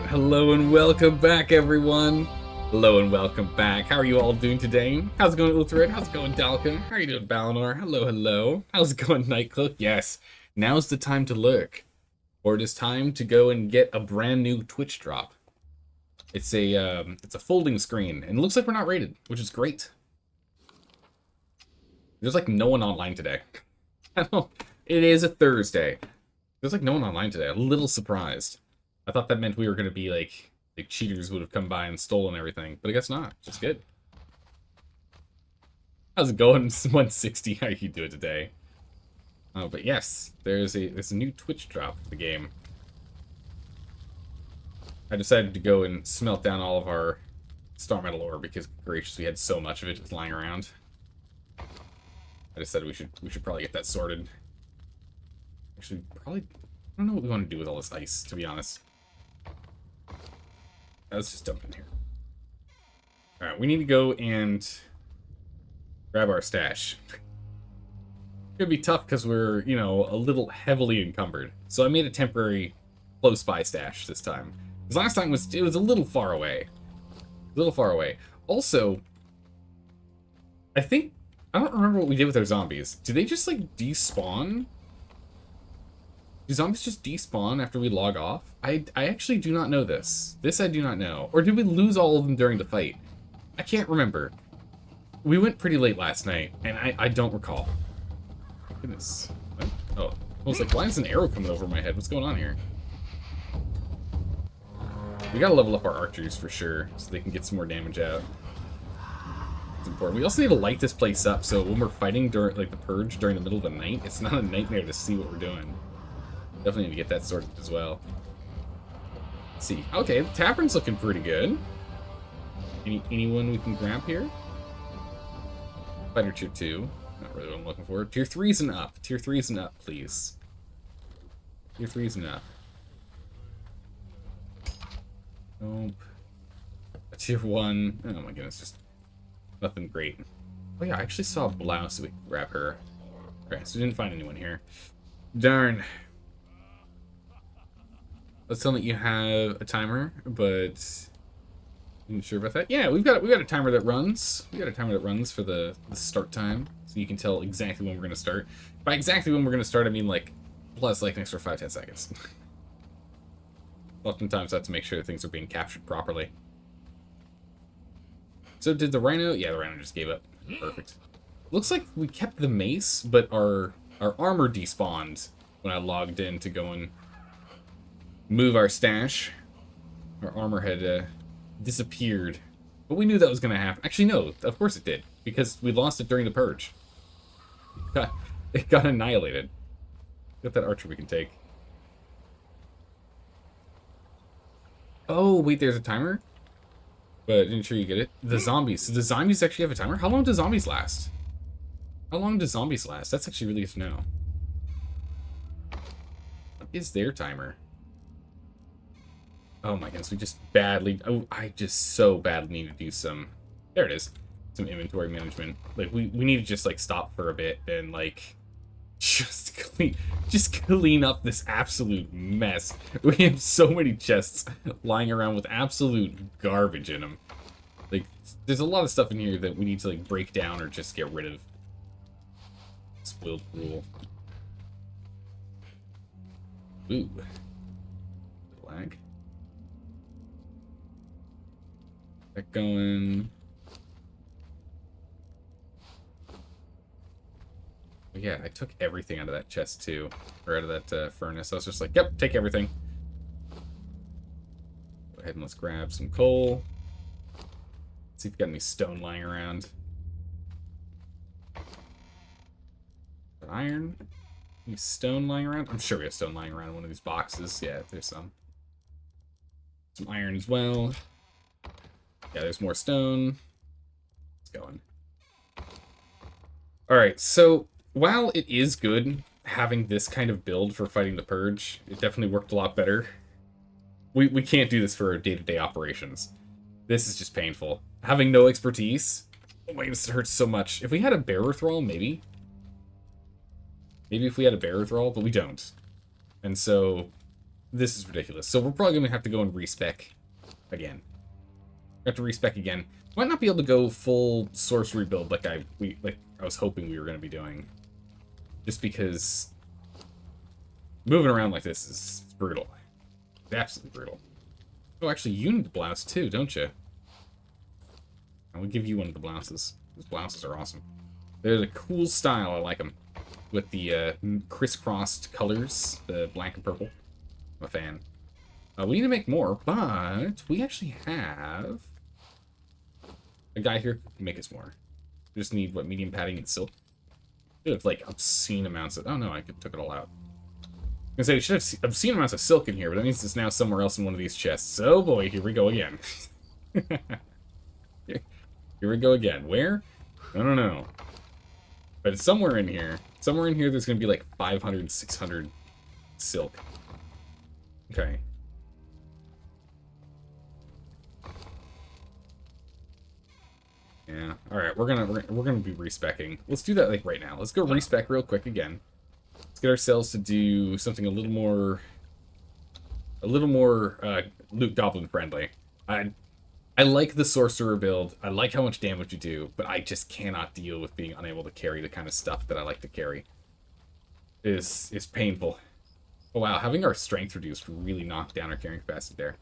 Hello and welcome back, everyone. Hello and welcome back. How are you all doing today? How's it going, Ulthred? How's it going, Dalkin? How are you doing, Balinor? Hello, hello. How's it going, Nightcloak? Yes, now's the time to lurk. Or it is time to go and get a brand new Twitch drop. It's a folding screen, and it looks like we're not rated, which is great. There's like no one online today. It is a Thursday. There's like no one online today. I'm a little surprised. I thought that meant we were going to be like cheaters would have come by and stolen everything, but I guess not. Just good. How's it going? 160. How you doing today? Oh, but yes, there's a new Twitch drop for the game. I decided to go and smelt down all of our Star Metal ore because, gracious, we had so much of it just lying around. I decided we should probably get that sorted. Actually, probably, I don't know what we want to do with all this ice, to be honest. Let's just dump in here. Alright, we need to go and grab our stash. Could be tough because we're, you know, a little heavily encumbered. So I made a temporary close by stash this time. Because last time it was a little far away. A little far away. Also, I don't remember what we did with our zombies. Do they just like despawn? Do zombies just despawn after we log off? I actually do not know this. This I do not know. Or did we lose all of them during the fight? I can't remember. We went pretty late last night, and I don't recall. Goodness. What? Oh. I was like, why is an arrow coming over my head? What's going on here? We gotta level up our archers for sure, so they can get some more damage out. It's important. We also need to light this place up, so when we're fighting during like the purge during the middle of the night, it's not a nightmare to see what we're doing. Definitely need to get that sorted as well. Let's see. Okay, the tavern's looking pretty good. Anyone we can grab here? Fighter tier 2. Not really what I'm looking for. Tier 3's and up. Tier 3's and up, please. Tier 3's and up. Nope. A tier 1. Oh my goodness, just nothing great. Oh yeah, I actually saw a blouse, so we can grab her. Okay, so we didn't find anyone here. Darn. Let's tell that you have a timer, but I'm not sure about that. Yeah, we've got a timer that runs. We got a timer that runs for the start time, so you can tell exactly when we're gonna start. By exactly when we're gonna start, I mean like plus like an extra 5-10 seconds. Oftentimes, I have to make sure that things are being captured properly. So did the rhino? Yeah, the rhino just gave up. Perfect. Looks like we kept the mace, but our armor despawned when I logged in to go and move our stash. Our armor had disappeared. But we knew that was going to happen. Actually, no. Of course it did. Because we lost it during the purge. It got annihilated. Got that archer we can take. Oh, wait, there's a timer? But didn't sure you get it. The zombies. So the zombies actually have a timer? How long do zombies last? How long do zombies last? That's actually really good to know. What is their timer? Oh my goodness, we just badly... Oh, I just so badly need to do some... There it is. Some inventory management. Like, we need to just, like, stop for a bit and, like... Just clean up this absolute mess. We have so many chests lying around with absolute garbage in them. Like, there's a lot of stuff in here that we need to, like, break down or just get rid of. Spoiled rule. Ooh. Lag. Get going. But yeah, I took everything out of that chest too, or out of that furnace. I was just like, yep, take everything. Go ahead and let's grab some coal. See if we got any stone lying around. Iron? Any stone lying around? I'm sure we have stone lying around in one of these boxes. Yeah, there's some. Some iron as well. Yeah, there's more stone. It's going. Alright, so while it is good having this kind of build for fighting the purge, it definitely worked a lot better. We can't do this for day-to-day operations. This is just painful. Having no expertise, oh my goodness, it hurts so much. If we had a bearer thrall, maybe. Maybe if we had a bearer thrall, but we don't. And so This is ridiculous. So we're probably gonna have to go and respec again. We have to respec again. Might not be able to go full sorcery build like I was hoping we were gonna be doing. Just because moving around like this is brutal. It's absolutely brutal. Oh, actually, you need the blouse too, don't you? I will give you one of the blouses. Those blouses are awesome. They're a cool style. I like them. With the crisscrossed colors, the black and purple. I'm a fan. We need to make more, but we actually have a guy here who can make us more. We just need, what, medium padding and silk? We have, like, obscene amounts of... Oh, no, I took it all out. I was gonna say, we should have obscene amounts of silk in here, but that means it's now somewhere else in one of these chests. Oh, boy, here we go again. Here we go again. Where? I don't know. But it's somewhere in here. Somewhere in here there's going to be like 500, 600 silk. Okay. Yeah. All right, we're gonna be respecing. Let's do that like right now. Let's go respec real quick again. Let's get ourselves to do something a little more Luke Goblin friendly. I like the sorcerer build. I like how much damage you do, but I just cannot deal with being unable to carry the kind of stuff that I like to carry. Is painful. Oh wow, having our strength reduced really knocked down our carrying capacity there.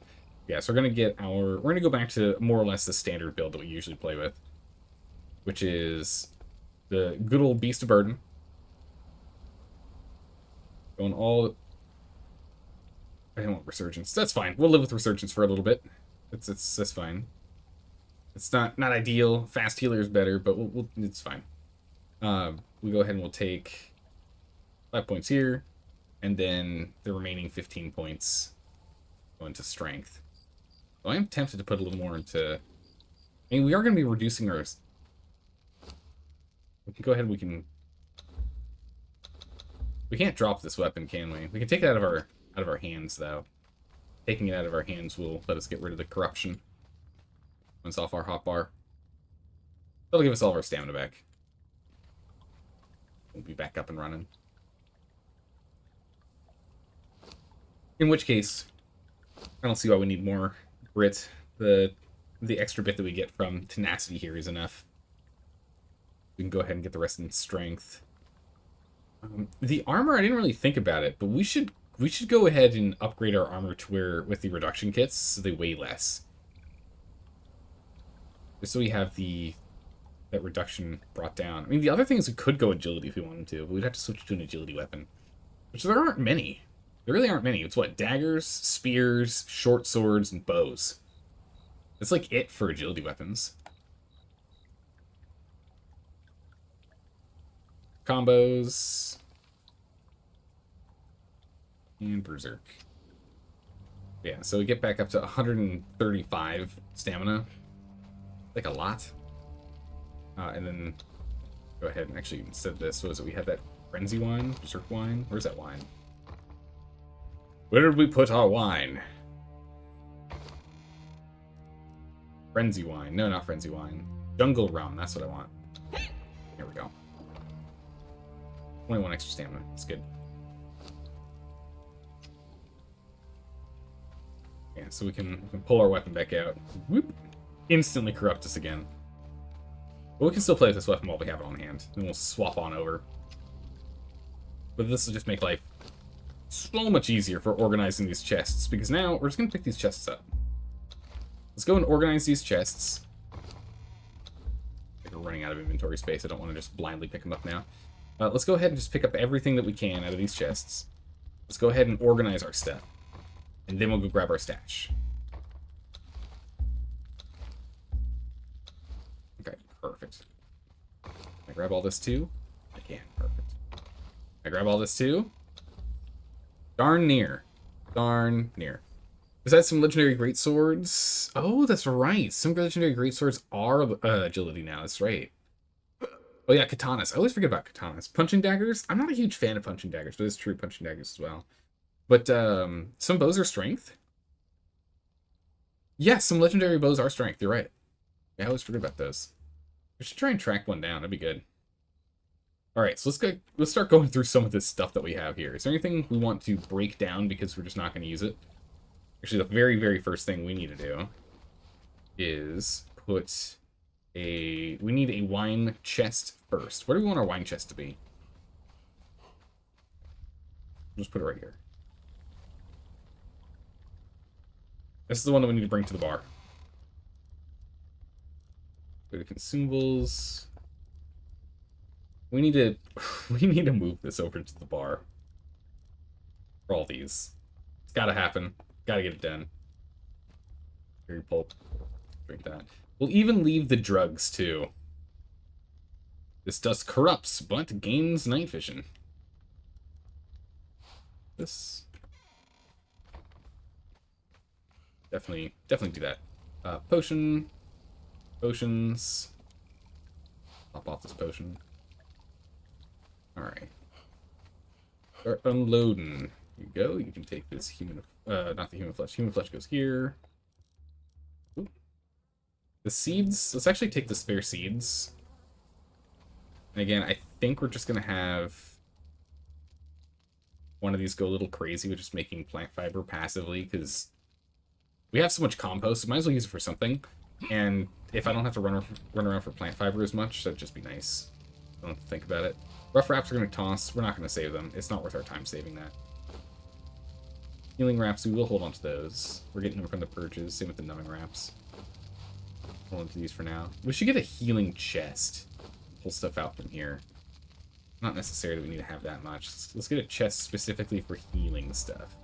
Yeah, so we're gonna go back to more or less the standard build that we usually play with, which is the good old Beast of Burden. Going all... I don't want Resurgence. That's fine. We'll live with Resurgence for a little bit. That's fine. It's not ideal. Fast healer is better, but it's fine. We go ahead and we'll take 5 points here, and then the remaining 15 points go into strength. So I am tempted to put a little more into... I mean, we are going to be reducing our... We can go ahead and we can... We can't drop this weapon, can we? We can take it out of our hands, though. Taking it out of our hands will let us get rid of the corruption. Once off our hotbar. That'll give us all of our stamina back. We'll be back up and running. In which case, I don't see why we need more grit. The extra bit that we get from tenacity here is enough. We can go ahead and get the rest in strength. The armor, I didn't really think about it, but we should go ahead and upgrade our armor to where with the reduction kits so they weigh less. Just so we have that reduction brought down. I mean, the other thing is we could go agility if we wanted to, but we'd have to switch to an agility weapon. Which there aren't many. There really aren't many. It's what? Daggers, spears, short swords, and bows. That's like it for agility weapons. Combos. And Berserk. Yeah, so we get back up to 135 stamina. Like a lot. And then go ahead and actually, instead of this, what was it? We had that Frenzy wine? Berserk wine? Where's that wine? Where did we put our wine? Frenzy wine. No, not Frenzy wine. Jungle rum. That's what I want. Here we go. 21 extra stamina. That's good. Yeah, so we can pull our weapon back out. Whoop! Instantly corrupt us again. But we can still play with this weapon while we have it on hand. Then we'll swap on over. But this will just make life so much easier for organizing these chests, because now we're just going to pick these chests up. Let's go and organize these chests. I think we're running out of inventory space. I don't want to just blindly pick them up now. Let's go ahead and just pick up everything that we can out of these chests. Let's go ahead and organize our stuff. And then we'll go grab our stash. Okay, perfect. Can I grab all this too? I can, perfect. Can I grab all this too? Darn near. Darn near. Besides some legendary greatswords... Oh, that's right. Some legendary greatswords are agility now. That's right. Oh yeah, katanas. I always forget about katanas. Punching daggers? I'm not a huge fan of punching daggers, but it's true, punching daggers as well. But some bows are strength. Yes, some legendary bows are strength. You're right. Yeah, I always forget about those. We should try and track one down. That'd be good. Alright, so let's start going through some of this stuff that we have here. Is there anything we want to break down because we're just not going to use it? Actually, the very, very first thing we need to do is put we need a wine chest first. Where do we want our wine chest to be? Just put it right here. This is the one that we need to bring to the bar. Go to consumables. We need to move this over to the bar. For all these. It's gotta happen. Gotta get it done. Berry pulp. Drink that. We'll even leave the drugs too. This dust corrupts, but gains night vision. This. Definitely do that. Potion. Potions. Pop off this potion. Alright. Start unloading. Here you go. You can take this human... not the human flesh. Human flesh goes here. Ooh. The seeds... Let's actually take the spare seeds. And again, I think we're just going to have one of these go a little crazy with just making plant fiber passively, because we have so much compost, so might as well use it for something. And if I don't have to run around for plant fiber as much, that'd just be nice. I don't have to think about it. Rough wraps are going to toss. We're not going to save them. It's not worth our time saving that. Healing wraps, we will hold on to those. We're getting them from the purges. Same with the numbing wraps. Hold on to these for now. We should get a healing chest. Pull stuff out from here. Not necessarily we need to have that much. Let's get a chest specifically for healing stuff.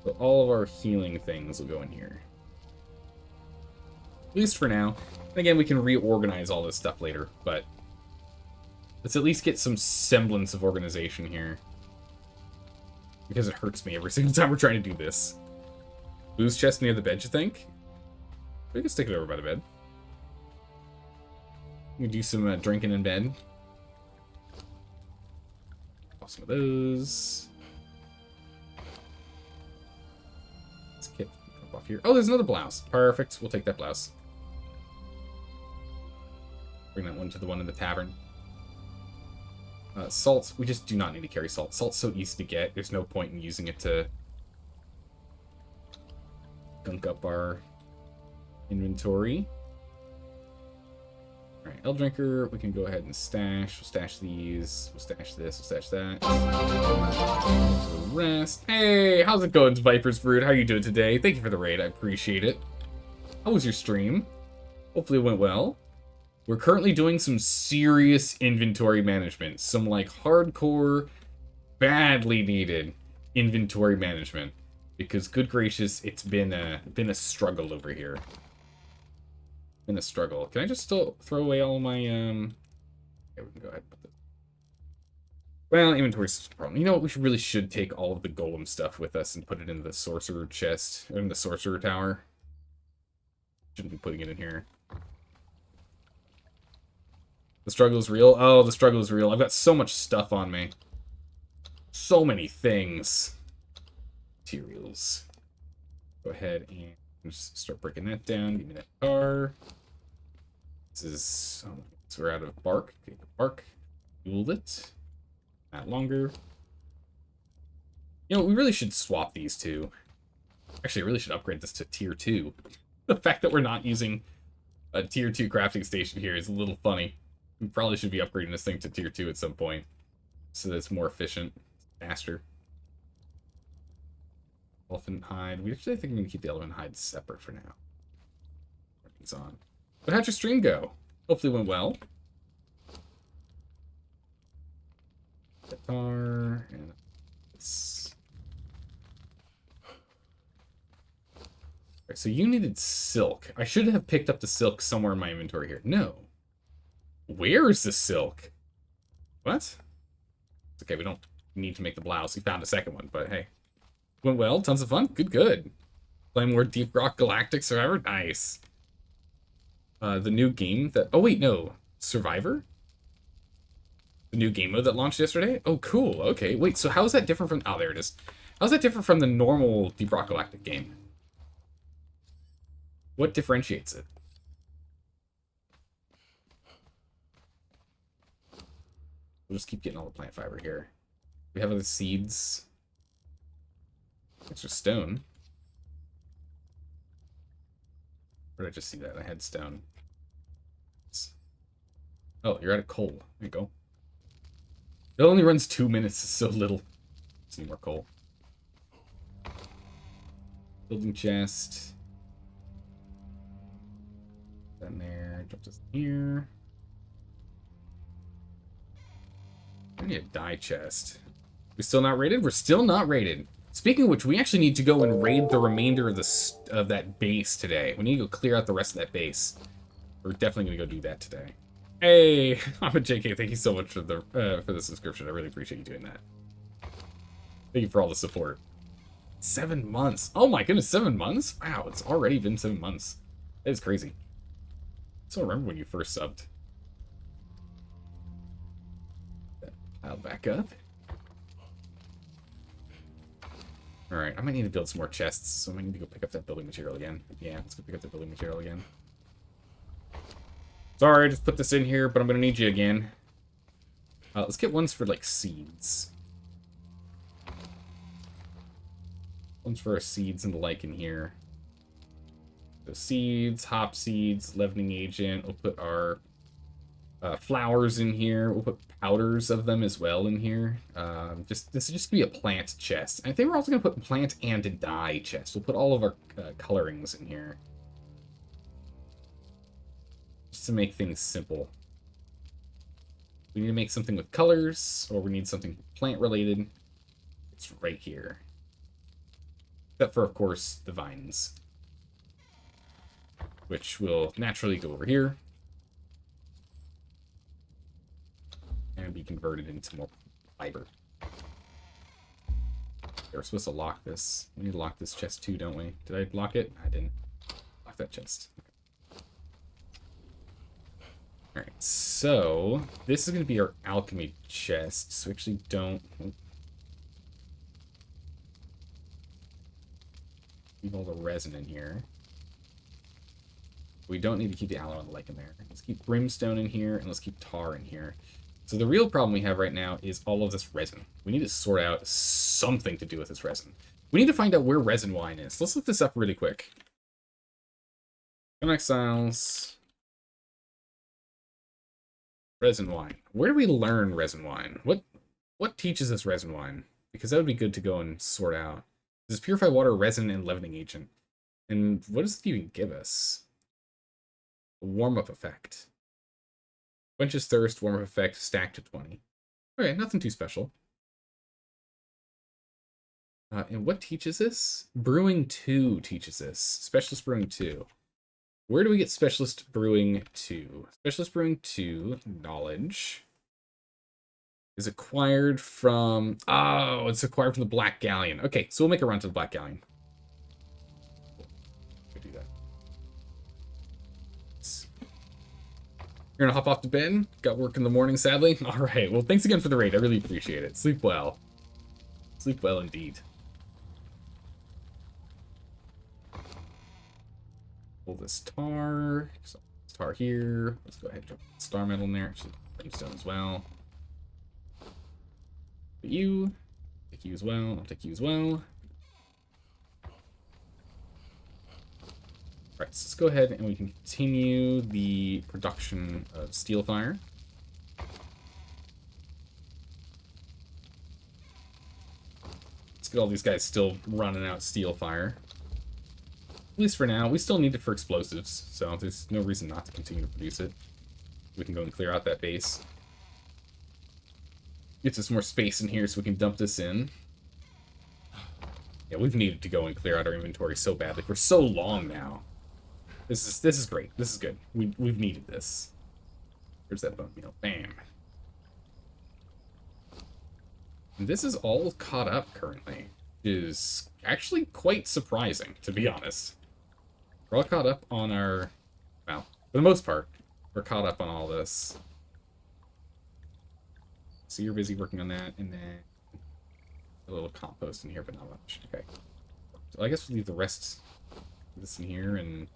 So all of our healing things will go in here. At least for now. And again, we can reorganize all this stuff later, but let's at least get some semblance of organization here. Because it hurts me every single time we're trying to do this. Booze chest near the bed, you think? We can stick it over by the bed. We can do some drinking in bed. Pop some of those. Let's get off here. Oh, there's another blouse. Perfect. We'll take that blouse. Bring that one to the one in the tavern. Salt. We just do not need to carry salt. Salt's so easy to get. There's no point in using it to gunk up our inventory. Alright, L Drinker, we can go ahead and stash. We'll stash these. We'll stash this. We'll stash that. The rest. Hey, how's it going, Viper's Brood? How are you doing today? Thank you for the raid. I appreciate it. How was your stream? Hopefully it went well. We're currently doing some serious inventory management. Some, like, hardcore, badly needed inventory management. Because, good gracious, it's been a struggle over here. Been a struggle. Can I just still throw away all my, Okay, we can go ahead and put this. Well, inventory's a problem. You know what? We really should take all of the golem stuff with us and put it in the sorcerer chest, or in the sorcerer tower. Shouldn't be putting it in here. The struggle is real? Oh, the struggle is real. I've got so much stuff on me. So many things. Materials. Go ahead and just start breaking that down. Give me that car. This is... Oh, so we're out of bark. Okay, bark. Fueled it. Not longer. You know, we really should swap these two. Actually, I really should upgrade this to tier 2. The fact that we're not using a tier 2 crafting station here is a little funny. We probably should be upgrading this thing to tier 2 at some point. So that it's more efficient. Faster. Elephant hide. We actually think I'm going to keep the elephant hide separate for now. Everything's on. But how'd your stream go? Hopefully it went well. Guitar. And this. Right, so you needed silk. I should have picked up the silk somewhere in my inventory here. No. Where's the silk? What? It's okay, we don't need to make the blouse. We found a second one, but hey. Went well, tons of fun. Good. Playing more Deep Rock Galactic Survivor? Nice. The new game that... Oh, wait, no. Survivor? The new game mode that launched yesterday? Oh, cool. Okay, wait, so how is that different from... Oh, there it is. How is that different from the normal Deep Rock Galactic game? What differentiates it? We'll just keep getting all the plant fiber here. We have other seeds. Extra stone. Where did I just see that? I had stone. Oh, you're out of coal. There you go. It only runs 2 minutes. It's so little. Just need more coal. Building chest. Down there. Drop this here. I need a dye chest. We still not rated? We're still not rated. Speaking of which, we actually need to go and raid the remainder of that base today. We need to go clear out the rest of that base. We're definitely going to go do that today. Hey, I'm a JK. Thank you so much for the subscription. I really appreciate you doing that. Thank you for all the support. 7 months. Oh my goodness, 7 months? Wow, it's already been 7 months. That is crazy. I still remember when you first subbed. I'll back up. Alright, I might need to build some more chests, so I might need to go pick up that building material again. Yeah, let's go pick up the building material again. Sorry, I just put this in here, but I'm going to need you again. Let's get ones for, like, seeds. Ones for our seeds and the like in here. So seeds, hop seeds, leavening agent. We'll put our flowers in here. We'll put powders of them as well in here. This is just gonna be a plant chest. I think we're also gonna put plant and a dye chest. We'll put all of our colorings in here, just to make things simple. We need to make something with colors, or we need something plant related. It's right here, except for, of course, the vines, which will naturally go over here and be converted into more fiber. We're supposed to lock this. We need to lock this chest too, don't we? Did I lock it? I didn't. Lock that chest. Okay. Alright, so this is going to be our alchemy chest. So we actually don't... Leave all the resin in here. We don't need to keep the aloe and the lake in there. Let's keep brimstone in here, and let's keep tar in here. So the real problem we have right now is all of this resin. We need to sort out something to do with this resin. We need to find out where resin wine is. Let's look this up really quick. Conan Exiles. Resin wine. Where do we learn resin wine? What teaches us resin wine? Because that would be good to go and sort out. This is purified water, resin, and leavening agent. And what does it even give us? A warm-up effect. Quenches thirst, warm-up effect, stacked to 20. Okay, nothing too special. And what teaches this? Brewing 2 teaches this. Specialist Brewing 2. Where do we get Specialist Brewing 2? Specialist Brewing 2, knowledge, is acquired from... Oh, it's acquired from the Black Galleon. Okay, so we'll make a run to the Black Galleon. Go do that. You're gonna hop off to bed? Got work in the morning, sadly? Alright, well, thanks again for the raid. I really appreciate it. Sleep well. Sleep well indeed. Pull this tar. So, tar here. Let's go ahead and drop star metal in there. Actually, brimstone as well. Take you. Take you as well. I'll take you as well. Alright, so let's go ahead and we can continue the production of steel fire. Let's get all these guys still running out steel fire. At least for now. We still need it for explosives, so there's no reason not to continue to produce it. We can go and clear out that base. Gets us more space in here so we can dump this in. Yeah, we've needed to go and clear out our inventory so badly for so long now. This is great. This is good. We've needed this. Where's that bone meal? Bam. And this is all caught up currently. It is actually quite surprising, to be honest. We're all caught up on our... Well, for the most part, we're caught up on all this. So you're busy working on that, and then a little compost in here, but not much. Okay. So I guess we'll leave the rest of this in here, and...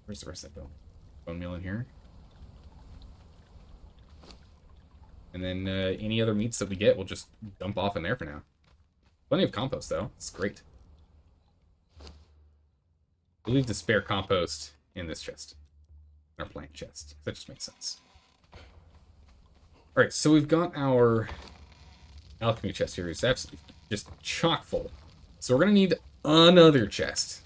Where's the rest of that bone meal in here? And then any other meats that we get, we'll just dump off in there for now. Plenty of compost, though. It's great. We'll leave the spare compost in this chest. Our plant chest. That just makes sense. Alright, so we've got our alchemy chest here. It's absolutely just chock full. So we're going to need another chest.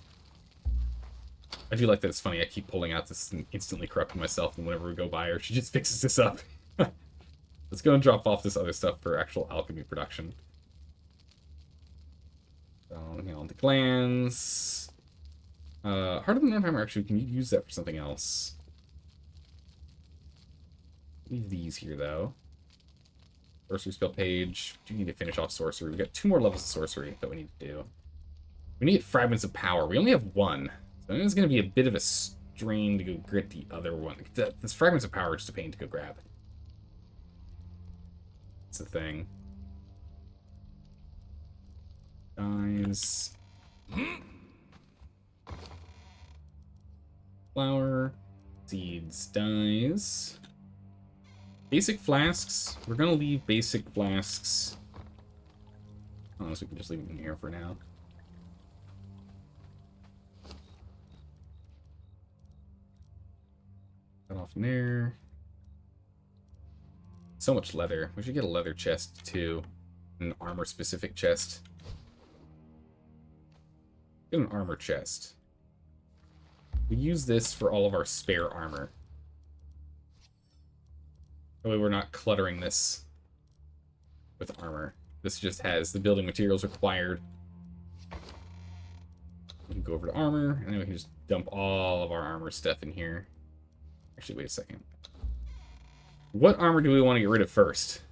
I do like that it's funny. I keep pulling out this and instantly corrupting myself, and whenever we go by her, she just fixes this up. Let's go and drop off this other stuff for actual alchemy production. So, the glands. Heart of the Nornheimer, actually, can you use that for something else? Leave these here, though. Sorcery spell page. Do need to finish off sorcery. We've got 2 more levels of sorcery that we need to do. We need fragments of power. We only have 1. So I think it's going to be a bit of a strain to go grit the other one. This fragments of power is just a pain to go grab. That's the thing. Dies. Flour. Seeds. Dies. Basic flasks. We're going to leave basic flasks. Unless we can just leave them here for now. Cut off from there. So much leather. We should get a leather chest, too. An armor-specific chest. Get an armor chest. We use this for all of our spare armor. That way we're not cluttering this with armor. This just has the building materials required. We can go over to armor, and then we can just dump all of our armor stuff in here. Actually, wait a second. What armor do we want to get rid of first?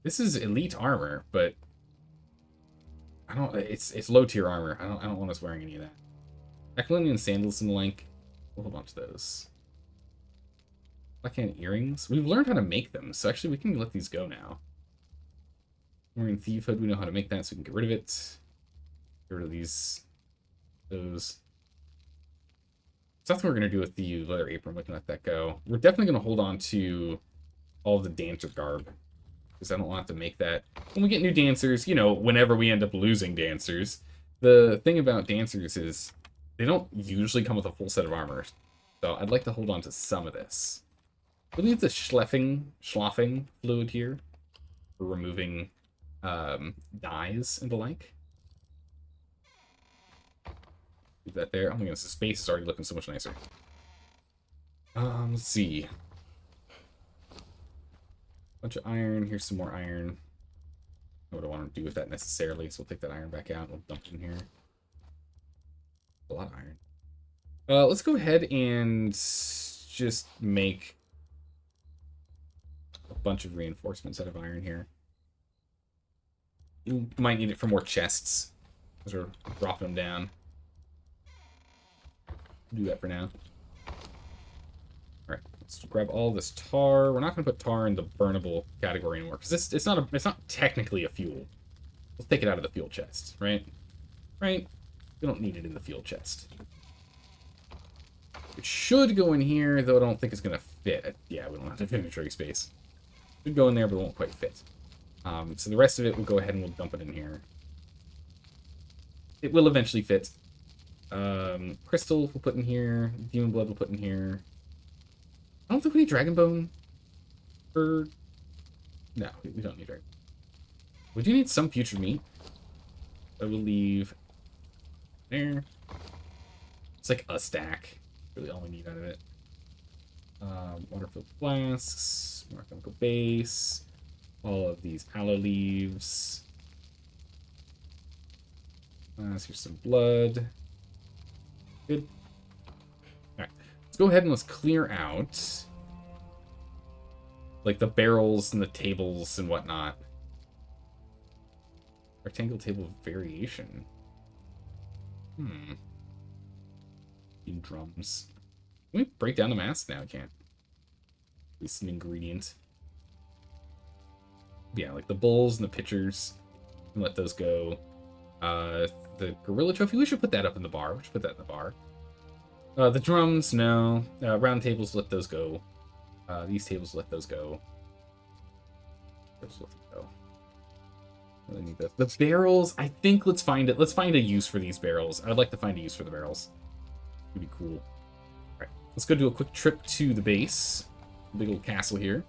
This is elite armor, but I don't. It's low tier armor. I don't want us wearing any of that. Aquilinian sandals and the like. We'll hold on to those. Blackhand earrings. We've learned how to make them, so actually we can let these go now. Wearing thief hood. We know how to make that, so we can get rid of it. Get rid of these. Those. There's nothing we're going to do with the leather apron. We can let that go. We're definitely going to hold on to all of the dancer garb. Because I don't want to make that. When we get new dancers, you know, whenever we end up losing dancers, the thing about dancers is they don't usually come with a full set of armor. So I'd like to hold on to some of this. We'll leave the schloffing fluid here for removing dyes and the like. Leave that there. Oh my goodness, the space is already looking so much nicer. Let's see. Bunch of iron. Here's some more iron. I don't want to do with that necessarily, so we'll take that iron back out. We'll dump it in here. A lot of iron. Let's go ahead and just make a bunch of reinforcements out of iron here. You might need it for more chests, because we're dropping them down. Do that for now. Alright, let's grab all this tar. We're not going to put tar in the burnable category anymore, because it's not technically a fuel. Let's take it out of the fuel chest, right? Right? We don't need it in the fuel chest. It should go in here, though I don't think it's going to fit. Yeah, we don't have the inventory space. It should go in there, but it won't quite fit. So the rest of it, we'll go ahead and we'll dump it in here. It will eventually fit. Crystal we'll put in here. Demon blood we'll put in here. I don't think we need dragon bone. No, we don't need dragon. We do need some putrid meat. I will leave there. It's like a stack. Really all we need out of it. Water-filled flasks, more chemical base, all of these aloe leaves. Here's some blood. Good. Alright, let's go ahead and let's clear out like the barrels and the tables and whatnot. Rectangle table variation. In drums. Can we break down the mask? Now I can't. At least an ingredient. Yeah, like the bowls and the pitchers. And let those go. The gorilla trophy, we should put that up in the bar. We should put that in the bar. The drums, no. Round tables, let those go. These tables, let those go. Let's let them go. Really need this. The barrels, I think let's find it. Let's find a use for these barrels. I'd like to find a use for the barrels. It'd be cool. Alright, let's go do a quick trip to the base. Big old castle here.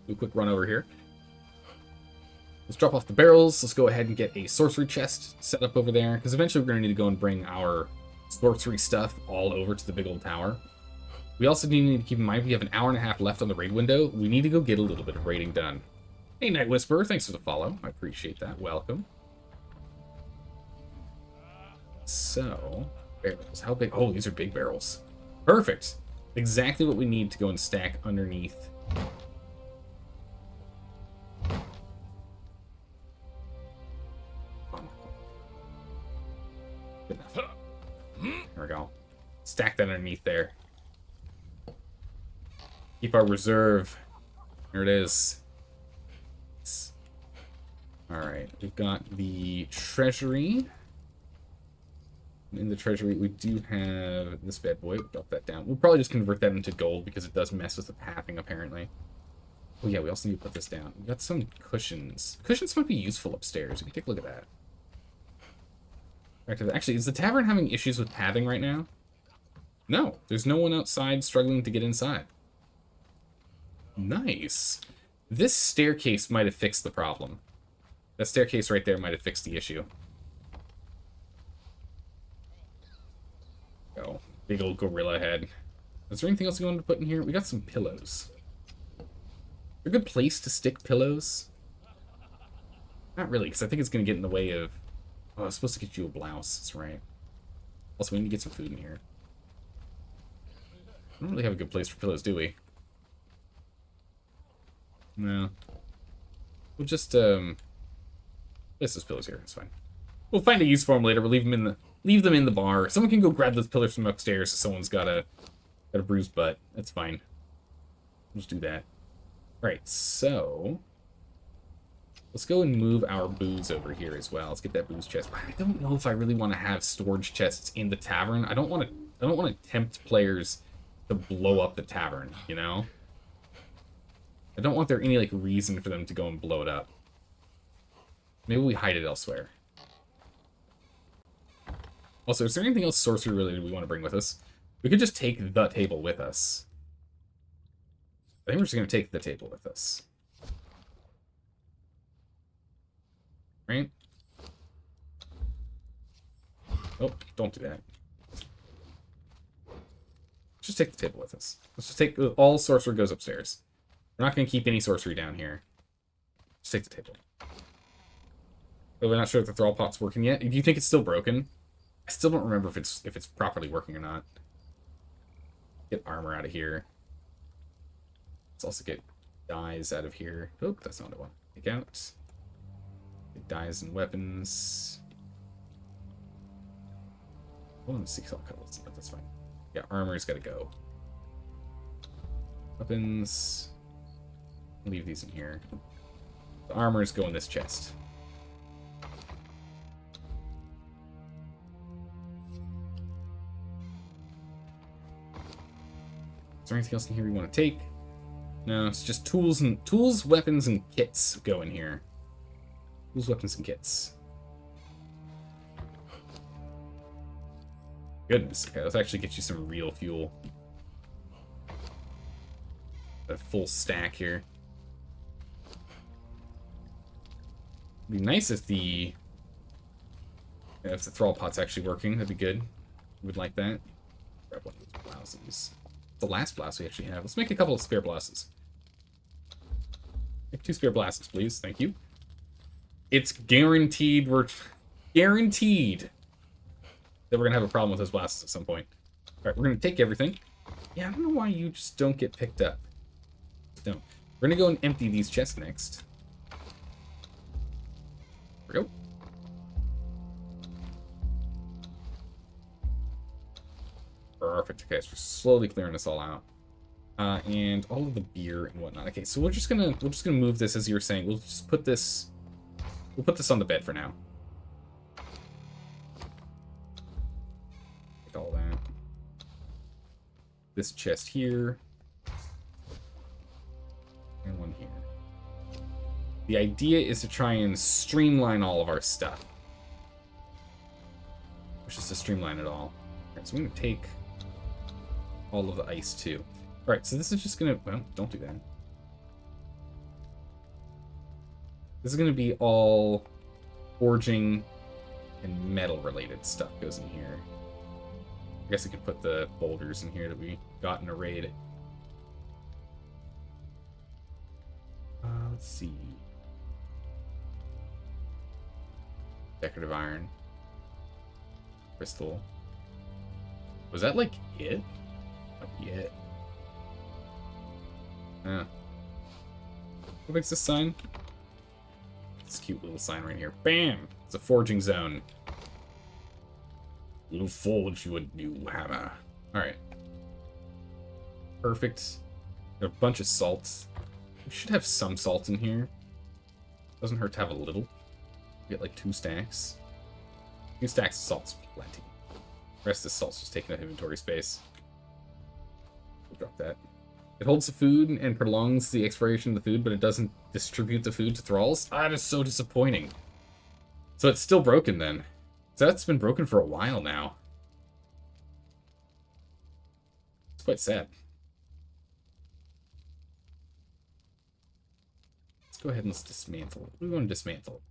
Do a quick run over here. Let's drop off the barrels. Let's go ahead and get a sorcery chest set up over there, because eventually we're going to need to go and bring our sorcery stuff all over to the big old tower. We also need to keep in mind we have an hour and a half left on the raid window. We need to go get a little bit of raiding done. Hey, Night Whisperer, thanks for the follow. I appreciate that. Welcome. So, barrels. How big? Oh, these are big barrels. Perfect. Exactly what we need to go and stack underneath. Good enough. There we go. Stack that underneath there. Keep our reserve. There it is. Alright, we've got the treasury. In the treasury, we do have this bad boy. We'll drop that down. We'll probably just convert that into gold because it does mess with the pathing, apparently. Oh, yeah, we also need to put this down. We've got some cushions. Cushions might be useful upstairs. We can take a look at that. Back to the, actually, is the tavern having issues with pathing right now? No, there's no one outside struggling to get inside. Nice. This staircase might have fixed the problem. That staircase right there might have fixed the issue. Go. Big old gorilla head. Is there anything else you wanted to put in here? We got some pillows. A good place to stick pillows? Not really, because I think it's going to get in the way of... Oh, I was supposed to get you a blouse. That's right. Also, we need to get some food in here. I don't really have a good place for pillows, do we? No. We'll just, place those pillows here. It's fine. We'll find a use for them later. We'll leave them in the bar. Someone can go grab those pillars from upstairs if someone's got a bruised butt. That's fine. We'll just do that. Alright, so... let's go and move our booze over here as well. Let's get that booze chest. I don't know if I really want to have storage chests in the tavern. I don't want to tempt players to blow up the tavern, you know? I don't want there any, like, reason for them to go and blow it up. Maybe we hide it elsewhere. Also, is there anything else sorcery related we want to bring with us? We could just take the table with us. I think we're just going to take the table with us. Right? Oh, don't do that. Just take the table with us. Let's just take... all sorcery goes upstairs. We're not going to keep any sorcery down here. Just take the table. But we're not sure if the thrall pot's working yet. Do you think it's still broken? I still don't remember if it's properly working or not. Get armor out of here. Let's also get dyes out of here. Oh, that's not what I want to take out. Get dyes and weapons. Oh, and 6 colors, but that's fine. Yeah, armor's got to go. Weapons. Leave these in here. The armors go in this chest. Is there anything else in here we want to take? No, it's just tools, weapons, and kits go in here. Tools, weapons, and kits. Goodness. Okay, let's actually get you some real fuel. A full stack here. It'd be nice if the thrall pot's actually working. That'd be good. We'd like that. Grab one of these blouses. The last blouse we actually have. Let's make a couple of spare blouses. Make 2 spare blouses, please. Thank you. It's guaranteed. We're guaranteed that we're gonna have a problem with those blouses at some point. All right, we're gonna take everything. Yeah, I don't know why you just don't get picked up. Just don't. We're gonna go and empty these chests next. There we go. Perfect. Okay, so we're slowly clearing this all out, and all of the beer and whatnot. Okay, so we're just gonna move this as you were saying. We'll just put this. We'll put this on the bed for now. Take all that. this chest here. And one here. The idea is to try and streamline all of our stuff. Which is to streamline it all. Alright, so I'm going to take all of the ice too. Alright, so this is just going to... Well, don't do that. This is going to be all forging and metal related stuff goes in here. I guess I could put the boulders in here that we got in a raid. Let's see. Decorative iron. Crystal. Was that like it? Not yet. What makes this sign? This cute little sign right here. Bam! It's a forging zone. We'll forge you a new hammer. Alright. Perfect. Got a bunch of salts. We should have some salt in here. Doesn't hurt to have a little. Get like 2 stacks. 2 stacks of salt's plenty. The rest of the salt's just taking up inventory space. We'll drop that. It holds the food and prolongs the expiration of the food, but it doesn't distribute the food to thralls. Ah, that is so disappointing. So it's still broken then. So that's been broken for a while now. It's quite sad. Let's go ahead and let's dismantle it. What do we want to dismantle?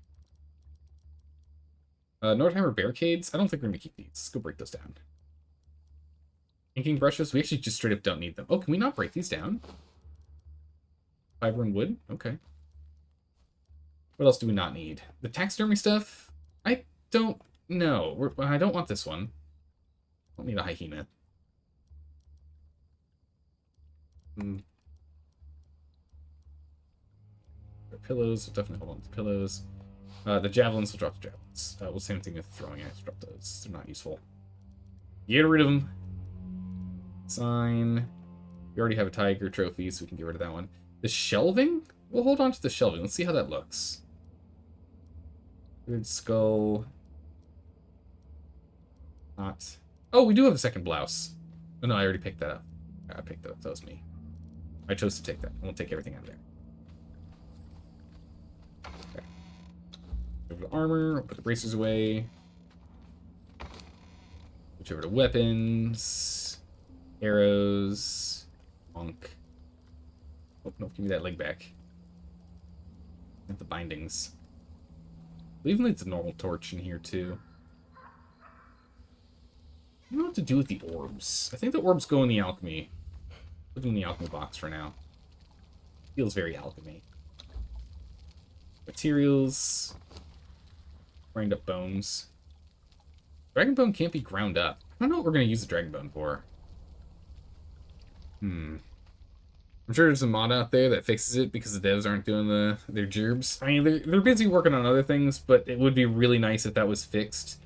Nordheimer barricades? I don't think we're going to keep these. Let's go break those down. Inking brushes? We actually just straight up don't need them. Oh, can we not break these down? Fiber and wood? Okay. What else do we not need? The taxidermy stuff? I don't know. I don't want this one. I don't need a hyena. Pillows, we'll definitely hold on to pillows. The javelins, we'll drop the javelins. We'll same thing with throwing axe, drop those. They're not useful. Get rid of them. Sign. We already have a tiger trophy, so we can get rid of that one. The shelving? We'll hold on to the shelving. Let's see how that looks. Good skull. Not. Oh, we do have a second blouse. Oh, no, I already picked that up. I picked that up. That was me. I chose to take that. I won't take everything out of there. Okay. Over to armor. We'll put the bracers away. Switch over to weapons. Arrows. Monk. Oh, no, give me that leg back. And the bindings. I believe it's a normal torch in here, too. I don't know what to do with the orbs. I think the orbs go in the alchemy. Put them in the alchemy box for now. Feels very alchemy. Materials. Grind up bones. Dragon bone can't be ground up. I don't know what we're going to use the dragon bone for. I'm sure there's a mod out there that fixes it because the devs aren't doing their gerbs. I mean, they're busy working on other things, but it would be really nice if that was fixed.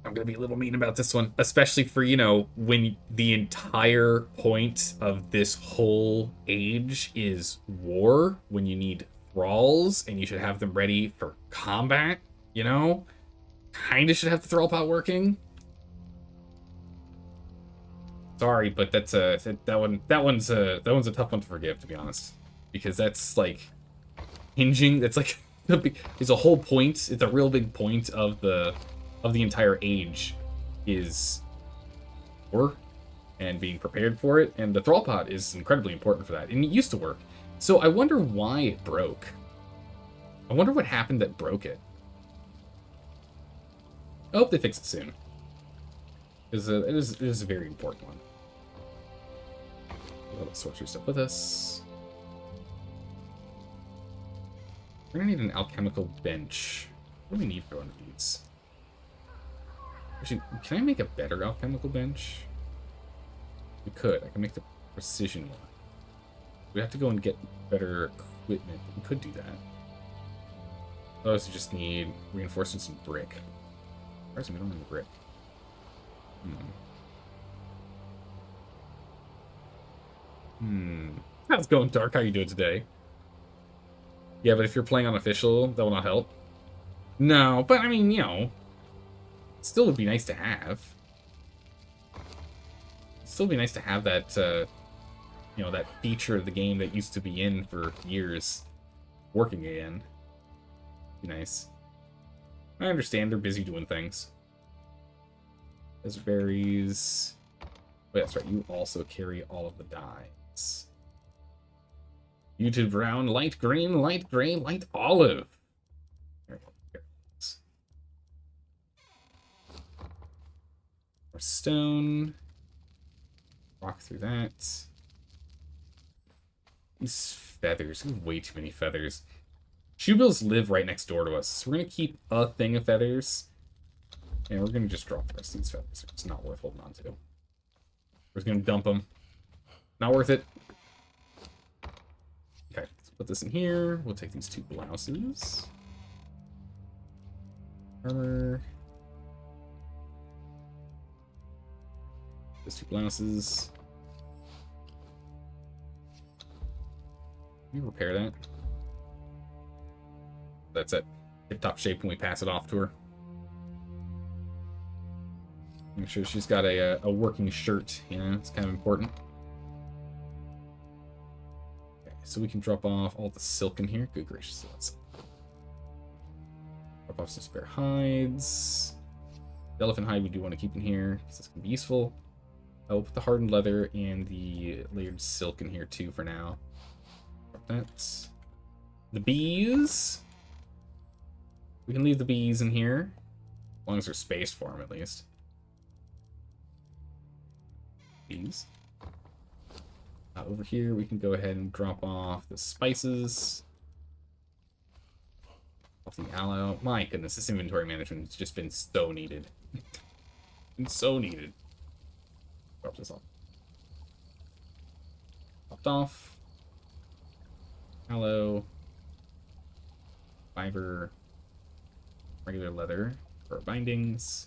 I'm going to be a little mean about this one, especially for, you know, when the entire point of this whole age is war, when you need thralls and you should have them ready for combat, you know? Kinda should have the thrall pot working. Sorry, but that one's a tough one to forgive, to be honest, because that's like hinging. That's like it's a whole point. It's a real big point of the entire age is war and being prepared for it, and the thrall pot is incredibly important for that. And it used to work, so I wonder why it broke. I wonder what happened that broke it. I hope they fix it soon, because it is a very important one. A little sorcery stuff with us. We're gonna need an alchemical bench. What do we need for one of these? Actually, can I make a better alchemical bench? We could. I can make the precision one. We have to go and get better equipment. We could do that. Otherwise, we just need reinforcements and brick. Where's we don't have the brick? How's it going, Dark? How you doing today? Yeah, but if you're playing unofficial, that will not help. No, but I mean, you know, still would be nice to have. still be nice to have that, you know, that feature of the game that used to be in for years working again. Be nice. I understand they're busy doing things. There's berries. Oh, that's right. You also carry all of the dyes. Muted brown, light green, light gray, light olive. There we go. More stone. Walk through that. These feathers. We have way too many feathers. Shoebills live right next door to us, so we're going to keep a thing of feathers. And we're going to just drop the rest of these feathers. It's not worth holding on to. We're just going to dump them. Not worth it. Okay, let's put this in here. We'll take these 2 blouses. Armor. Those 2 blouses. Can we repair that? That's it. Tip-top shape when we pass it off to her. Make sure she's got a working shirt, you know, it's kind of important. Okay, so we can drop off all the silk in here. Good gracious, let's drop off some spare hides. The elephant hide we do want to keep in here, because this can be useful. We'll put the hardened leather and the layered silk in here too for now. Drop that. The bees. We can leave the bees in here, as long as there's space for them at least. Bees. Over here, we can go ahead and drop off the spices. Off the aloe. My goodness, this inventory management has just been so needed. Been so needed. Drop this off. Dropped off. Aloe. Fiber. Regular leather for our bindings.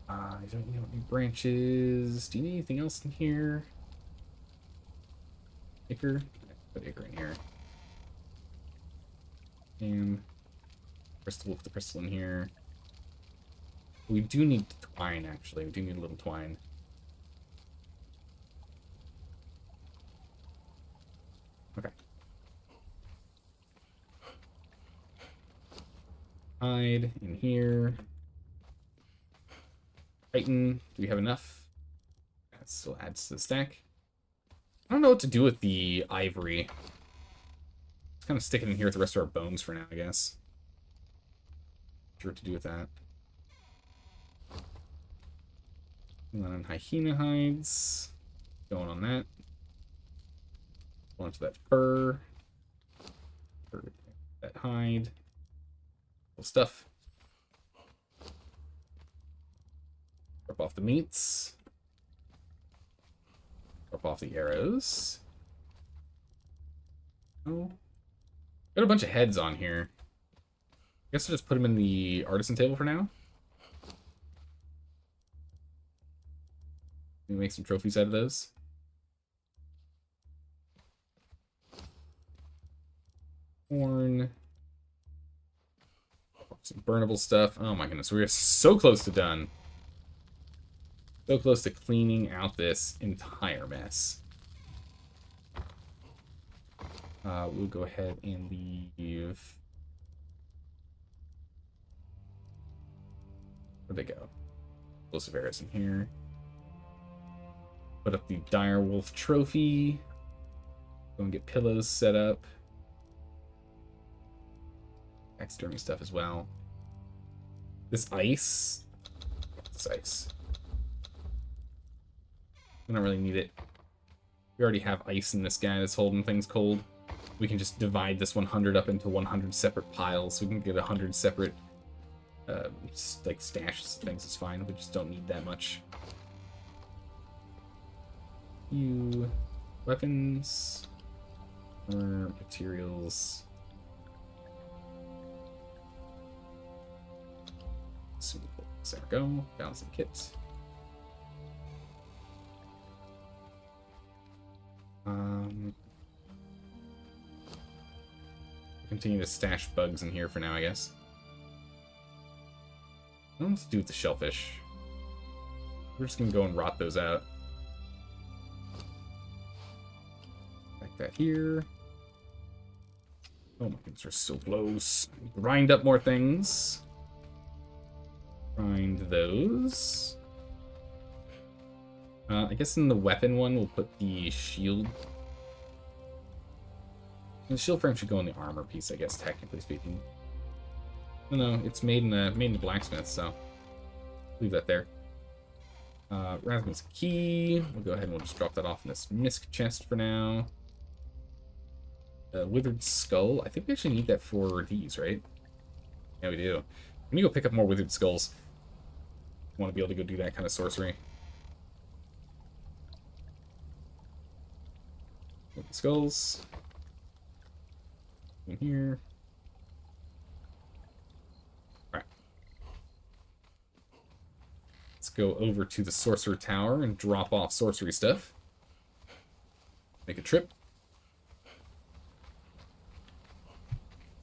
I don't need any branches. Do you need anything else in here? Acre? Put acre in here. And crystal, with the crystal in here. We do need twine, actually. We do need a little twine. Okay. Hide in here. Titan, do we have enough? That still adds to the stack. I don't know what to do with the ivory. It's kind of sticking in here with the rest of our bones for now, I guess. Not sure what to do with that. And then hyena hides. Going on that. Going to that fur. That hide. Cool stuff. Drop off the meats. Drop off the arrows. Oh. Got a bunch of heads on here. I guess I'll just put them in the artisan table for now. Maybe make some trophies out of those. Horn. Some burnable stuff. Oh my goodness, we're so close to done. So close to cleaning out this entire mess. We'll go ahead and leave. Where'd they go? Explosive arrows in here. Put up the dire wolf trophy. Go and get pillows set up. Taxidermy stuff as well. This ice. This ice. We don't really need it. We already have ice in this guy that's holding things cold. We can just divide this 100 up into 100 separate piles. So we can get 100 separate like stashes of things. It's fine. We just don't need that much. Few weapons or materials. There we go. Balancing kit. Continue to stash bugs in here for now, I guess. What else to do with the shellfish? We're just gonna go and rot those out. Like that here. Oh my goodness, we're so close. Grind up more things. Grind those. I guess in the weapon one, we'll put the shield. The shield frame should go in the armor piece, I guess, technically speaking. No, it's made in the blacksmith, so leave that there. Rasmus's key. We'll go ahead and we'll just drop that off in this misc chest for now. Withered skull. I think we actually need that for these, right? Yeah, we do. We need to go pick up more withered skulls. Want to be able to go do that kind of sorcery. Withered skulls. In here. Alright. Let's go over to the Sorcerer Tower and drop off sorcery stuff. Make a trip.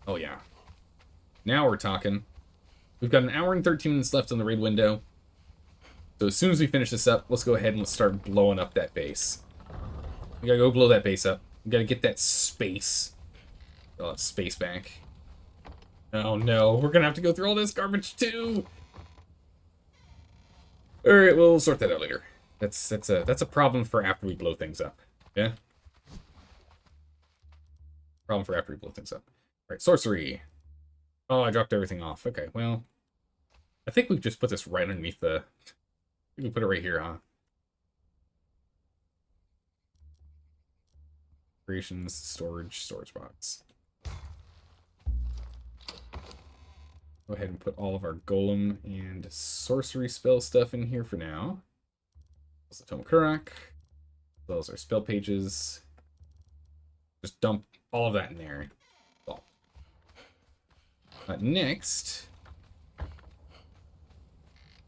Oh yeah. Now we're talking. We've got an hour and 13 minutes left on the raid window. So as soon as we finish this up, let's go ahead and let's start blowing up that base. We gotta go blow that base up. We gotta get that space. Space back. Oh no, we're gonna have to go through all this garbage too. Alright, we'll sort that out later. That's a problem for after we blow things up. Yeah? Problem for after we blow things up. Alright, sorcery. Oh, I dropped everything off. Okay, well. I think we just put this right underneath the... We can put it right here, huh? Creations, storage box. Go ahead and put all of our golem and sorcery spell stuff in here for now. That's the Tome of Kurak. Those are spell pages. Just dump all of that in there. Well. Next,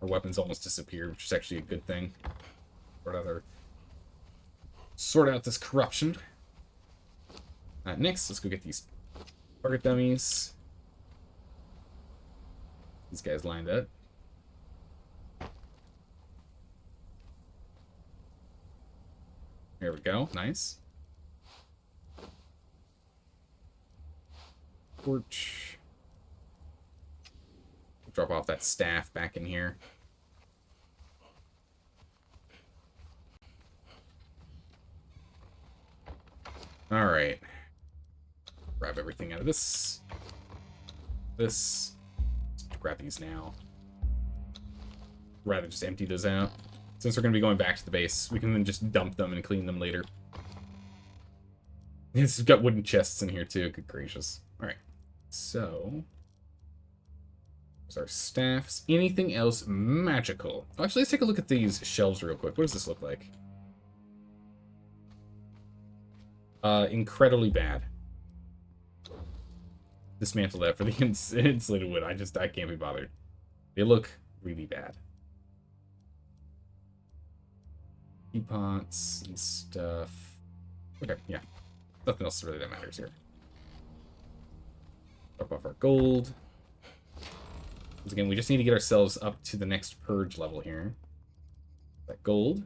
our weapons almost disappeared, which is actually a good thing. Sort out this corruption. Next, let's go get these target dummies. These guys lined up. There we go. Nice. Torch. Drop off that staff back in here. All right. Grab everything out of this. Let's grab these now. Rather just empty those out. Since we're going to be going back to the base, we can then just dump them and clean them later. It's got wooden chests in here too. Good gracious. All right. So, there's our staffs. Anything else magical? Oh, actually, let's take a look at these shelves real quick. What does this look like? Incredibly bad. Dismantle that for the insulated wood. I can't be bothered. They look really bad. Teapots and stuff. Okay, yeah. Nothing else really that matters here. Drop off our gold. Once again, we just need to get ourselves up to the next purge level here. That gold.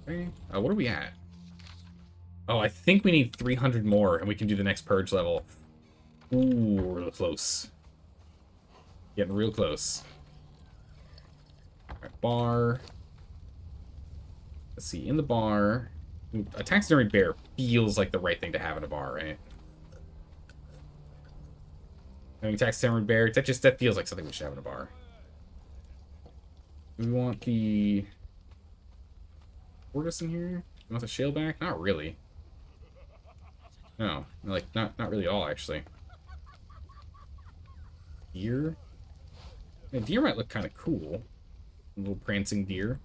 Okay. What are we at? Oh, I think we need 300 more, and we can do the next purge level. Ooh, we're real close. Getting real close. Alright, bar. Let's see, in the bar... A taxidermy bear feels like the right thing to have in a bar, right? Having a taxidermy bear, that feels like something we should have in a bar. Do we want the... tortoise in here? You want the shale back? Not really. No, like, not really at all, actually. Deer? Yeah, deer might look kind of cool. A little prancing deer.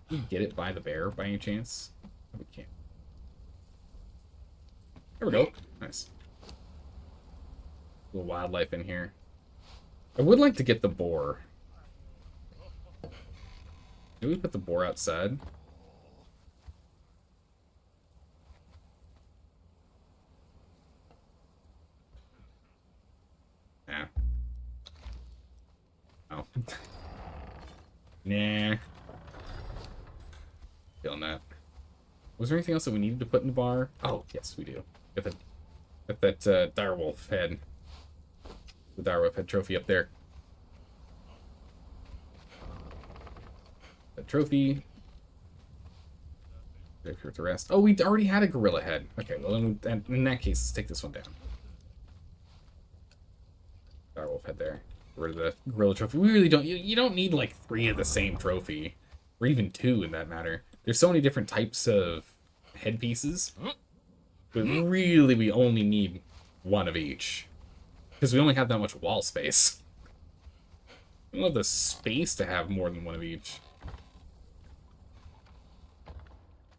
Can you get it by the bear, by any chance? We can't. There we go. Nice. A little wildlife in here. I would like to get the boar. Do we put the boar outside? Nah. Feeling that. Was there anything else that we needed to put in the bar? Oh, yes, we do. Got that direwolf head. The direwolf head trophy up there. That trophy. Ready for it to rest. Oh, we already had a gorilla head. Okay, well, then in that case, let's take this one down. Direwolf head there. Get rid of the gorilla trophy. We really don't. You don't need like 3 of the same trophy, or even 2 in that matter. There's so many different types of headpieces, but really we only need 1 of each, because we only have that much wall space. We don't have the space to have more than 1 of each.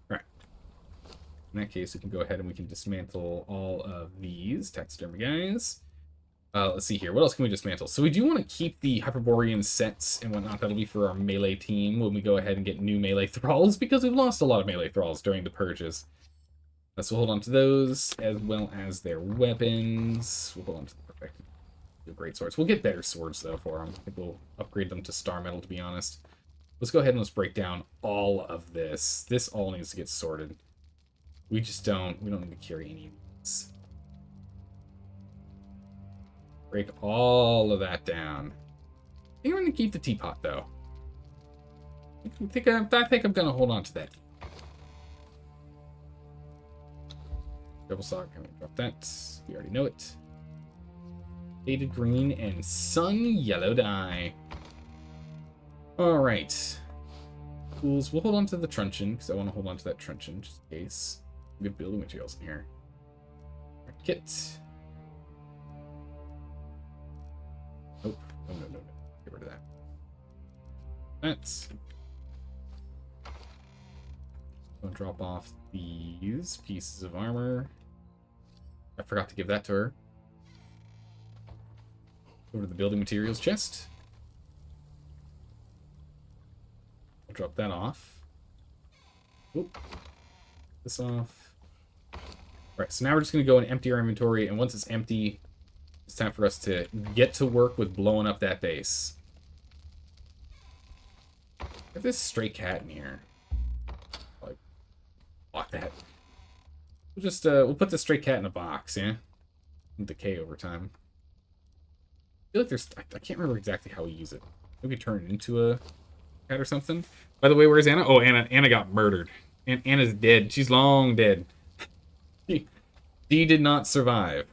Right. In that case, we can go ahead and we can dismantle all of these taxidermy guys. Let's see here. What else can we dismantle? So we do want to keep the Hyperborean sets and whatnot. That'll be for our melee team when we go ahead and get new melee thralls, because we've lost a lot of melee thralls during the purges. So we'll hold on to those, as well as their weapons. We'll hold on to the great swords. We'll get better swords, though, for them. I think we'll upgrade them to star metal, to be honest. Let's go ahead and let's break down all of this. This all needs to get sorted. We don't need to carry any of these. Break all of that down. I think I'm going to keep the teapot, though. I think I'm going to hold on to that. Double sock, I'm going to drop that. We already know it. Faded green and sun yellow dye. Alright. Tools. We'll hold on to the truncheon, because I want to hold on to that truncheon, just in case. We have building materials in here. Our kit. Nope. No. Get rid of that. That's. I'll drop off these pieces of armor. I forgot to give that to her. Over to the building materials chest. I'll drop that off. Oop. This off. Alright, so now we're just going to go and empty our inventory, and once it's empty, it's time for us to get to work with blowing up that base. Got this stray cat in here. Like, block that. We'll just, we'll put the stray cat in a box, yeah? It'll decay over time. I feel like there's, I can't remember exactly how we use it. Maybe turn it into a cat or something. By the way, where's Anna? Oh, Anna got murdered. And Anna's dead. She's long dead. She did not survive.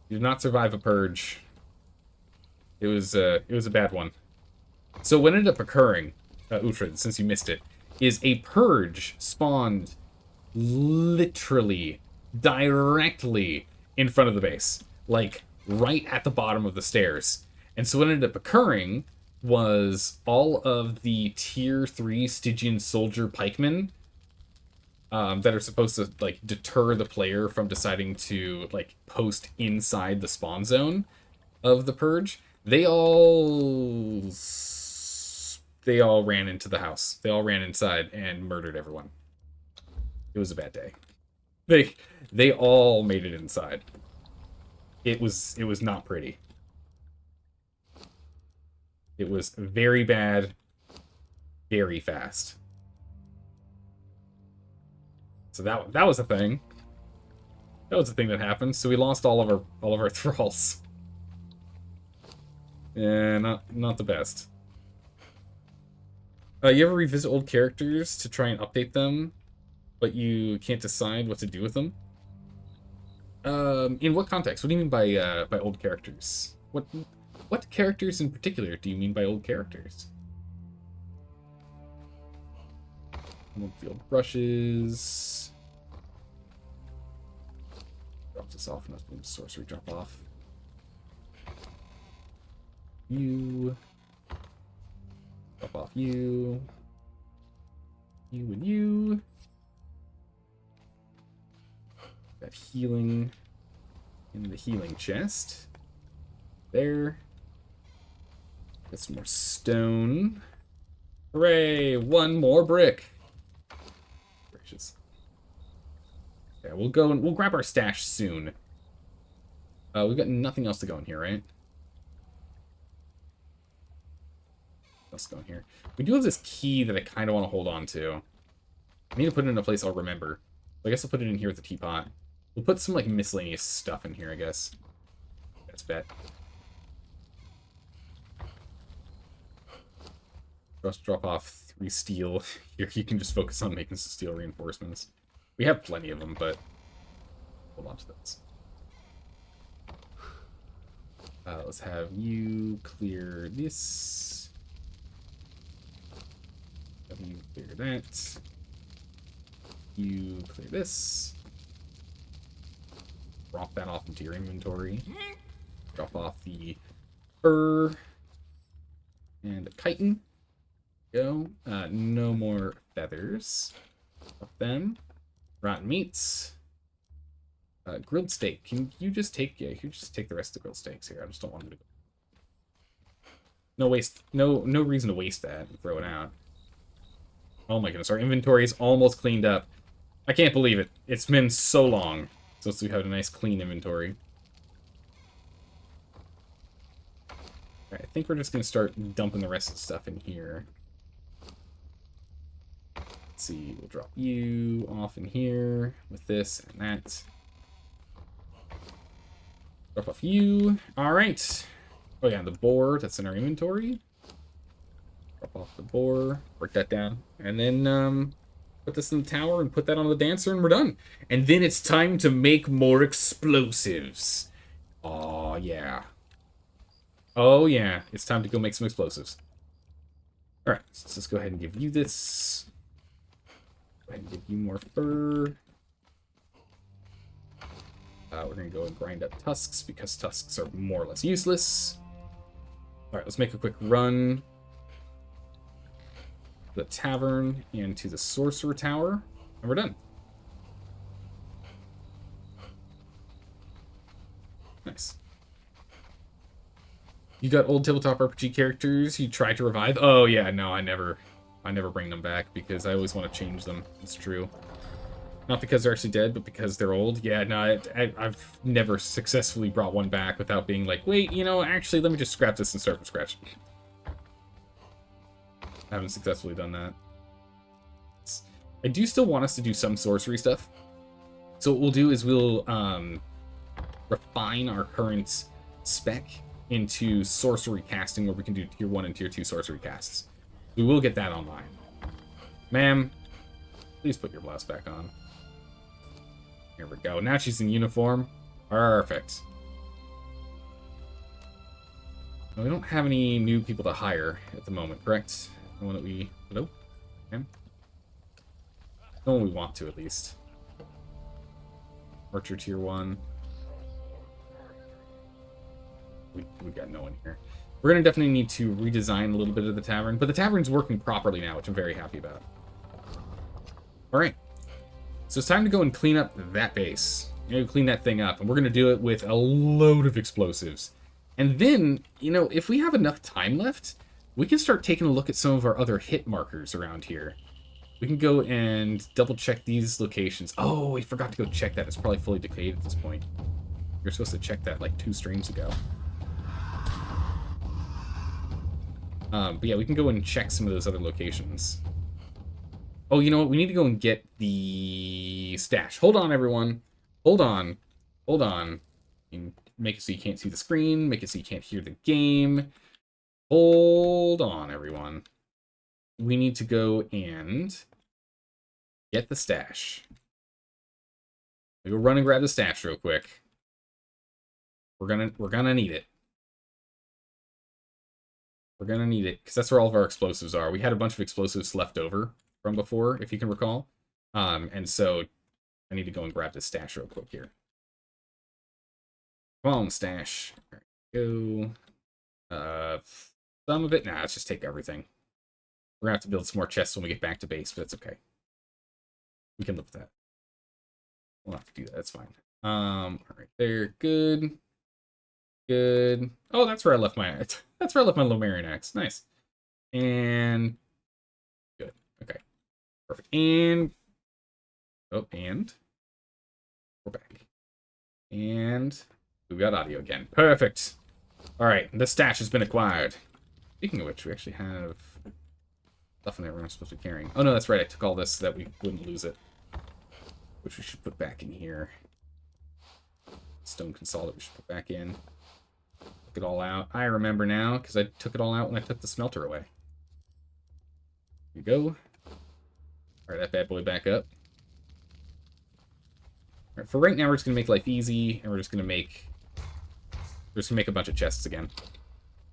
She did not survive a purge. It was a bad one. So what ended up occurring, Uhtred, since you missed it, is a purge spawned literally directly in front of the base, like right at the bottom of the stairs. And so what ended up occurring was all of the tier 3 Stygian soldier pikemen that are supposed to like deter the player from deciding to like post inside the spawn zone of the purge. They all ran into the house. They all ran inside and murdered everyone. It was a bad day. They all made it inside. It was not pretty. It was very bad, very fast. So that was a thing. That was a thing that happened. So we lost all of our thralls. Yeah, not the best. You ever revisit old characters to try and update them, but you can't decide what to do with them? In what context? What do you mean by old characters? What characters in particular do you mean by old characters? The old brushes. Drop this off and let's sorcery drop off. You. Drop off you. You and you. Got healing in the healing chest. There. Get some more stone. Hooray! 1 more brick. Gracious. Yeah, we'll go and we'll grab our stash soon. We've got nothing else to go in here, right? else going here? We do have this key that I kind of want to hold on to. I need to put it in a place I'll remember. So I guess I'll put it in here with the teapot. We'll put some, like, miscellaneous stuff in here, I guess. That's bet. Just drop off 3 steel. Here you can just focus on making some steel reinforcements. We have plenty of them, but hold on to those. Let's have you clear this. Have you clear that. You clear this. Drop that off into your inventory. Drop off the fur and the chitin. Go. No more feathers. Drop them. Rotten meats. Grilled steak. Can you just take... Yeah, you just take the rest of the grilled steaks here. I just don't want them to go. No waste. No reason to waste that and throw it out. Oh my goodness. Our inventory is almost cleaned up. I can't believe it. It's been so long since we had a nice clean inventory. Alright, I think we're just going to start dumping the rest of the stuff in here. Let's see. We'll drop you off in here with this and that. Drop off you. Alright. Oh yeah, the boar. That's in our inventory. Drop off the boar. Break that down. And then put this in the tower and put that on the dancer and we're done. And then it's time to make more explosives. Oh yeah. Oh yeah. It's time to go make some explosives. Alright. So let's just go ahead and give you this. Go ahead and give you more fur. We're going to go and grind up tusks, because tusks are more or less useless. Alright, let's make a quick run. To the tavern and to the sorcerer tower, and we're done. Nice. You got old tabletop RPG characters you tried to revive? Oh yeah, no, I never bring them back, because I always want to change them. It's true. Not because they're actually dead, but because they're old. Yeah, no, I've never successfully brought one back without being like, wait, you know, actually, let me just scrap this and start from scratch. I haven't successfully done that. I do still want us to do some sorcery stuff. So what we'll do is we'll refine our current spec into sorcery casting, where we can do tier 1 and tier 2 sorcery casts. We will get that online. Ma'am, please put your blouse back on. Here we go. Now she's in uniform. Perfect. Now, we don't have any new people to hire at the moment, correct? No one that we... Hello? Okay. No one we want to, at least. Archer tier 1. We got no one here. We're going to definitely need to redesign a little bit of the tavern, but the tavern's working properly now, which I'm very happy about. Alright. So it's time to go and clean up that base. You know, clean that thing up. And we're going to do it with a load of explosives. And then, you know, if we have enough time left, we can start taking a look at some of our other hit markers around here. We can go and double check these locations. Oh, we forgot to go check that. It's probably fully decayed at this point. You're supposed to check that like 2 streams ago. But yeah, we can go and check some of those other locations. Oh, you know what? We need to go and get the stash. Hold on, everyone. Hold on. Hold on. You can make it so you can't see the screen. Make it so you can't hear the game. Hold on, everyone. We need to go and get the stash. We go run and grab the stash real quick. We're gonna need it. We're gonna need it, because that's where all of our explosives are. We had a bunch of explosives left over from before, if you can recall. And so I need to go and grab this stash real quick here. Come on, stash. There we go. Some of it. Nah, let's just take everything. We're gonna have to build some more chests when we get back to base, but it's okay. We can live with that. We'll have to do that. That's fine. Alright there. Good. Good. Oh, that's where I left my... That's where I left my Lomarian axe. Nice. And... Good. Okay. Perfect. And... Oh, and... We're back. And... We've got audio again. Perfect. Alright, the stash has been acquired. Speaking of which, we actually have stuff in there we're not supposed to be carrying. Oh no, that's right. I took all this so that we wouldn't lose it. Which we should put back in here. Stone consolidate we should put back in. Took it all out. I remember now, because I took it all out when I took the smelter away. Here we go. Alright, that bad boy back up. Alright, for right now, we're just going to make life easy, and we're just going to make... We're just going to make a bunch of chests again.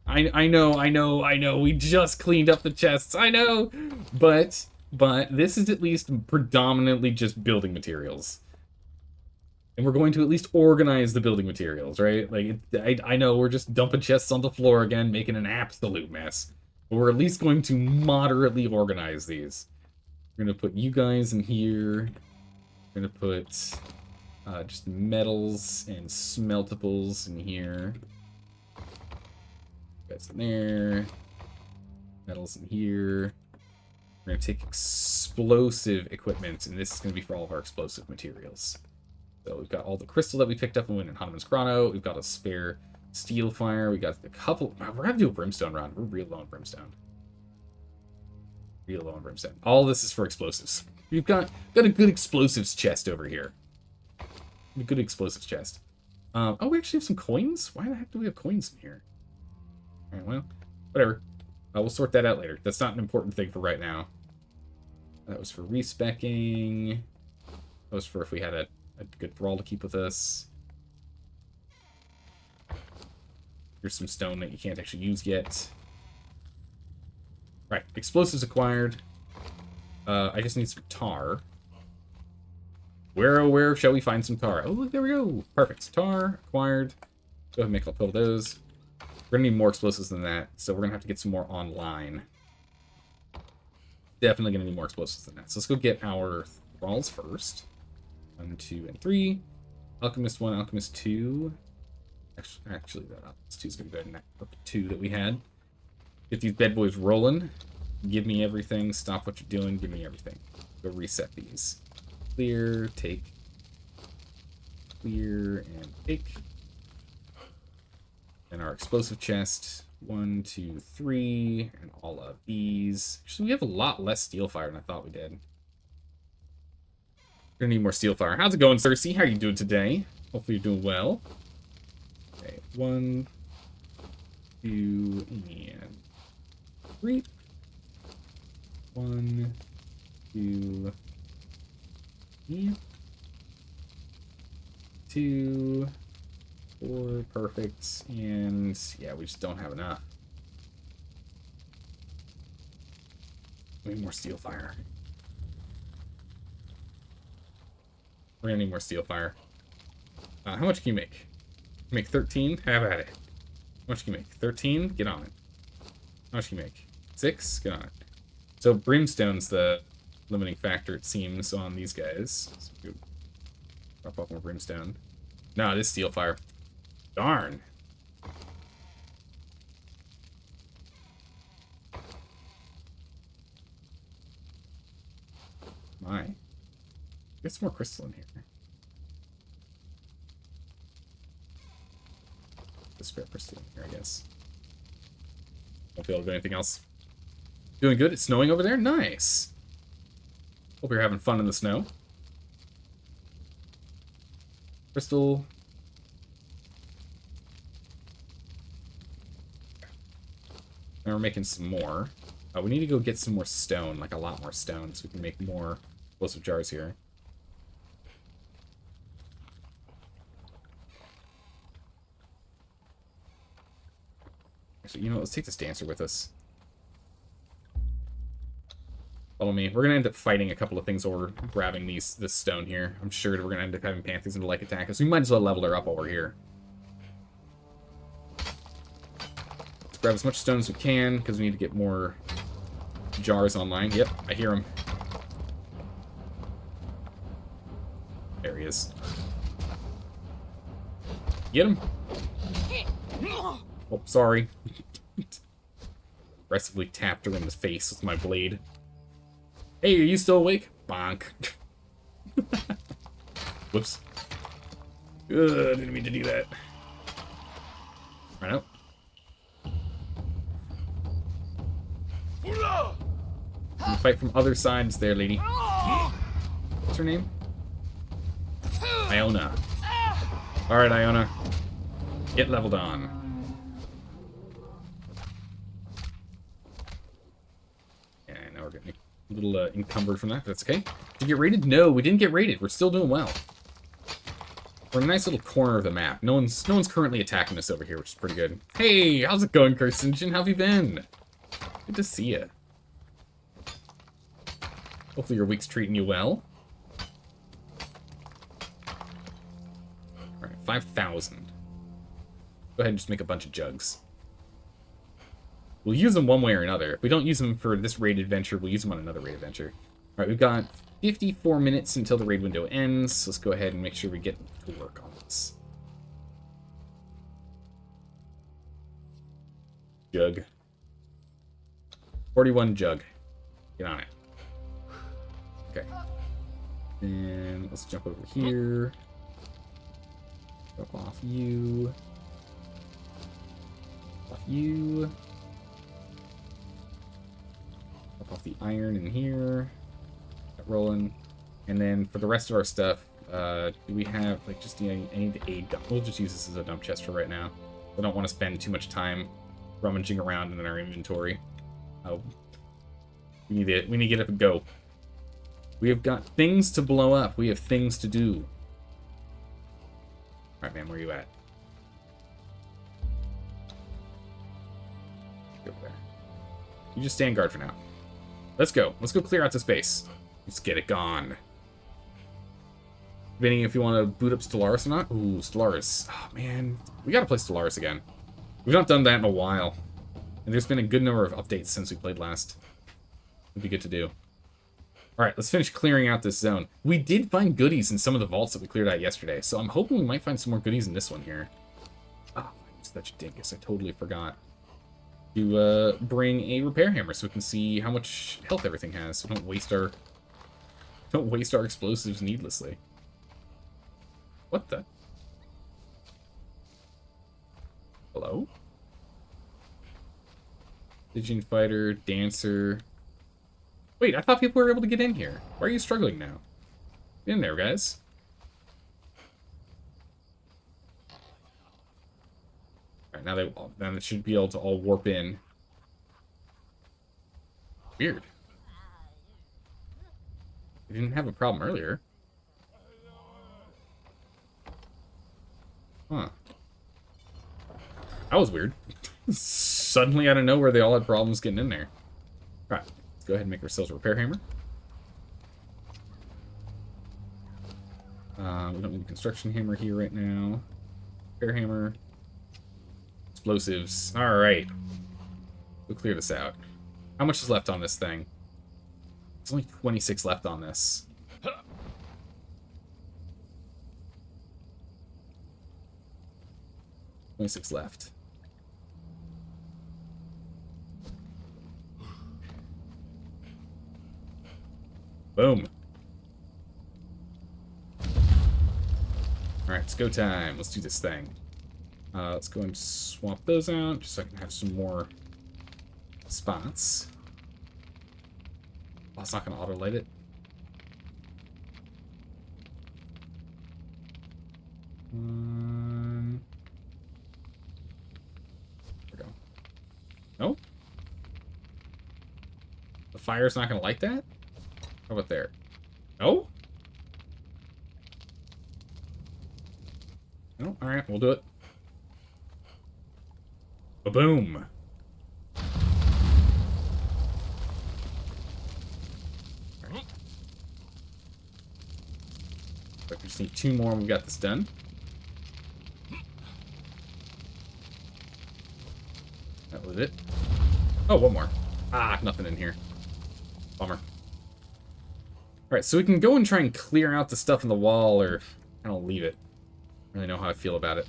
I know, we just cleaned up the chests, I know! But this is at least predominantly just building materials. And we're going to at least organize the building materials, right? Like, I know we're just dumping chests on the floor again, making an absolute mess. But we're at least going to moderately organize these. We're going to put you guys in here. We're going to put just metals and smeltables in here. That's in there. Metals in here. We're going to take explosive equipment, and this is going to be for all of our explosive materials. So we've got all the crystal that we picked up when we went in Hanuman's Grotto. We've got a spare steel fire. We got a couple... We're going to do a brimstone run. We're real low on brimstone. Real low on brimstone. All this is for explosives. We've got a good explosives chest over here. A good explosives chest. Oh, we actually have some coins? Why the heck do we have coins in here? Alright, well, whatever. We'll sort that out later. That's not an important thing for right now. That was for respecking. That was for if we had a good thrall to keep with us. Here's some stone that you can't actually use yet. Right, explosives acquired. I just need some tar. Where shall we find some tar? Oh, look, there we go. Perfect. Tar acquired. Go ahead and make a couple of those. We're gonna need more explosives than that, so we're gonna have to get some more online. Definitely gonna need more explosives than that. So let's go get our thralls first. 1, 2, and 3. Alchemist 1, Alchemist 2. Actually, that Alchemist 2 is gonna be better than that 2 that we had. Get these bad boys rolling. Give me everything. Stop what you're doing. Give me everything. Go reset these. Clear, take. Clear, and take. And our explosive chest. 1, 2, 3. And all of these. Actually, we have a lot less steel fire than I thought we did. We're gonna need more steel fire. How's it going, Cersei? How are you doing today? Hopefully you're doing well. Okay, 1, 2, and 3. 1, 2, 3. 2, 4, perfect. And yeah, we just don't have enough. We need more steel fire. We're gonna need more steel fire. How much can you make? Make 13? Have at it. How much can you make? 13? Get on it. How much can you make? 6? Get on it. So brimstone's the limiting factor, it seems, on these guys. So we drop off more brimstone. No, it is steel fire. Darn. My. Get some more crystal in here. The spare crystal in here, I guess. Won't be able to do anything else. Doing good. It's snowing over there? Nice. Hope you're having fun in the snow. Crystal. And we're making some more. We need to go get some more stone, like a lot more stone, so we can make more explosive jars here. Actually, you know what? Let's take this dancer with us. Follow me. We're gonna end up fighting a couple of things over grabbing this stone here. I'm sure we're gonna end up having Panthers into like attack us. We might as well level her up while we're here. Let's grab as much stone as we can, because we need to get more jars online. Yep, I hear him. There he is. Get him. Oh, sorry. Aggressively tapped her in the face with my blade. Hey, are you still awake? Bonk. Whoops. Didn't mean to do that. Right out. You fight from other sides there, lady. What's her name? Iona. Alright, Iona. Get leveled on. Yeah, now we're getting a little encumbered from that, but that's okay. Did you get raided? No, we didn't get raided. We're still doing well. We're in a nice little corner of the map. No one's currently attacking us over here, which is pretty good. Hey, how's it going, Carcinogen? How have you been? Good to see you. Hopefully your week's treating you well. Alright, 5,000. Go ahead and just make a bunch of jugs. We'll use them one way or another. If we don't use them for this raid adventure, we'll use them on another raid adventure. Alright, we've got 54 minutes until the raid window ends. Let's go ahead and make sure we get to work on this. Jug. 41 jug. Get on it. Okay. And let's jump over here. Drop off you. Drop off you. Drop off the iron in here. Get rolling. And then for the rest of our stuff, do we have, like, just, I need a dump. We'll just use this as a dump chest for right now. I don't want to spend too much time rummaging around in our inventory. We need to get up and go. We have got things to blow up. We have things to do. Alright, man, where are you at? Over there. You just stand guard for now. Let's go. Let's go clear out this base. Let's get it gone. Vinny, if you want to boot up Stellaris or not. Ooh, Stellaris. Oh, man. We gotta play Stellaris again. We've not done that in a while. And there's been a good number of updates since we played last. Would be good to do. Alright, let's finish clearing out this zone. We did find goodies in some of the vaults that we cleared out yesterday, so I'm hoping we might find some more goodies in this one here. Oh, I'm such a dingus. I totally forgot to bring a repair hammer so we can see how much health everything has, so we don't waste our explosives needlessly. What the? Hello? Pigeon fighter, dancer. Wait, I thought people were able to get in here. Why are you struggling now? Get in there, guys. Alright, now they should be able to all warp in. Weird. We didn't have a problem earlier. Huh. That was weird. Suddenly out of nowhere, they all had problems getting in there. Alright. Let's go ahead and make ourselves a repair hammer. We don't need a construction hammer here right now. Repair hammer. Explosives. Alright. We'll clear this out. How much is left on this thing? There's only 26 left on this. 26 left. Boom. Alright, it's go time. Let's do this thing. Let's go and swap those out, just so I can have some more spots. Oh, it's not going to auto-light it. There we go. Nope. The fire's not going to light that? How about there? No? No? Alright, we'll do it. Ba-boom! Alright. I just need 2 more and we got this done. That was it. Oh, 1 more. Ah, nothing in here. Bummer. Alright, so we can go and try and clear out the stuff in the wall, or I don't leave it. I don't really know how I feel about it.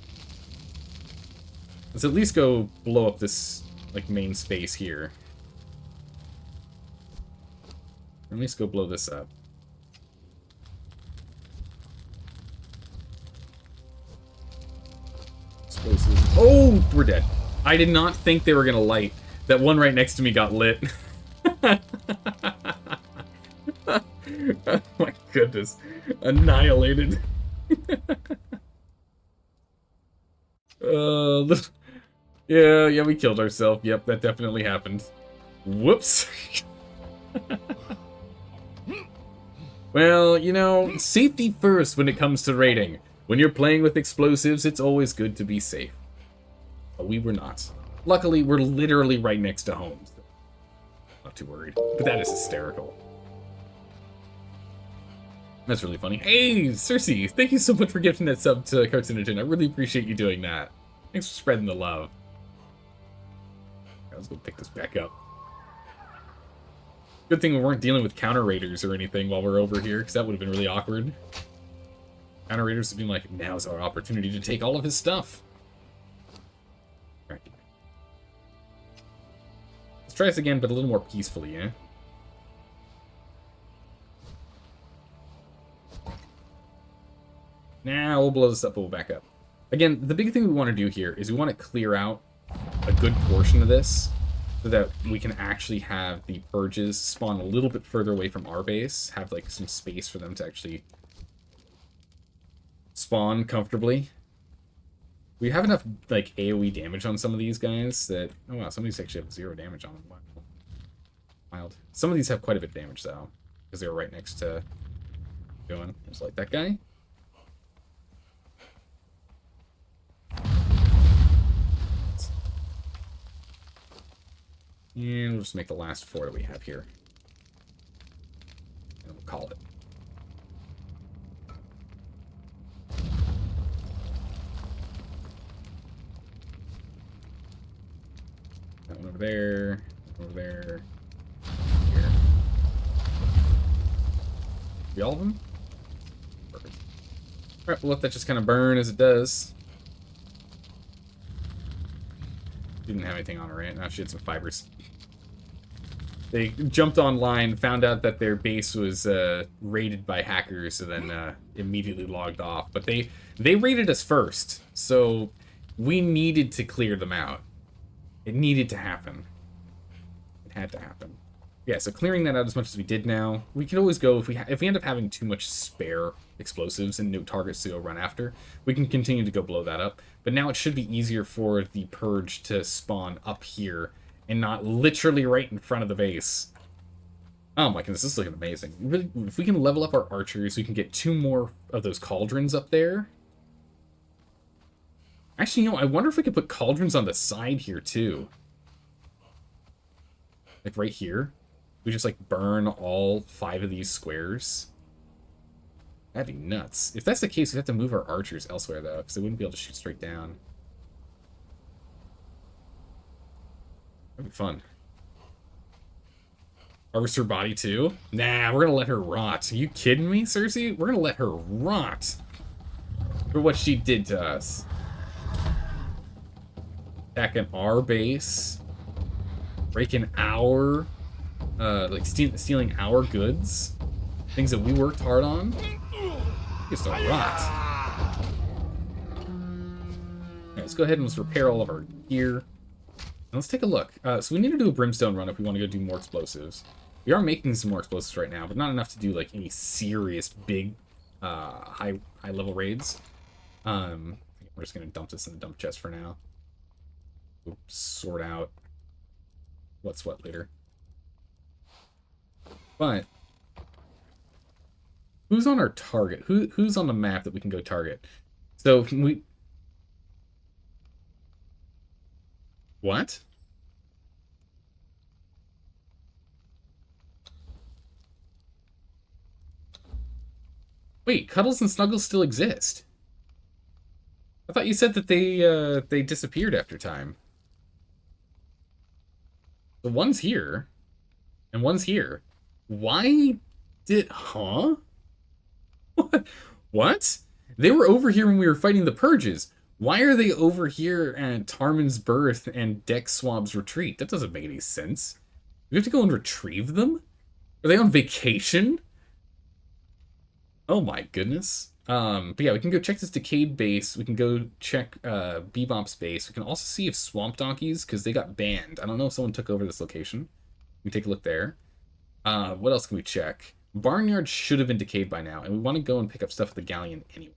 Let's at least go blow up this, like, main space here. Or at least go blow this up. Explosives. Oh, we're dead. I did not think they were gonna light. That one right next to me got lit. Oh my goodness. Annihilated. uh, yeah, we killed ourselves. Yep, that definitely happened. Whoops. Well, you know, safety first when it comes to raiding. When you're playing with explosives, it's always good to be safe. But we were not. Luckily, we're literally right next to homes. Not too worried. But that is hysterical. That's really funny. Hey, Cersei, thank you so much for gifting that sub to Carcinogen. I really appreciate you doing that. Thanks for spreading the love. Let's go pick this back up. Good thing we weren't dealing with counter raiders or anything while we're over here, because that would have been really awkward. Counter raiders would be like, now's our opportunity to take all of his stuff. Alright. Let's try this again, but a little more peacefully, eh? Now we'll blow this up, we'll back up. Again, the big thing we want to do here is we want to clear out a good portion of this so that we can actually have the purges spawn a little bit further away from our base, have like some space for them to actually spawn comfortably. We have enough like AoE damage on some of these guys that, oh wow, some of these actually have 0 damage on them. Wild. Some of these have quite a bit of damage though, because they're right next to doing, just like that guy. And we'll just make the last 4 that we have here. And we'll call it. That one over there. Over there. Here. Be all of them? Perfect. Alright, we'll let that just kind of burn as it does. Didn't have anything on it, right? Now she had some fibers. They jumped online, found out that their base was raided by hackers, and then immediately logged off. But they raided us first, so we needed to clear them out. It needed to happen. It had to happen. Yeah, so clearing that out as much as we did now, we can always go, if we end up having too much spare explosives and no targets to go run after, we can continue to go blow that up. But now it should be easier for the purge to spawn up here and not literally right in front of the base. Oh my goodness, this is looking amazing. Really, if we can level up our archers, we can get 2 more of those cauldrons up there. Actually, you know, I wonder if we could put cauldrons on the side here too. Like right here. We just like burn all 5 of these squares. That'd be nuts. If that's the case, we'd have to move our archers elsewhere though, because they wouldn't be able to shoot straight down. That'd be fun. Harvest her body too? Nah, we're gonna let her rot. Are you kidding me, Cersei? We're gonna let her rot for what she did to us. Attacking our base, breaking our, like stealing our goods, things that we worked hard on. Just a rot. Right, let's go ahead and let's repair all of our gear. And let's take a look. So we need to do a brimstone run if we want to go do more explosives. We are making some more explosives right now, but not enough to do like any serious big high level raids. We're just gonna dump this in the dump chest for now. We'll sort out what's what later. But who's on our target? Who's on the map that we can go target? So we. What? Wait, Cuddles and Snuggles still exist? I thought you said that they disappeared after time. The one's here, and one's here. Why did... Huh? What? They were over here when we were fighting the Purges. Why are they over here at Tarmin's Birth and Dex Swab's Retreat? That doesn't make any sense. We have to go and retrieve them? Are they on vacation? Oh my goodness. But yeah, we can go check this Decayed base. We can go check Bebop's base. We can also see if Swamp Donkeys, because they got banned. I don't know if someone took over this location. We can take a look there. What else can we check? Barnyard should have been decayed by now, and we want to go and pick up stuff at the galleon anyway.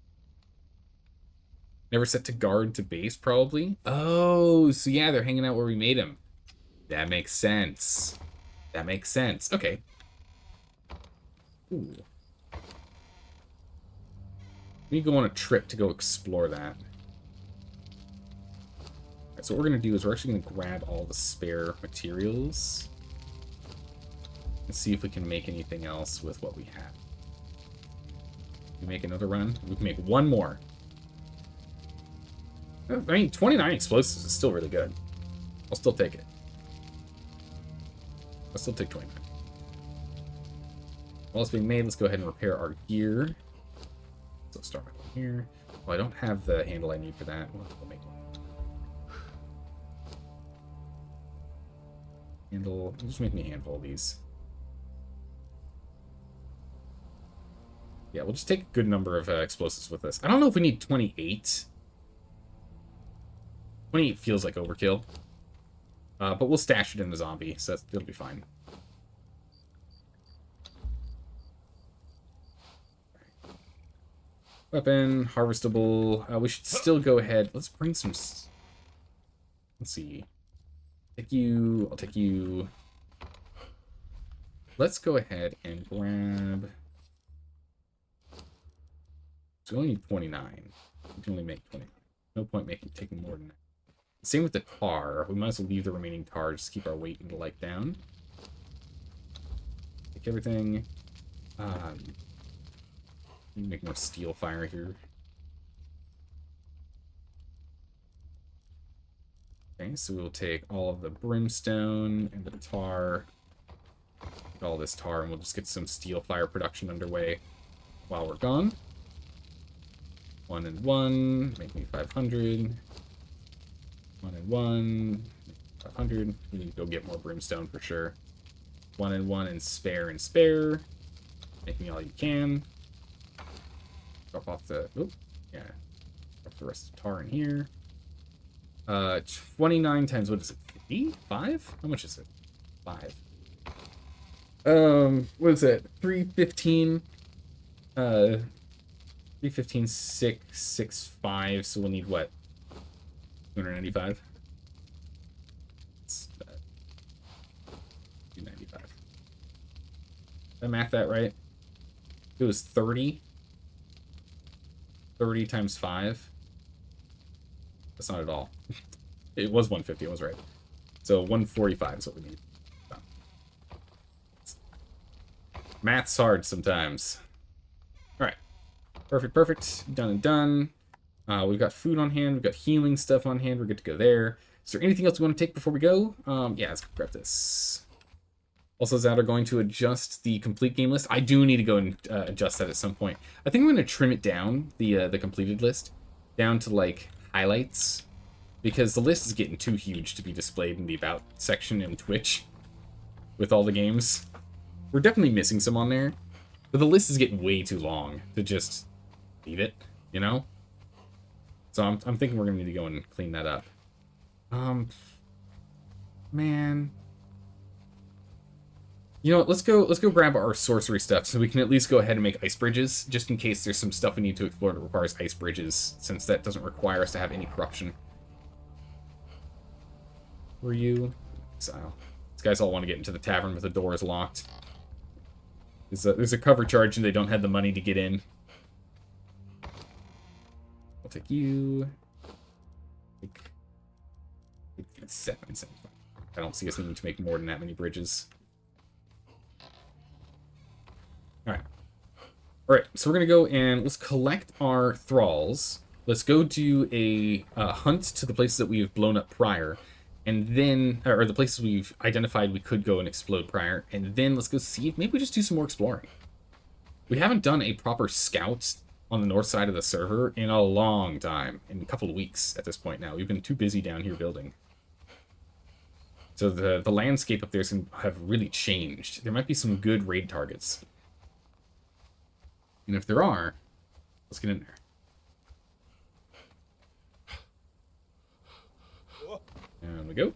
Never set to guard to base, probably. Oh, so yeah, they're hanging out where we made them. That makes sense. That makes sense. Okay. Ooh. We need to go on a trip to go explore that. Alright, so what we're going to do is we're actually going to grab all the spare materials and see if we can make anything else with what we have. We make another run. We can make one more. I mean, 29 explosives is still really good. I'll still take it. I'll still take 29. While it's being made, let's go ahead and repair our gear. So let's start with one here. Oh, I don't have the handle I need for that. We'll make one. Handle. Just make me a handful of these. Yeah, we'll just take a good number of explosives with us. I don't know if we need 28. 28 feels like overkill. But we'll stash it in the zombie, so it'll be fine. Weapon, harvestable. We should still go ahead. Let's bring some... Let's see. Take you. I'll take you. Let's go ahead and grab... So we only need 29. We can only make 29. No point taking more than that. Same with the tar. We might as well leave the remaining tar just to keep our weight and the light down. Take everything. Make more steel fire here. Okay, so we'll take all of the brimstone and the tar. Take all this tar, and we'll just get some steel fire production underway while we're gone. 1 and 1, make me 500. 1 and 1, 500. We need to go get more brimstone for sure. 1 and 1 and spare. Make me all you can. Drop off the... Oop, yeah. Drop the rest of the tar in here. 29 times, what is it? 3? 5? How much is it? 5. What is it? 315. 315, 665. So we'll need what? 295. It's 295. Did I math that right? It was 30. 30 times 5. That's not at all. It was 150, I was right. So 145 is what we need. So. Math's hard sometimes. Alright. Perfect. Done and done. We've got food on hand. We've got healing stuff on hand. We're good to go there. Is there anything else we want to take before we go? Yeah, let's grab this. Also, Zad are going to adjust the complete game list. I do need to go and adjust that at some point. I think I'm going to trim it down, the completed list, down to, like, highlights. Because the list is getting too huge to be displayed in the About section in Twitch with all the games. We're definitely missing some on there. But the list is getting way too long to just leave it, you know? So I'm thinking we're going to need to go and clean that up. Man... You know what, let's go grab our sorcery stuff so we can at least go ahead and make ice bridges, just in case there's some stuff we need to explore that requires ice bridges, since that doesn't require us to have any corruption. Were you? Exile. These guys all want to get into the tavern with the doors locked. There's a cover charge and they don't have the money to get in. I'll take you. Take 7. I don't see us needing to make more than that many bridges. Alright, so we're going to go and let's collect our thralls. Let's go do a hunt to the places that we've blown up prior. And then, or the places we've identified we could go and explode prior. And then let's go see if maybe we just do some more exploring. We haven't done a proper scout on the north side of the server in a long time. In a couple of weeks at this point now. We've been too busy down here building. So the landscape up there have really changed. There might be some good raid targets. And if there are, let's get in there. And we go.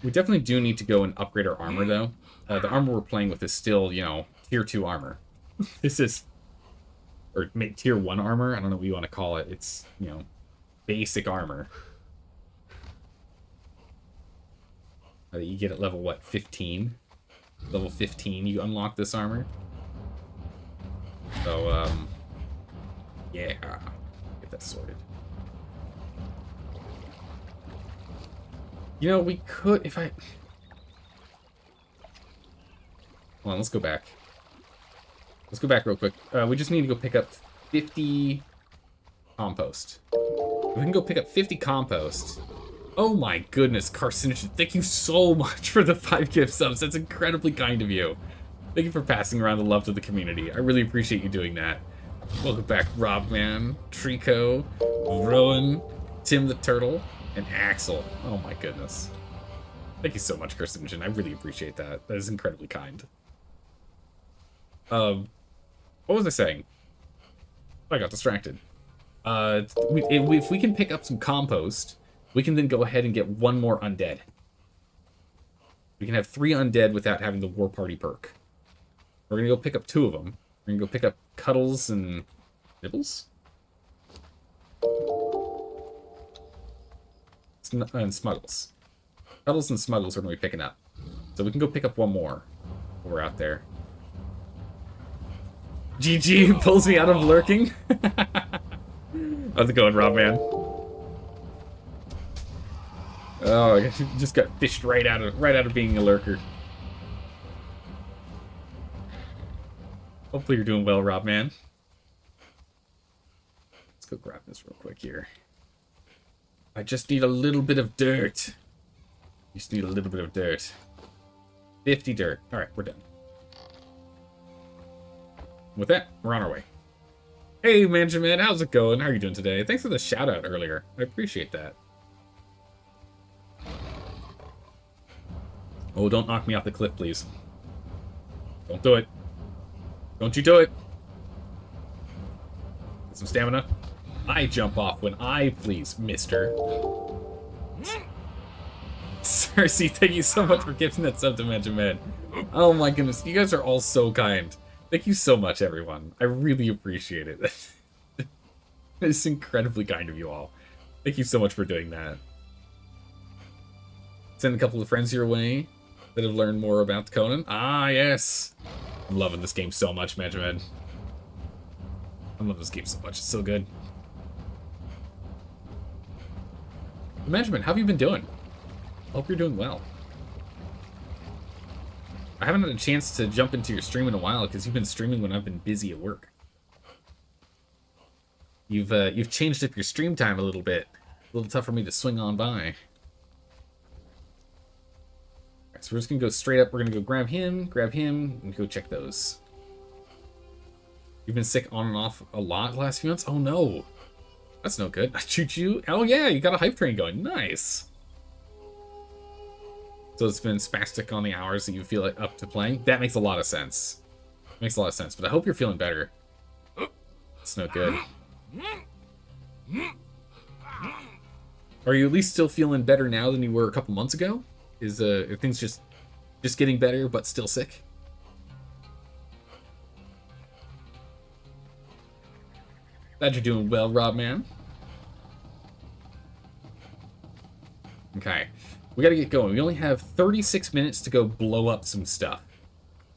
We definitely do need to go and upgrade our armor, though. The armor we're playing with is still, you know, tier 2 armor. This is... Or tier 1 armor? I don't know what you want to call it. It's, you know, basic armor. You get at level, what, 15? Level 15, you unlock this armor. So, yeah. Get that sorted. You know, we could, if I... Hold on, let's go back. Let's go back real quick. We just need to go pick up 50 compost. If we can go pick up 50 compost... Oh my goodness, Carcinogen, thank you so much for the 5 gift subs. That's incredibly kind of you. Thank you for passing around the love to the community. I really appreciate you doing that. Welcome back, Robman, Trico, Rowan, Tim the Turtle, and Axel. Oh my goodness. Thank you so much, Carcinogen. I really appreciate that. That is incredibly kind. What was I saying? I got distracted. If we can pick up some compost, we can then go ahead and get 1 more undead. We can have 3 undead without having the War Party perk. We're gonna go pick up 2 of them. We're gonna go pick up Cuddles and... Nibbles? And Smuggles. Cuddles and Smuggles we're gonna be picking up. So we can go pick up 1 more while we're out there. GG pulls me out of lurking. How's it going, Rob, man? Oh, I just got fished right out of being a lurker. Hopefully you're doing well, Rob, man. Let's go grab this real quick here. I just need a little bit of dirt. Just need a little bit of dirt. 50 dirt. All right, we're done. With that, we're on our way. Hey, Manjamin, how's it going? How are you doing today? Thanks for the shout out earlier. I appreciate that. Oh, don't knock me off the cliff, please. Don't do it. Don't you do it. Get some stamina. I jump off when I please, mister. Cersei, thank you so much for gifting that sub to Manjamin. Oh my goodness, you guys are all so kind. Thank you so much, everyone. I really appreciate it. It's incredibly kind of you all. Thank you so much for doing that. Send a couple of friends your way that have learned more about Conan. Ah, yes. I'm loving this game so much, Manjamin. I love this game so much. It's so good. Manjamin, how have you been doing? I hope you're doing well. I haven't had a chance to jump into your stream in a while because you've been streaming when I've been busy at work. You've changed up your stream time a little bit. A little tough for me to swing on by. Alright, so we're just gonna go straight up. We're gonna go grab him, and go check those. You've been sick on and off a lot the last few months? Oh no. That's no good. Choo-choo. Oh yeah, you got a hype train going. Nice. So it's been spastic on the hours that you feel like up to playing. That makes a lot of sense. Makes a lot of sense, but I hope you're feeling better. It's no good. Are you at least still feeling better now than you were a couple months ago? Are things just getting better but still sick? Glad you're doing well, Rob, man. Okay. We gotta get going. We only have 36 minutes to go blow up some stuff.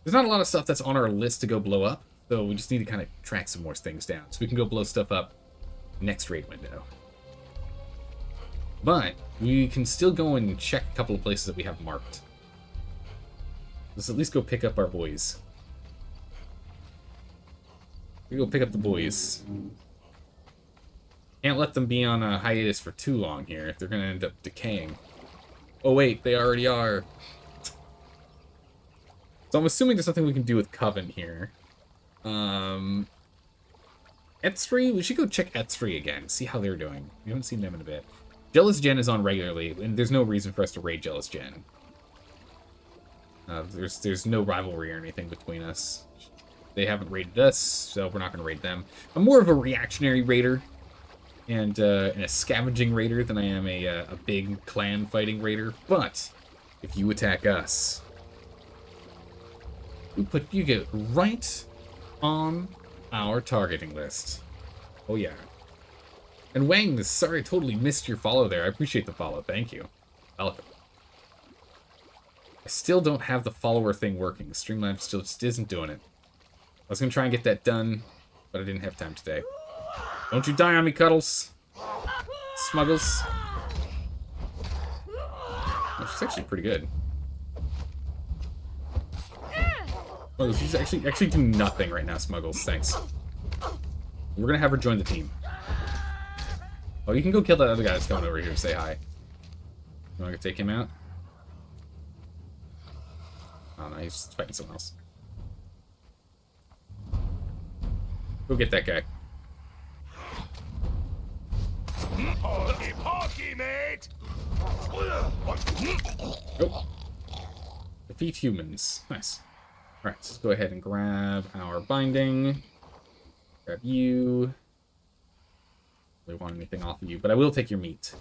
There's not a lot of stuff that's on our list to go blow up, so we just need to kind of track some more things down so we can go blow stuff up next raid window. But we can still go and check a couple of places that we have marked. Let's at least go pick up our boys. We go pick up the boys. Can't let them be on a hiatus for too long here if they're gonna end up decaying. Oh wait, they already are. So I'm assuming there's something we can do with Coven here. Etsry? We should go check Etsry again, see how they're doing. We haven't seen them in a bit. Jealous Gen is on regularly, and there's no reason for us to raid Jealous Gen. There's no rivalry or anything between us. They haven't raided us, so we're not going to raid them. I'm more of a reactionary raider and a scavenging raider than I am a big clan fighting raider, but if you attack us, you get right on our targeting list. Oh yeah. And Wang, sorry I totally missed your follow there. I appreciate the follow. Thank you. Welcome. I still don't have the follower thing working. Streamlabs still just isn't doing it. I was going to try and get that done, but I didn't have time today. Don't you die on me, Cuddles. Smuggles. Oh, she's actually pretty good. Smuggles, she's actually doing nothing right now, Smuggles. Thanks. We're going to have her join the team. Oh, you can go kill that other guy that's coming over here to say hi. You want to take him out? Oh no, he's fighting someone else. Go get that guy. Pokey, mate. Oh. Defeat humans. Nice. Alright, so let's go ahead and grab our binding. Grab you. I don't want anything off of you, but I will take your meat.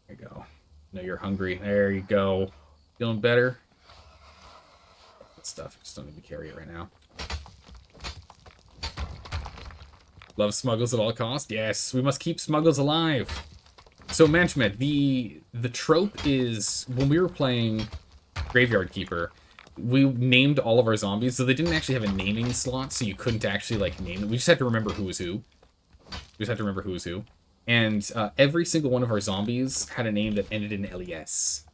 There you go. I know you're hungry. There you go. Feeling better? Good stuff. Just don't need to carry it right now. Love Smuggles at all costs? Yes, we must keep Smuggles alive. So, Manchmed, the trope is, when we were playing Graveyard Keeper, we named all of our zombies, so they didn't actually have a naming slot, so you couldn't actually, like, name them. We just had to remember who was who. We just had to remember who was who. And every single one of our zombies had a name that ended in LES.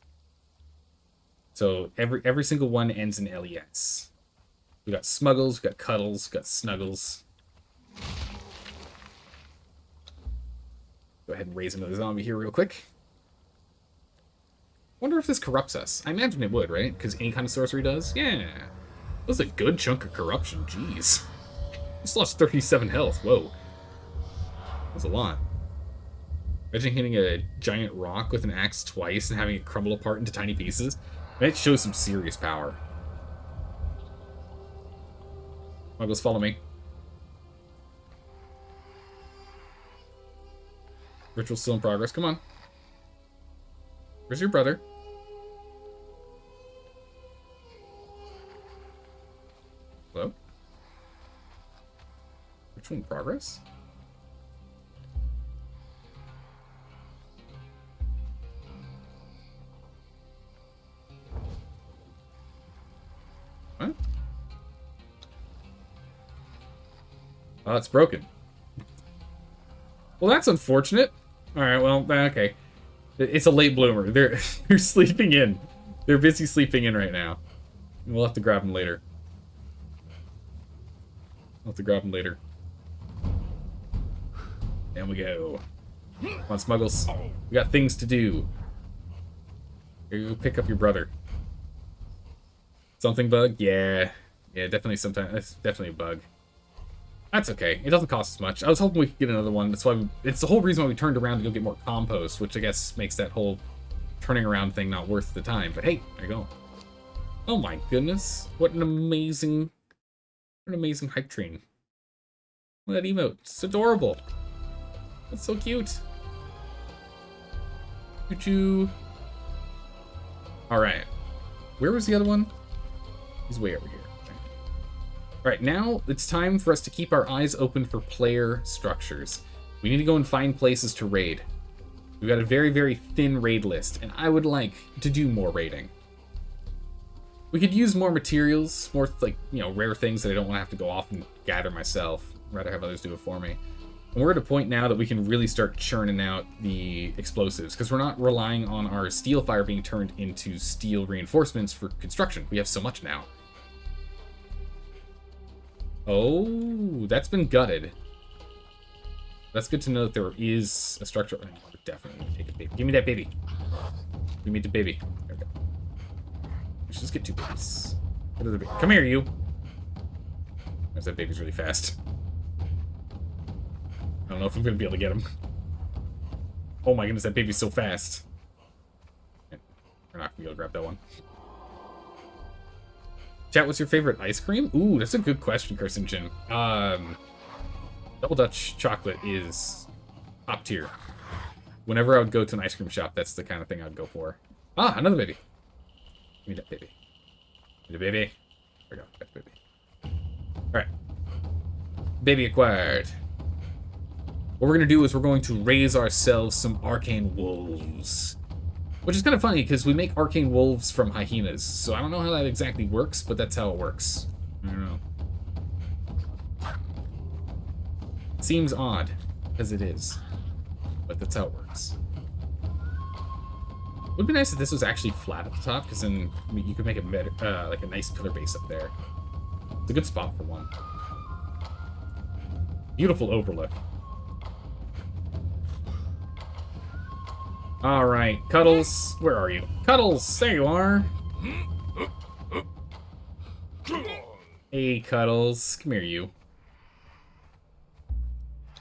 So every single one ends in LES. We got Smuggles, we got Cuddles, we got Snuggles. Go ahead and raise another zombie here real quick. Wonder if this corrupts us. I imagine it would, right? Because any kind of sorcery does? Yeah. That's a good chunk of corruption. Jeez. Just lost 37 health. Whoa. That's a lot. Imagine hitting a giant rock with an axe twice and having it crumble apart into tiny pieces. That shows some serious power. Muggles, follow me. Ritual's still in progress. Come on. Where's your brother? Hello? Ritual in progress? What? Oh, it's broken. Well, that's unfortunate. Alright, well, okay. It's a late bloomer. They're sleeping in. They're busy sleeping in right now. We'll have to grab them later. We'll have to grab them later. Down we go. Come on, Smuggles. We got things to do. Here, you go pick up your brother. Something bug? Yeah. Yeah, definitely sometimes. That's definitely a bug. That's okay. It doesn't cost us much. I was hoping we could get another one. That's why it's the whole reason why we turned around to go get more compost, which I guess makes that whole turning around thing not worth the time. But hey, there you go. Oh my goodness. What an amazing hype train. Look at that emote. It's adorable. That's so cute. Choo-choo. Alright. Where was the other one? He's way over here. Alright, now it's time for us to keep our eyes open for player structures. We need to go and find places to raid. We've got a very, very thin raid list, and I would like to do more raiding. We could use more materials, more, like, you know, rare things that I don't want to have to go off and gather myself. I'd rather have others do it for me. And we're at a point now that we can really start churning out the explosives, because we're not relying on our steel fire being turned into steel reinforcements for construction. We have so much now. Oh, that's been gutted. That's good to know that there is a structure. Oh, we're definitely gonna take a baby. Give me that baby. Give me the baby. There we go. Let's just get two babies. What other baby? Come here, you. There's that baby's really fast. I don't know if I'm gonna be able to get him. Oh my goodness, that baby's so fast. We're not gonna be able to grab that one. Chat, what's your favorite ice cream? Ooh, that's a good question, Kirsten Jin. Double Dutch chocolate is top tier. Whenever I would go to an ice cream shop, that's the kind of thing I'd go for. Ah, another baby. Give me that baby. Give me the baby. There we go. That's baby. Alright. Baby acquired. What we're going to do is we're going to raise ourselves some arcane wolves. Which is kind of funny, because we make arcane wolves from hyenas. So I don't know how that exactly works, but that's how it works. I don't know. Seems odd, as it is. But that's how it works. It would be nice if this was actually flat at the top, because then you could make it like a nice pillar base up there. It's a good spot for one. Beautiful overlook. Alright, Cuddles, where are you? Cuddles, there you are! Hey, Cuddles, come here, you.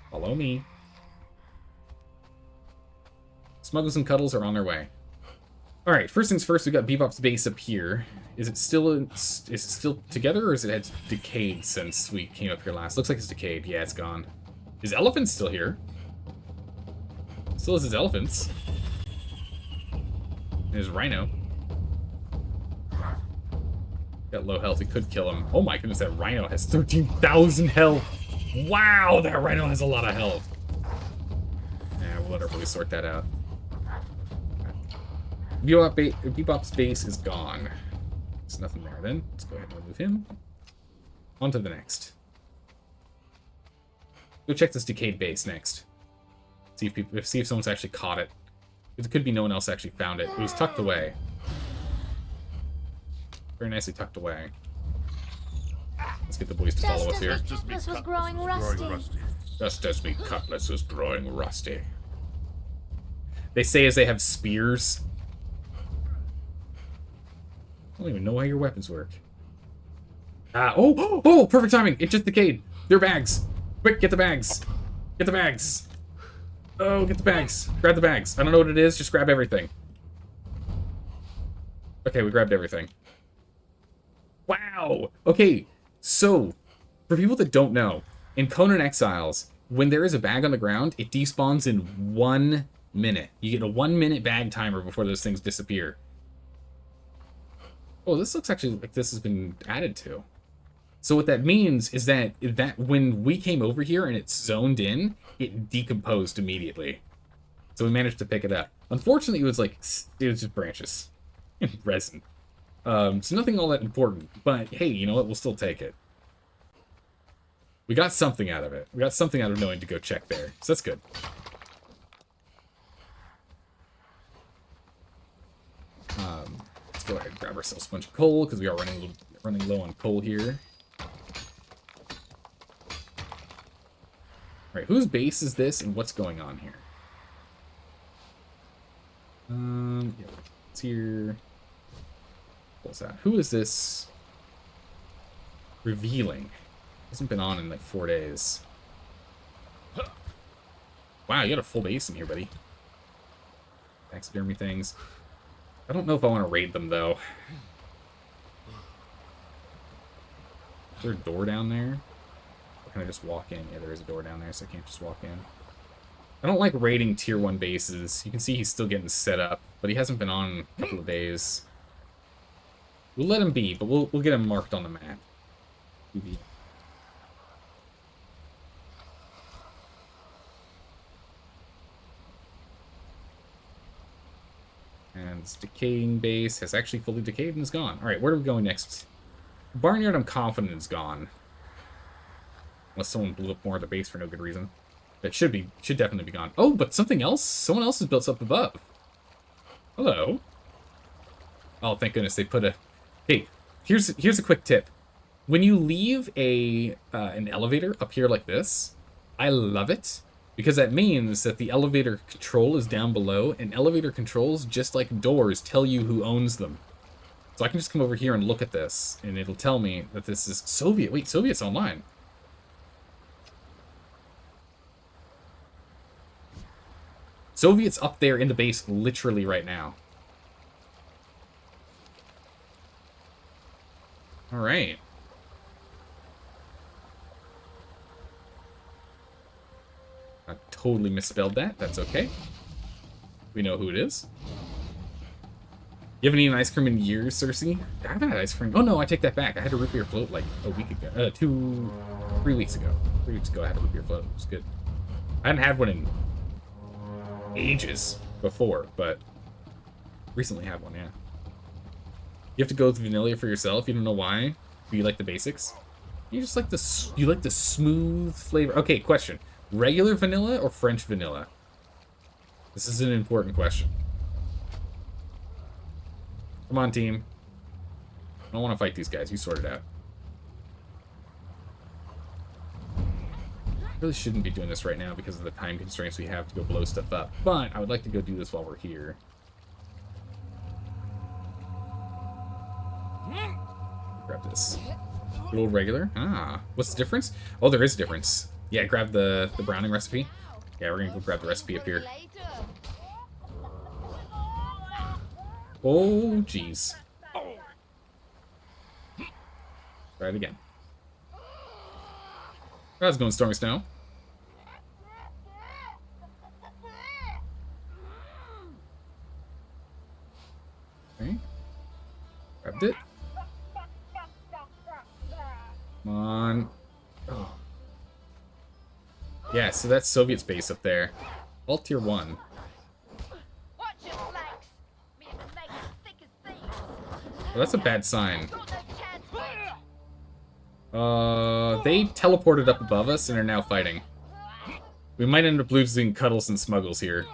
Follow me. Smuggles and Cuddles are on their way. Alright, first things first, we got Bebop's base up here. Is it still together, or is it decayed since we came up here last? Looks like it's decayed. Yeah, it's gone. His elephant's still here. Still has his elephants. And his rhino. Got low health, we could kill him. Oh my goodness, that rhino has 13,000 health! Wow, that rhino has a lot of health! Yeah, we'll let her really sort that out. Bebop's base is gone. There's nothing there then. Let's go ahead and remove him. On to the next. Go check this decayed base next. See if someone's actually caught it. It could be no one else actually found it. It was tucked away. Very nicely tucked away. Let's get the boys to follow us here. Cutlass was growing rusty. Just as me Cutlass was growing rusty. They say as they have spears. I don't even know how your weapons work. Oh, perfect timing. It just decayed. They're bags. Quick, get the bags. Get the bags. Oh, get the bags. Grab the bags. I don't know what it is. Just grab everything. Okay, we grabbed everything. Wow. Okay, so, for people that don't know, in Conan Exiles, when there is a bag on the ground, it despawns in 1 minute. You get a 1 minute bag timer before those things disappear. Oh, this looks actually like this has been added to. So what that means is that when we came over here and it's zoned in, it decomposed immediately. So we managed to pick it up. Unfortunately, it was just branches and resin. So nothing all that important. But hey, you know what? We'll still take it. We got something out of it. We got something out of knowing to go check there. So that's good. Let's go ahead and grab ourselves a bunch of coal, because we are running low on coal here. Alright, whose base is this, and what's going on here? Yeah, it's here. What's that? Who is this revealing? Hasn't been on in like 4 days. Wow, you got a full base in here, buddy. Taxidermy things. I don't know if I want to raid them, though. Is there a door down there? Or can I just walk in? Yeah, there is a door down there, so I can't just walk in. I don't like raiding tier 1 bases. You can see he's still getting set up, but he hasn't been on in a couple of days. We'll let him be, but we'll get him marked on the map. And this decaying base has actually fully decayed and is gone. Alright, where are we going next? Barnyard, I'm confident, is gone. Unless someone blew up more of the base for no good reason. That should definitely be gone. Oh, but something else? Someone else has built up above. Hello. Oh, thank goodness they put a... Hey, here's a quick tip. When you leave an elevator up here like this, I love it. Because that means that the elevator control is down below, and elevator controls, just like doors, tell you who owns them. So I can just come over here and look at this, and it'll tell me that this is Soviet. Wait, Soviet's online. Soviet's up there in the base literally right now. Alright. I totally misspelled that. That's okay. We know who it is. You haven't eaten ice cream in years, Cersei? I haven't had ice cream. Oh no, I take that back. I had a root beer float like a week ago. 3 weeks ago. 3 weeks ago I had a root beer float. It was good. I hadn't had one in ages before, but recently had one, yeah. You have to go with vanilla for yourself. You don't know why. Do you like the basics? You just like the smooth flavor. Okay, question. Regular vanilla or French vanilla? This is an important question. Come on, team. I don't want to fight these guys. You sort it out. I really shouldn't be doing this right now because of the time constraints we have to go blow stuff up. But I would like to go do this while we're here. Grab this. Good old regular. Ah, what's the difference? Oh, there is a difference. Yeah, grab the browning recipe. Yeah, we're gonna go grab the recipe up here. Oh, jeez. Try it again. How's it going, Stormy Snow? Okay. Grabbed it. Come on. Oh. Yeah, so that's Soviet space up there. All tier 1. Well, that's a bad sign. They teleported up above us and are now fighting. We might end up losing Cuddles and Smuggles here.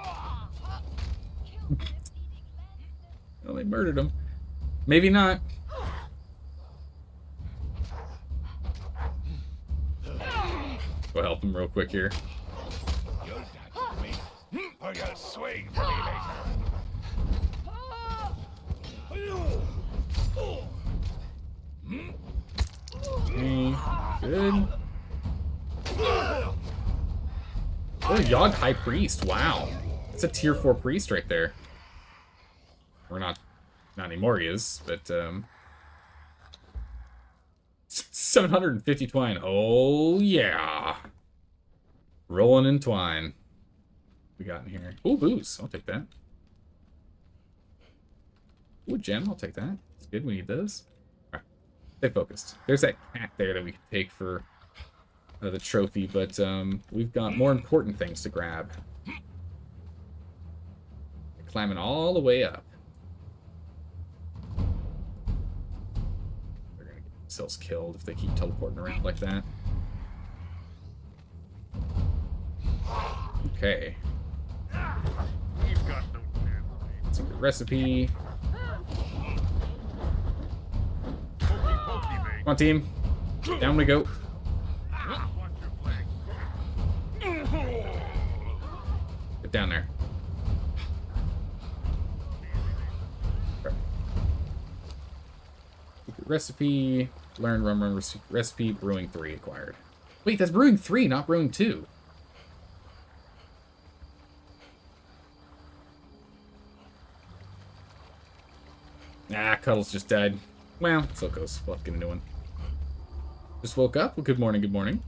Well, they murdered him. Maybe not. Go help him real quick here. Okay, good. Oh, Yogg High Priest. Wow. That's a tier 4 priest right there. Or not anymore he is, but 750 twine. Oh yeah. Rolling in twine. We got in here. Oh, booze. I'll take that. Ooh, gem. I'll take that. It's good. We need those. All right. Stay focused. There's that cat there that we can take for the trophy, but we've got more important things to grab. Climbing all the way up. They're gonna get themselves killed if they keep teleporting around like that. Okay. Secret recipe. Come on, team. Down we go. Get down there. Secret recipe. Learn rum recipe. Brewing 3 acquired. Wait, that's brewing 3, not brewing 2. Ah, Cuddles just died. Well, so it goes. We'll have to get a new one. Just woke up. Well, good morning, good morning.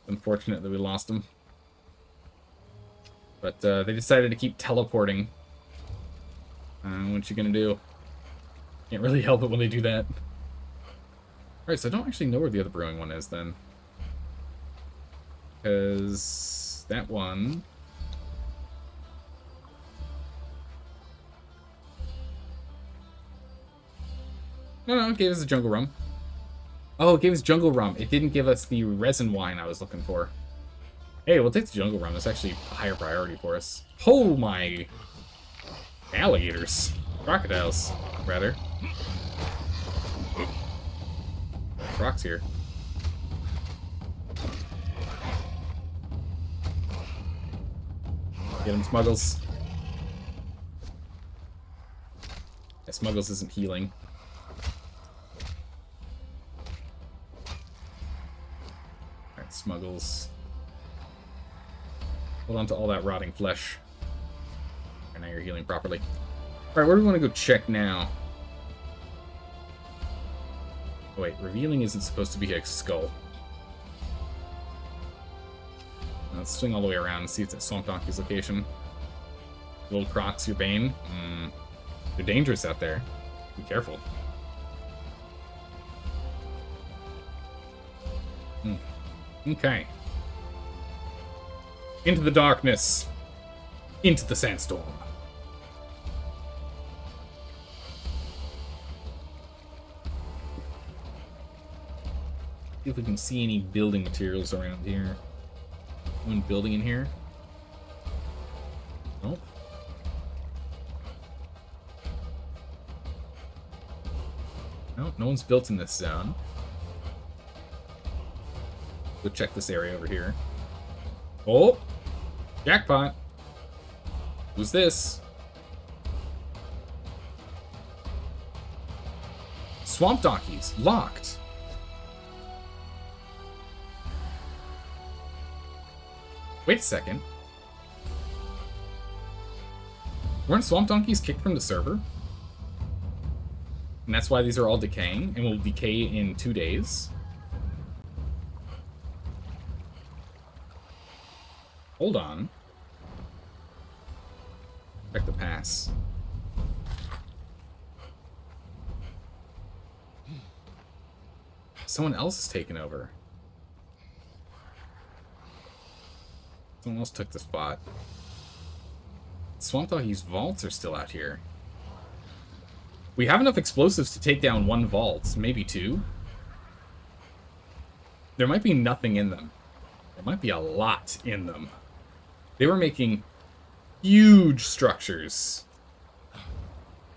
Unfortunate that we lost him. But they decided to keep teleporting. What you gonna do? Can't really help it when they do that. Alright, so I don't actually know where the other brewing one is then. Because that one... No, it gave us the jungle rum. Oh, it gave us jungle rum. It didn't give us the resin wine I was looking for. Hey, we'll take the jungle rum. That's actually a higher priority for us. Oh my... Alligators. Crocodiles, rather. Rocks here. Get him, Smuggles. Yeah, Smuggles isn't healing. Alright, Smuggles. Hold on to all that rotting flesh. And now you're healing properly. Alright, where do we want to go check now? Oh, wait, revealing isn't supposed to be a skull. Let's swing all the way around and see if it's at Swamp Donkey's location. Little Crocs, your bane. They're dangerous out there. Be careful. Okay. Into the darkness. Into the sandstorm. See if we can see any building materials around here. One building in here? Nope. No, no one's built in this zone. Go check this area over here. Oh! Jackpot! Who's this? Swamp Donkeys. Locked. Wait a second. Weren't Swamp Donkeys kicked from the server? And that's why these are all decaying, and will decay in 2 days. Hold on. Check the pass. Someone else has taken over. Someone else took the spot. Swamp Doggy's vaults are still out here. We have enough explosives to take down 1 vault, maybe 2. There might be nothing in them. There might be a lot in them. They were making huge structures.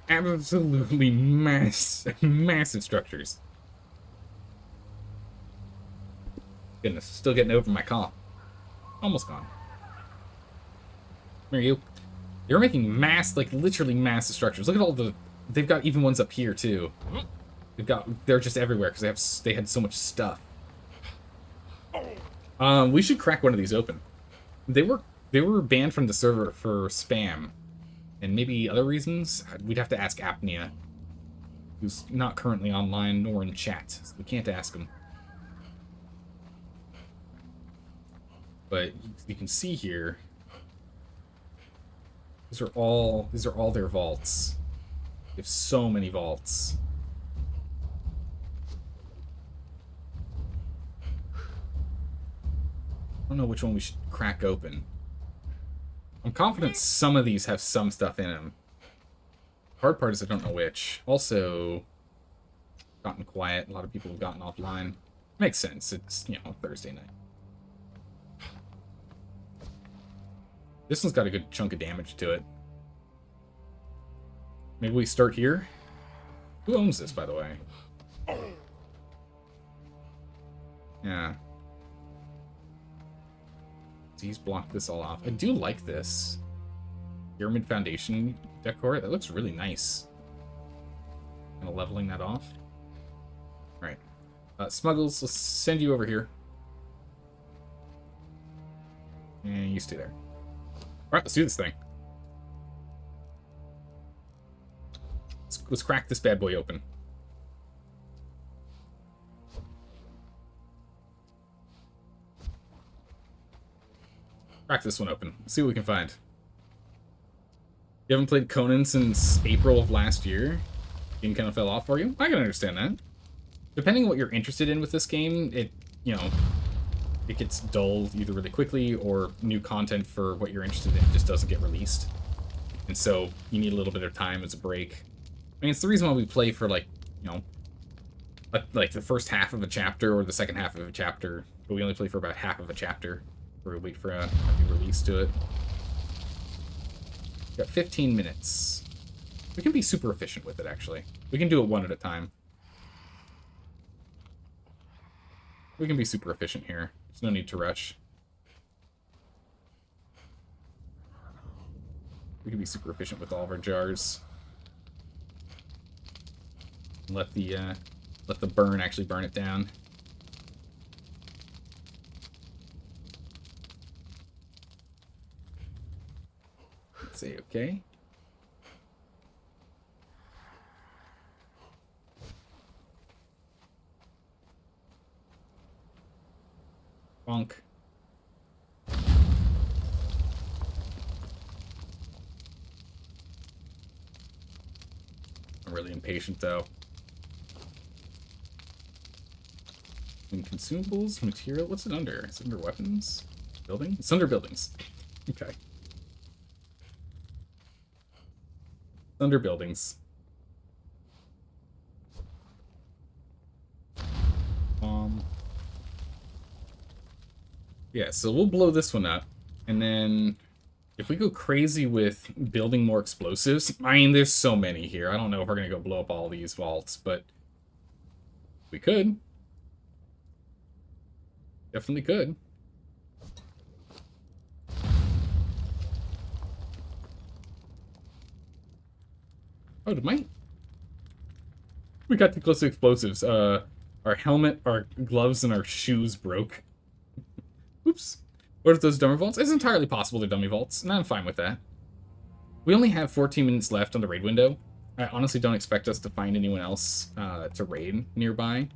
Absolutely massive structures. Goodness, still getting over my cough. Almost gone. Where are you? They were making literally massive structures. Look at all the... They've got even ones up here, too. They're just everywhere, because they had so much stuff. We should crack one of these open. They were banned from the server for spam. And maybe other reasons? We'd have to ask Apnea, who's not currently online nor in chat. So we can't ask him. But you can see here, these are all their vaults. They have so many vaults. I don't know which one we should crack open. I'm confident some of these have some stuff in them. Hard part is I don't know which. Also, gotten quiet. A lot of people have gotten offline. Makes sense. It's, Thursday night. This one's got a good chunk of damage to it. Maybe we start here? Who owns this, by the way? Yeah. He's blocked this all off. I do like this Pyramid Foundation decor. That looks really nice. Kind of leveling that off. Alright. Smuggles, let's send you over here. And you stay there. Alright, let's do this thing. Let's crack this bad boy open. Crack this one open. See what we can find. You haven't played Conan since April of last year? Game kind of fell off for you? I can understand that. Depending on what you're interested in with this game, it gets dull either really quickly or new content for what you're interested in just doesn't get released. And so you need a little bit of time as a break. I mean, it's the reason why we play for, like the first half of a chapter or the second half of a chapter, but we only play for about half of a chapter. Or wait for a new release to it. Got 15 minutes. We can be super efficient with it, actually. We can do it one at a time. We can be super efficient here. There's no need to rush. We can be super efficient with all of our jars. Let the burn actually burn it down. Say okay. Bonk. really impatient, though. And consumables, material, what's it under? Is it under weapons? Building? It's under buildings. Okay. It's under buildings. Yeah, so we'll blow this one up. And then if we go crazy with building more explosives, I mean, there's so many here. I don't know if we're going to go blow up all these vaults, but we could. Definitely could. Oh, did my... We got too close to explosives. Our helmet, our gloves, and our shoes broke. Oops. What if those dummy vaults? It's entirely possible they're dummy vaults, and I'm fine with that. We only have 14 minutes left on the raid window. I honestly don't expect us to find anyone else to raid nearby.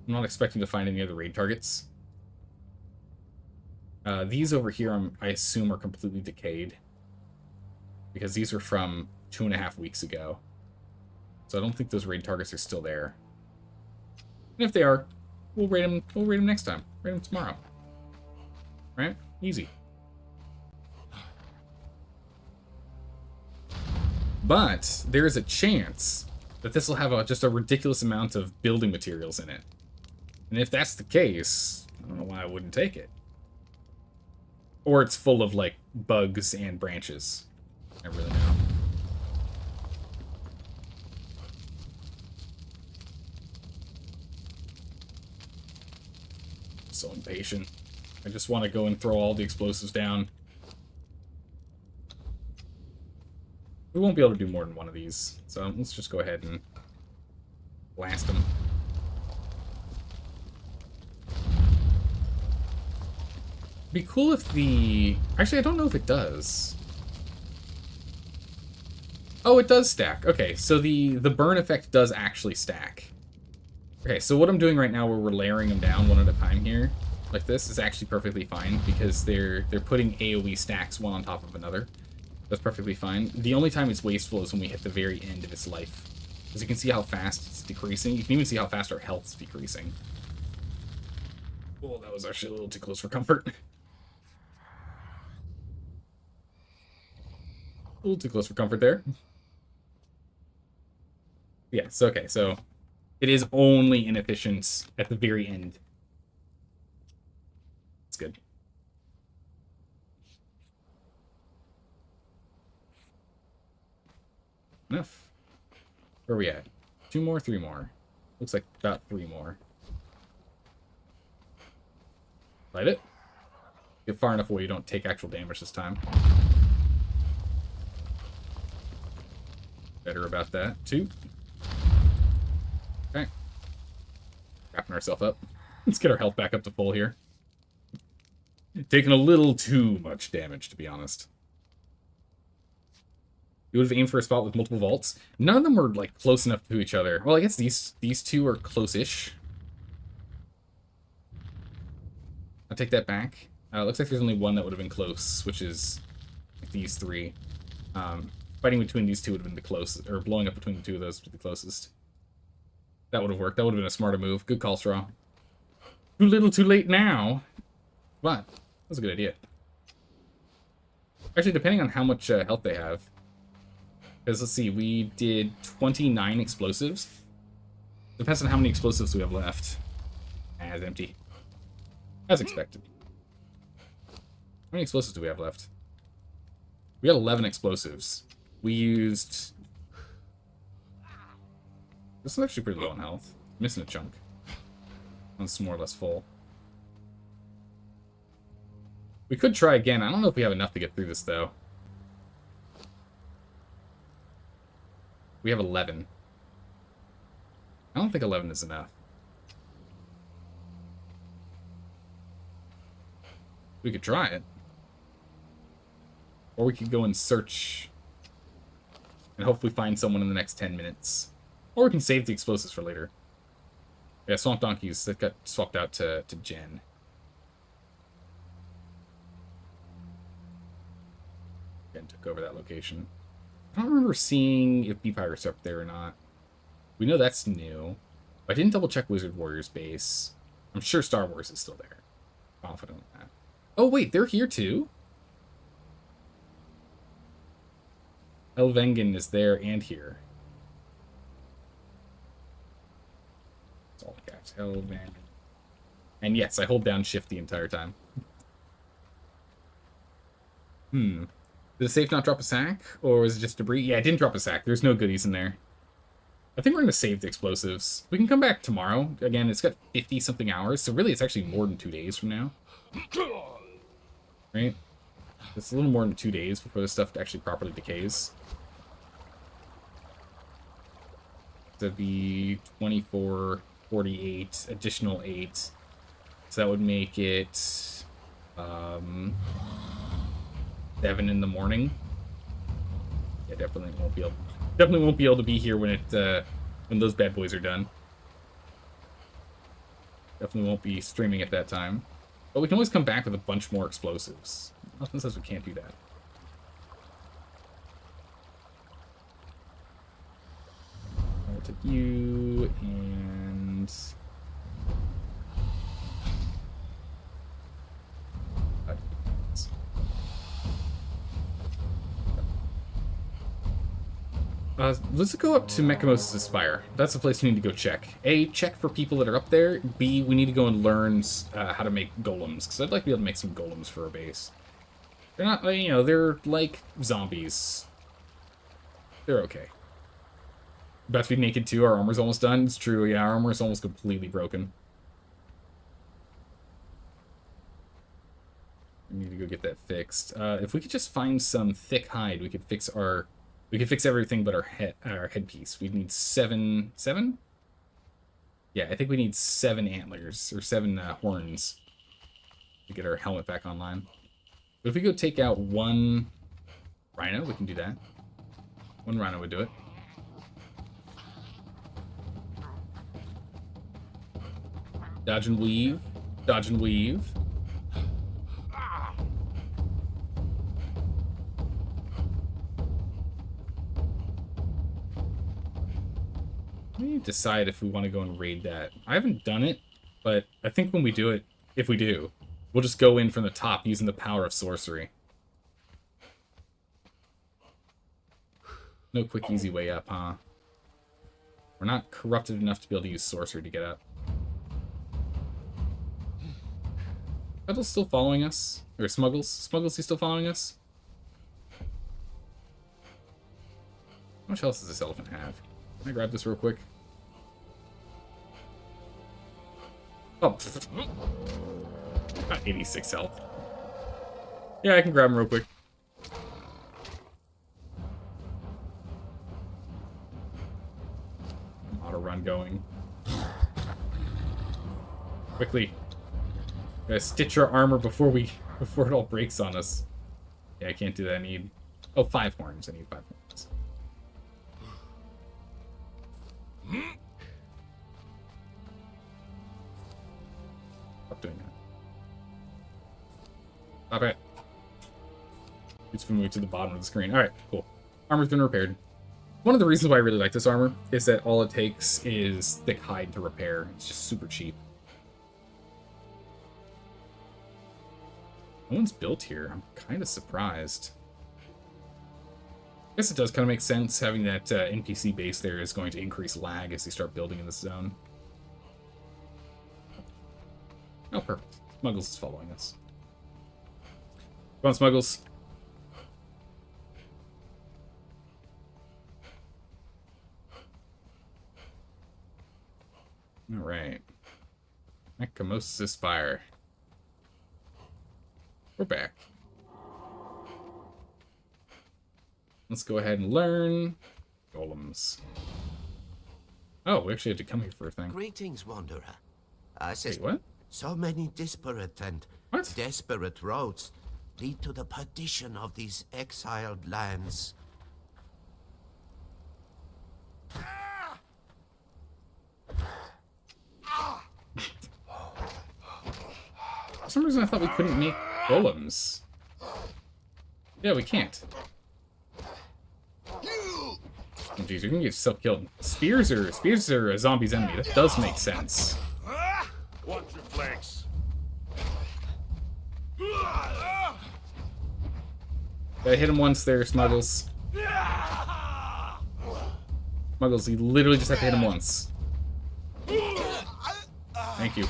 I'm not expecting to find any other raid targets. These over here, I assume, are completely decayed. Because these are from 2.5 weeks ago. So I don't think those raid targets are still there. And if they are, we'll raid them next time. Raid them tomorrow. Right? Easy. But there is a chance that this will have just a ridiculous amount of building materials in it. And if that's the case, I don't know why I wouldn't take it. Or it's full of, like, bugs and branches. I really know. So impatient. I just want to go and throw all the explosives down. We won't be able to do more than one of these, so let's just go ahead and blast them. Be cool if the... Actually, I don't know if it does. Oh, it does stack. Okay, so the burn effect does actually stack. Okay, so what I'm doing right now, where we're layering them down one at a time here, like this, is actually perfectly fine, because they're putting AoE stacks one on top of another. That's perfectly fine. The only time it's wasteful is when we hit the very end of its life. As you can see how fast it's decreasing. You can even see how fast our health's decreasing. Oh, that was actually a little too close for comfort. A little too close for comfort there. Yes, okay, so it is only inefficient at the very end. It's good. Enough. Where are we at? 2 more, 3 more. Looks like about 3 more. Light it. Get far enough away you don't take actual damage this time. Better about that. 2. Okay. Wrapping ourselves up. Let's get our health back up to full here. Taking a little too much damage, to be honest. You would have aimed for a spot with multiple vaults. None of them were, like, close enough to each other. Well, I guess these two are close-ish. I'll take that back. Looks like there's only one that would have been close, which is like, these 3. Fighting between these 2 would have been the closest, or blowing up between the 2 of those would be the closest. That would have worked. That would have been a smarter move. Good call, Straw. Too little, too late now. But that was a good idea. Actually, depending on how much health they have. Because, let's see, we did 29 explosives. Depends on how many explosives we have left. As empty. As expected. How many explosives do we have left? We got 11 explosives. We used... This is actually pretty low on health. Missing a chunk. It's more or less full. We could try again. I don't know if we have enough to get through this, though. We have 11. I don't think 11 is enough. We could try it. Or we could go and search and hopefully find someone in the next 10 minutes. Or we can save the explosives for later. Yeah, Swamp Donkeys, that got swapped out to Jen. Jen took over that location. I don't remember seeing if Bee Pirates are up there or not. We know that's new. I didn't double check Wizard Warrior's base. I'm sure Star Wars is still there. Confident in that. Oh wait, they're here too? Elvengen is there and here. It's all caps. Elvengen. And yes, I hold down shift the entire time. Did the safe not drop a sack? Or was it just debris? Yeah, it didn't drop a sack. There's no goodies in there. I think we're going to save the explosives. We can come back tomorrow. Again, it's got 50-something hours, so really it's actually more than 2 days from now. Right? It's a little more than 2 days before this stuff actually properly decays. So it'd be 24, 48, additional 8. So that would make it 7 in the morning. Yeah, definitely won't be able to be here when those bad boys are done. Definitely won't be streaming at that time. But we can always come back with a bunch more explosives. Nothing says we can't do that. I'll take you and... let's go up to Mechamos' Spire. That's the place we need to go check. A, check for people that are up there. B, we need to go and learn how to make golems, because I'd like to be able to make some golems for our base. They're not, you know, they're like zombies. They're okay. About to be naked too. Our armor's almost done. It's true, yeah, our armor's almost completely broken. We need to go get that fixed. If we could just find some thick hide, we could fix everything but our headpiece. We need 7? Yeah, I think we need 7 antlers, or 7 horns to get our helmet back online. But if we go take out 1 rhino, we can do that. 1 rhino would do it. Dodge and weave. Dodge and weave. We need to decide if we want to go and raid that. I haven't done it, but I think when we do it, if we do, we'll just go in from the top using the power of sorcery. No quick, easy way up, huh? We're not corrupted enough to be able to use sorcery to get up. Puddle's still following us? Or Smuggles? Smuggles, he still following us? How much else does this elephant have? Can I grab this real quick? Oh, got 86 health. Yeah, I can grab him real quick. Auto run going. Quickly. Gotta stitch our armor before it all breaks on us. Yeah, I can't do that. I need... Oh, 5 horns. I need 5 horns. Stop doing that. Stop it. It's moving to the bottom of the screen. Alright, cool. Armor's been repaired. One of the reasons why I really like this armor is that all it takes is thick hide to repair. It's just super cheap. No one's built here. I'm kind of surprised. I guess it does kind of make sense having that NPC base there is going to increase lag as they start building in this zone. Oh, perfect. Smuggles is following us. Come on, Smuggles. Alright. Mechamos' Spire. We're back. Let's go ahead and learn golems. Oh, we actually had to come here for a thing. Greetings, Wanderer. Wait, what? So many disparate and desperate roads lead to the perdition of these exiled lands. For some reason I thought we couldn't make golems. Yeah, we can't. geez, you're gonna get yourself killed. Spears are a zombie's enemy. That does make sense. Watch your flanks. Gotta hit him once there, Smuggles. Smuggles, you literally just have to hit him once. Thank you.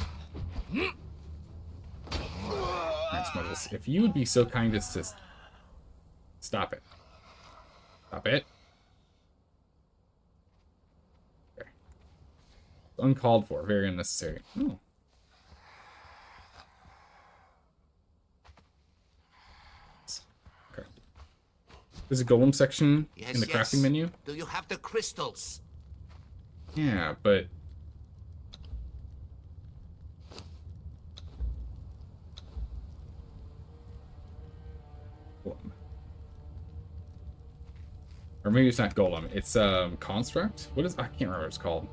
Alright, Smuggles, if you would be so kind as to stop it. Stop it. Okay. Uncalled for, very unnecessary. Oh. Okay. There's a golem section in the crafting menu. Do you have the crystals? Yeah, but golem. Or maybe it's not golem. It's construct. What is? I can't remember what it's called.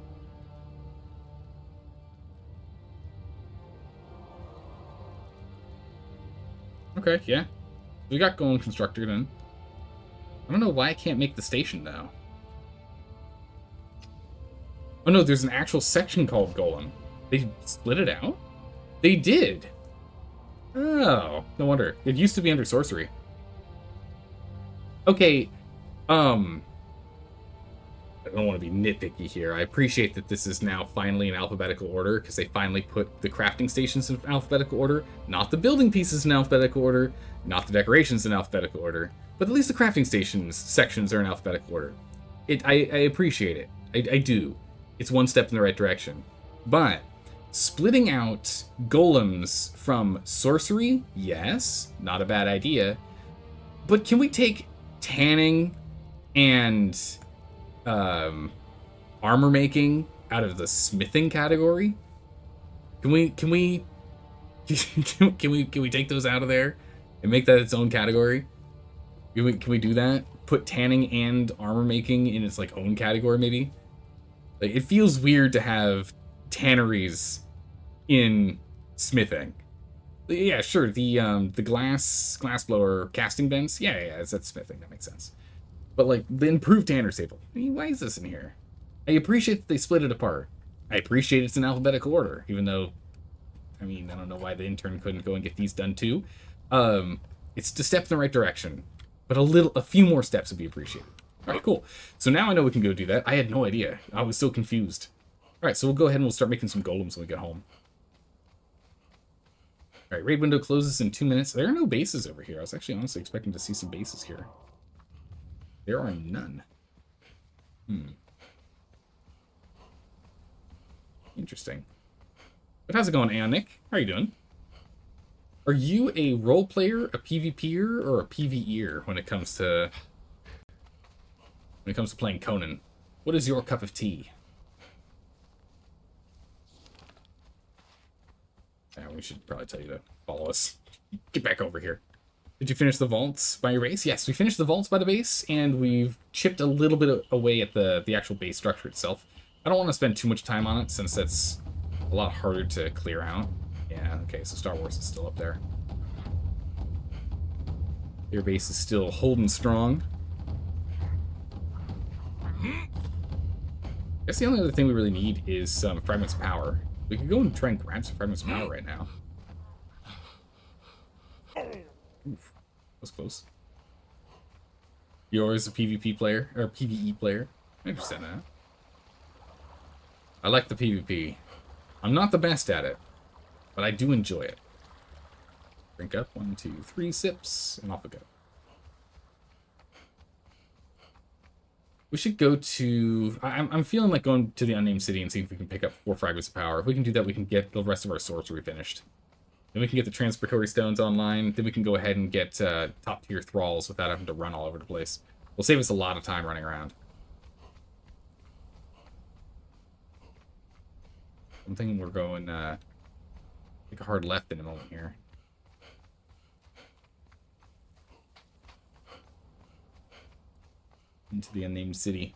Okay, yeah. We got golem constructor then. I don't know why I can't make the station now. Oh no, there's an actual section called golem. They split it out? They did. Oh, no wonder. It used to be under sorcery. Okay, I don't want to be nitpicky here. I appreciate that this is now finally in alphabetical order, because they finally put the crafting stations in alphabetical order, not the building pieces in alphabetical order, not the decorations in alphabetical order, but at least the crafting stations sections are in alphabetical order. I appreciate it. I do. It's one step in the right direction. But splitting out golems from sorcery, yes, not a bad idea. But can we take tanning and armor making out of the smithing category? Can we can we take those out of there and make that its own category? Can we do that? Put tanning and armor making in its like own category, maybe? Like, it feels weird to have tanneries in smithing. Yeah, sure. The glass blower casting vents. Yeah, that's smithing. That makes sense. But like the improved tanner table. I mean, why is this in here? I appreciate that they split it apart. I appreciate it's in alphabetical order, even though, I mean, I don't know why the intern couldn't go and get these done too. It's a step in the right direction, but a few more steps would be appreciated. All right, cool. So now I know we can go do that. I had no idea. I was so confused. All right, so we'll go ahead and we'll start making some golems when we get home. All right, raid window closes in 2 minutes. There are no bases over here. I was actually honestly expecting to see some bases here. There are none. Interesting. But how's it going, Aonic? How are you doing? Are you a role player, a PvPer, or a PvEer when it comes to playing Conan? What is your cup of tea? Yeah, we should probably tell you to follow us. Get back over here. Did you finish the vaults by your base? Yes, we finished the vaults by the base, and we've chipped a little bit away at the actual base structure itself. I don't want to spend too much time on it, since that's a lot harder to clear out. Yeah, okay, so Star Wars is still up there. Your base is still holding strong. I guess the only other thing we really need is some fragments of power. We could go and try and grab some fragments of power right now. Oof, that was close. You're always a PvP player, or PvE player. I understand that. I like the PvP. I'm not the best at it, but I do enjoy it. Drink up, 1, 2, 3 sips, and off we go. We should go to... I'm feeling like going to the Unnamed City and see if we can pick up 4 fragments of power. If we can do that, we can get the rest of our sorcery finished. Then we can get the transportory stones online. Then we can go ahead and get top-tier thralls without having to run all over the place. Will save us a lot of time running around. I'm thinking we're going take a hard left in a moment here. Into the Unnamed City.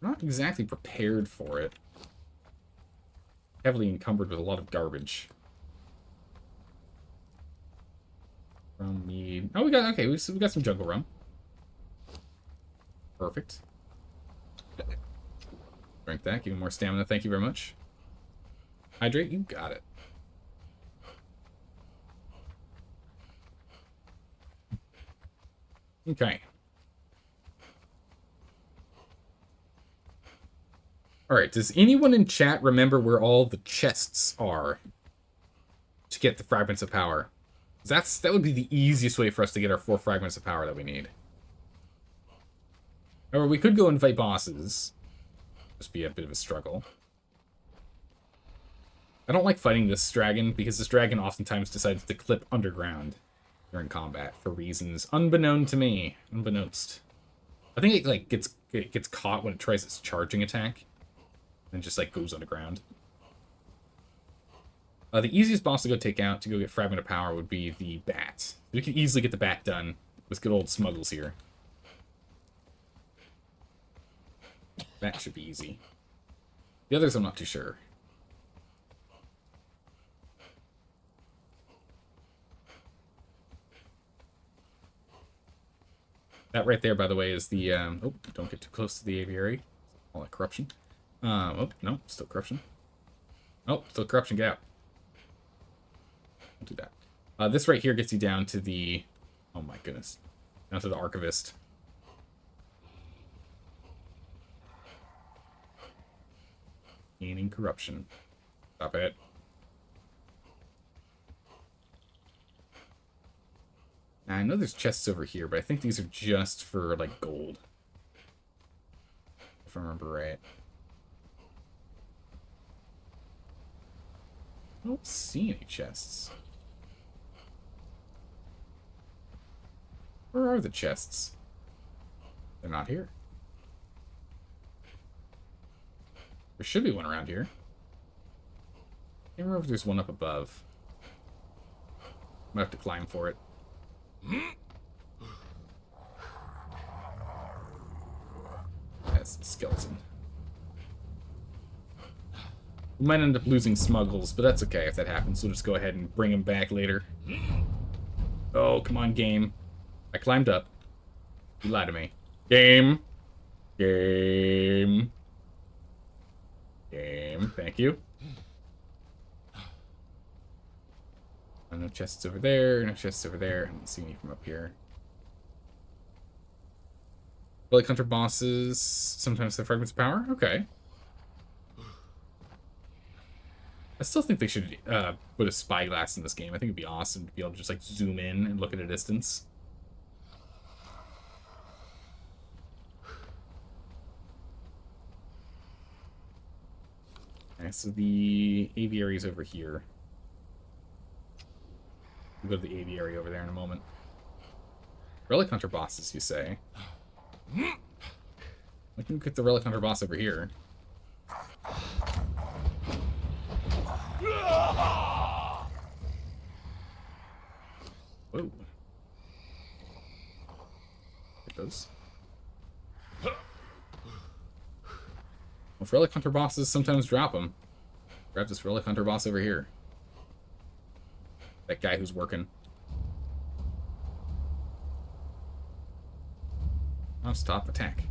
I'm not exactly prepared for it. Heavily encumbered with a lot of garbage. From the... Oh, we got... Okay, we got some jungle rum. Perfect. Drink that. Give me more stamina. Thank you very much. Hydrate. You got it. Okay. Alright, does anyone in chat remember where all the chests are to get the fragments of power? That would be the easiest way for us to get our 4 fragments of power that we need. Or we could go and fight bosses. Just be a bit of a struggle. I don't like fighting this dragon, because this dragon oftentimes decides to clip underground during combat for reasons unbeknown to me. Unbeknownst. I think it like gets caught when it tries its charging attack. And just like goes underground. The easiest boss to go take out to go get fragment of power would be the bat. We can easily get the bat done with good old Smuggles here. That should be easy. The others I'm not too sure. That right there, by the way, is the... oh, don't get too close to the aviary. All that corruption. Oh, no, still corruption. Oh, still corruption, get out. Don't do that. This right here gets you down to the... oh my goodness. Down to the Archivist. Gaining corruption. Stop it. Now, I know there's chests over here, but I think these are just for, like, gold. If I remember right. I don't see any chests. Where are the chests? They're not here. There should be one around here. I can't remember if there's one up above. Might have to climb for it. That's the skeleton. We might end up losing Smuggles, but that's okay if that happens. We'll just go ahead and bring him back later. Oh, come on, game. I climbed up. You lied to me. Game. Game. Game. Thank you. Oh, no chests over there. No chests over there. I don't see any from up here. Relic Hunter bosses. Sometimes they're fragments of power. Okay. I still think they should put a spyglass in this game. I think it'd be awesome to be able to just like zoom in and look at a distance. Okay, so the aviary is over here. We'll go to the aviary over there in a moment. Relic Hunter bosses, you say? We can get the Relic Hunter boss over here. Whoa. Get those. Well, Relic Hunter bosses sometimes drop them. Grab this Relic Hunter boss over here. That guy who's working. Now stop, attack.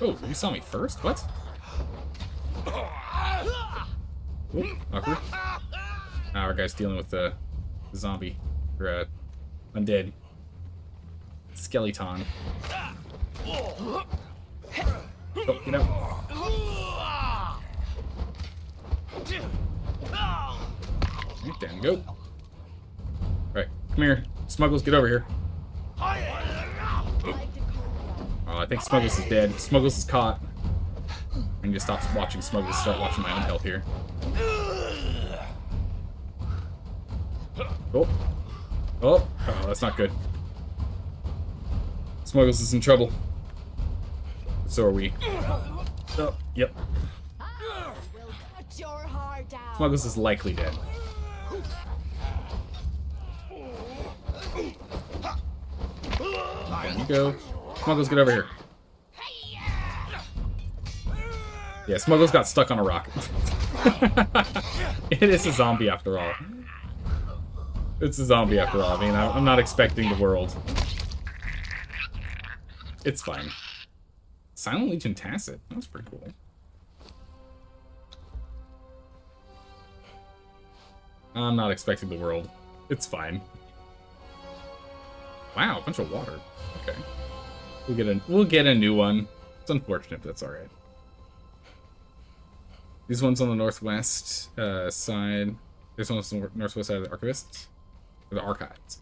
Oh, you saw me first? What? Ooh, awkward. Now our guy's dealing with the zombie. Or undead. Skeleton. Oh, get out. Right, down you go. Alright, come here. Smuggles, get over here. Oh, I think Smuggles is dead. Smuggles is caught. I need to stop watching Smuggles, start watching my own health here. Oh. Oh, that's not good. Smuggles is in trouble. So are we. Oh, yep. Smuggles is likely dead. There you go. Smuggles, get over here. Yeah, Smuggles got stuck on a rock. It is a zombie after all. It's a zombie after all. I mean, I'm not expecting the world. It's fine. Silent Legion Tacit. That's pretty cool. I'm not expecting the world. It's fine. Wow, a bunch of water. Okay. We'll get a new one. It's unfortunate, but that's alright. These ones on the northwest side. This one's on the northwest side of the archivists. Or the archives.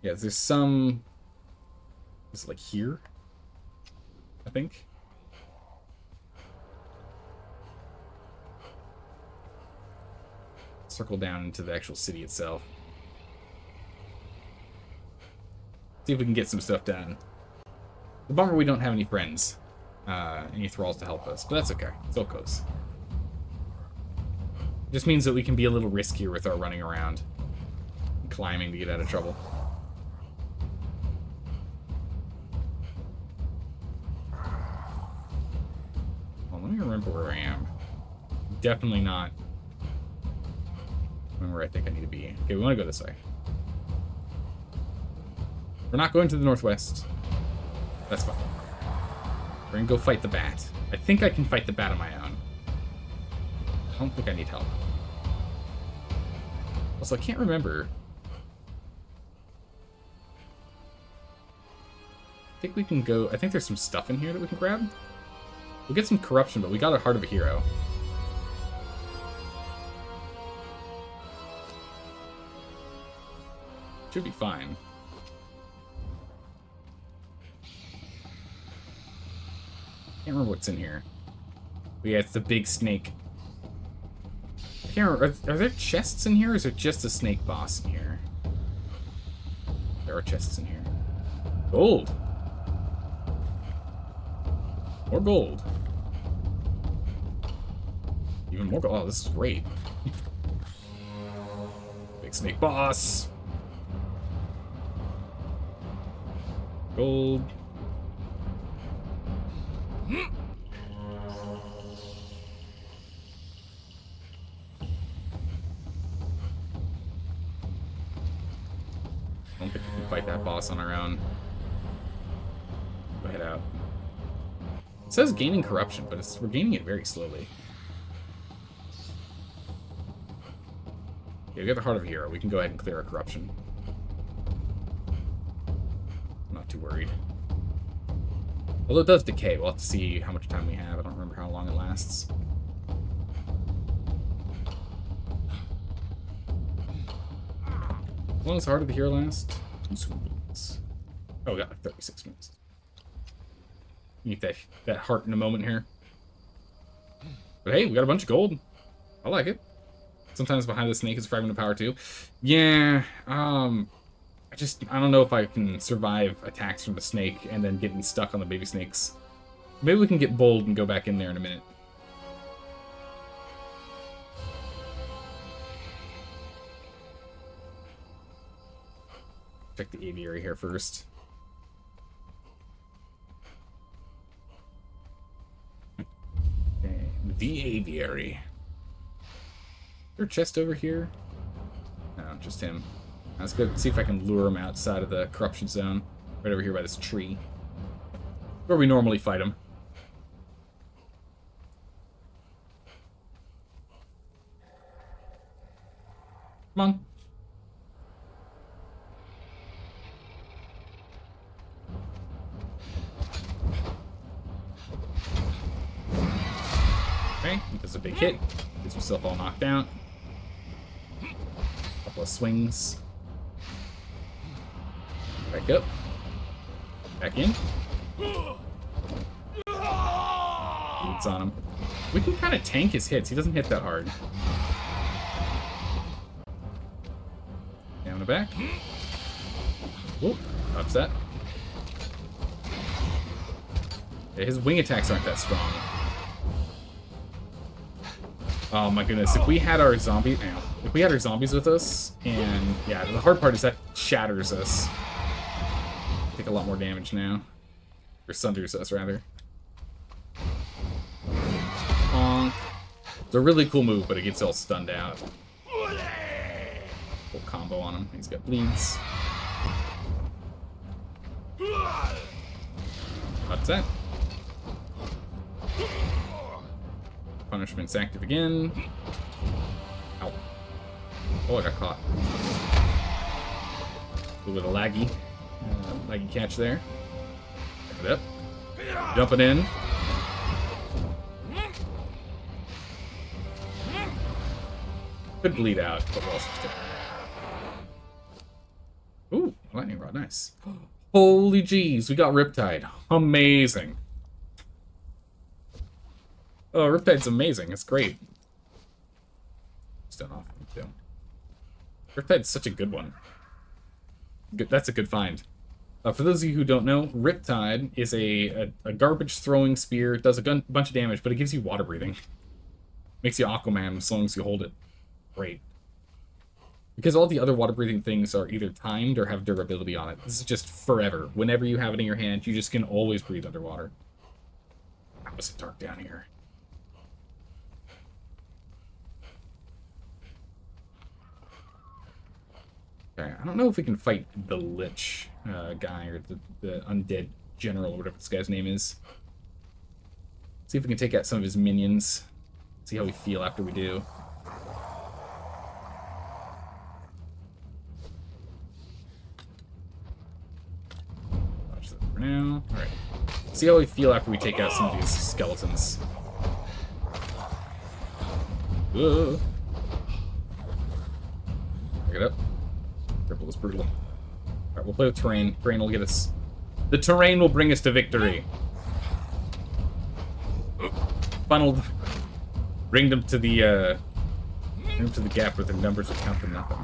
Yeah, there's some. Is it like here? I think. Circle down into the actual city itself. See if we can get some stuff done. The bummer we don't have any friends, any thralls to help us, but that's okay. So close. It just means that we can be a little riskier with our running around, and climbing to get out of trouble. Well, let me remember where I am. Definitely not where I think I need to be. Okay, we want to go this way. We're not going to the northwest. That's fine. We're gonna go fight the bat. I think I can fight the bat on my own. I don't think I need help. Also, I can't remember. I think we can go... I think there's some stuff in here that we can grab. We'll get some corruption, but we got a heart of a hero. Should be fine. Can't remember what's in here. But yeah, it's the big snake. I can't remember. Are there chests in here, or is it just a snake boss in here? There are chests in here. Gold. More gold. Even more gold. Oh, this is great. Big snake boss. Gold. I don't think we can fight that boss on our own. Go head out. It says gaining corruption, but we're gaining it very slowly. Yeah, we got the heart of a hero. We can go ahead and clear our corruption. I'm not too worried. Although it does decay, we'll have to see how much time we have. I don't remember how long it lasts. How long does the heart of the hero last? 2 minutes. Oh, we got like 36 minutes. Need that heart in a moment here. But hey, we got a bunch of gold. I like it. Sometimes behind the snake is a fragment of power too. Yeah, I don't know if I can survive attacks from the snake and then getting stuck on the baby snakes. Maybe we can get bold and go back in there in a minute. Check the aviary here first. Okay, the aviary. Is there a chest over here? No, just him. Let's go see if I can lure him outside of the corruption zone. Right over here by this tree. Where we normally fight him. Come on. Okay, he does a big hit. Gets himself all knocked out. Couple of swings. Back up. Back in. Beats on him. We can kind of tank his hits. He doesn't hit that hard. Down the back. Whoop. Upset. Yeah, his wing attacks aren't that strong. Oh my goodness, if we had our zombies with us, and yeah, the hard part is that shatters us. Take a lot more damage now. Or sunders us, rather. It's a really cool move, but it gets all stunned out. Full combo on him. He's got bleeds. What's that? Punishment's active again. Ow. Oh, I got caught. A little bit of laggy catch there. Pick it up. Jumping in. Could bleed out, but we'll also stick. Ooh, lightning rod, nice. Holy jeez, we got Riptide. Amazing. Oh, Riptide's amazing. It's great. Stone off too. Riptide's such a good one. That's a good find. For those of you who don't know, Riptide is a garbage throwing spear. It does a bunch of damage, but it gives you water breathing. Makes you Aquaman as long as you hold it. Great. Because all the other water breathing things are either timed or have durability on it. This is just forever. Whenever you have it in your hand, you just can always breathe underwater. How is it dark down here? Okay, I don't know if we can fight the Lich guy or the undead general or whatever this guy's name is. See if we can take out some of his minions. See how we feel after we do. Watch that for now. Alright. See how we feel after we take out some of these skeletons. Whoa. Pick it up. Triple is brutal. Alright, we'll play with terrain. Terrain will get us... The terrain will bring us to victory. Funneled. Bring them to the gap where the numbers will count for nothing.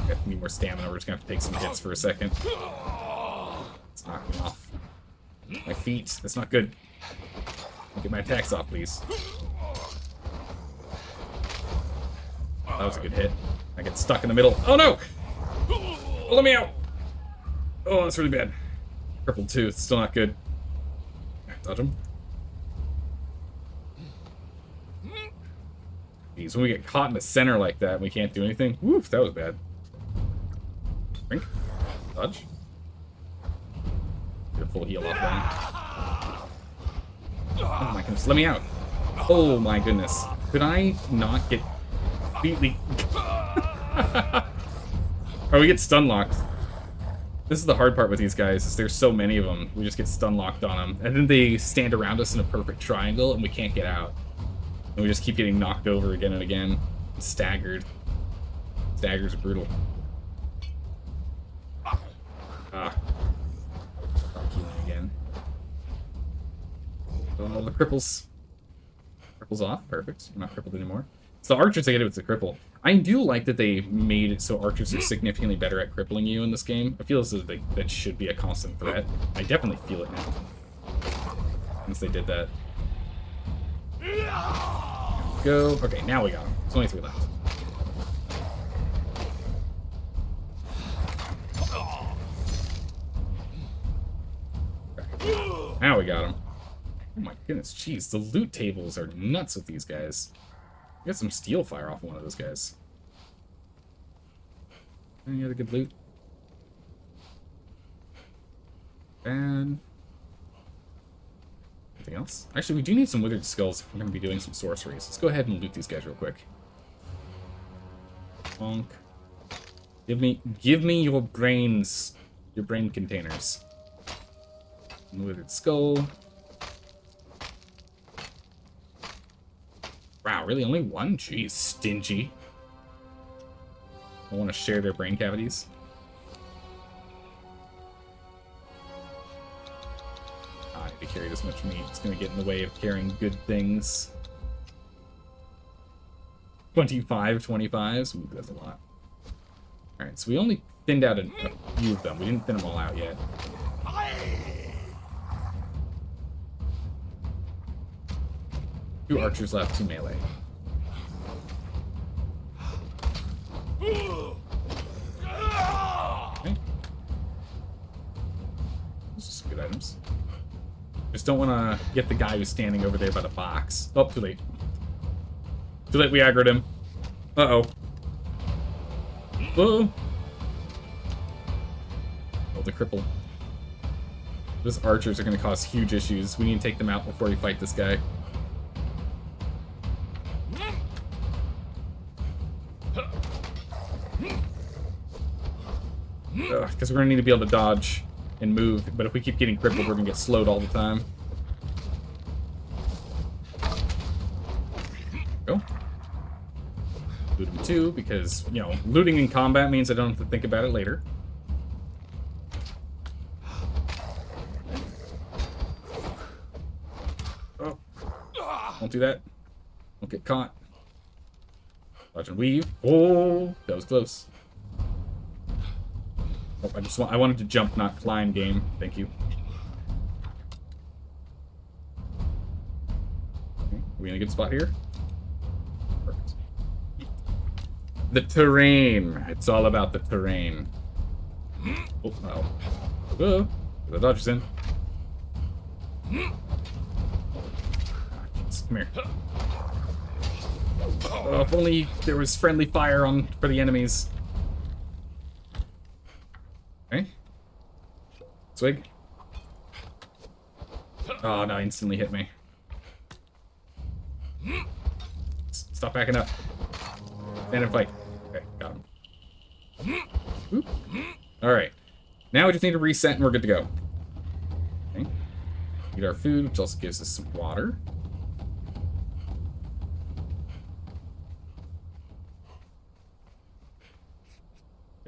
Got need more stamina. We're just gonna have to take some hits for a second. It's knocking me off. My feet. That's not good. Get my attacks off, please. That was a good hit. I get stuck in the middle. Oh no! Oh, let me out! Oh, that's really bad. Crippled too. It's still not good. Dodge him. Jeez, when we get caught in the center like that and we can't do anything. Woof, that was bad. Drink. Dodge. Get a full heal off then. Oh my goodness, let me out. Oh my goodness. Could I not get... completely... Or we get stun locked. This is the hard part with these guys, is there's so many of them. We just get stun locked on them. And then they stand around us in a perfect triangle and we can't get out. And we just keep getting knocked over again and again. Staggered. Staggers are brutal. Ah. Healing again. Oh, the cripples. Cripples off. Perfect. We're not crippled anymore. So the archers I get it with the cripple. I do like that they made it so archers are significantly better at crippling you in this game. I feel as though that should be a constant threat. I definitely feel it now. Since they did that. Go. Okay, now we got them. There's only 3 left. Okay. Now we got them. Oh my goodness, jeez. The loot tables are nuts with these guys. Get some steel fire off one of those guys. Any other good loot? Bad. Anything else? Actually, we do need some withered skulls if we're going to be doing some sorceries. Let's go ahead and loot these guys real quick. Bonk. Give me your brains, your brain containers. Withered skull. Wow, really? Only one? Jeez, stingy. I want to share their brain cavities. I need to carry this much meat. It's going to get in the way of carrying good things. 25 25s. Ooh, that's a lot. Alright, so we only thinned out a few of them. We didn't thin them all out yet. 2 archers left, 2 melee. Okay. Those are some good items. Just don't want to get the guy who's standing over there by the box. Oh, too late. Too late, we aggroed him. Uh-oh. Whoa. to cripple. Those archers are going to cause huge issues. We need to take them out before we fight this guy. Because we're going to need to be able to dodge and move, but if we keep getting crippled, we're going to get slowed all the time. Go. Loot him too, because, you know, looting in combat means I don't have to think about it later. Oh. Don't do that. Don't get caught. Dodge and weave. Oh, that was close. Oh, I wanted to jump, not climb game. Thank you. Okay, are we in a good spot here? Perfect. The terrain. It's all about the terrain. Oh, no. Whoa. The dodger's in. Oh, geez. Come here. Oh, if only there was friendly fire on for the enemies. Okay. Swig. Oh, no, instantly hit me. Stop backing up. Stand and fight. Okay, got him. Alright. Now we just need to reset and we're good to go. Okay. Eat our food, which also gives us some water.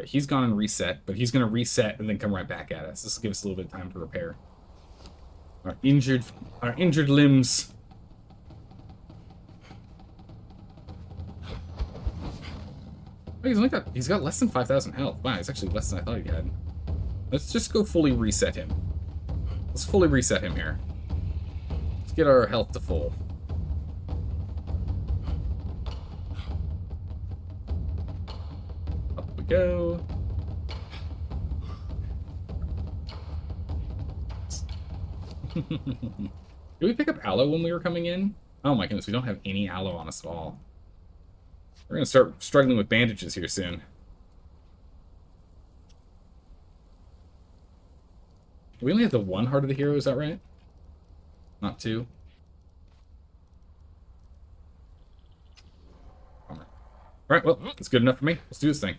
He's gone and reset, but he's going to reset and then come right back at us. This will give us a little bit of time to repair our injured limbs. Oh, he's got less than 5,000 health. Wow, he's actually less than I thought he had. Let's just go fully reset him. Let's fully reset him here. Let's get our health to full. Go. Did we pick up aloe when we were coming in? Oh my goodness, we don't have any aloe on us at all. We're gonna start struggling with bandages here soon. We only have the one heart of the hero, is that right? Not two? Bummer. Alright, well, that's good enough for me. Let's do this thing.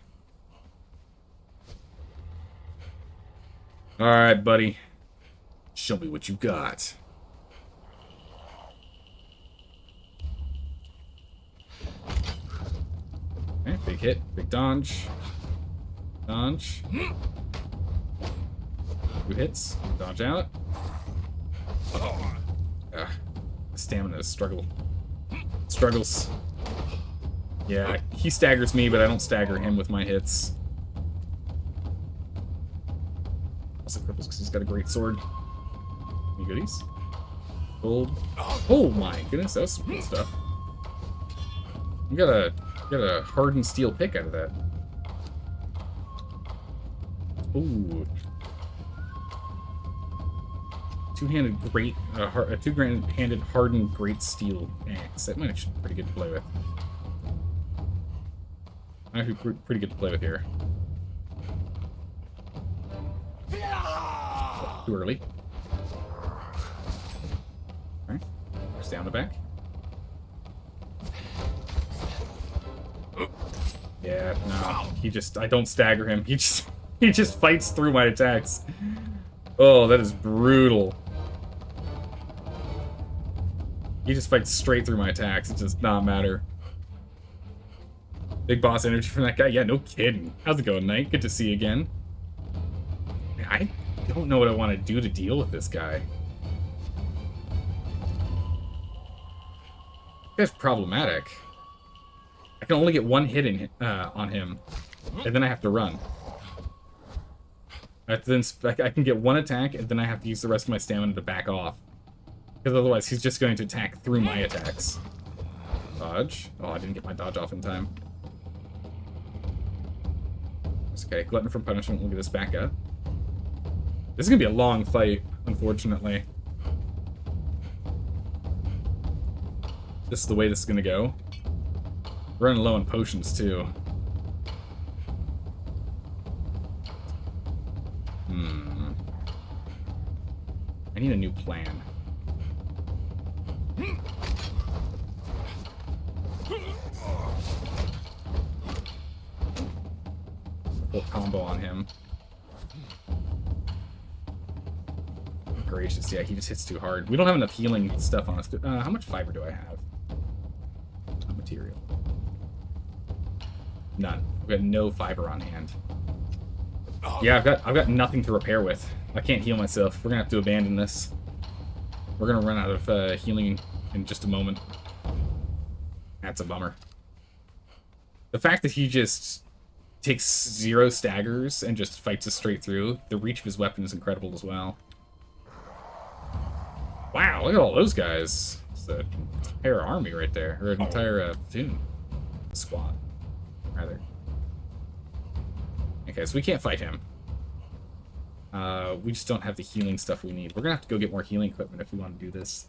Alright, buddy. Show me what you got. Okay, big hit, big dodge. Dodge. 2 hits, dodge out. Stamina struggles. Yeah, he staggers me, but I don't stagger him with my hits. Also cripples because he's got a great sword. Any goodies? Gold. Oh my goodness, that was some good stuff. You got a hardened steel pick out of that. Ooh. Two-handed hardened great steel axe. That might actually be pretty good to play with. Might be pretty good to play with here. Too early. Alright. Stay on the back. Yeah, no. I don't stagger him. He just fights through my attacks. Oh, that is brutal. He just fights straight through my attacks. It does not matter. Big boss energy from that guy? Yeah, no kidding. How's it going, Knight? Good to see you again. I don't know what I want to do to deal with this guy. This guy's problematic. I can only get one hit on him, and then I have to run. I can get one attack, and then I have to use the rest of my stamina to back off. Because otherwise, he's just going to attack through my attacks. Dodge. Oh, I didn't get my dodge off in time. It's okay. Glutton from Punishment will get us back up. This is going to be a long fight, unfortunately. This is the way this is going to go. We're running low on potions, too. I need a new plan. Full combo on him. Gracious, yeah, he just hits too hard. We don't have enough healing stuff on us. How much fiber do I have? Material. None. I've got no fiber on hand. Yeah, I've got nothing to repair with. I can't heal myself. We're gonna have to abandon this. We're gonna run out of healing in just a moment. That's a bummer. The fact that he just takes 0 staggers and just fights us straight through. The reach of his weapon is incredible as well. Wow, look at all those guys. It's an entire army right there, or an entire platoon. Squad, rather. Okay, so we can't fight him. We just don't have the healing stuff we need. We're gonna have to go get more healing equipment if we want to do this.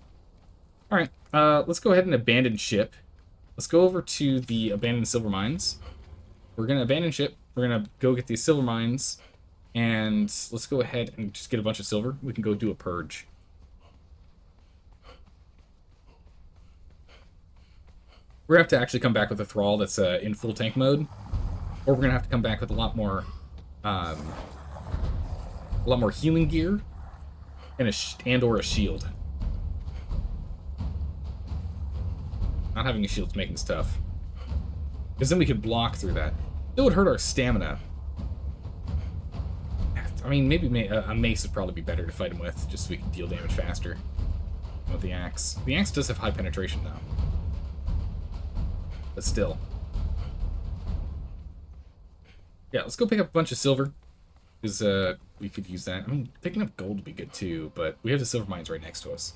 Alright, let's go ahead and abandon ship. Let's go over to the abandoned silver mines. We're gonna abandon ship. We're gonna go get these silver mines. And let's go ahead and just get a bunch of silver. We can go do a purge. We're gonna have to actually come back with a thrall that's in full tank mode. Or we're gonna have to come back with a lot more healing gear and or a shield. Not having a shield's making this tough. Because then we could block through that. It would hurt our stamina. I mean, maybe a mace would probably be better to fight him with, just so we can deal damage faster with the axe. The axe does have high penetration, though. But still. Yeah, let's go pick up a bunch of silver. Because we could use that. I mean, picking up gold would be good, too, but we have the silver mines right next to us.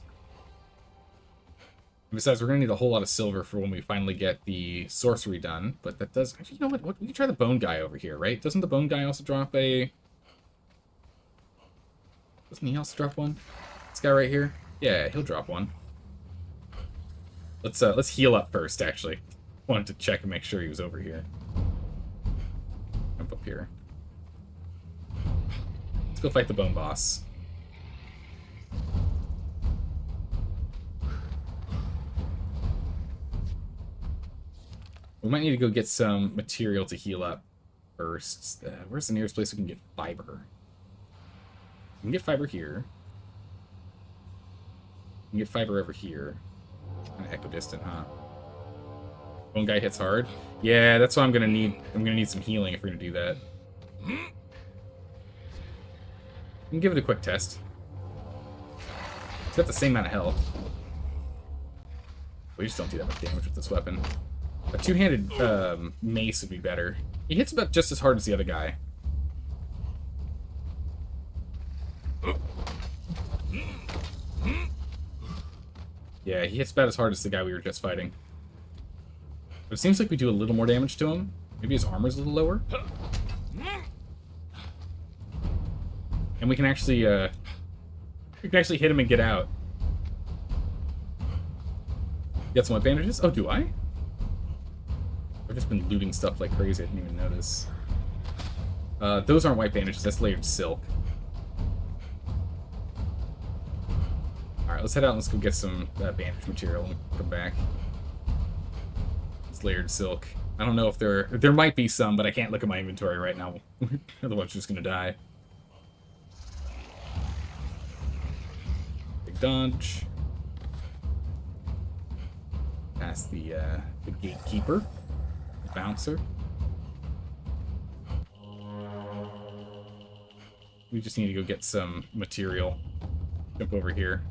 Besides, we're going to need a whole lot of silver for when we finally get the sorcery done. But that does... Actually, you know what? We can try the bone guy over here, right? Doesn't the bone guy also drop a... Doesn't he also drop one? This guy right here? Yeah, he'll drop one. Let's heal up first, actually. Wanted to check and make sure he was over here. Jump up here. Let's go fight the bone boss. We might need to go get some material to heal up first. Where's the nearest place we can get fiber? We can get fiber here. We can get fiber over here. Kind of equidistant, huh? One guy hits hard. Yeah, that's what I'm gonna need. I'm gonna need some healing if we're gonna do that. We can give it a quick test. It's got the same amount of health. We just don't do that much damage with this weapon. A two-handed mace would be better. He hits about just as hard as the other guy. Yeah, he hits about as hard as the guy we were just fighting. But it seems like we do a little more damage to him. Maybe his armor's a little lower. And we can actually hit him and get out. Got some bandages? Oh, do I? I've just been looting stuff like crazy. I didn't even notice. Those aren't white bandages. That's layered silk. Alright, let's head out and let's go get some bandage material when we come back. It's layered silk. I don't know if there might be some, but I can't look at my inventory right now. Otherwise, I'm just gonna die. Big dodge. Past the gatekeeper. The bouncer. We just need to go get some material. Jump over here.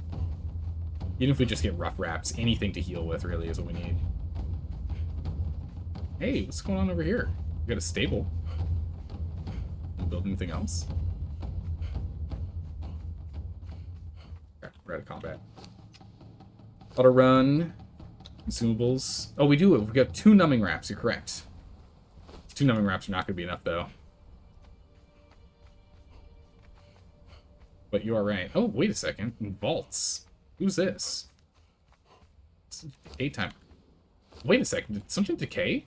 Even if we just get rough wraps, anything to heal with really is what we need. Hey, what's going on over here? We got a stable. Build anything else? Okay, we're out of combat. Auto run. Consumables. Oh, we do. We've got 2 numbing wraps. You're correct. 2 numbing wraps are not going to be enough, though. But you are right. Oh, wait a second. Vaults. Who's this? Daytime. Wait a second. Did something decay?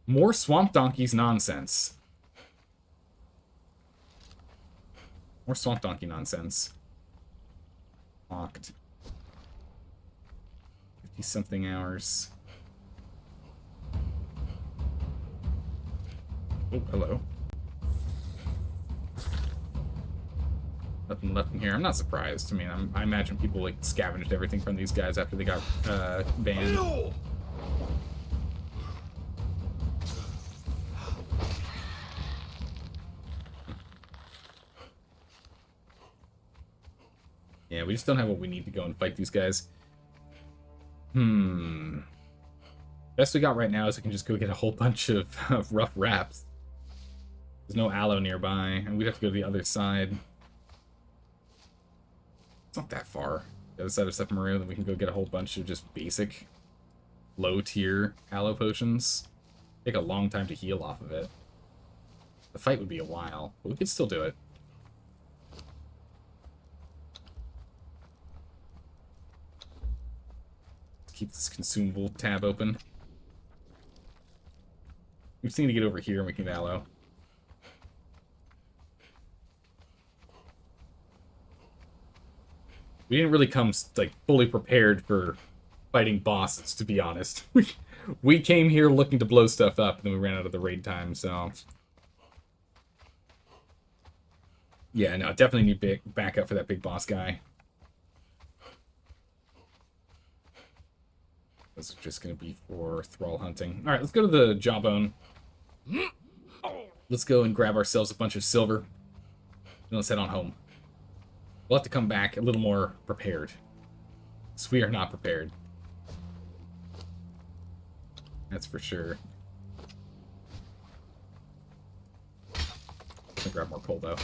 More Swamp Donkeys nonsense. More Swamp Donkey nonsense. Locked. 50-something hours. Oh, hello. Nothing left in here. I'm not surprised. I mean, I imagine people like scavenged everything from these guys after they got banned. Yeah, we just don't have what we need to go and fight these guys. Best we got right now is we can just go get a whole bunch of rough wraps. There's no aloe nearby, and we'd have to go to the other side. It's not that far. The other side of Sephiroth, then we can go get a whole bunch of just basic, low-tier aloe potions. Take a long time to heal off of it. The fight would be a while, but we could still do it. Keep this consumable tab open. We just need to get over here and we can aloe. We didn't really come like fully prepared for fighting bosses, to be honest. We came here looking to blow stuff up, and then we ran out of the raid time, so... Yeah, no, definitely need backup for that big boss guy. This is just going to be for thrall hunting. Alright, let's go to the jawbone. Let's go and grab ourselves a bunch of silver. And let's head on home. We'll have to come back a little more prepared. Because we are not prepared. That's for sure. I'll grab more coal, though.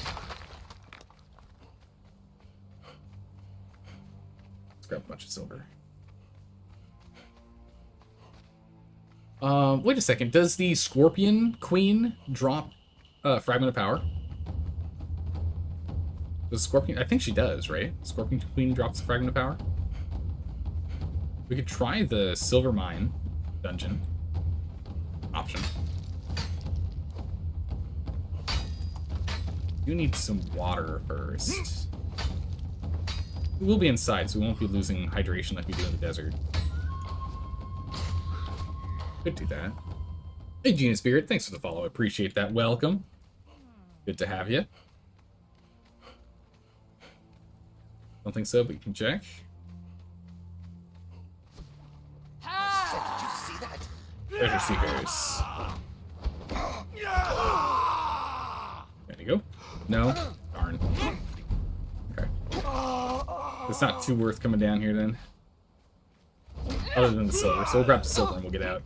Let's grab a bunch of silver. Wait a second. Does the Scorpion Queen drop Fragment of Power? Does Scorpion... I think she does, right? Scorpion Queen drops a Fragment of Power? We could try the Silver Mine dungeon option. You need some water first. We will be inside, so we won't be losing hydration like we do in the desert. Could do that. Hey, Gina Spirit, thanks for the follow. I appreciate that. Welcome. Good to have you. Don't think so, but you can check. Did you see that? Treasure Seekers. There you go. No? Darn. Okay. It's not too worth coming down here then. Other than the silver. So we'll grab the silver and we'll get out.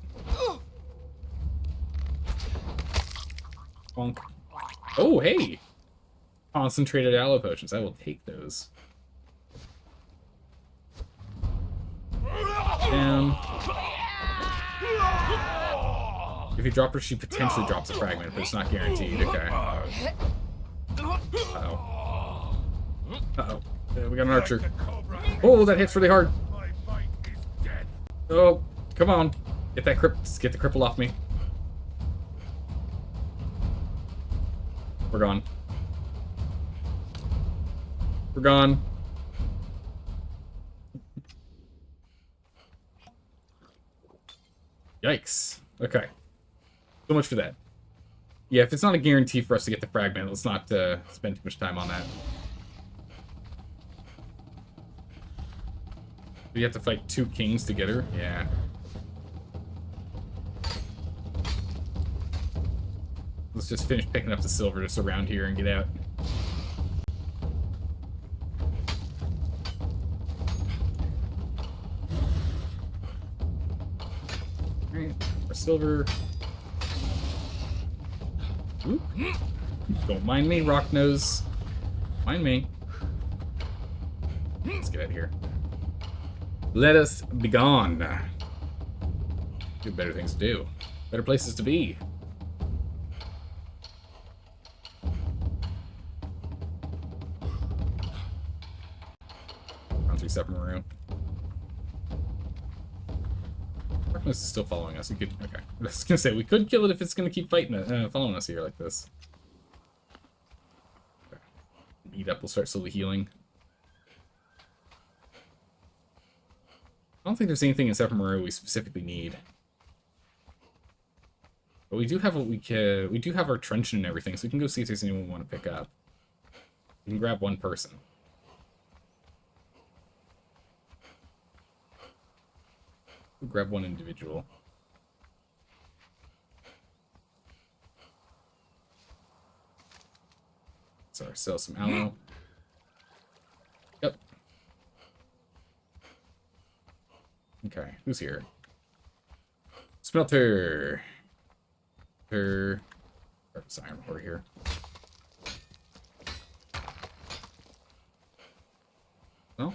Bonk. Oh, hey! Concentrated aloe potions. I will take those. Down. If you drop her, she potentially drops a fragment, but it's not guaranteed. Okay. Uh-oh. Uh-oh. We got an archer. Oh, that hits really hard. Oh, come on. Get that get the cripple off me. We're gone. We're gone. Yikes. Okay. So much for that. Yeah, if it's not a guarantee for us to get the fragment, let's not spend too much time on that. Do you have to fight 2 kings to get her? Yeah. Let's just finish picking up the silver just around here and get out. Alright, more silver. Oop. Don't mind me, Rock Nose. Mind me. Let's get out of here. Let us be gone. Do better things to do. Better places to be. Run through Sephiroth. It's still following us. We could... Okay. I was gonna say, we could kill it if it's gonna keep fighting following us here like this. Okay. Eat up, we'll start slowly healing. I don't think there's anything in Sephiroth we specifically need. But we do have what we do have our truncheon and everything, so we can go see if there's anyone we want to pick up. We can grab one person. We'll grab one individual. Sorry, sell some ammo. Yep. Okay, who's here? Smelter. Grab this iron ore here. Well,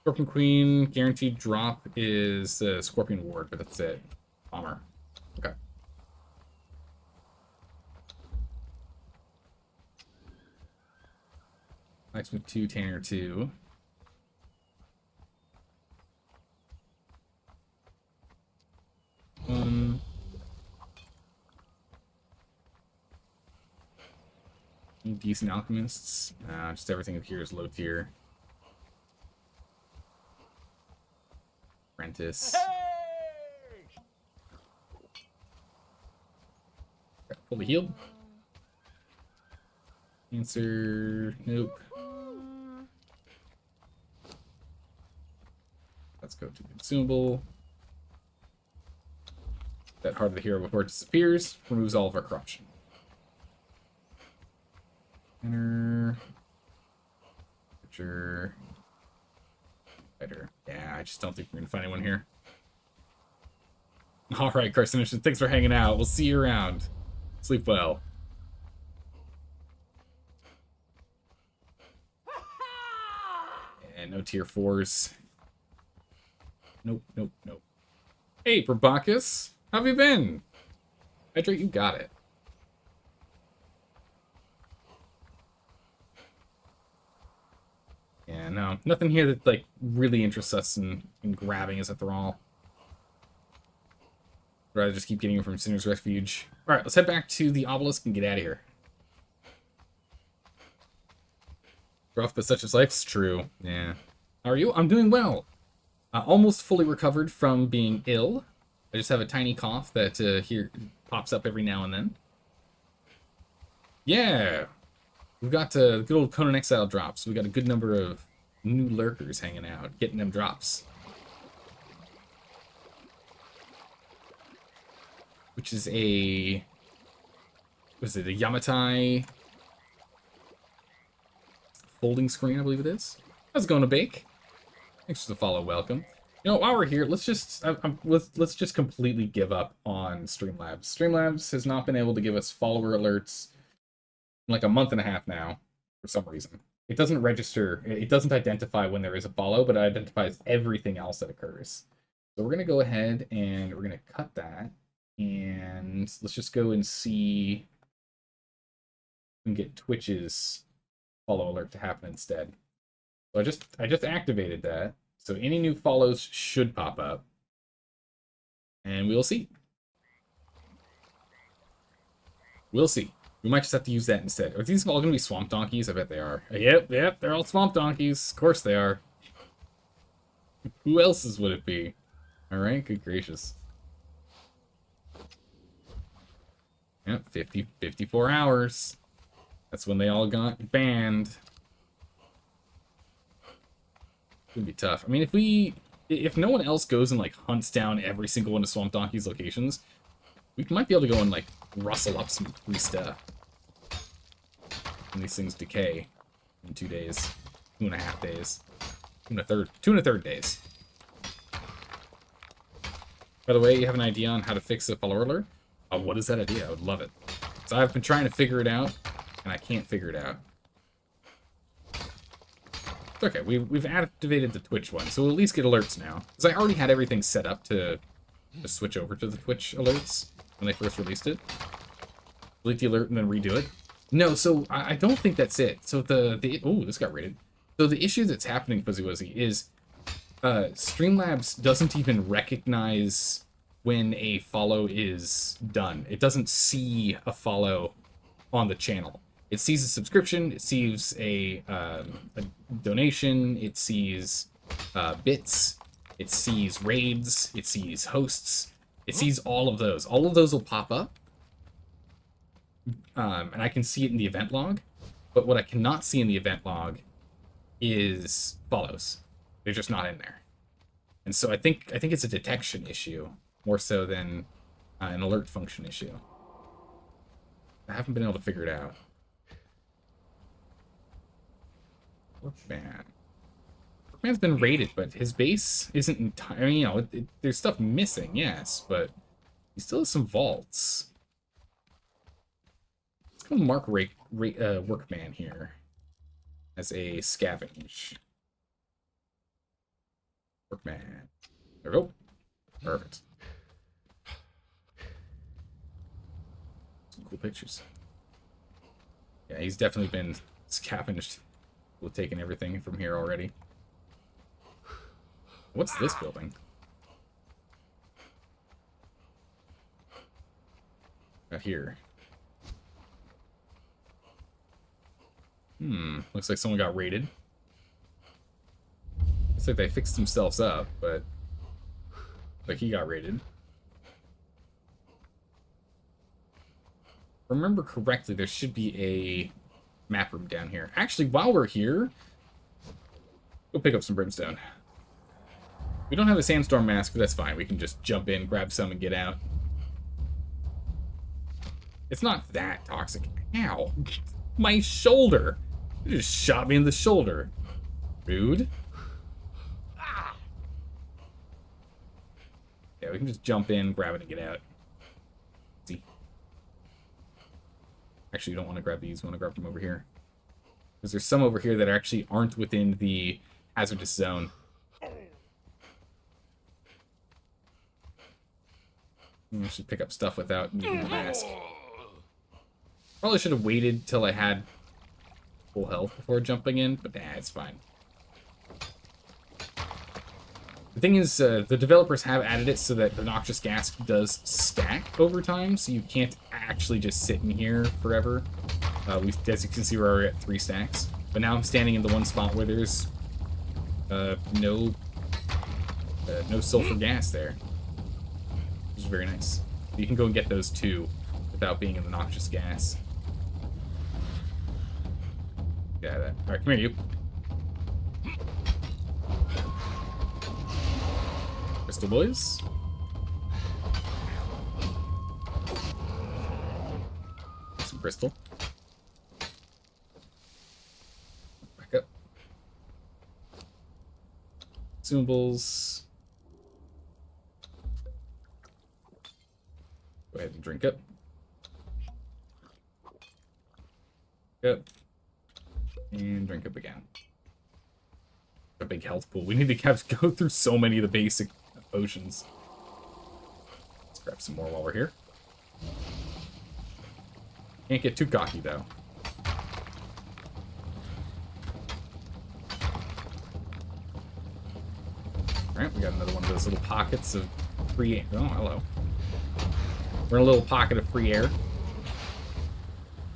Scorpion Queen guaranteed drop is the Scorpion Ward, but that's it. Bomber. Okay. Blacksmith 2, Tanner 2. Any decent alchemists? Nah, just everything up here is low tier. Apprentice. Okay, fully healed. Answer. Nope. Let's go to consumable. That heart of the hero before it disappears removes all of our corruption. Enter. Picture. Fighter. Yeah, I just don't think we're gonna find anyone here. Alright, Carcinician, thanks for hanging out. We'll see you around. Sleep well. And no tier 4s. Nope, nope, nope. Hey, Probacus! How have you been? Hydrate, you got it. Yeah, no, nothing here that, like, really interests us in grabbing as a thrall. I'd rather just keep getting him from Sinner's Refuge. Alright, let's head back to the obelisk and get out of here. Rough, but such is life's true. Yeah. How are you? I'm doing well. Almost fully recovered from being ill. I just have a tiny cough that here pops up every now and then. Yeah. We've got good old Conan Exile drops. We got a good number of new lurkers hanging out, getting them drops. Which is a... Was it a Yamatai folding screen, I believe it is. How's it going to bake? Thanks for the follow, welcome. You know, while we're here, let's just completely give up on Streamlabs. Streamlabs has not been able to give us follower alerts in like a month and a half now, for some reason. It doesn't register, it doesn't identify when there is a follow, but it identifies everything else that occurs. So we're gonna go ahead and we're gonna cut that, and let's just go and see if we can get Twitch's follow alert to happen instead. So I just activated that. So any new follows should pop up. And we'll see. We'll see. We might just have to use that instead. Are these all going to be swamp donkeys? I bet they are. Yep, they're all swamp donkeys. Of course they are. Who else's would it be? Alright, good gracious. Yep, 54 hours. That's when they all got banned. It's gonna be tough. I mean, if no one else goes and like hunts down every single one of Swamp Donkey's locations, we might be able to go and like rustle up some free stuff. And these things decay in 2 days, 2.5 days, 2 1/3 days. By the way, you have an idea on how to fix a follower alert? Oh, what is that idea? I would love it. So I've been trying to figure it out, and I can't figure it out. Okay, we've activated the Twitch one, so we'll at least get alerts now. Because I already had everything set up to switch over to the Twitch alerts when they first released it. Delete the alert and then redo it. No, so I don't think that's it. So oh, this got rated. So the issue that's happening, Fuzzy Wuzzy, is Streamlabs doesn't even recognize when a follow is done. It doesn't see a follow on the channel. It sees a subscription, it sees a donation, it sees bits, it sees raids, it sees hosts, it sees all of those. All of those will pop up, and I can see it in the event log, but what I cannot see in the event log is follows. They're just not in there. And so I think it's a detection issue more so than an alert function issue. I haven't been able to figure it out. Workman. Workman's been raided, but his base isn't entirely, you know, there's stuff missing, yes, but he still has some vaults. Let's go mark Workman here as a scavenge. Workman. There we go. Perfect. Some cool pictures. Yeah, he's definitely been scavenged. We've taken everything from here already. What's this building? Out here. Looks like someone got raided. Looks like they fixed themselves up, but like he got raided. If I remember correctly, there should be a map room down here. Actually, while we're here, go pick up some brimstone. We don't have a sandstorm mask, but that's fine. We can just jump in, grab some, and get out. It's not that toxic. Ow. My shoulder. You just shot me in the shoulder. Rude. Yeah, we can just jump in, grab it, and get out. See? Actually, you don't want to grab these. You want to grab them over here. Because there's some over here that actually aren't within the hazardous zone. I should pick up stuff without needing the mask. Probably should have waited till I had full health before jumping in, but nah, it's fine. The thing is, the developers have added it so that the noxious gas does stack over time, so you can't actually just sit in here forever. As you can see, we're already at 3 stacks. But now I'm standing in the one spot where there's no sulfur gas there. Which is very nice. You can go and get those too without being in the noxious gas. Yeah, that. Alright, come here, you. Crystal boys. Some crystal. Back up. Consumables. Go ahead and drink up. Yep. And drink up again. A big health pool. We need to go through so many of the basic potions. Let's grab some more while we're here. Can't get too cocky though. Alright, we got another one of those little pockets of free air. Oh, hello. We're in a little pocket of free air.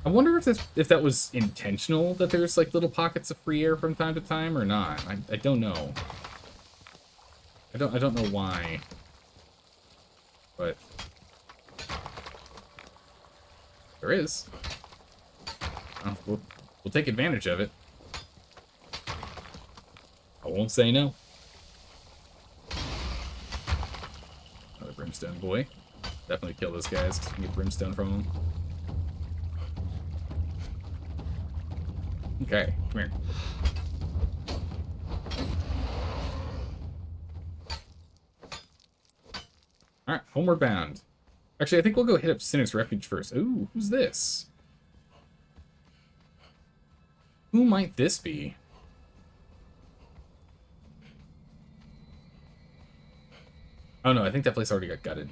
I wonder if that was intentional, that there's like little pockets of free air from time to time or not. I don't know. I don't know why. But there is. We'll take advantage of it. I won't say no. Another brimstone boy. Definitely kill those guys because we can get brimstone from them. Okay, come here. Alright, homeward bound. Actually, I think we'll go hit up Sinner's Refuge first. Ooh, who's this? Who might this be? Oh no, I think that place already got gutted.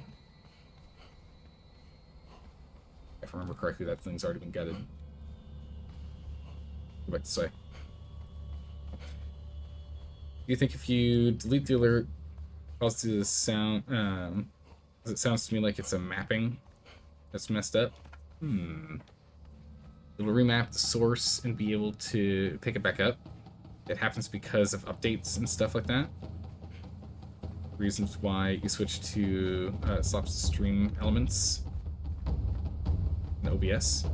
If I remember correctly, that thing's already been gutted. Go back this way. Do you think if you delete the alert, causes the sound, It sounds to me like it's a mapping that's messed up. It'll remap the source and be able to pick it back up. It happens because of updates and stuff like that. Reasons why you switch to slops to stream elements in OBS.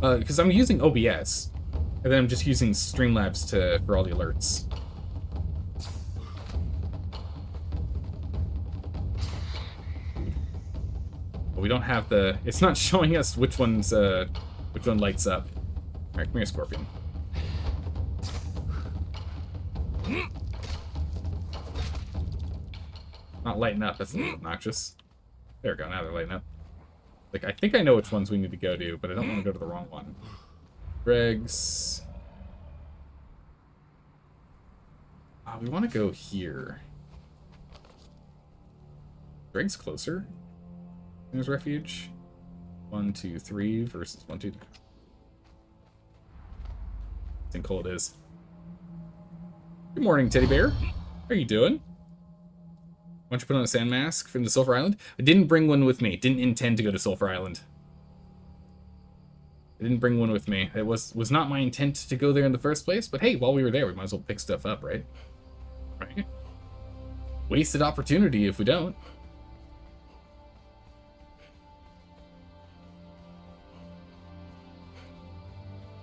Because I'm using OBS, and then I'm just using Streamlabs for all the alerts. But we don't have the. It's not showing us which one lights up. All right, come here, Scorpion. Not lighting up. That's a little obnoxious. There we go. Now they're lighting up. Like, I think I know which ones we need to go to, but I don't want to go to the wrong one. Greg's. We want to go here. Greg's closer. There's refuge. 1, 2, 3 versus 1, 2, 3. I think cold is. Good morning, Teddy Bear. How are you doing? Why don't you put on a sand mask from the Sulphur Island? I didn't bring one with me. Didn't intend to go to Sulphur Island. I didn't bring one with me. It was not my intent to go there in the first place, but hey, while we were there, we might as well pick stuff up, right? Right? Wasted opportunity if we don't.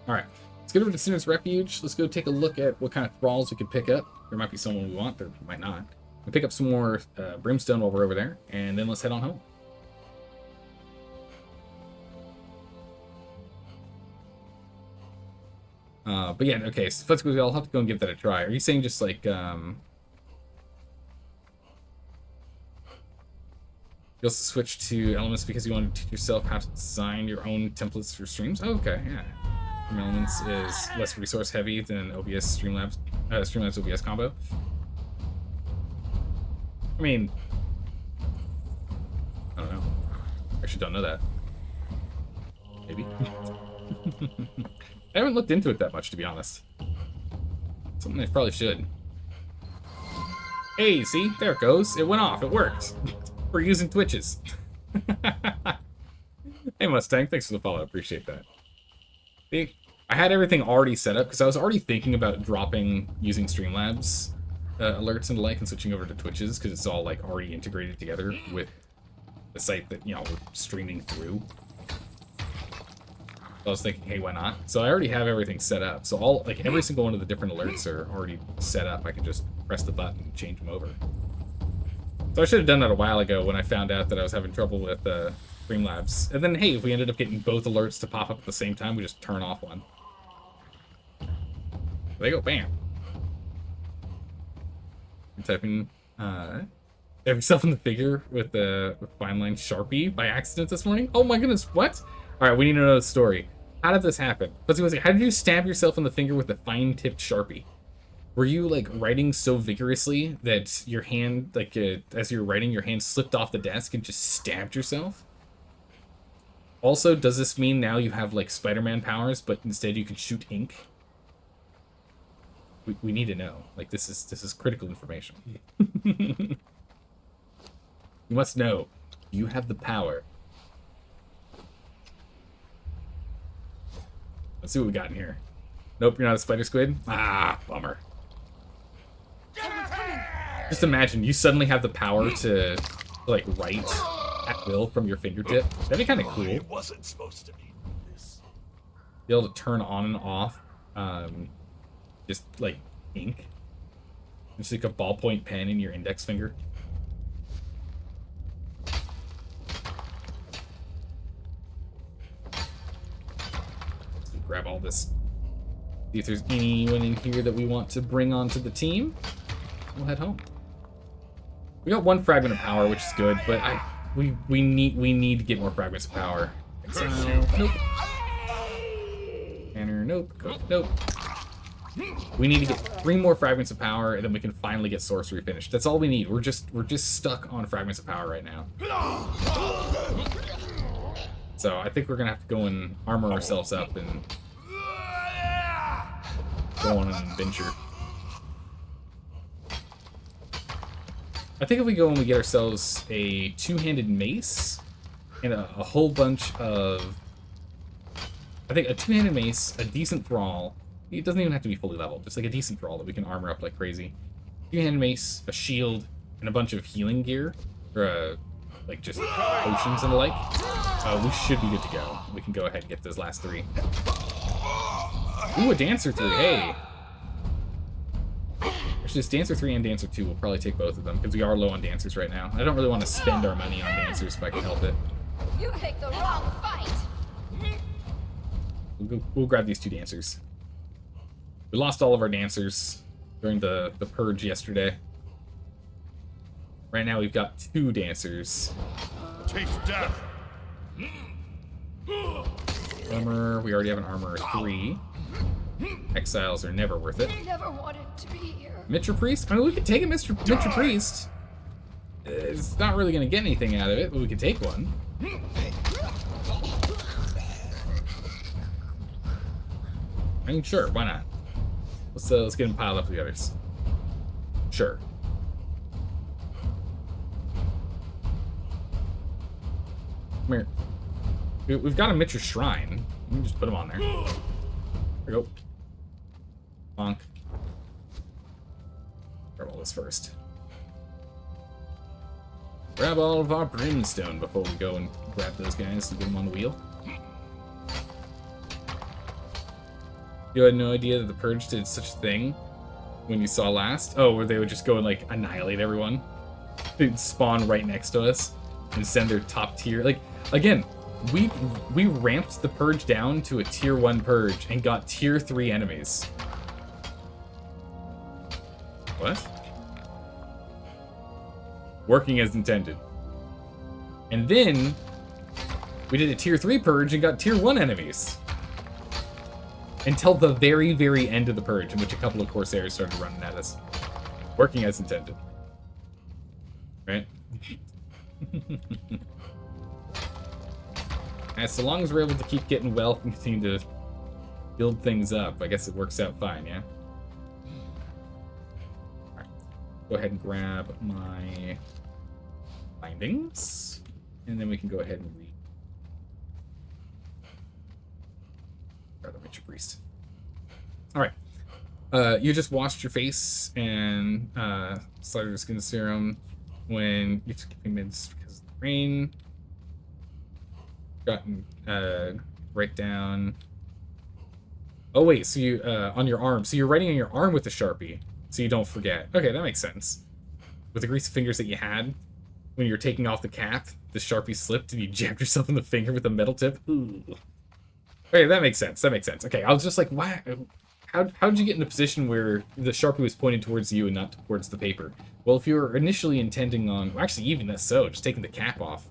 Alright, let's get over to Sinner's Refuge. Let's go take a look at what kind of thralls we could pick up. There might be someone we want, there might not. We'll pick up some more brimstone while we're over there, and then let's head on home. But yeah, okay, so let's go. I'll have to go and give that a try. Are you saying just like, you also switch to elements because you want to teach yourself how to design your own templates for streams? Oh, okay, yeah. From elements is less resource heavy than OBS Streamlabs OBS combo. I mean, I don't know. I actually don't know that. Maybe. I haven't looked into it that much, to be honest. Something I probably should. Hey, see? There it goes. It went off. It worked. We're using Twitches. Hey, Mustang. Thanks for the follow. Appreciate that. See? I had everything already set up because I was already thinking about dropping using Streamlabs alerts and the like and switching over to Twitches because it's all like already integrated together with the site that, you know, we're streaming through. So I was thinking, hey, why not? So I already have everything set up. So all, like, every single one of the different alerts are already set up. I can just press the button and change them over. So I should have done that a while ago when I found out that I was having trouble with Streamlabs. And then, hey, if we ended up getting both alerts to pop up at the same time, we just turn off one. There you go, bam. I'm typing, have yourself in the figure with the fine line Sharpie by accident this morning? Oh my goodness, what? Alright, we need to know the story. How did this happen? Let's see, how did you stab yourself in the finger with a fine-tipped Sharpie? Were you, like, writing so vigorously that your hand, like, as you were writing, your hand slipped off the desk and just stabbed yourself? Also, does this mean now you have, like, Spider-Man powers, but instead you can shoot ink? We need to know. Like, this is critical information. You must know. You have the power. Let's see what we got in here. Nope, you're not a spider squid? Ah, bummer. Just imagine, you suddenly have the power to like, write at will from your fingertip. That'd be kind of cool. It wasn't supposed to be this. Be able to turn on and off, just, like, ink. Just like a ballpoint pen in your index finger. Grab all this. See if there's anyone in here that we want to bring onto the team. We'll head home. We got one fragment of power, which is good, but we need to get more fragments of power. Exile, nope. Banner, nope. Nope. We need to get 3 more fragments of power, and then we can finally get sorcery finished. That's all we need. We're just stuck on fragments of power right now. So I think we're gonna have to go and armor ourselves up and go on an adventure. I think if we go and we get ourselves a two-handed mace and a whole bunch of... I think a two-handed mace, a decent thrall. It doesn't even have to be fully leveled. Just like a decent thrall that we can armor up like crazy. Two-handed mace, a shield, and a bunch of healing gear. Or, like, just potions and the like. We should be good to go. We can go ahead and get those last 3. Ooh, a Dancer 3. Hey! Actually, this Dancer 3 and Dancer 2, we'll probably take both of them, because we are low on Dancers right now. I don't really want to spend our money on Dancers if I can help it. You picked the wrong fight! We'll grab these 2 Dancers. We lost all of our Dancers during the purge yesterday. Right now we've got 2 Dancers. Taste death. Armor, we already have an armor 3. Exiles are never worth it. I never wanted to be here. Mitra Priest? I mean, we could take a Mitra Priest. It's not really going to get anything out of it, but we could take one. I mean, sure, why not? Let's get him piled up with the others. Sure. Come here. We've got a Mitra Shrine. We can just put him on there. There we go. Bonk. Grab all this first. Grab all of our brimstone before we go and grab those guys and get them on the wheel. You had no idea that the Purge did such a thing when you saw last? Oh, where they would just go and, like, annihilate everyone. They'd spawn right next to us and send their top tier. Like, again, we ramped the Purge down to a tier 1 Purge and got tier 3 enemies. What? Working as intended. And then we did a tier 3 Purge and got tier 1 enemies. Until the very, very end of the Purge, in which a couple of Corsairs started running at us. Working as intended. Right? And so long as we're able to keep getting wealth and continue to build things up, I guess it works out fine, yeah? Alright. Go ahead and grab my bindings. And then we can go ahead and read. Grab the Witcher Priest. Alright. You just washed your face and started your skin serum when you took meds because of the rain. Gotten right down. Oh wait, so you on your arm. So you're writing on your arm with the Sharpie, so you don't forget. Okay, that makes sense. With the greasy fingers that you had when you were taking off the cap, the Sharpie slipped and you jabbed yourself in the finger with a metal tip. Ooh. Okay, that makes sense. That makes sense. Okay, I was just like, why? How did you get in a position where the Sharpie was pointed towards you and not towards the paper? Well, if you were initially intending on, well, actually even so, just taking the cap off.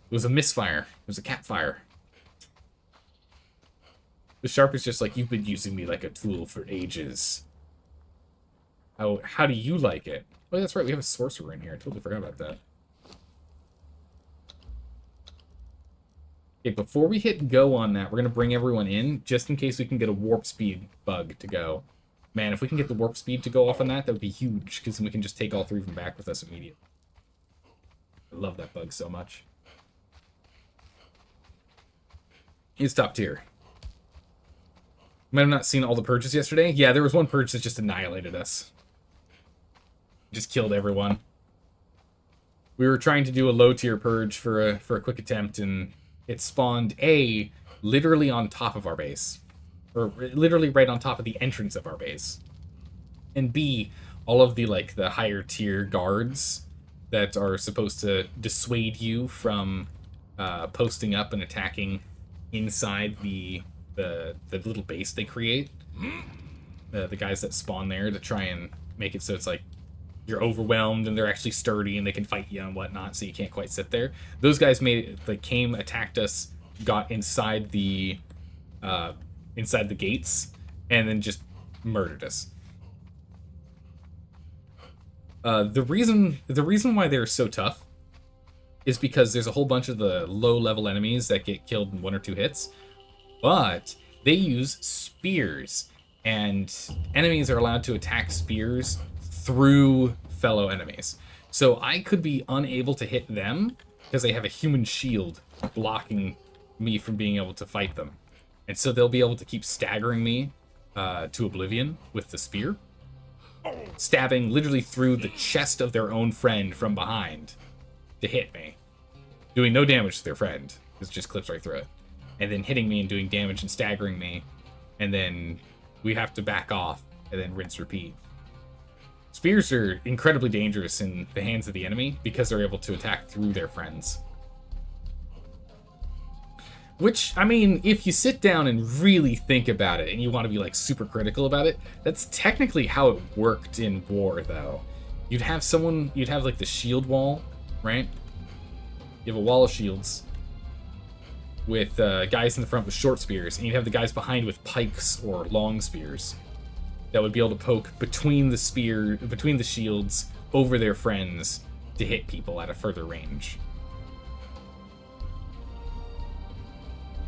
It was a misfire. It was a cap fire. The Sharpie's just like, you've been using me like a tool for ages. How do you like it? Oh, that's right, we have a sorcerer in here. I totally forgot about that. Okay, before we hit go on that, we're going to bring everyone in, just in case we can get a warp speed bug to go. Man, if we can get the warp speed to go off on that, that would be huge, because then we can just take all 3 of them back with us immediately. I love that bug so much. He's top tier. Might have not seen all the purges yesterday. Yeah, there was one purge that just annihilated us. Just killed everyone. We were trying to do a low tier purge for a quick attempt, and it spawned A, literally on top of our base. Or literally right on top of the entrance of our base. And B, all of the the higher tier guards that are supposed to dissuade you from posting up and attacking inside the little base they create. The guys that spawn there to try and make it so it's like you're overwhelmed and they're actually sturdy and they can fight you and whatnot, so you can't quite sit there. Those guys came, attacked us, got inside the gates, and then just murdered us. The reason why they're so tough is because there's a whole bunch of the low-level enemies that get killed in 1 or 2 hits, but they use spears, and enemies are allowed to attack spears through fellow enemies. So I could be unable to hit them because they have a human shield blocking me from being able to fight them. And so they'll be able to keep staggering me to oblivion with the spear, stabbing literally through the chest of their own friend from behind to hit me, doing no damage to their friend. It just clips right through it. And then hitting me and doing damage and staggering me. And then we have to back off and then rinse, repeat. Spears are incredibly dangerous in the hands of the enemy because they're able to attack through their friends. Which, I mean, if you sit down and really think about it and you want to be like super critical about it, that's technically how it worked in war, though. You'd have like the shield wall, right? You have a wall of shields with guys in the front with short spears, and you'd have the guys behind with pikes or long spears that would be able to poke between the shields over their friends to hit people at a further range.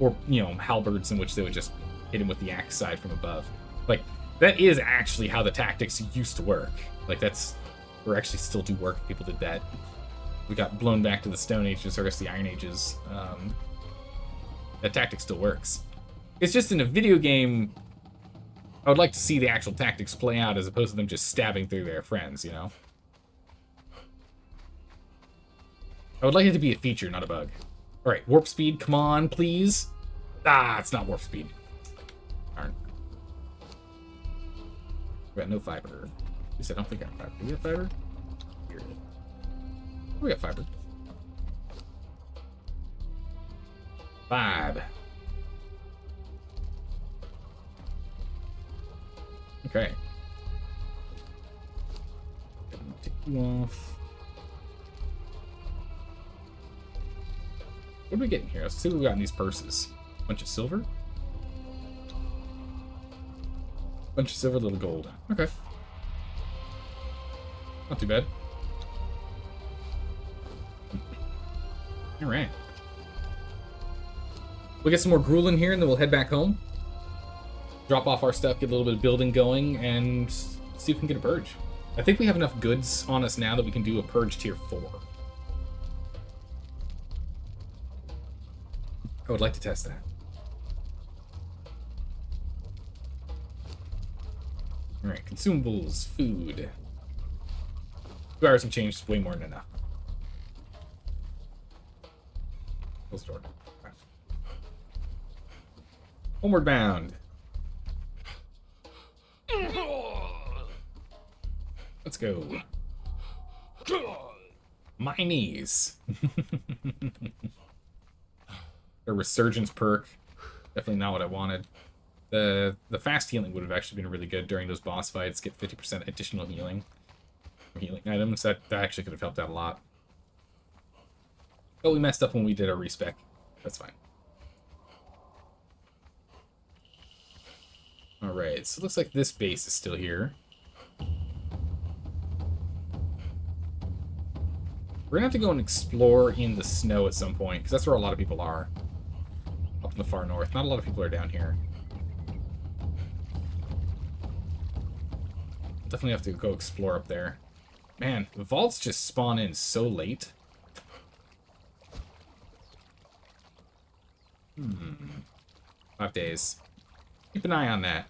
Or, you know, halberds in which they would just hit him with the axe side from above. Like, that is actually how the tactics used to work. Like, or actually still do work if people did that. We got blown back to the Stone Ages, or I guess the Iron Ages. That tactic still works. It's just in a video game, I would like to see the actual tactics play out as opposed to them just stabbing through their friends, you know? I would like it to be a feature, not a bug. Alright, warp speed, come on, please. Ah, it's not warp speed. Darn. We got no fiber. At least I don't think I have fiber. Do we have fiber? Here. We got fiber. 5. Okay. Take you off. What are we getting here? Let's see what we got in these purses. Bunch of silver? Bunch of silver, little gold. Okay. Not too bad. Alright. We'll get some more gruel in here and then we'll head back home. Drop off our stuff, get a little bit of building going, and see if we can get a purge. I think we have enough goods on us now that we can do a purge tier 4. I would like to test that. Alright, consumables, food. 2 hours and change is way more than enough. Close the door. Right. Homeward bound. Let's go. My knees. A resurgence perk. Definitely not what I wanted. The fast healing would have actually been really good during those boss fights. Get 50% additional healing items. That actually could have helped out a lot. But we messed up when we did our respec. That's fine. Alright, so it looks like this base is still here. We're gonna have to go and explore in the snow at some point, because that's where a lot of people are. Up in the far north. Not a lot of people are down here. Definitely have to go explore up there. Man, the vaults just spawn in so late. 5 days. Keep an eye on that.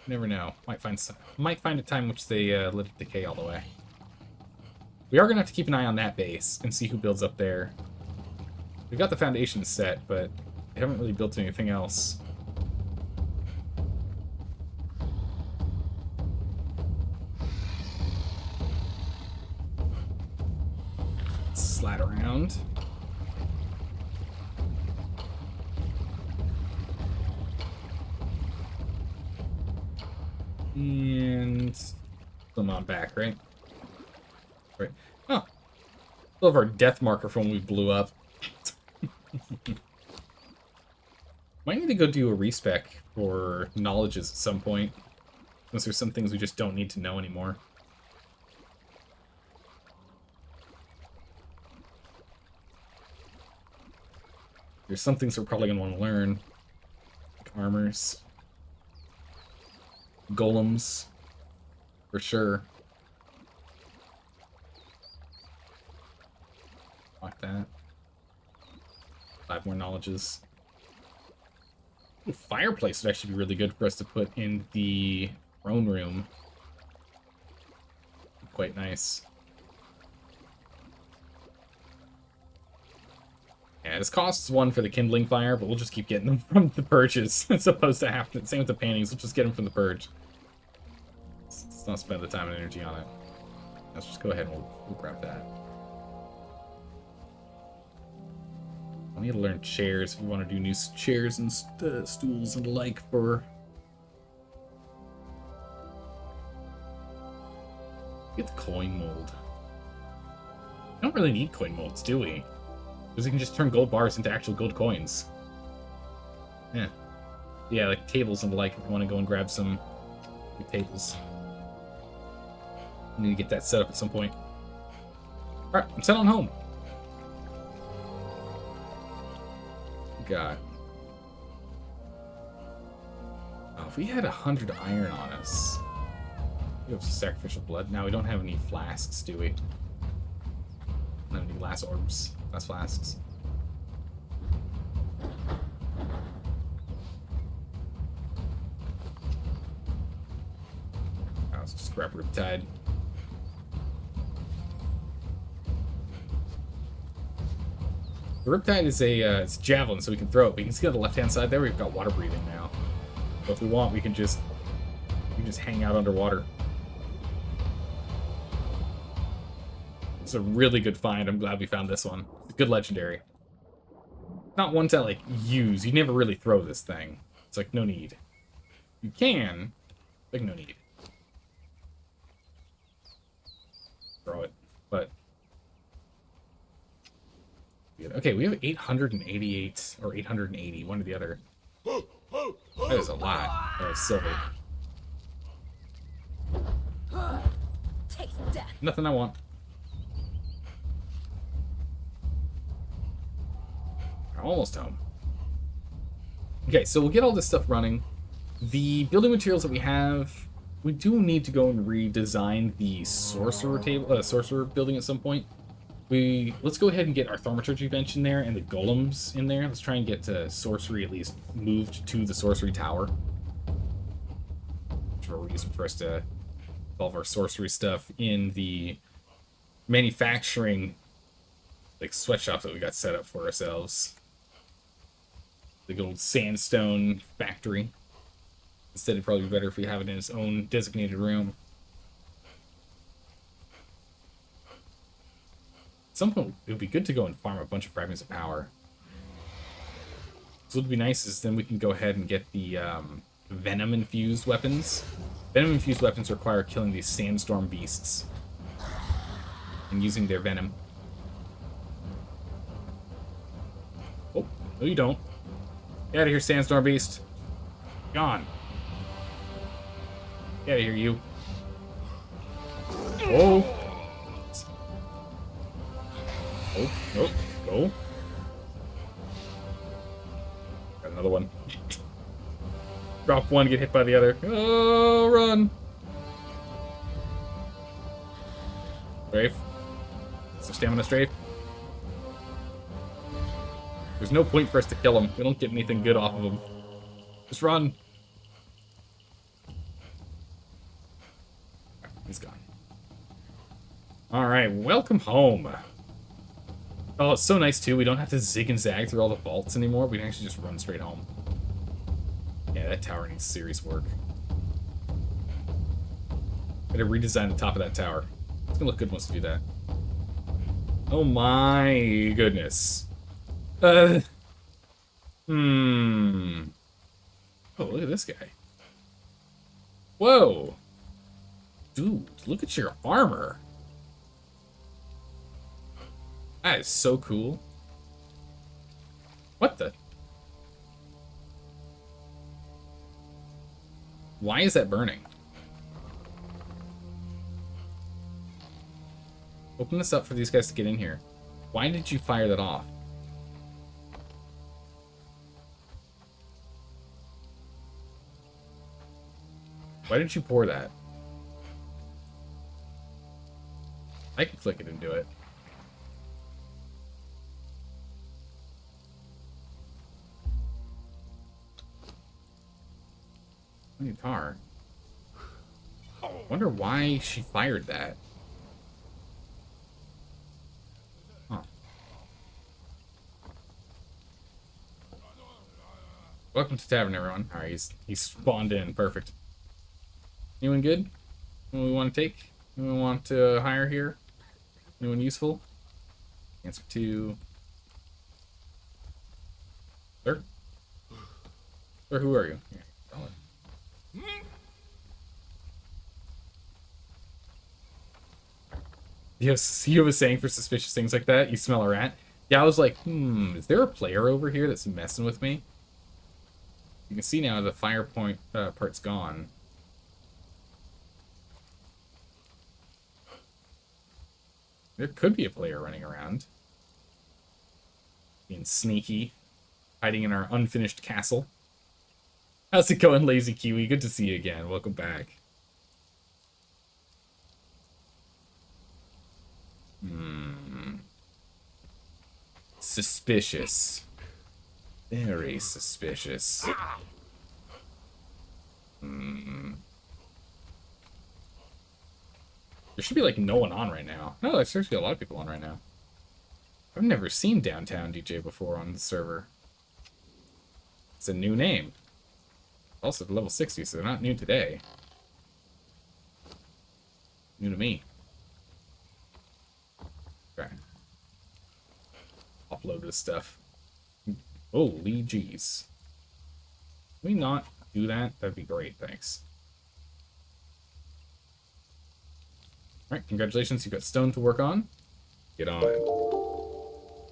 You never know. Might find a time in which they let it decay all the way. We are going to have to keep an eye on that base and see who builds up there. We've got the foundation set, but we haven't really built anything else. Let's slide around. And come on back, right? Right. Oh. Still have our death marker from when we blew up. Might need to go do a respec for knowledges at some point. Unless there's some things we just don't need to know anymore. There's some things we're probably going to want to learn. Like armors. Golems. For sure. Like that. 5 more knowledges. Ooh, fireplace would actually be really good for us to put in the throne room. Quite nice. Yeah, this costs 1 for the kindling fire, but we'll just keep getting them from the purges. As opposed to have to. Same with the paintings, we'll just get them from the purge. Let's not spend the time and energy on it. Let's just go ahead and we'll grab that. I need to learn chairs if we want to do new chairs and stools and the like for... Get the coin mold. We don't really need coin molds, do we? Because we can just turn gold bars into actual gold coins. Yeah. Yeah, like tables and the like if you want to go and grab some tables. I need to get that set up at some point. Alright, I'm settling home. God. Oh, if we had 100 iron on us. We have sacrificial blood. Now we don't have any flasks, do we? Don't have any glass orbs. Glass flasks. Oh, let's just grab Riptide. The Riptide is it's a javelin, so we can throw it. But you can see on the left-hand side there, we've got water breathing now. So if we want, we can just hang out underwater. It's a really good find. I'm glad we found this one. It's a good legendary. Not one to like use. You never really throw this thing. It's like no need. You can, like no need. Throw it, but. Okay, we have 888 or 880, one or the other. That is a lot. That is silver. Taste death. Nothing I want. I'm almost home. Okay, so we'll get all this stuff running. The building materials that we have, we do need to go and redesign the sorcerer table, sorcerer building at some point. Let's go ahead and get our thaumaturgy bench in there and the golems in there. Let's try and get sorcery at least moved to the sorcery tower. For a reason for us to solve our sorcery stuff in the manufacturing like sweatshops that we got set up for ourselves. The good old sandstone factory. Instead, it'd probably be better if we have it in its own designated room. At some point, it would be good to go and farm a bunch of fragments of power. So what would be nice is then we can go ahead and get the venom-infused weapons. Venom-infused weapons require killing these sandstorm beasts and using their venom. Oh, no you don't. Get out of here, sandstorm beast. Gone. Get out of here, you. Oh. Oh, oh, go. Got another one. Drop one, get hit by the other. Oh, run. Strafe. It's a stamina strafe. There's no point for us to kill him. We don't get anything good off of him. Just run. He's gone. Alright, welcome home. Oh, it's so nice, too. We don't have to zig and zag through all the vaults anymore. We can actually just run straight home. Yeah, that tower needs serious work. Gotta redesign the top of that tower. It's gonna look good once we do that. Oh my goodness. Oh, look at this guy. Whoa. Dude, look at your armor. That is so cool. What the? Why is that burning? Open this up for these guys to get in here. Why did you fire that off? Why did you pour that? I can flick it and do it. New car. Wonder why she fired that. Huh. Welcome to Tavern, everyone. Alright, he's spawned in. Perfect. Anyone good? Anyone we want to take? Anyone we want to hire here? Anyone useful? Answer to... Sir? Sir, who are you? Here, call it. You have a saying for suspicious things like that? You smell a rat? Yeah, I was like, is there a player over here that's messing with me? You can see now the fire point part's gone. There could be a player running around. Being sneaky. Hiding in our unfinished castle. How's it going, Lazy Kiwi? Good to see you again. Welcome back. Suspicious. Very suspicious. There should be, like, no one on right now. No, there's actually a lot of people on right now. I've never seen Downtown DJ before on the server. It's a new name. Also level 60, so they're not new today. New to me. Okay. Upload this stuff. Holy jeez. Can we not do that? That'd be great, thanks. Alright, congratulations, you've got stone to work on. Get on it.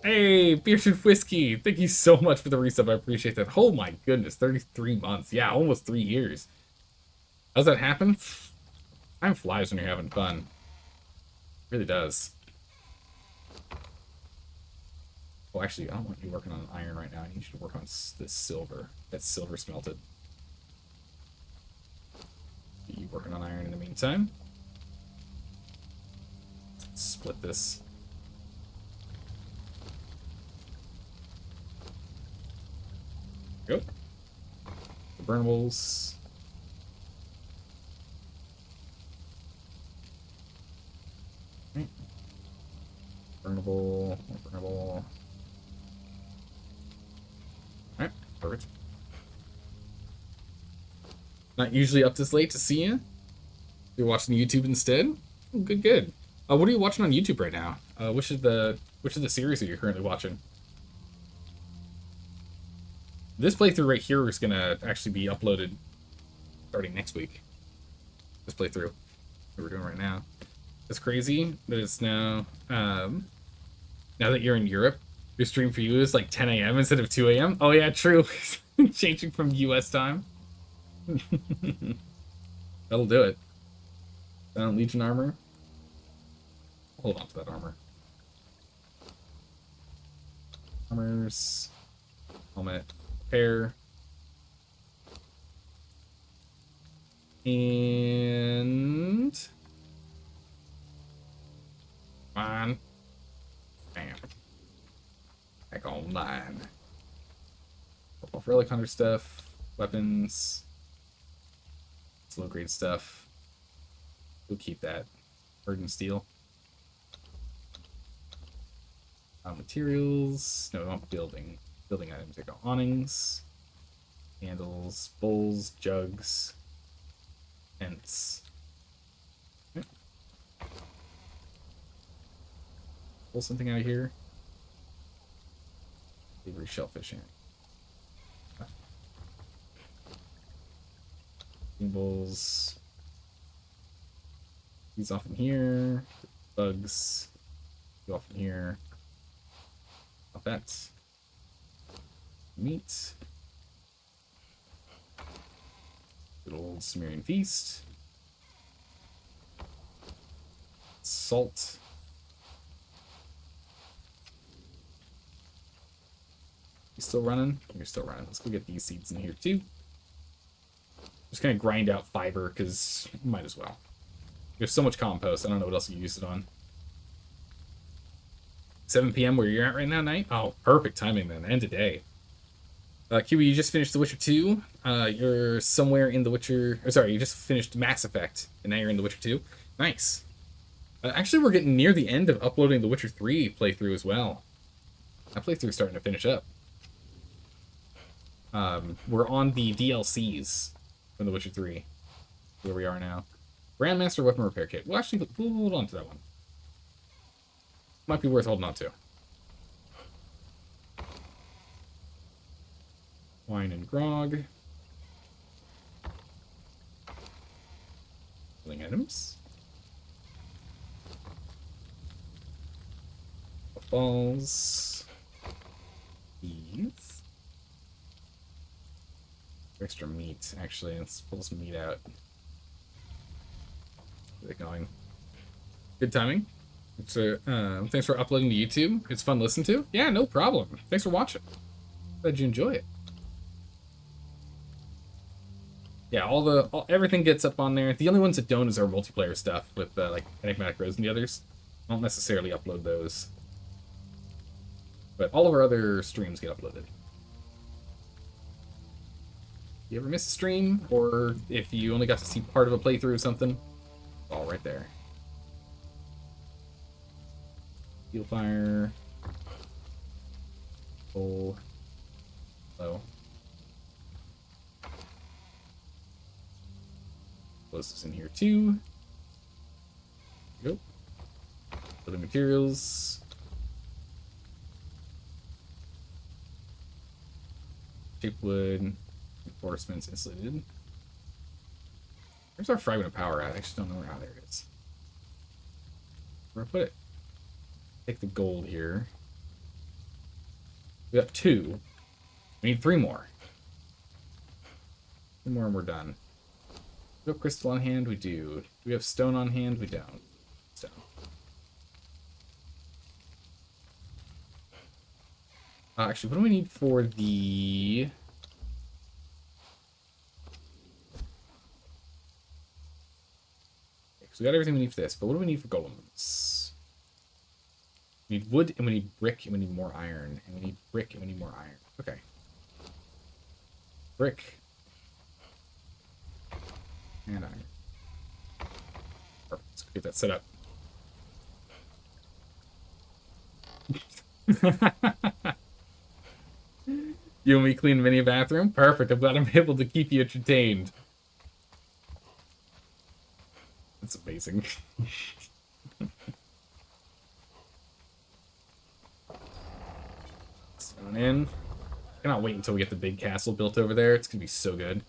Hey, Bearded Whiskey! Thank you so much for the resub, I appreciate that. Oh my goodness, 33 months. Yeah, almost 3 years. How's that happen? Time flies when you're having fun. It really does. Oh, actually, I don't want you working on iron right now. I need you to work on this silver. That's silver smelted. You working on iron in the meantime. Split this. Go. The burnables. Okay. Burnable. Burnable. Alright, perfect. Not usually up this late to see you. You're watching YouTube instead? Good, good. What are you watching on YouTube right now? Which of the series are you currently watching? This playthrough right here is gonna actually be uploaded starting next week. This playthrough that we're doing right now. It's crazy that it's now now that you're in Europe, your stream for you is like 10 a.m. instead of 2 a.m. Oh yeah, true. Changing from US time. That'll do it. Legion armor. Hold on to that armor. Armors. Helmet. Repair. And... Come on. Bam. Back online. Relic hunter stuff. Weapons. It's low grade stuff. We'll keep that. Burden steel. Materials. No, we want building. Building items. Take out awnings. Handles. Bowls. Jugs. Tents. Okay. Pull something out of here. Favorite shellfish in. Bowls. These off in here. Bugs. Go off in here. Off that. Meat. Good old Sumerian feast. Salt. You still running? You're still running. Let's go get these seeds in here too. Just gonna grind out fiber because might as well. There's so much compost. I don't know what else you use it on. 7 p.m. where you're at right now, Night? Oh, perfect timing then. End of day. Kiwi, you just finished The Witcher 2. You're somewhere in The Witcher... Or sorry, you just finished Mass Effect, and now you're in The Witcher 2. Nice. Actually, we're getting near the end of uploading The Witcher 3 playthrough as well. That playthrough's starting to finish up. We're on the DLCs from The Witcher 3, where we are now. Grandmaster Weapon Repair Kit. We'll actually we'll hold on to that one. Might be worth holding on to. Wine and grog. Healing items. Balls. These. Extra meat, actually. Let's pull some meat out. Get it going. Good timing. Thanks for uploading to YouTube. It's fun to listen to. Yeah, no problem. Thanks for watching. Glad you enjoy it. Yeah, everything gets up on there. The only ones that don't is our multiplayer stuff with like Enigmatic Rose and the others. I don't necessarily upload those, but all of our other streams get uploaded. You ever miss a stream, or if you only got to see part of a playthrough or something, it's all right there. Steel fire. Oh. Hello. Close this in here too. There you go. Building materials. Cheap wood. Reinforcements insulated. Where's our fragment of power at? I just don't know where. There it is. Where I put it? Take the gold here. We got 2. We need 3 more. 3 more and we're done. Do we have crystal on hand? We do. Do we have stone on hand? We don't. Stone. Actually, what do we need for the... So we got everything we need for this, but what do we need for golems? We need wood, and we need brick, and we need more iron. And we need brick, and we need more iron. Okay. Brick. And iron. Perfect. Let's get that set up. You and me clean mini bathroom? Perfect. I'm glad I'm able to keep you entertained. That's amazing. Stone in. I cannot wait until we get the big castle built over there. It's gonna be so good.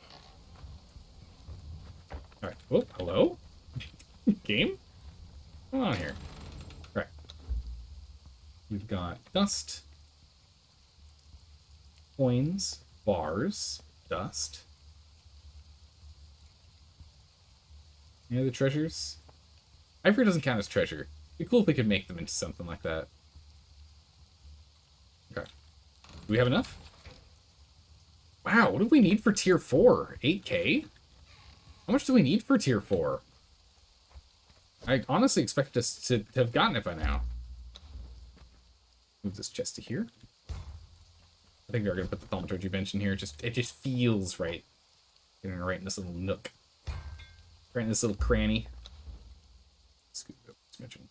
Alright. Oh, hello? Game? What's going on here? Alright. We've got dust. Coins. Bars. Dust. Any other treasures? Ivory doesn't count as treasure. It'd be cool if we could make them into something like that. Okay. Do we have enough? Wow, what do we need for tier 4? 8k? How much do we need for tier 4? I honestly expected us to have gotten it by now. Move this chest to here. I think we're gonna put the thaumaturgy bench in here. It just feels right. Getting right in this little nook. Right in this little cranny. Scoop it up, smidgen.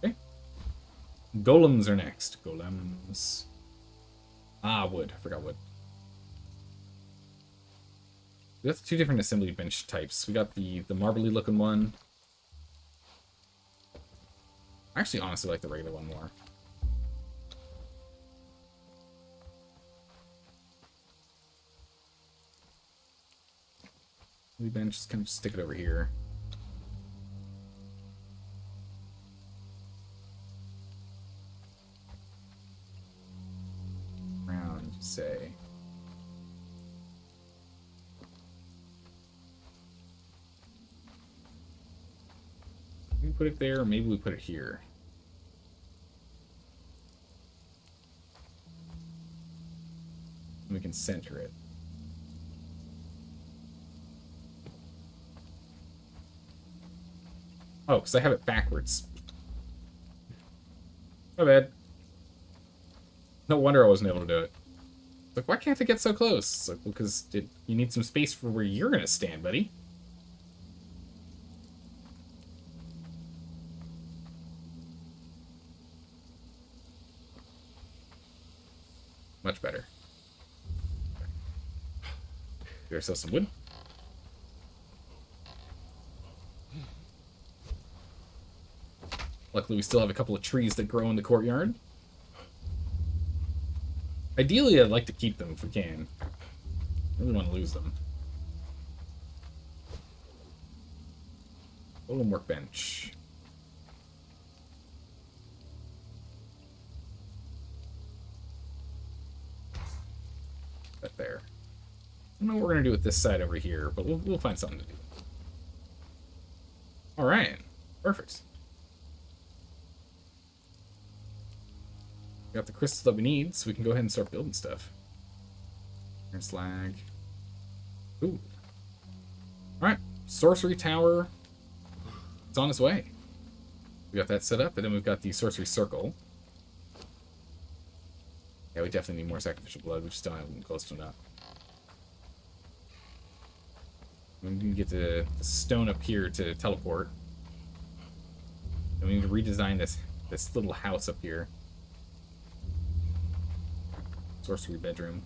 Okay. Golems are next. Golems. Ah, wood. I forgot wood. We got 2 different assembly bench types. We got the marbly looking one. I actually honestly like the regular one more. We bench, just kind of stick it over here. Round, say. Maybe put it there, or maybe we put it here. We can center it. Oh, because I have it backwards. My bad. No wonder I wasn't able to do it. Like, why can't I get so close? It's like, well, because you need some space for where you're going to stand, buddy. Much better. Get ourselves some wood. Luckily, we still have a couple of trees that grow in the courtyard. Ideally, I'd like to keep them if we can. I really want to lose them. Golden workbench. That there. I don't know what we're going to do with this side over here, but we'll find something to do. Alright. Perfect. Got the crystals that we need, so we can go ahead and start building stuff. Iron slag. Ooh. Alright. Sorcery tower. It's on its way. We got that set up, and then we've got the sorcery circle. Yeah, we definitely need more sacrificial blood. We just don't have them close to enough. We need to get the stone up here to teleport. And we need to redesign this little house up here. Sorcery bedroom.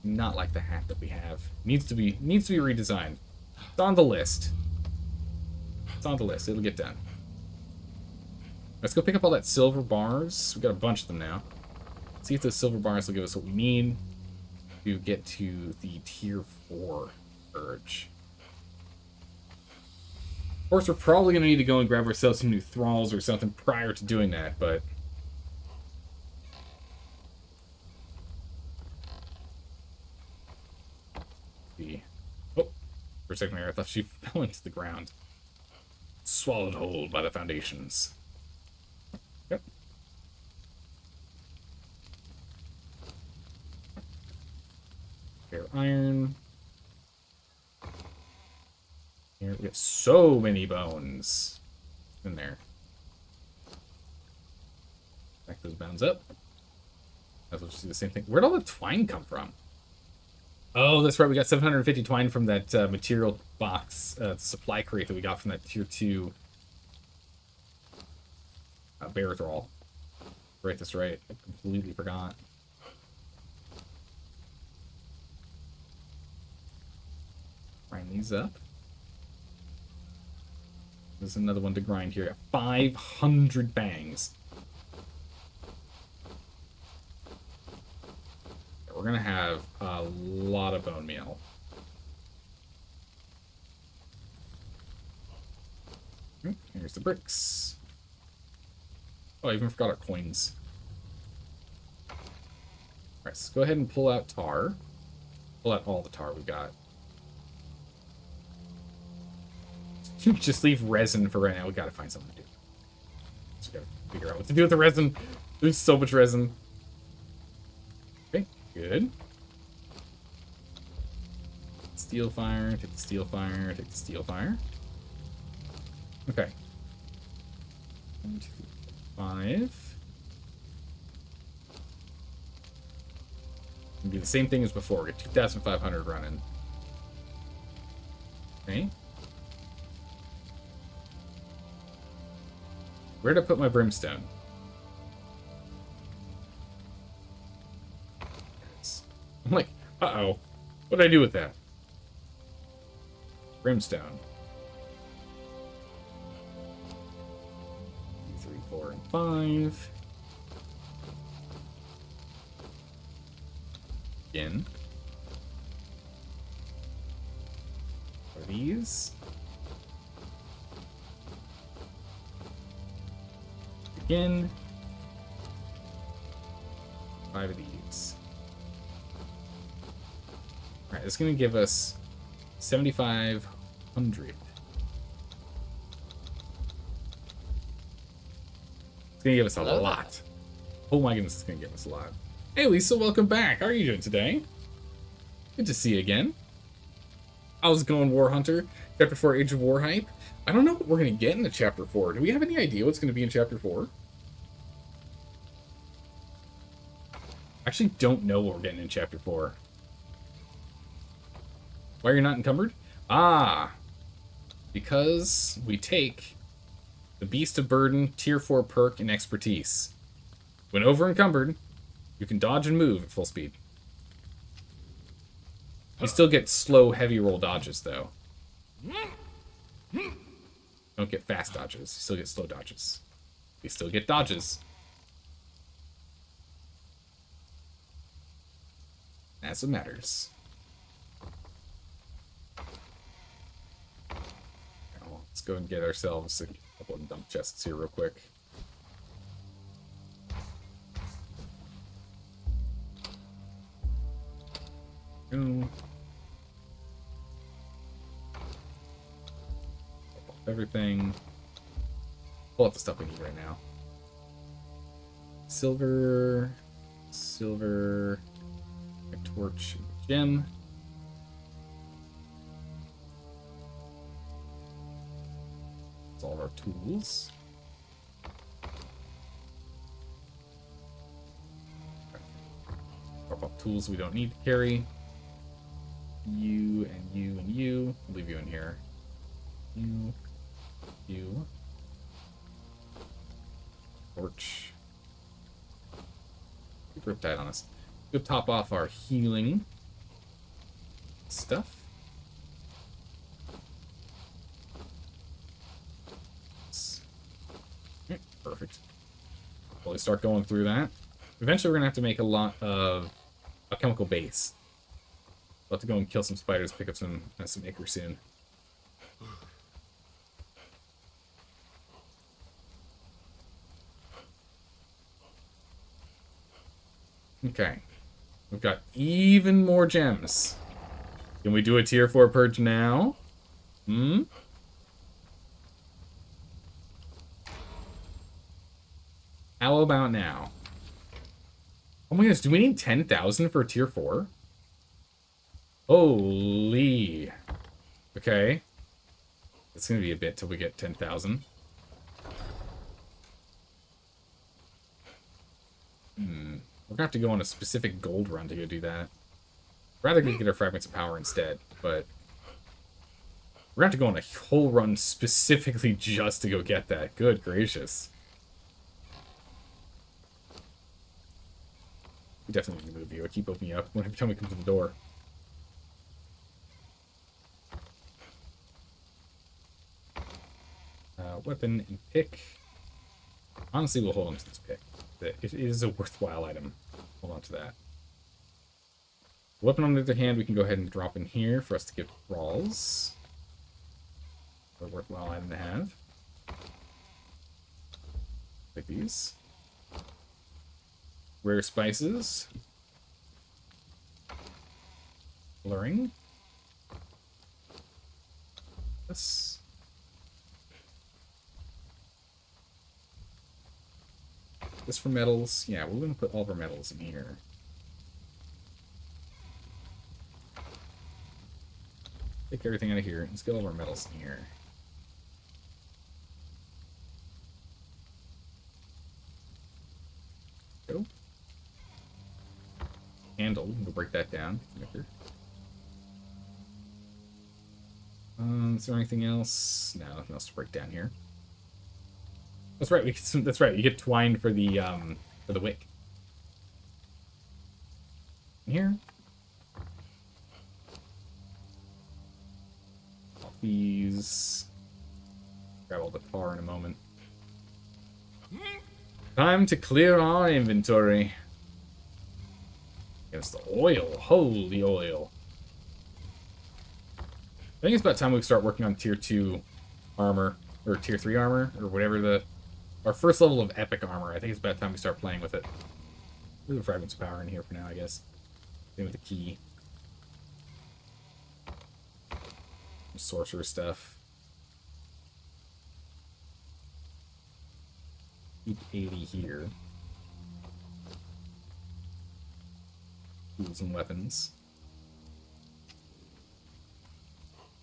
Not like the hat that we have. Needs to be redesigned. It's on the list. It's on the list. It'll get done. Let's go pick up all that silver bars. We got a bunch of them now. See if those silver bars will give us what we need to get to the tier 4 urge. Of course, we're probably going to need to go and grab ourselves some new thralls or something prior to doing that, but oh, for a second there, I thought she fell into the ground. Swallowed whole by the foundations. Yep. Bare iron. Here we have so many bones in there. Back those bones up. That's what you see the same thing. Where'd all the twine come from? Oh, that's right. We got 750 twine from that material box, supply crate that we got from that tier 2 bear thrall. Right, that's right. I completely forgot. Grind these up. There's another one to grind here. 500 bangs. We're going to have a lot of bone meal. Here's the bricks. Oh, I even forgot our coins. Alright, let's go ahead and pull out tar. Pull out all the tar we got. Just leave resin for right now. We gotta find something to do. So we gotta figure out what to do with the resin. There's so much resin. Okay, good. Steel fire, take the steel fire, take the steel fire. Okay. 1, 2, 5. Do the same thing as before. We get 2,500 running. Okay. Where'd I put my brimstone? I'm like, uh-oh. What did I do with that? Brimstone. 2, 3, 4, and 5. Again. Are these? Again. 5 of these. Alright, it's going to give us 7,500. It's going to give us a lot. Oh my goodness, it's going to give us a lot. Hey Lisa, welcome back. How are you doing today? Good to see you again. How's it going, War Hunter? Chapter 4 Age of War hype. I don't know what we're going to get in the Chapter 4. Do we have any idea what's going to be in Chapter 4? I actually don't know what we're getting in Chapter 4. Why are you not encumbered? Ah! Because we take the Beast of Burden, Tier 4 perk, and Expertise. When over-encumbered, you can dodge and move at full speed. You still get slow, heavy roll dodges, though. Don't get fast dodges. You still get slow dodges. You still get dodges. That's what matters. Now, let's go and get ourselves a couple of dump chests here real quick. Go. Everything. Pull out the stuff we need right now. Silver, a torch, and a gem. That's all of our tools. Drop off tools we don't need to carry. You and you and you. I'll leave you in here. You. Torch. Keep Riptide on us. Go top off our healing stuff. Perfect. Well, we start going through that. Eventually, we're gonna have to make a lot of a chemical base. We'll have to go and kill some spiders, pick up some ichor soon. Okay. We've got even more gems. Can we do a tier 4 purge now? How about now? Oh my goodness, do we need 10,000 for a tier 4? Holy. Okay. It's gonna be a bit till we get 10,000. We're gonna have to go on a specific gold run to go do that. Rather than get our fragments of power instead, but we're gonna have to go on a whole run specifically just to go get that. Good gracious. We definitely need to move you. I keep opening you up every time we come to the door. Weapon and pick. Honestly, we'll hold on to this pick. It is a worthwhile item. Hold on to that. Weapon, on the other hand, we can go ahead and drop in here for us to get brawls. A worthwhile item to have. Like these. Rare spices. Blurring. This. This for metals. Yeah, we're going to put all of our metals in here. Take everything out of here. Let's get all of our metals in here. Go. Handle. We'll break that down. Is there anything else? No, nothing else to break down here. That's right. That's right. You get twine for the wick. Here. All these. Grab all the tar in a moment. Time to clear our inventory. It's the oil. Holy oil. I think it's about time we start working on tier 2 armor, or tier 3 armor, or whatever our first level of epic armor. I think it's about time we start playing with it. There's the fragments of power in here for now, I guess. Same with the key. Some sorcerer stuff. Keep 80 here. Tools and weapons.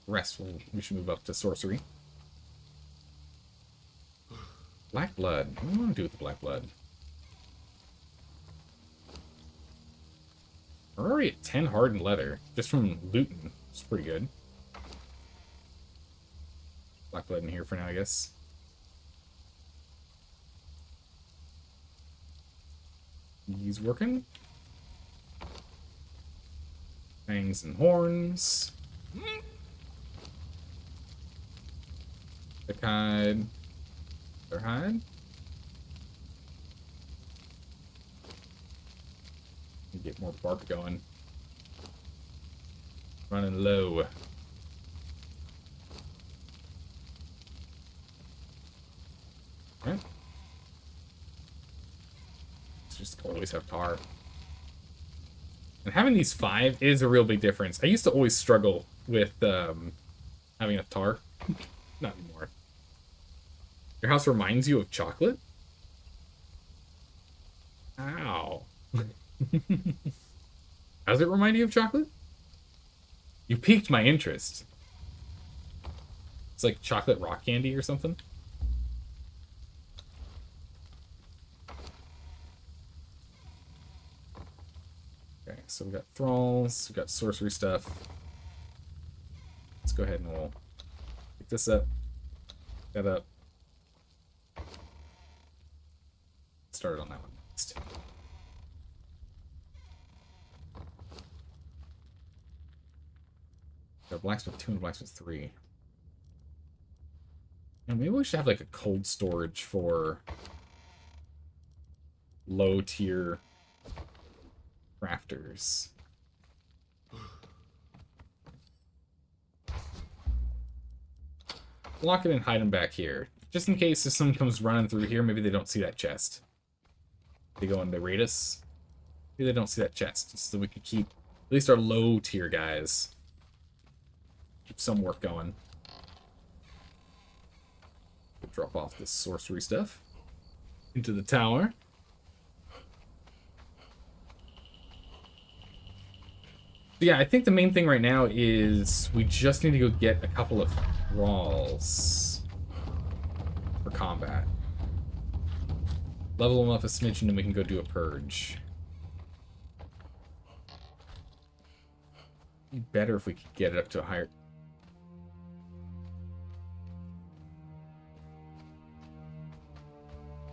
The rest we should move up to sorcery. Black blood. What do I want to do with the black blood? We're already at 10 hardened leather, just from looting. It's pretty good. Black blood in here for now, I guess. He's working. Fangs and horns. Thick hide. Their hide. Get more bark going. Running low. Right. Let's just always have tar. And having these 5 is a real big difference. I used to always struggle with having a tar. Not anymore. Your house reminds you of chocolate? Ow. Does it remind you of chocolate? You piqued my interest. It's like chocolate rock candy or something. Okay, so we got thralls, we got sorcery stuff. Let's go ahead and we'll pick this up. That up. Started on that one next. Got blacksmith 2 and blacksmith 3. And maybe we should have like a cold storage for low tier crafters. Lock it and hide them back here. Just in case if someone comes running through here, maybe they don't see that chest. They go and they raid us. Maybe they don't see that chest, so we can keep at least our low tier guys. Keep some work going. We'll drop off this sorcery stuff into the tower. But yeah, I think the main thing right now is we just need to go get a couple of thralls for combat. Level them up a smidge and then we can go do a purge. It'd be better if we could get it up to a higher...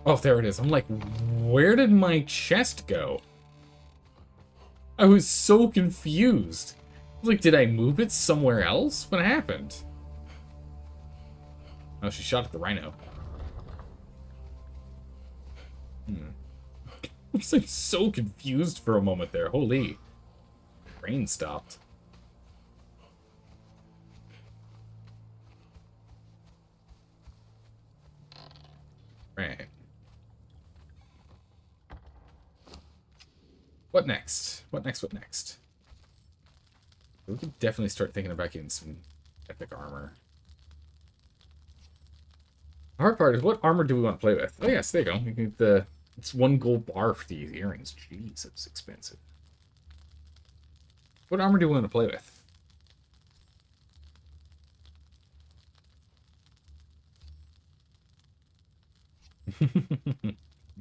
Oh, there it is. I'm like, where did my chest go? I was so confused. I was like, did I move it somewhere else? What happened? Oh, she shot at the rhino. I was like so confused for a moment there. Holy. Brain stopped. Right. What next? What next? What next? We could definitely start thinking about getting some epic armor. The hard part is, what armor do we want to play with? Oh yes, there you go. We can get the... It's 1 gold bar for these earrings. Jeez, that's expensive. What armor do we want to play with?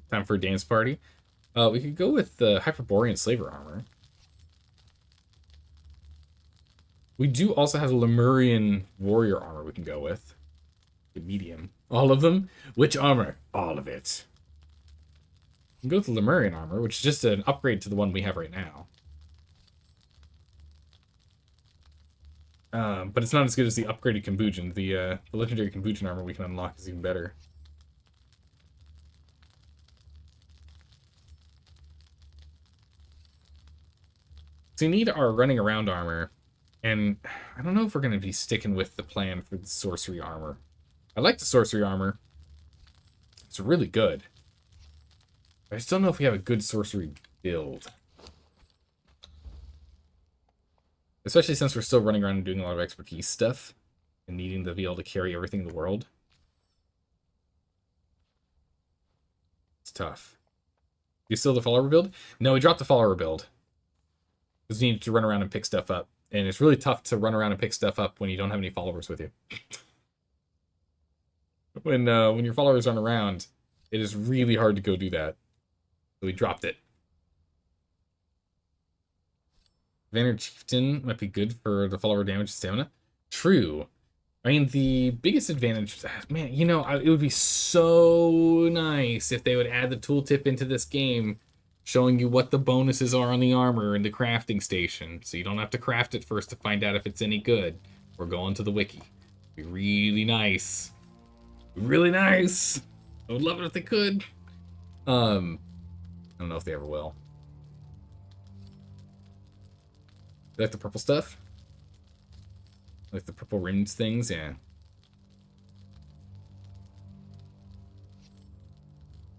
Time for a dance party. We could go with the Hyperborean Slaver armor. We do also have the Lemurian Warrior armor we can go with. The medium. All of them? Which armor? All of it. We can go with the Lemurian armor, which is just an upgrade to the one we have right now. But it's not as good as the upgraded Kambujin. The legendary Kambujin armor we can unlock is even better. So we need our running around armor, and I don't know if we're going to be sticking with the plan for the sorcery armor. I like the sorcery armor. It's really good. I just don't know if we have a good sorcery build. Especially since we're still running around and doing a lot of expertise stuff, and needing to be able to carry everything in the world. It's tough. You still the follower build? No, we dropped the follower build. Because you need to run around and pick stuff up. And it's really tough to run around and pick stuff up when you don't have any followers with you. when your followers aren't around, it is really hard to go do that. So we dropped it. Vanner Chieftain might be good for the follower damage and stamina. True. I mean, the biggest advantage, man, you know, it would be so nice if they would add the tooltip into this game, showing you what the bonuses are on the armor in the crafting station, so you don't have to craft it first to find out if it's any good, or go onto the wiki. It'd be really nice. Really nice. I would love it if they could. I don't know if they ever will. You like the purple stuff? Like the purple rimmed things, yeah.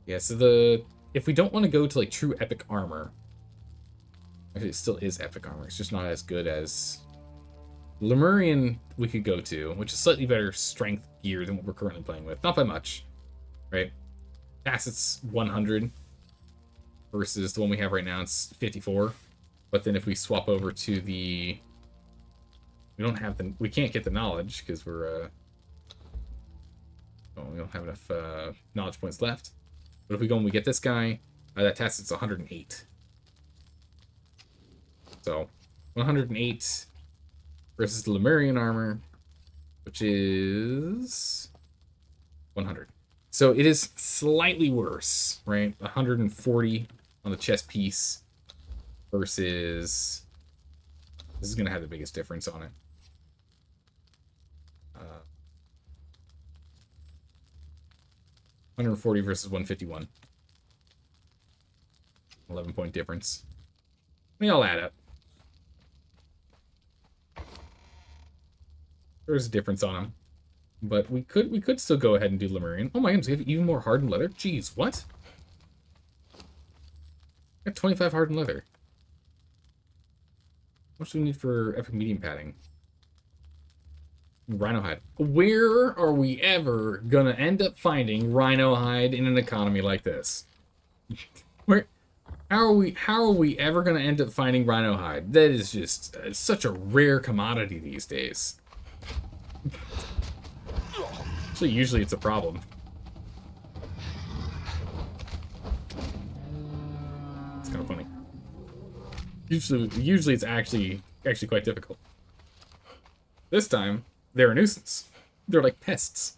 Yeah, so if we don't want to go to like true epic armor, actually it still is epic armor, it's just not as good as Lemurian we could go to, which is slightly better strength gear than what we're currently playing with. Not by much, right? Tacit's 100 versus the one we have right now, it's 54. But then if we swap over to the... we can't get the knowledge because we don't have enough knowledge points left. But if we go and we get this guy, that Tacit's 108. So 108 versus the Lemurian armor, which is 100. So it is slightly worse, right? 140 on the chest piece versus... This is going to have the biggest difference on it. 140 versus 151. 11-point difference. They all add up. There's a difference on them. But we could still go ahead and do Lemurian. Oh my goodness, we have even more hardened leather? Jeez, what? I have 25 hardened leather. How much do we need for epic medium padding? Rhino hide. Where are we ever gonna end up finding rhino hide in an economy like this? How are we ever gonna end up finding rhino hide? That is just such a rare commodity these days. Actually, usually it's a problem. It's kind of funny. Usually it's actually quite difficult. This time, they're a nuisance. They're like pests.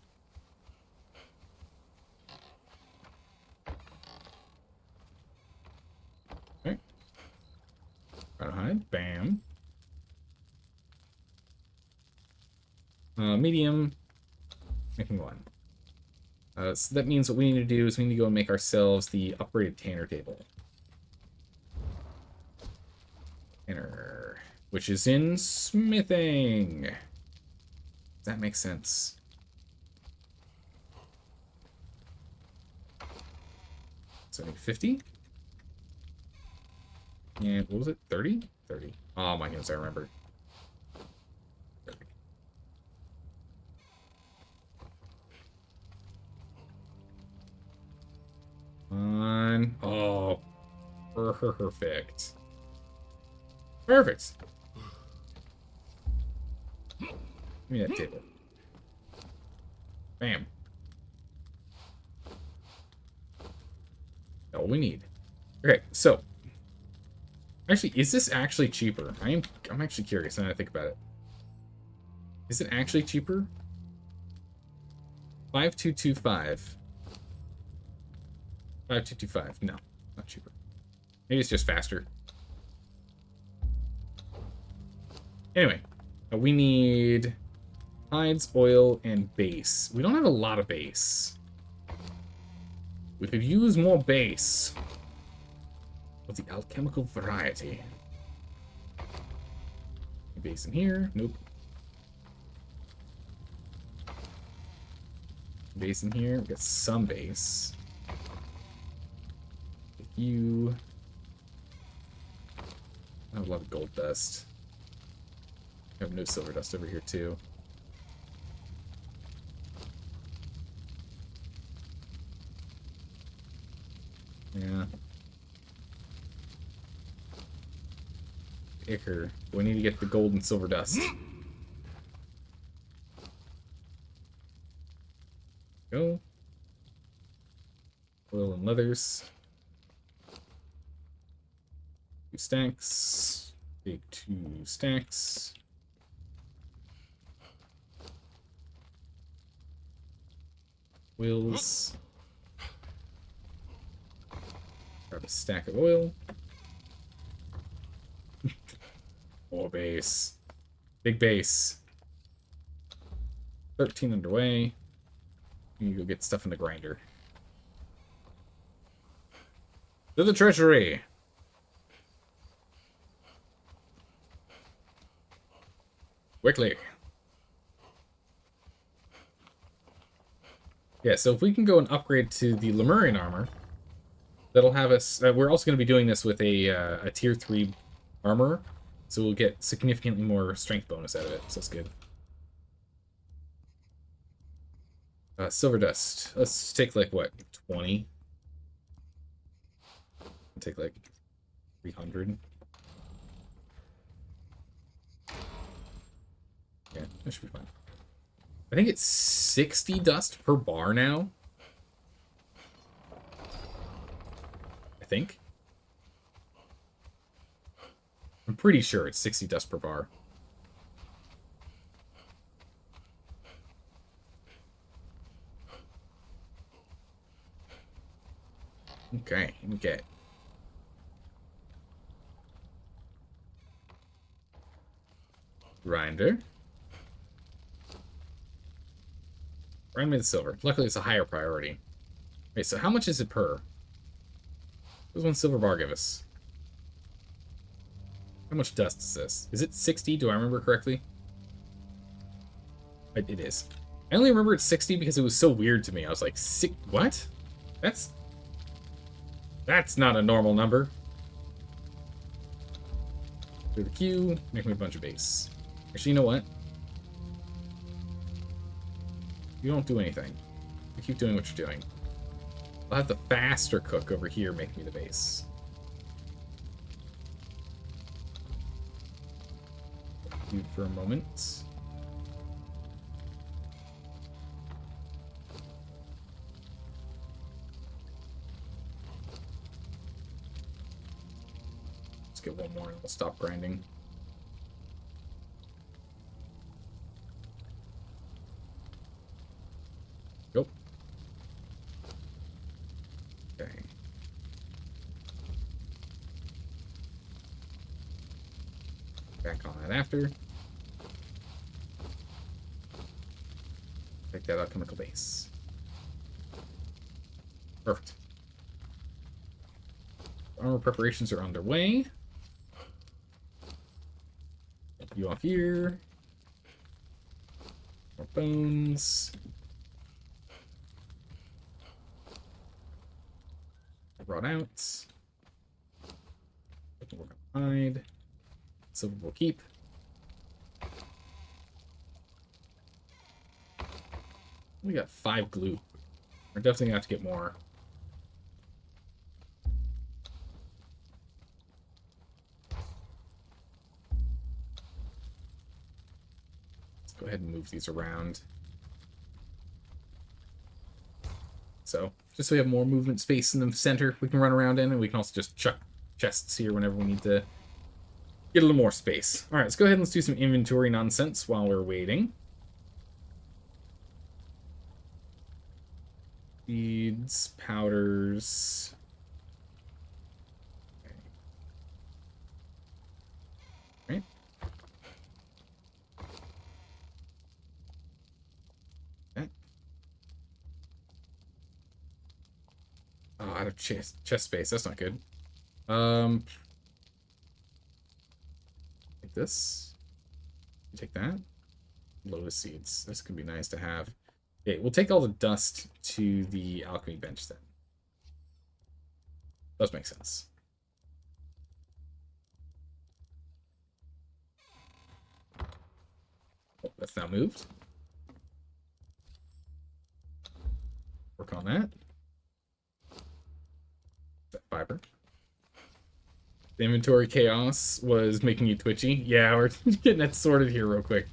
Okay. Rhino hide. Bam. Medium. Making one. So that means what we need to do is we need to go and make ourselves the upgraded tanner table. Tanner, which is in smithing. Does that make sense? So I need 50. And what was it? 30? 30. Oh my goodness, I remember. 30. On. Oh, perfect. Perfect. Give me that table. Bam. All we need. Okay, so actually, is this actually cheaper? I'm actually curious now that I think about it. Is it actually cheaper? 5225. 5225. No, not cheaper. Maybe it's just faster. Anyway, we need hides, oil, and base. We don't have a lot of base. We could use more base of the alchemical variety. Base in here? Nope. Base in here. We got some base. You. I have a lot of gold dust. I have no silver dust over here too. Yeah. Ichor. We need to get the gold and silver dust. Go. Oil and leathers. 2 stacks. Big 2 stacks. Wheels. Grab a stack of oil. More base. Big base. 13 underway. You go get stuff in the grinder. To the treasury. Quickly. Yeah, so if we can go and upgrade to the Lemurian armor, that'll have us... we're also going to be doing this with a tier 3 armor, so we'll get significantly more strength bonus out of it, so that's good. Silver dust. Let's take, like, what, 20? I'll take, like, 300. Yeah, that should be fine. I think it's 60 dust per bar now. I think. I'm pretty sure it's 60 dust per bar. Okay, okay. Grinder. Grind me the silver. Luckily, it's a higher priority. Wait, so how much is it per? What does 1 silver bar give us? How much dust is this? Is it 60? Do I remember correctly? It is. I only remember it's 60 because it was so weird to me. I was like, what? That's not a normal number. Do the Q, make me a bunch of base. Actually, you know what? You don't do anything. You keep doing what you're doing. I'll have the faster cook over here make me the base. You for a moment. Let's get one more and we'll stop grinding. Go. Okay. Back on that after. Take that alchemical base. Perfect. Armor preparations are underway. You off here. More bones. Brought out. Work on hide. Silver we'll keep. We got 5 glue. We're definitely gonna have to get more. Let's go ahead and move these around. So, just so we have more movement space in the center we can run around in, and we can also just chuck chests here whenever we need to get a little more space. Alright, let's go ahead and let's do some inventory nonsense while we're waiting. Beads, powders. Okay. Right. Okay. Oh, out of chest space. That's not good. Like this. Take that. Lotus seeds. This could be nice to have. Okay, we'll take all the dust to the alchemy bench then. Does make sense. Oh, that's now moved. Work on that. That fiber. The inventory chaos was making you twitchy. Yeah, we're getting that sorted here real quick.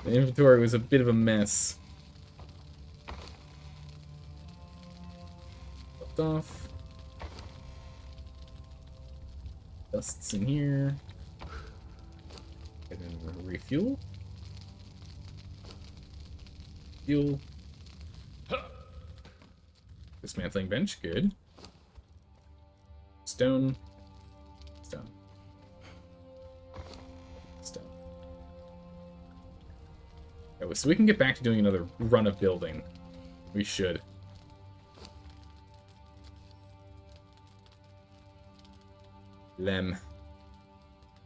The inventory was a bit of a mess. stuff. Dust's in here. And then refuel. Fuel. Dismantling bench, good. Stone. Stone. Stone. Okay, so we can get back to doing another run of building. We should.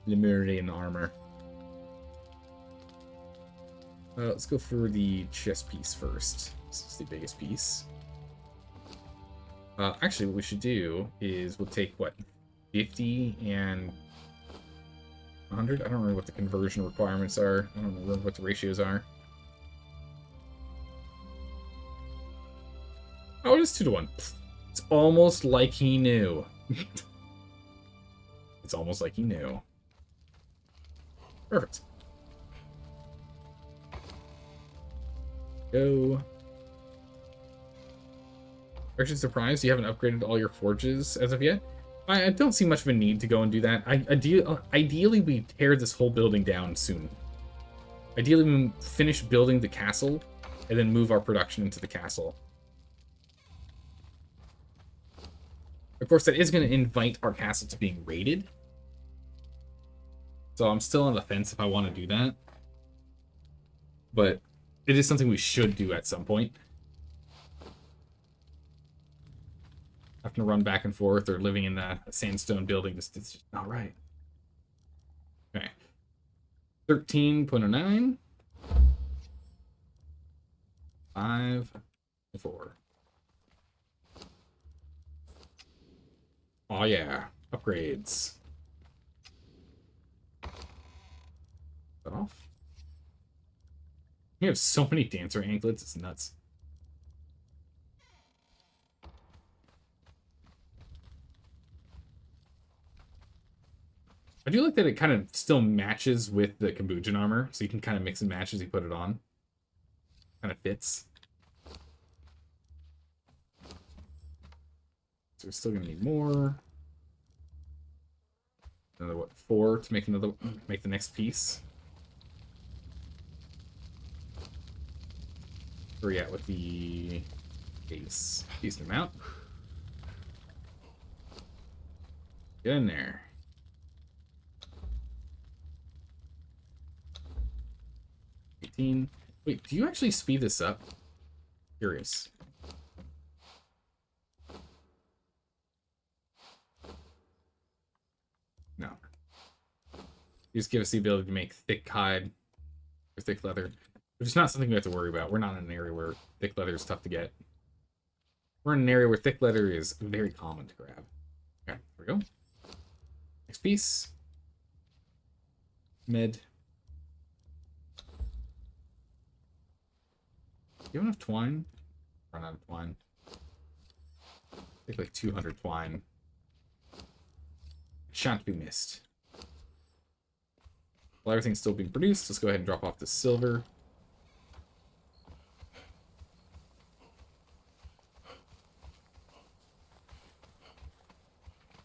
Lemurian armor. Let's go for the chest piece first. This is the biggest piece. Actually, what we should do is we'll take, what, 50 and 100? I don't remember what the conversion requirements are. I don't remember what the ratios are. Oh, it is 2 to 1. It's almost like he knew. It's almost like he knew. Perfect. Go. Actually surprised you haven't upgraded all your forges as of yet. I don't see much of a need to go and do that. Ideally, we tear this whole building down soon. Ideally, we finish building the castle and then move our production into the castle. Of course, that is going to invite our castle to being raided. So I'm still on the fence if I want to do that. But it is something we should do at some point. Having to run back and forth or living in a sandstone building, this is just not right. Okay. 13.09. 5 and 4. Oh yeah, upgrades. That off. We have so many dancer anklets, it's nuts. I do like that it kind of still matches with the Cambodian armor, so you can kind of mix and match as you put it on. Kind of fits. So we're still gonna need more. Another what? 4 to make the next piece. Where are we at with the base? Decent amount. Get in there. Wait, do you actually speed this up? Curious. No. You just give us the ability to make thick hide or thick leather, which is not something we have to worry about. We're not in an area where thick leather is tough to get. We're in an area where thick leather is very common to grab. Okay, here we go. Next piece. Mid. Do you have enough twine? Run out of twine. Take like 200 twine. Shan't be missed. While everything's still being produced, let's go ahead and drop off the silver.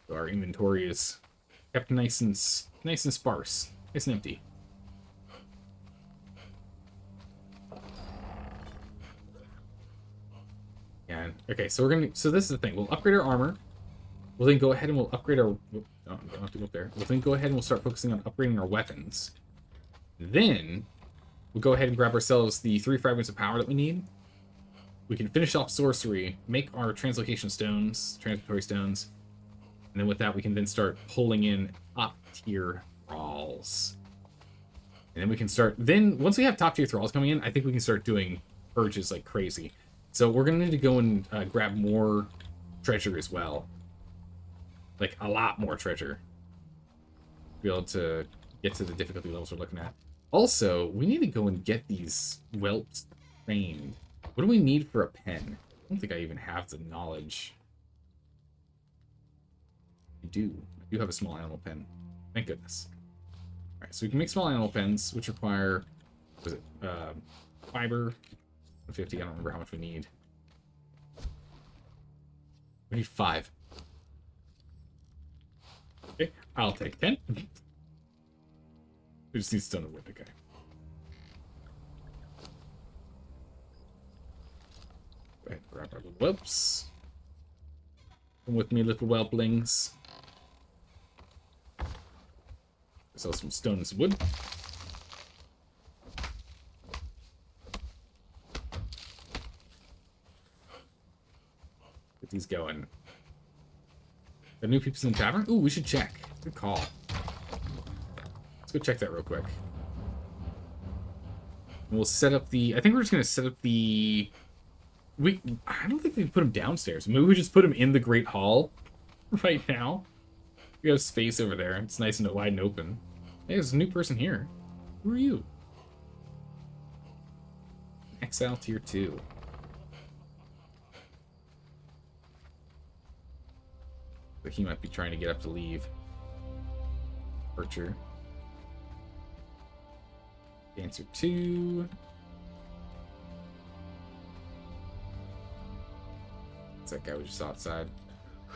So our inventory is kept nice and sparse, nice and empty. And okay, so so this is the thing. We'll upgrade our armor. We'll then go ahead and we'll upgrade our... Oh, we don't have to go up there. We'll then go ahead and we'll start focusing on upgrading our weapons. Then, we'll go ahead and grab ourselves the 3 fragments of power that we need. We can finish off sorcery, make our translocation stones, transitory stones, and then with that we can then start pulling in top-tier thralls. And then we can start... Then, once we have top-tier thralls coming in, I think we can start doing purges like crazy. So we're going to need to go and grab more treasure as well. Like, a lot more treasure. To be able to get to the difficulty levels we're looking at. Also, we need to go and get these whelps trained. What do we need for a pen? I don't think I even have the knowledge. I do. I do have a small animal pen. Thank goodness. Alright, so we can make small animal pens, which require... Was it? Fiber. 50. I don't remember how much we need. We need 5. Okay, I'll take 10. We just need stone and wood, okay. Go ahead and grab our little whelps. Come with me, little whelplings. Sell some stone and some wood. Get these going. The new people in the tavern? Ooh, we should check. Good call. Let's go check that real quick. And we'll set up the... I think we're just going to set up the... I don't think we can put them downstairs. Maybe we just put them in the Great Hall right now. We have space over there. It's nice and wide and open. Hey, there's a new person here. Who are you? Exile Tier 2. But he might be trying to get up to leave. Archer. Dancer 2. It's that guy we just saw outside.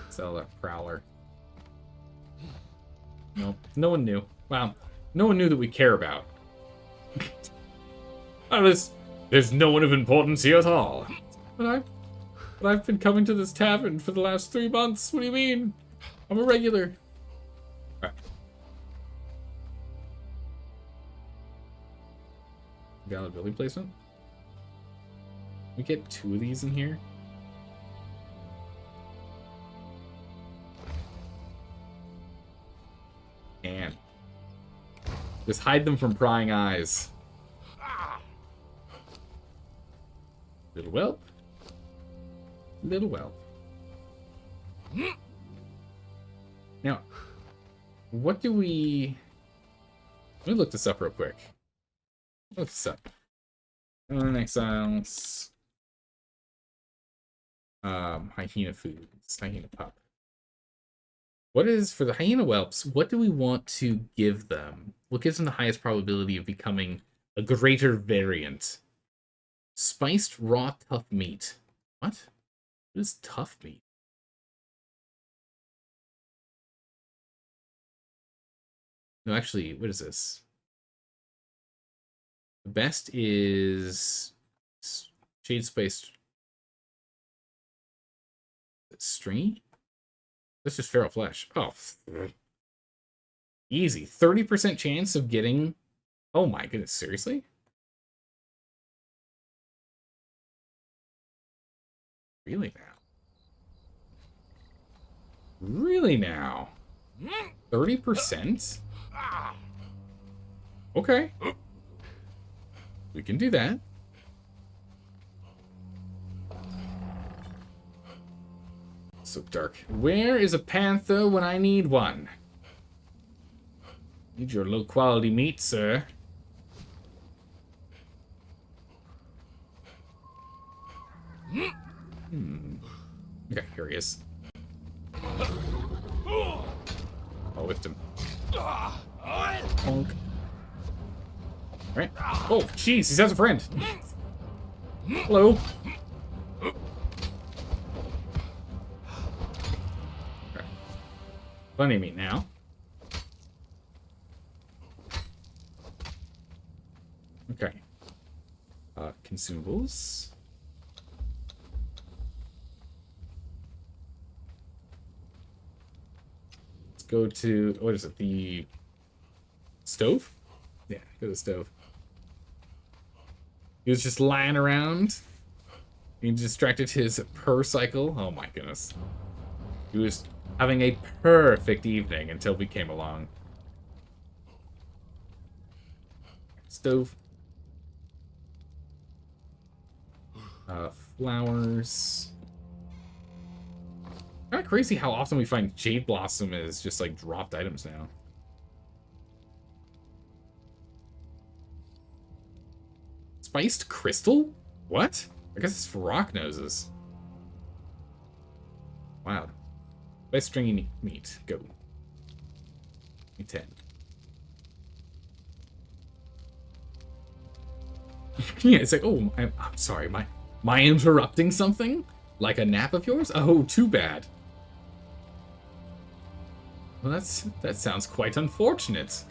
Sell that prowler. Nope. No one knew. Wow. No one knew that we care about. Oh, there's no one of importance here at all. But I've been coming to this tavern for the last 3 months. What do you mean? I'm a regular. Right. Valid building placement. We get 2 of these in here. And just hide them from prying eyes. Little whelp. Little whelp. Now, what do we... Let me look this up real quick. Look this up. Conan Exiles. Hyena foods. Hyena pup. What is, for the hyena whelps, what do we want to give them? What gives them the highest probability of becoming a greater variant? Spiced raw tough meat. What? What is tough meat? No, actually, what is this? The best is shade spiced stringy? That's just feral flesh. Oh. Easy. 30% chance of getting... Oh my goodness, seriously? Really now? Really now? 30%? Okay. We can do that. So dark. Where is a panther when I need one? Need your low quality meat, sir. Okay, here he is. Oh, whiffed him. Honk. Alright. Oh, jeez, he has a friend. Hello. Okay. Plenty of meat now. Okay. Consumables. Let's go to, what is it, the stove? Yeah, go to the stove. He was just lying around. He distracted his purr cycle. Oh my goodness. He was having a perfect evening until we came along. Stove. Flowers. Kind of crazy how often we find Jade Blossom as just like dropped items now. Spiced crystal? What? I guess it's for rock noses. Wow. Spiced stringy meat. Go. Meat 10. Yeah, it's like, oh, I'm sorry, am I interrupting something? Like a nap of yours? Oh, too bad. Well, that sounds quite unfortunate.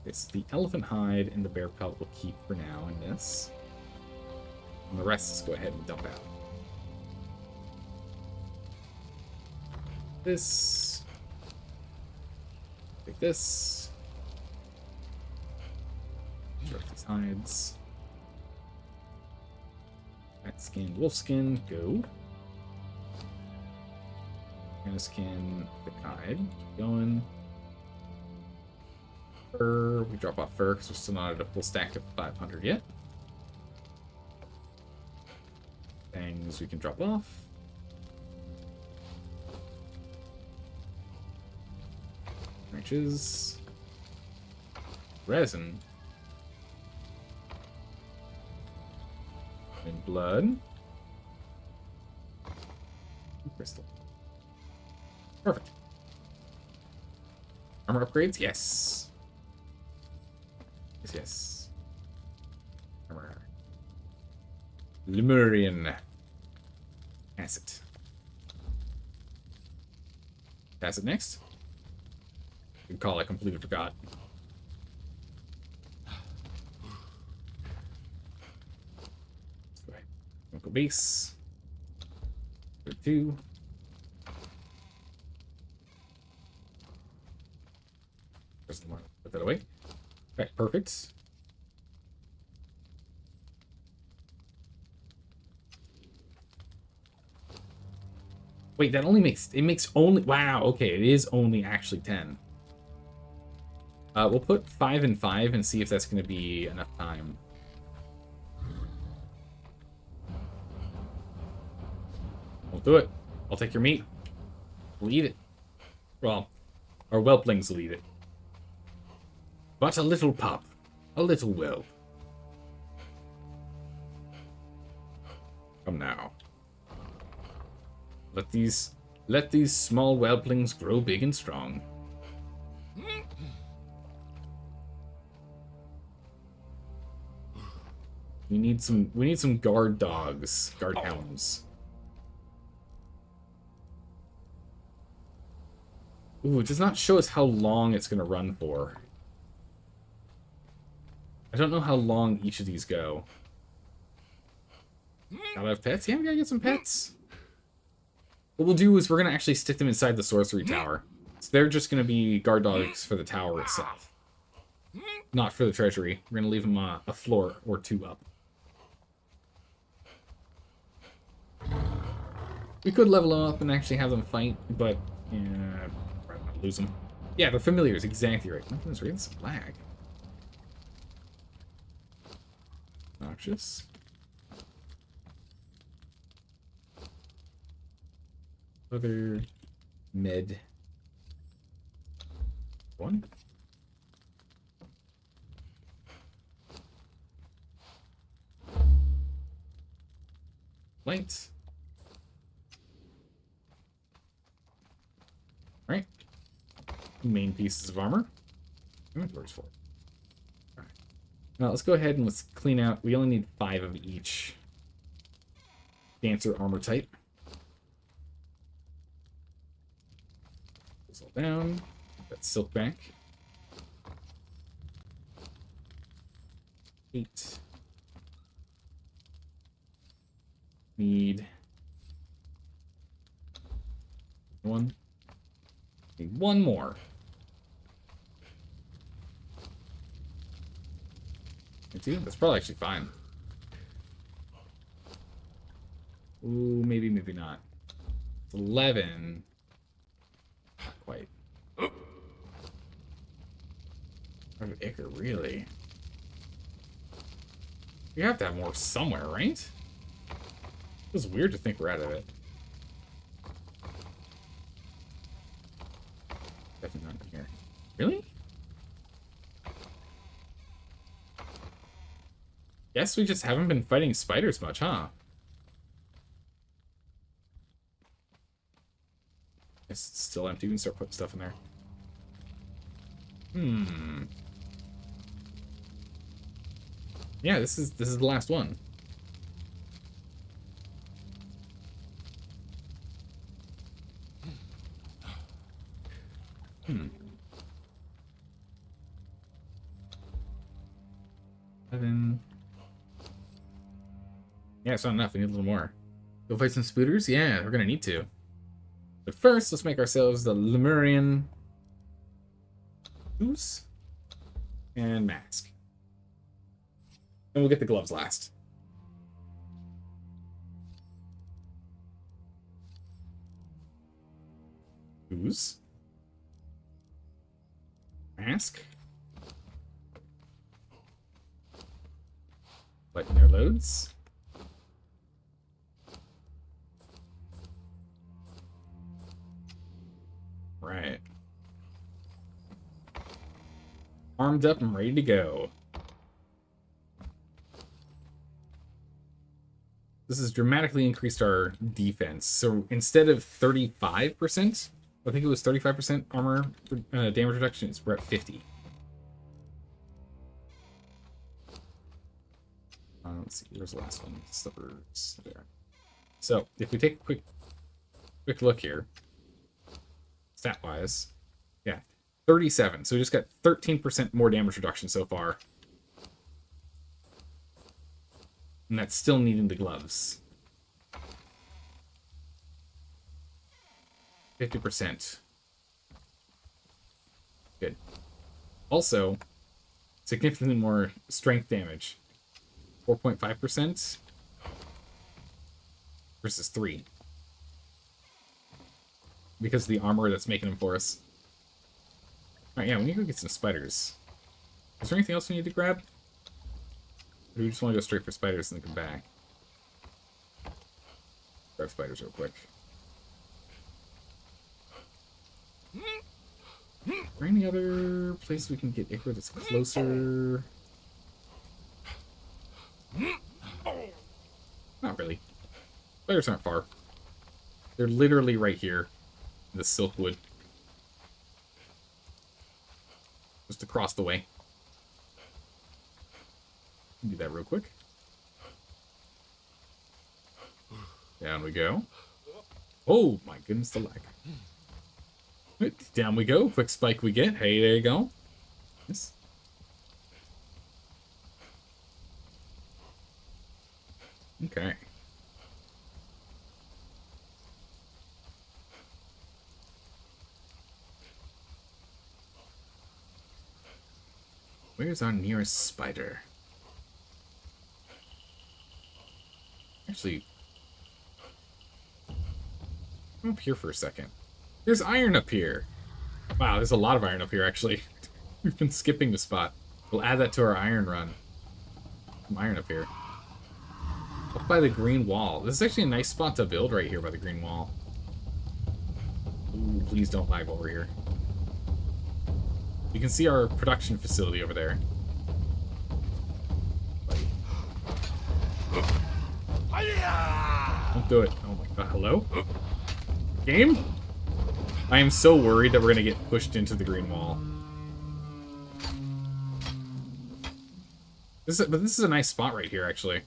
It's the elephant hide and the bear pelt we'll keep for now in this. And the rest, let's go ahead and dump out. This. Take this. Drop these hides. Rat skin, wolf skin, go. Panda skin, thick hide, keep going. Fur, we drop off fur because we're still not at a full stack of 500 yet. Things we can drop off. Branches. Resin. And blood. Crystal. Perfect. Armor upgrades? Yes. Yes, yes. Armor. Lemurian acid. Acid next. Good call, I completely forgot. Let's go ahead. Chemical base. 32. Put that away. Alright, perfect. Wait, that only makes... It makes only... Wow, okay, it is only actually 10. We'll put 5 and 5 and see if that's going to be enough time. We'll do it. I'll take your meat. We'll eat it. Well, our whelplings will eat it. But a little pup. A little whelp. Come now. Let these small whelplings grow big and strong. We need some guard dogs, guard hounds. Ooh, it does not show us how long it's gonna run for. I don't know how long each of these go. Gotta have pets? Yeah, we gotta get some pets. What we'll do is we're gonna actually stick them inside the sorcery tower. So they're just gonna be guard dogs for the tower itself. Not for the treasury. We're gonna leave them a floor or two up. We could level them up and actually have them fight, but yeah, I'd rather not lose them. Yeah, they're familiars, exactly right. My goodness, we're getting some lag. Noxious. Other med. One. Lights. Right. Main pieces of armor. Inventory's full. Alright. Now let's go ahead and let's clean out. We only need 5 of each dancer armor type. This all down. That silk back. 8. Need 1. Need 1 more. That's probably actually fine. Ooh, maybe, maybe not. It's 11. Not quite. Icker, really? You have to have more somewhere, right? It's weird to think we're out of it. Definitely not here. Really? Guess we just haven't been fighting spiders much, huh? Guess it's still empty. We can start putting stuff in there. Yeah, this is the last one. Hmm. 7. Yeah, it's not enough. We need a little more. Go fight some spooters? Yeah, we're gonna need to. But first, let's make ourselves the Lemurian boots and mask. And we'll get the gloves last. Booze. Mask. Lighten their loads. Right. Armed up and ready to go. This has dramatically increased our defense. So instead of 35%, I think it was 35% armor damage reduction, we're at 50. Let's see, where's the last one? Slippers. There. So if we take a quick look here, stat-wise, yeah, 37. So we just got 13% more damage reduction so far. And that's still needing the gloves. 50%. Good. Also, significantly more strength damage. 4.5% versus 3. Because of the armor that's making them for us. Alright, yeah, we need to go get some spiders. Is there anything else we need to grab? Or do we just want to go straight for spiders and then come back? Grab spiders real quick. Is there any other place we can get Ichor that's closer? Not really. Spiders aren't far. They're literally right here in the Silkwood. Just across the way. Do that real quick. Down we go. Oh my goodness, the lag. Down we go. Quick spike we get. Hey, there you go. Yes. Okay. Where's our nearest spider? Actually, come up here for a second. There's iron up here. Wow, there's a lot of iron up here, actually. We've been skipping the spot. We'll add that to our iron run. Some iron up here. Up by the green wall. This is actually a nice spot to build right here by the green wall. Ooh, please don't lag while we're here. You can see our production facility over there. Don't do it. Oh my god, hello? Game? I am so worried that we're gonna get pushed into the green wall. But this is a nice spot right here, actually.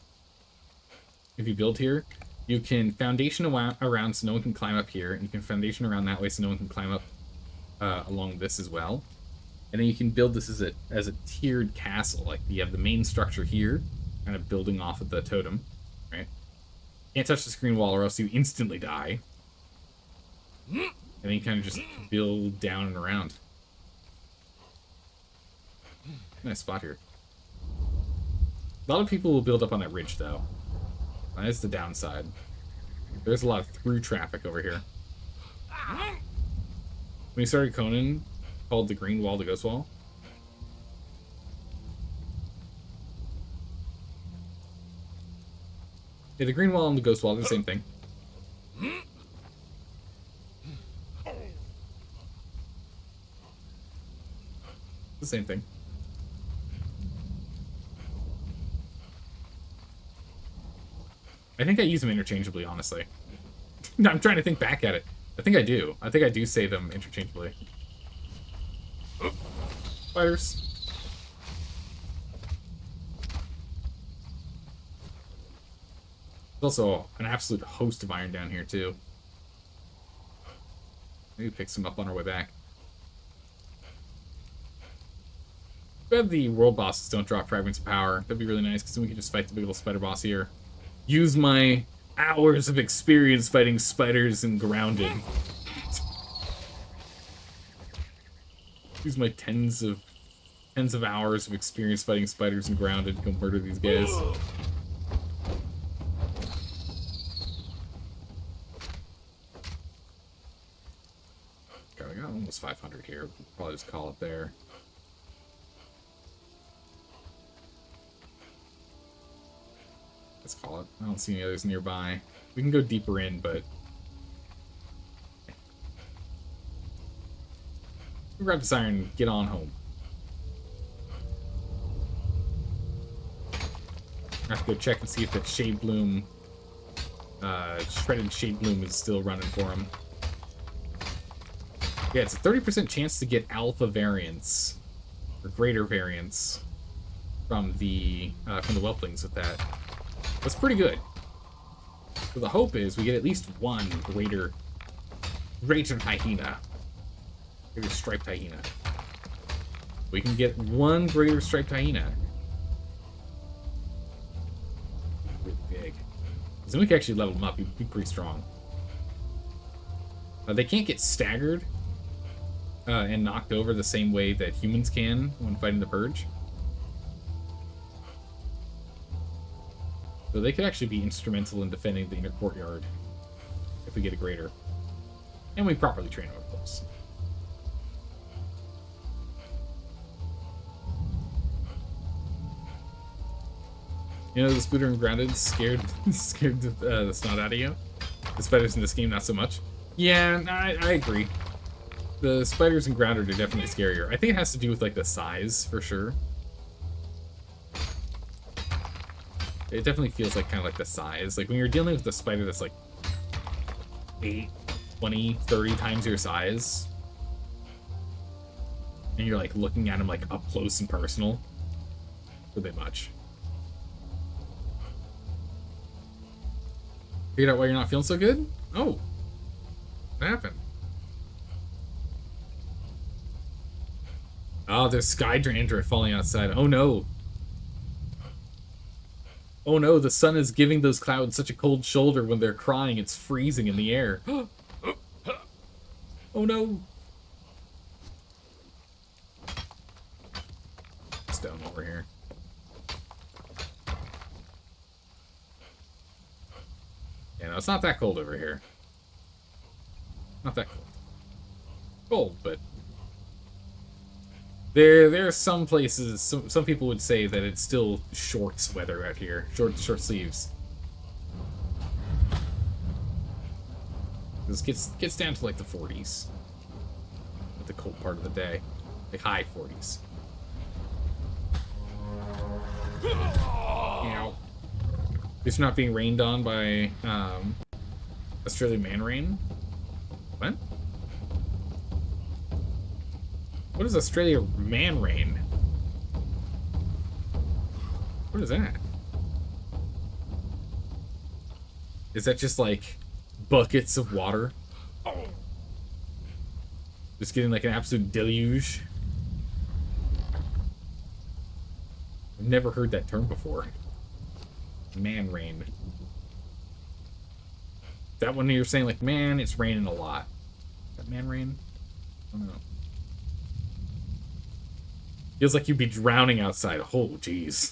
If you build here, you can foundation around so no one can climb up here, and you can foundation around that way so no one can climb up along this as well. And then you can build this as a tiered castle. Like, you have the main structure here, kind of building off of the totem, right? Can't touch the green wall or else you instantly die. And then you kind of just build down and around. Nice spot here. A lot of people will build up on that ridge, though. That is the downside. There's a lot of through traffic over here. When we started Conan, called the Green Wall the Ghost Wall. Yeah, the Green Wall and the Ghost Wall are the same thing. The same thing. I think I use them interchangeably, honestly. No, I'm trying to think back at it. I think I do. I think I do say them interchangeably. Spiders. There's also an absolute host of iron down here, too. Maybe pick some up on our way back. Glad the world bosses don't drop fragments of power. That'd be really nice, because then we can just fight the big little spider boss here. Use my hours of experience fighting spiders and grounded. Use my tens of hours of experience fighting spiders and grounded to go murder these guys. God, we got almost 500 here. We'll probably just call it there. Let's call it. I don't see any others nearby. We can go deeper in, but we'll grab this iron and get on home. I have to go check and see if that Shade Bloom, shredded Shade Bloom is still running for him. Yeah, it's a 30% chance to get alpha variants, or greater variants, from the whelplings with that. That's pretty good. So the hope is we get at least one greater hyena. Greater striped hyena. We can get one greater striped hyena. Really big. So then we can actually level them up. He'd be pretty strong. They can't get staggered and knocked over the same way that humans can when fighting the Purge. So they could actually be instrumental in defending the inner courtyard if we get a greater. And we properly train them, of course. You know, the Spooter and Grounded scared the snot out of you? The spiders in this game, not so much. Yeah, I agree. The spiders and Grounded are definitely scarier. I think it has to do with, like, the size, for sure. It definitely feels like kind of like the size. Like when you're dealing with a spider that's like 8, 20, 30 times your size, and you're like looking at him like up close and personal, it's a bit much. Figured out why you're not feeling so good? Oh, what happened? Oh, there's sky drift falling outside. Oh no. Oh no, the sun is giving those clouds such a cold shoulder when they're crying. It's freezing in the air. Oh no. Stone over here. Yeah, no, it's not that cold over here. Not that cold. Cold, but there are some places, some people would say that it's still shorts weather out here. Short sleeves. This gets down to like the 40s. At the cold part of the day. Like high 40s. You know. It's not being rained on by Australian man rain. What? What is Australia man rain? What is that? Is that just like buckets of water? Just getting like an absolute deluge? I've never heard that term before. Man rain. That one you're saying like, man, it's raining a lot. Is that man rain? I don't know. Feels like you'd be drowning outside. Oh, jeez.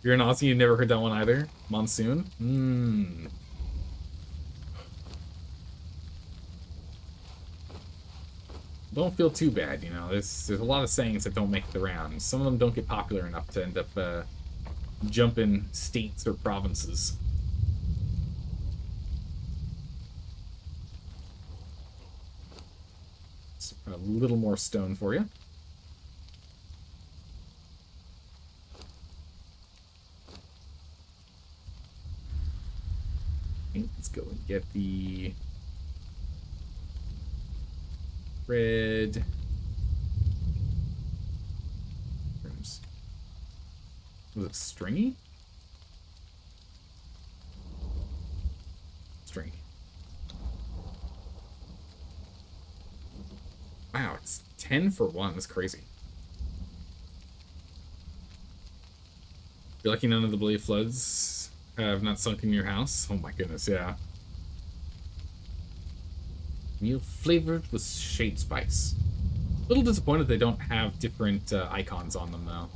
You're an Aussie, you've never heard that one either? Monsoon? Don't feel too bad, you know. There's a lot of sayings that don't make the rounds. Some of them don't get popular enough to end up jumping states or provinces. So a little more stone for you. Let's go and get the red rooms. Was it stringy? Wow, it's 10 for 1. That's crazy. You're lucky none of the Blade Floods have not sunk in your house. Oh my goodness, yeah. Meal flavored with shade spice. A little disappointed they don't have different icons on them, though.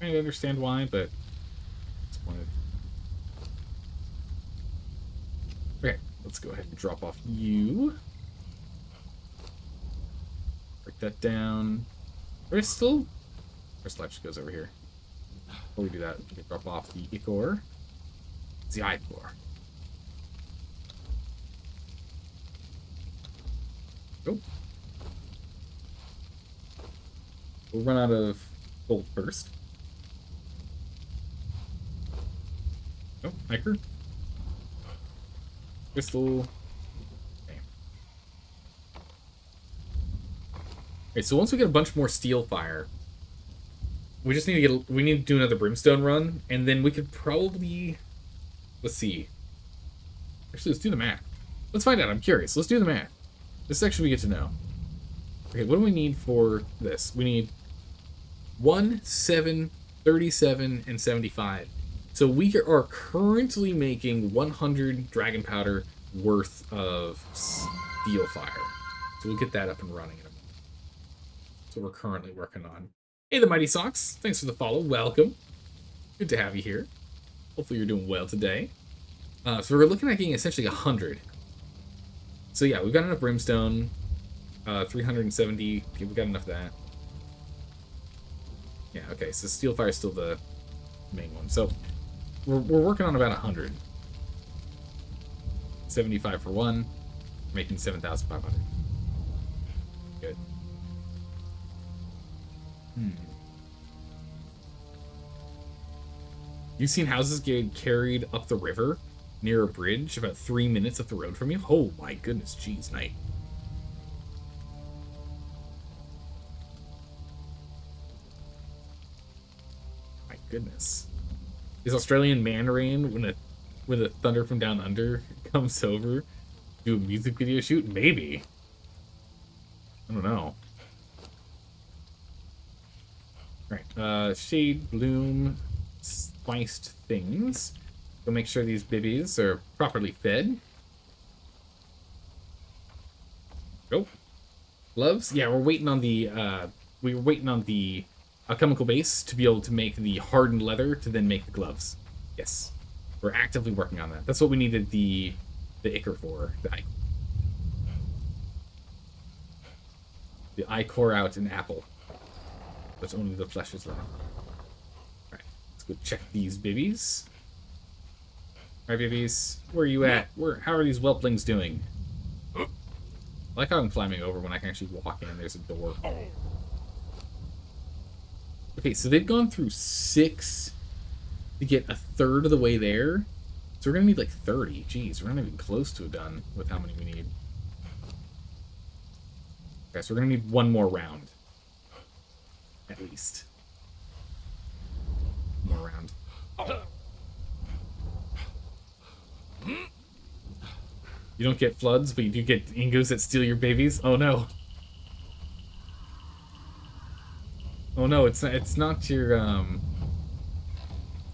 I understand why, but disappointed. Okay, let's go ahead and drop off you. Break that down. Crystal? Crystal actually goes over here. Before we do that, we can drop off the Ichor. It's the Ichor. Go. We'll run out of gold first. Oh, Ichor. Crystal. Okay. Okay, so once we get a bunch more steel fire, we just need to do another brimstone run, and then we could probably, let's see. Actually, let's do the math. Let's find out. I'm curious. Let's do the math. This section we get to know. Okay, what do we need for this? We need 1, 7, 37, and 75. So we are currently making 100 dragon powder worth of steel fire. So we'll get that up and running in a moment. That's what we're currently working on. Hey, the Mighty Socks. Thanks for the follow. Welcome. Good to have you here. Hopefully you're doing well today. So we're looking at getting essentially 100. So yeah, we've got enough brimstone. 370. Okay, we got enough of that. Yeah, okay, so steel fire is still the main one. So we're working on about 100. 75 for 1. Making 7,500. Good. You've seen houses get carried up the river near a bridge about 3 minutes up the road from you? Oh my goodness, jeez, night. My goodness. Is Australian man rain when a thunder from down under comes over, do a music video shoot? Maybe. I don't know. Right. Shade, bloom, spiced things. Go make sure these bibbies are properly fed. Go. Gloves? Yeah, we're waiting on the we were waiting on the alchemical base to be able to make the hardened leather to then make the gloves. Yes. We're actively working on that. That's what we needed the Ichor for. The Ichor out in apple. But only the flesh is left. Alright, let's go check these bibbies. Alright, bibbies. Where are you at? How are these whelplings doing? I like how I'm climbing over when I can actually walk in and there's a door. Okay, so they've gone through 6 to get a third of the way there. So we're gonna need like 30. Jeez, we're not even close to done with how many we need. Okay, so we're gonna need one more round. At least. One more round. You don't get floods, but you do get ingos that steal your babies? Oh no. Oh no, it's not your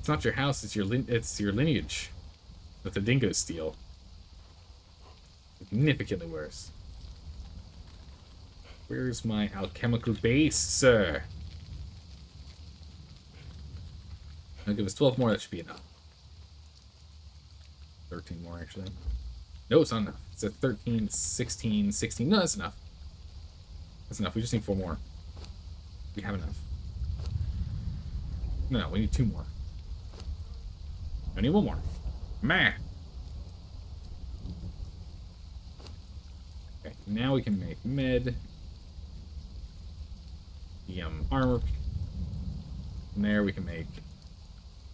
it's not your house, it's your lineage that the dingoes steal. Significantly worse. Where's my alchemical base, sir? I'll give us 12 more, that should be enough. 13 more, actually. No, it's not enough. It's at 13, 16, 16. No, that's enough. That's enough. We just need 4 more. We have enough. No, we need 2 more. I need 1 more. Meh. Okay, now we can make med. The armor. From there we can make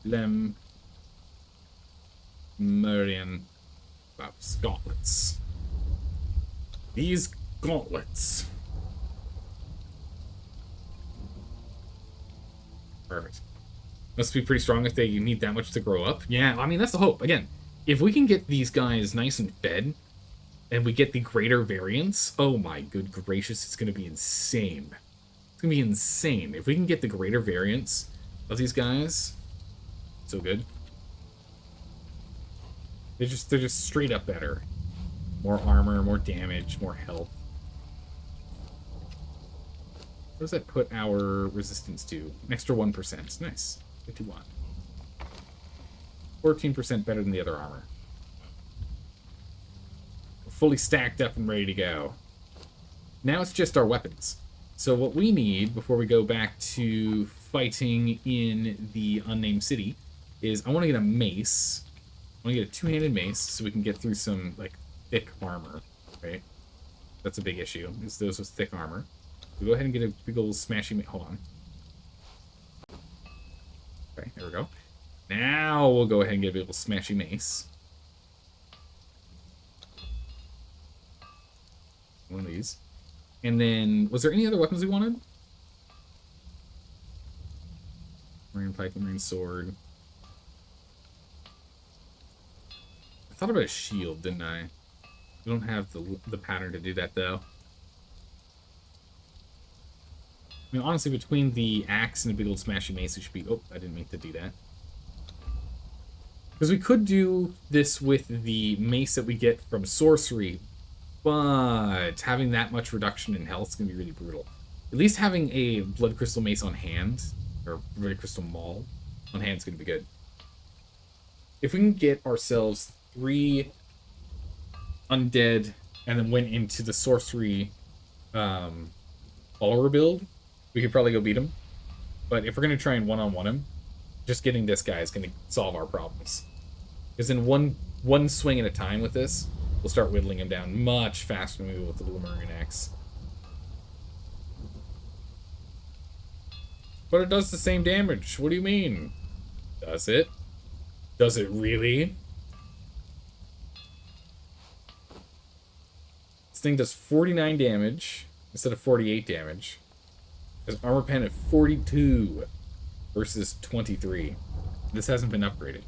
Lem. Merian. Wow, gauntlets. These gauntlets. Perfect. Must be pretty strong if they need that much to grow up. Yeah, I mean, that's the hope. Again, if we can get these guys nice and fed, and we get the greater variance, oh my good gracious, it's going to be insane. It's going to be insane. If we can get the greater variance of these guys, so good. They're just straight up better. More armor, more damage, more health. What does that put our resistance to? An extra 1%. Nice. 51. 14% better than the other armor. We're fully stacked up and ready to go. Now it's just our weapons. So what we need before we go back to fighting in the Unnamed City is I want to get a mace. I want to get a two-handed mace so we can get through some like thick armor, right? That's a big issue, is those with thick armor. So go ahead and get a big old smashy... Hold on. Okay, there we go. Now we'll go ahead and get a big old smashy mace. One of these. And then, was there any other weapons we wanted? Marine pike, marine sword. I thought about a shield, didn't I? We don't have the pattern to do that, though. I mean, honestly, between the axe and the big old smashy mace, it should be... Oh, I didn't mean to do that. Because we could do this with the mace that we get from sorcery, but having that much reduction in health is going to be really brutal. At least having a blood crystal mace on hand, or blood crystal maul on hand, is going to be good. If we can get ourselves 3 undead and then went into the sorcery follower build, we could probably go beat him. But if we're going to try and one-on-one him, just getting this guy is going to solve our problems. Because in one swing at a time with this, we'll start whittling him down much faster than we will with the Luminary Axe. But it does the same damage. What do you mean? Does it? Does it really? This thing does 49 damage instead of 48 damage. There's armor pen at 42 versus 23. This hasn't been upgraded.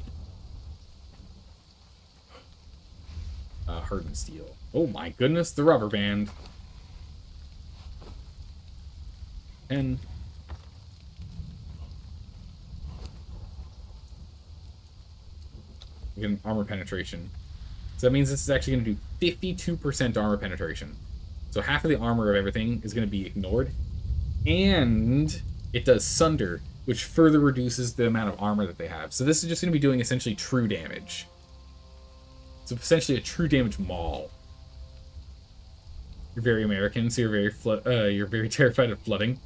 Hardened steel. Oh my goodness, the rubber band. And we get an armor penetration. So that means this is actually going to do 52% armor penetration. So half of the armor of everything is going to be ignored. And it does sunder, which further reduces the amount of armor that they have. So this is just going to be doing essentially true damage. So essentially a true damage maul. You're very American, so you're very terrified of flooding.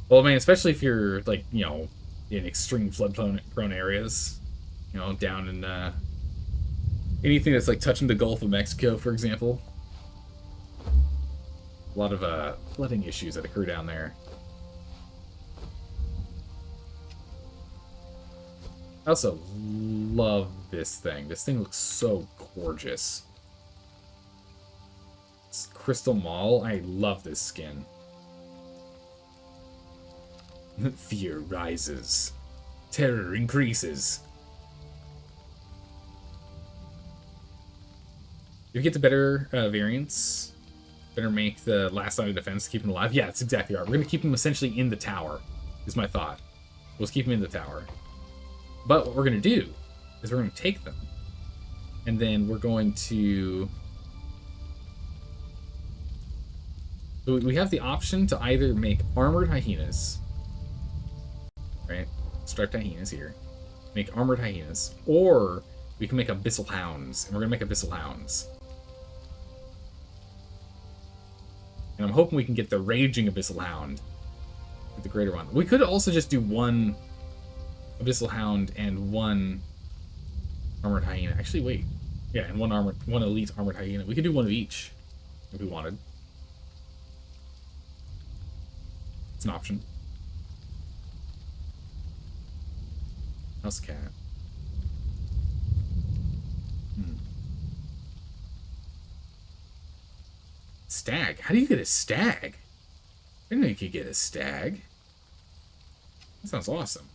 Well, I mean, especially if you're like, you know, in extreme flood-prone areas, you know, down in anything that's like touching the Gulf of Mexico, for example. A lot of flooding issues that occur down there. I also love this thing. This thing looks so gorgeous. It's Crystal Maul. I love this skin. Fear rises. Terror increases. If you get the better variants, better make the last line of defense to keep him alive. Yeah, that's exactly right. We're going to keep him essentially in the tower, is my thought. Let's keep him in the tower. But what we're going to do is we're going to take them, and then we're going to... So we have the option to either make armored hyenas, right? Striped hyenas here. Make armored hyenas. Or we can make abyssal hounds, and we're going to make abyssal hounds. And I'm hoping we can get the raging abyssal hound with the greater one. We could also just do one abyssal hound and one armored hyena. Actually, wait. Yeah, and one elite armored hyena. We could do one of each if we wanted. It's an option. House cat. Stag? How do you get a stag? I didn't know you could get a stag. That sounds awesome.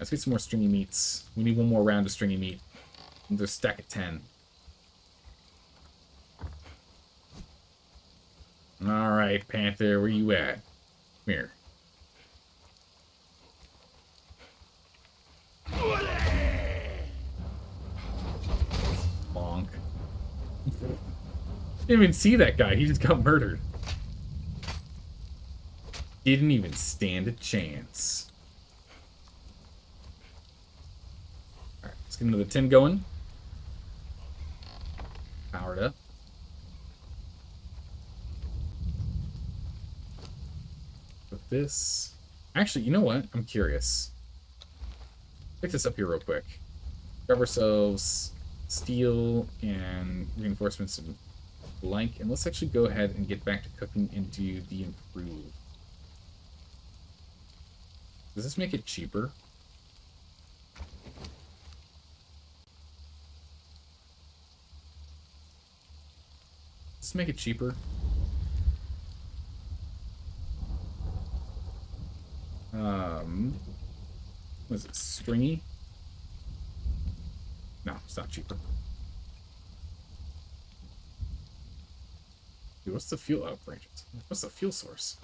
Let's get some more stringy meats. We need one more round of stringy meat. There's a stack of 10. Black Panther, where you at? Come here. Bonk. Didn't even see that guy. He just got murdered. Didn't even stand a chance. Alright, let's get another 10 going. Powered up. With this. Actually, you know what? I'm curious. Pick this up here real quick. Grab ourselves steel and reinforcements and blank. And let's actually go ahead and get back to cooking and do the improve. Does this make it cheaper? Does this make it cheaper? What is it? Stringy? No, it's not cheaper. Dude, what's the fuel? Oh, branches. What's the fuel source?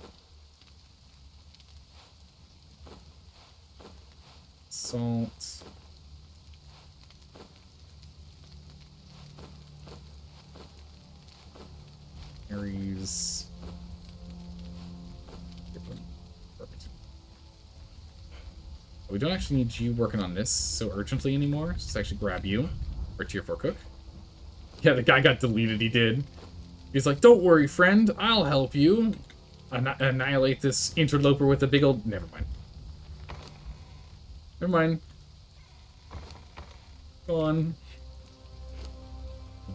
Salt. Berries. Perfect. We don't actually need you working on this so urgently anymore. So let's actually grab you for tier 4 cook. Yeah, the guy got deleted, he did. He's like, don't worry, friend, I'll help you. Annihilate this interloper with a big old... Never mind. Never mind. Go on.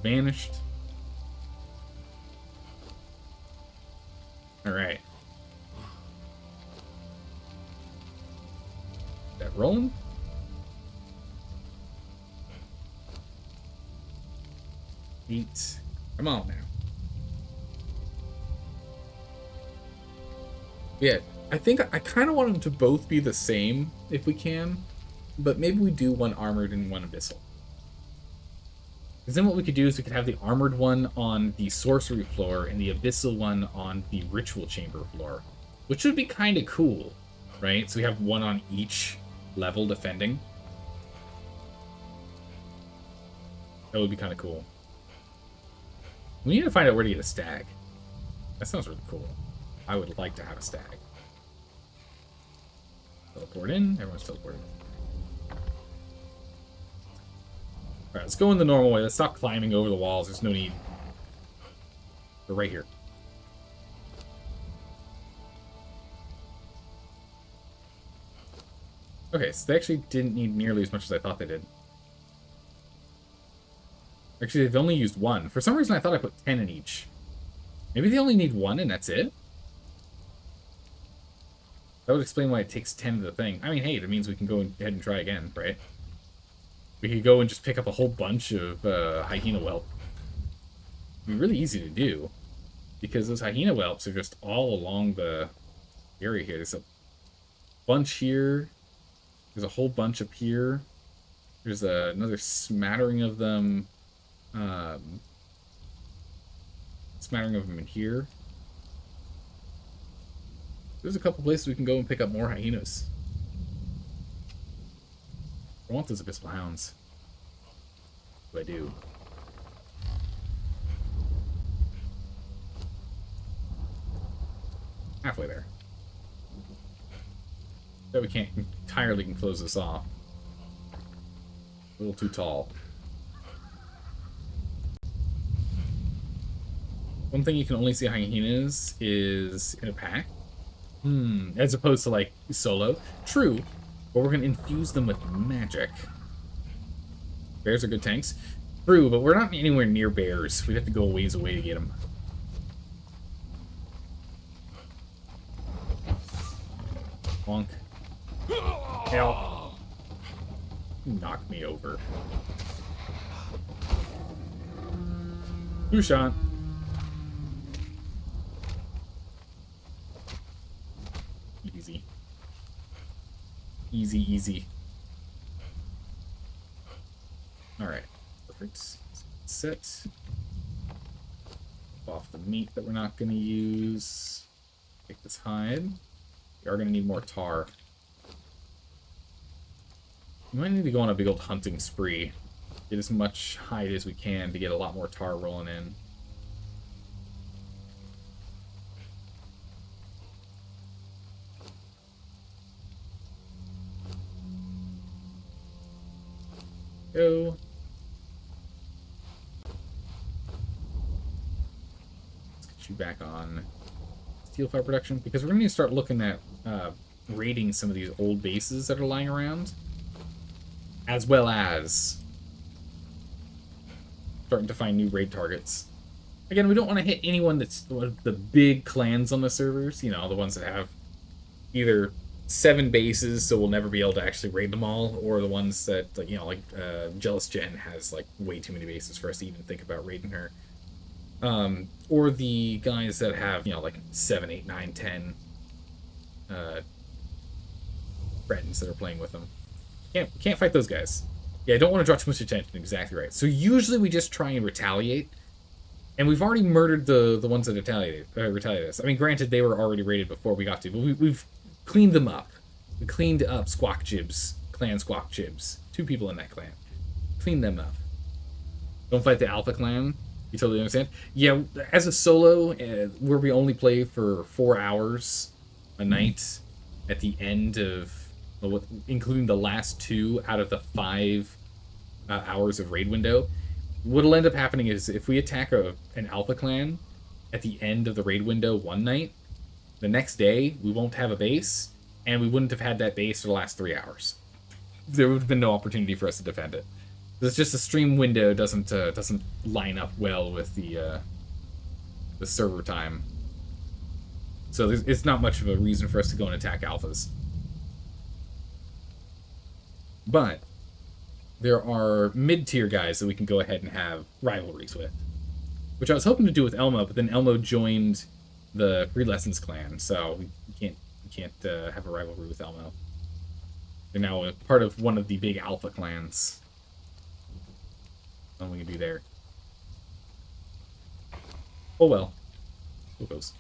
Vanished. Alright. That rolling? Eat. Come on now. Yeah, I think I kind of want them to both be the same if we can, but maybe we do one armored and one abyssal. Because then what we could do is we could have the armored one on the sorcery floor and the abyssal one on the ritual chamber floor, which would be kind of cool, right? So we have one on each level defending. That would be kind of cool. We need to find out where to get a stag. That sounds really cool. I would like to have a stag. Teleport in. Everyone's teleported. Alright, let's go in the normal way. Let's stop climbing over the walls. There's no need. We're right here. Okay, so they actually didn't need nearly as much as I thought they did. Actually, they've only used one. For some reason, I thought I put 10 in each. Maybe they only need one and that's it? That would explain why it takes 10 to the thing. I mean, hey, that means we can go ahead and try again, right? We could go and just pick up a whole bunch of hyena whelp. It'd be really easy to do. Because those hyena whelps are just all along the area here. There's a bunch here. There's a whole bunch up here. There's another smattering of them. Smattering of them in here. There's a couple places we can go and pick up more hyenas. I want those abyssal hounds. I do. Halfway there. Bet we can't entirely close this off. A little too tall. One thing you can only see hyenas is in a pack. As opposed to, like, solo. True, but we're going to infuse them with magic. Bears are good tanks. True, but we're not anywhere near bears. We'd have to go a ways away to get them. Bonk. Help. Knock me over. Two shot. Easy. Easy, easy. Alright. Perfect. Set. off the meat that we're not going to use. Take this hide. We are going to need more tar. We might need to go on a big old hunting spree. Get as much hide as we can to get a lot more tar rolling in. Go. Let's get you back on steel fire production, because we're going to need to start looking at raiding some of these old bases that are lying around, as well as starting to find new raid targets. Again, we don't want to hit anyone that's one of the big clans on the servers, you know, the ones that have either 7 bases, so we'll never be able to actually raid them all, or the ones that, you know, like Jealous Jen has like way too many bases for us to even think about raiding her. Or the guys that have, you know, like 7, 8, 9, 10 friends that are playing with them. Can't fight those guys. Yeah, I don't want to draw too much attention. Exactly right. So usually we just try and retaliate, and we've already murdered the ones that retaliated us. I mean, granted, they were already raided before we got to, but we've cleaned them up. We cleaned up Squawk Jibs, Clan Squawk Jibs. 2 people in that clan. Clean them up. Don't fight the Alpha Clan. You totally understand? Yeah, as a solo, where we only play for 4 hours a night at the end of, including the last 2 out of the 5 hours of raid window, what'll end up happening is if we attack an Alpha Clan at the end of the raid window one night, the next day we won't have a base, and we wouldn't have had that base for the last 3 hours. There would have been no opportunity for us to defend it. It's just the stream window doesn't line up well with the server time, so it's not much of a reason for us to go and attack alphas. But there are mid-tier guys that we can go ahead and have rivalries with, which I was hoping to do with Elmo, but then Elmo joined the Free Lessons clan, so we can't have a rivalry with Elmo. They're now a part of one of the big alpha clans. Nothing we can do there. Oh well. Who goes?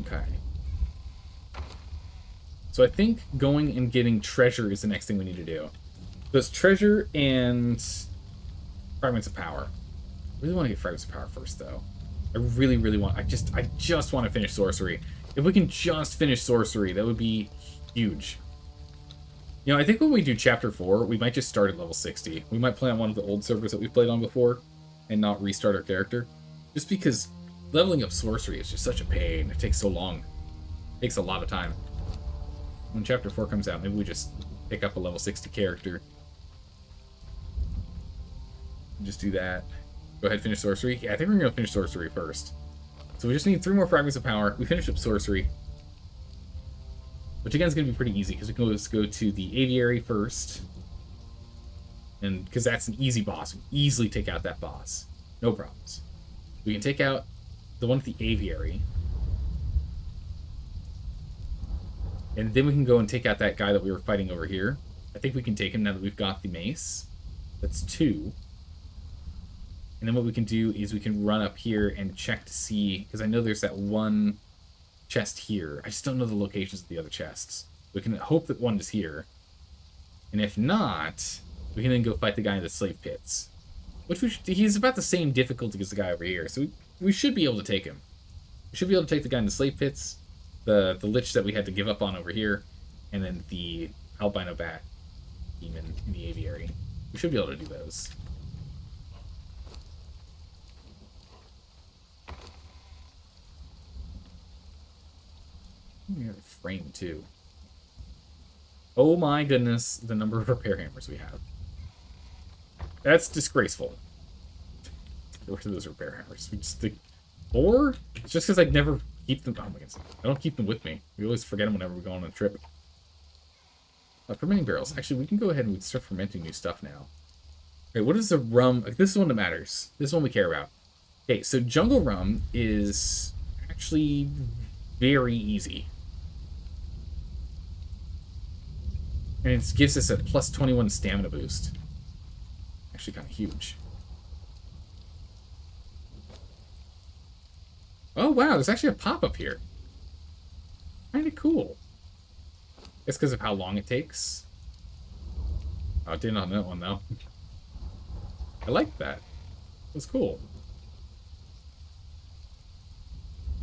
Okay. So I think going and getting treasure is the next thing we need to do. So it's treasure and fragments of power. I really want to get fragments of power first, though. I really, really want. I just want to finish sorcery. If we can just finish sorcery, that would be huge. You know, I think when we do Chapter 4, we might just start at level 60. We might play on one of the old servers that we've played on before and not restart our character. Just because leveling up sorcery is just such a pain. It takes so long. It takes a lot of time. When Chapter 4 comes out, maybe we just pick up a level 60 character. Just do that. Go ahead and finish sorcery. Yeah, I think we're going to finish sorcery first. So we just need 3 more fragments of power. We finish up sorcery. Which again is going to be pretty easy, because we can just go to the aviary first. And because that's an easy boss. We can easily take out that boss. No problems. We can take out the one at the aviary. And then we can go and take out that guy that we were fighting over here. I think we can take him now that we've got the mace. That's 2. And then what we can do is we can run up here and check to see, because I know there's that one chest here. I just don't know the locations of the other chests. We can hope that one is here. And if not, we can then go fight the guy in the slave pits. Which he's about the same difficulty as the guy over here, so we should be able to take him. We should be able to take the guy in the slave pits, the lich that we had to give up on over here, and then the albino bat demon in the aviary. We should be able to do those. We have a frame too. Oh my goodness, the number of repair hammers we have. That's disgraceful. Where are those repair hammers? We just think 4? It's just because I never keep them. Oh my goodness. I don't keep them with me. We always forget them whenever we go on a trip. Fermenting barrels. Actually, we can go ahead and start fermenting new stuff now. Okay, what is the rum? This is one that matters. This is one we care about. Okay, so jungle rum is actually very easy. And it gives us a plus 21 stamina boost. Actually kind of huge. Oh, wow, there's actually a pop-up here. Kind of cool. It's because of how long it takes. Oh, it didn't on that one, though. I like that. It was cool.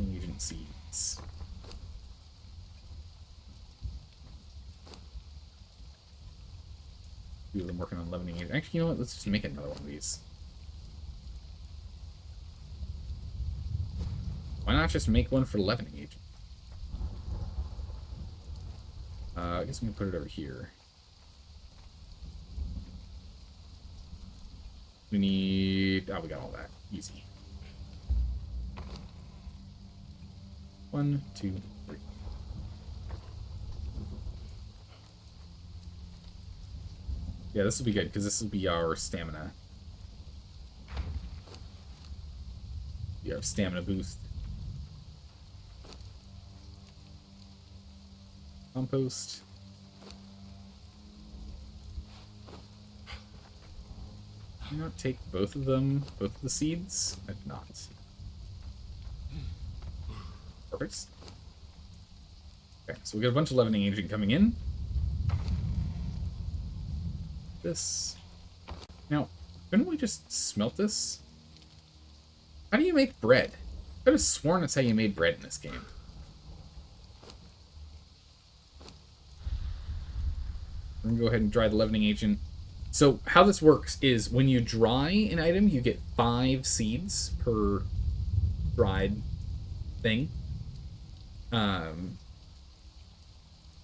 Agent seeds. Dude, I'm working on leavening agent. Actually, you know what? Let's just make another one of these. Why not just make one for leavening agent? I guess we can put it over here. We need... Oh, we got all that. Easy. 1, 2, 3. Yeah, this will be good, because this will be our stamina. Be our stamina boost. Compost. Did I not take both of them? Both of the seeds? I did not. Perfect. Okay, so we got a bunch of leavening agent coming in. This. Now, couldn't we just smelt this? How do you make bread? I could have sworn that's how you made bread in this game. I'm gonna go ahead and dry the leavening agent. So how this works is when you dry an item, you get 5 seeds per dried thing. And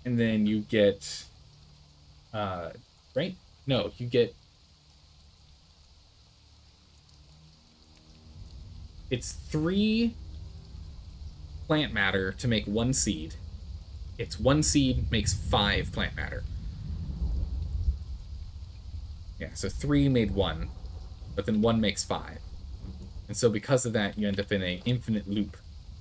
then you get, right? No, you get, it's 3 plant matter to make 1 seed. It's 1 seed makes 5 plant matter. Yeah, so 3 made 1, but then 1 makes 5. And so because of that, you end up in an infinite loop,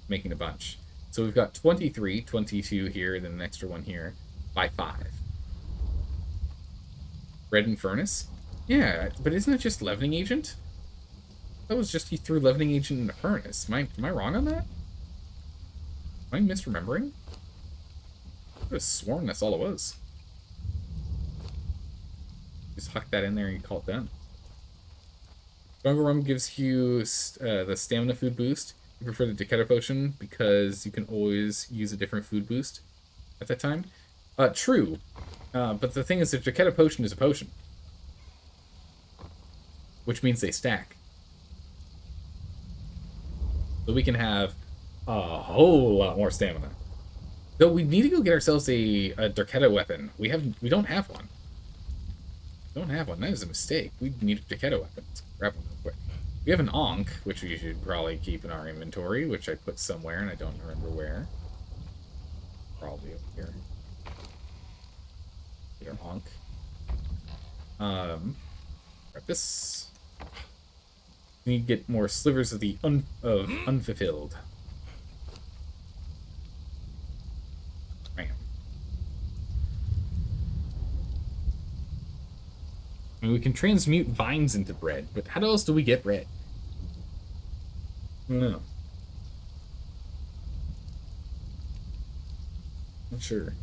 making a bunch. So we've got 23, 22 here, and then an extra one here, by 5. Bread and furnace? Yeah, but isn't it just leavening agent? That was just you threw leavening agent in a furnace. Am I wrong on that? Am I misremembering? I could have sworn that's all it was. Just huck that in there and you call it done. Jungle Rum gives you the stamina food boost. You prefer the Decada Potion because you can always use a different food boost at that time. True. But the thing is, the Decada Potion is a potion. Which means they stack. So we can have a whole lot more stamina. Though we need to go get ourselves a Decada weapon. We don't have one. Don't have one. That is a mistake. We need a Decada weapon. Let's grab one real quick. We have an Ankh, which we should probably keep in our inventory, which I put somewhere, and I don't remember where. Probably over here. Here, Ankh. Grab this. We need to get more slivers of the unfulfilled. Bam. I mean, we can transmute vines into bread, but how else do we get bread? I don't know. Not sure.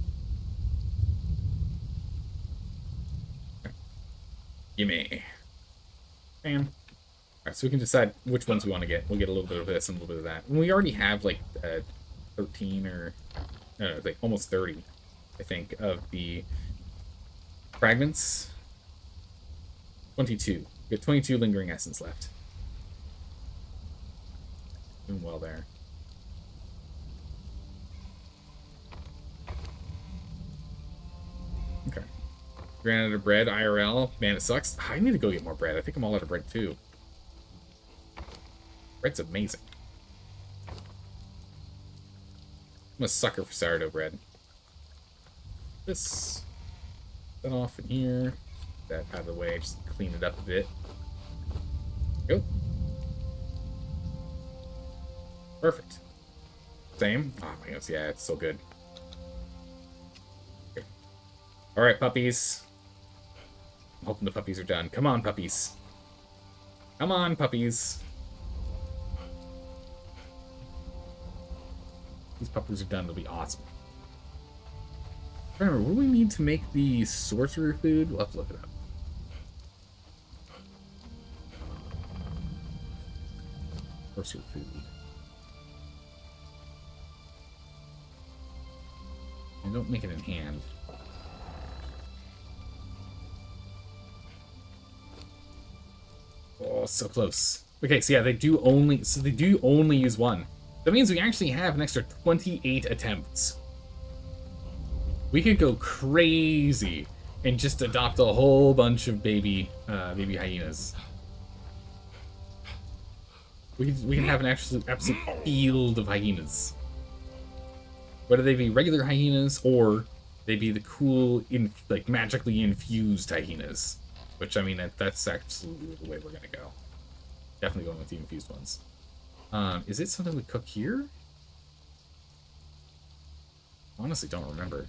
Okay. Gimme. Bam. Alright, so we can decide which ones we want to get. We'll get a little bit of this and a little bit of that. And we already have like 13 or... no, like almost 30, I think, of the fragments. 22. We have 22 lingering essence left. Doing well there. Okay. Ran out of bread, IRL. Man, it sucks. I need to go get more bread. I think I'm all out of bread, too. Bread's amazing. I'm a sucker for sourdough bread. This. That off in here. That out of the way. Just clean it up a bit. Go. Perfect. Same. Oh my goodness, yeah, it's so good. Okay. Alright, puppies. I'm hoping the puppies are done. Come on, puppies. Come on, puppies. These puppers are done, it'll be awesome. Remember, what do we need to make the sorcerer food? We'll have to look it up. Sorcerer food. And don't make it in hand. Oh, so close. Okay, so yeah, they do only use one. That means we actually have an extra 28 attempts. We could go crazy and just adopt a whole bunch of baby hyenas. We can have an absolute field of hyenas. Whether they be regular hyenas or they be the cool, like magically infused hyenas. Which, I mean, that's absolutely the way we're gonna go. Definitely going with the infused ones. Is it something we cook here? Honestly, don't remember.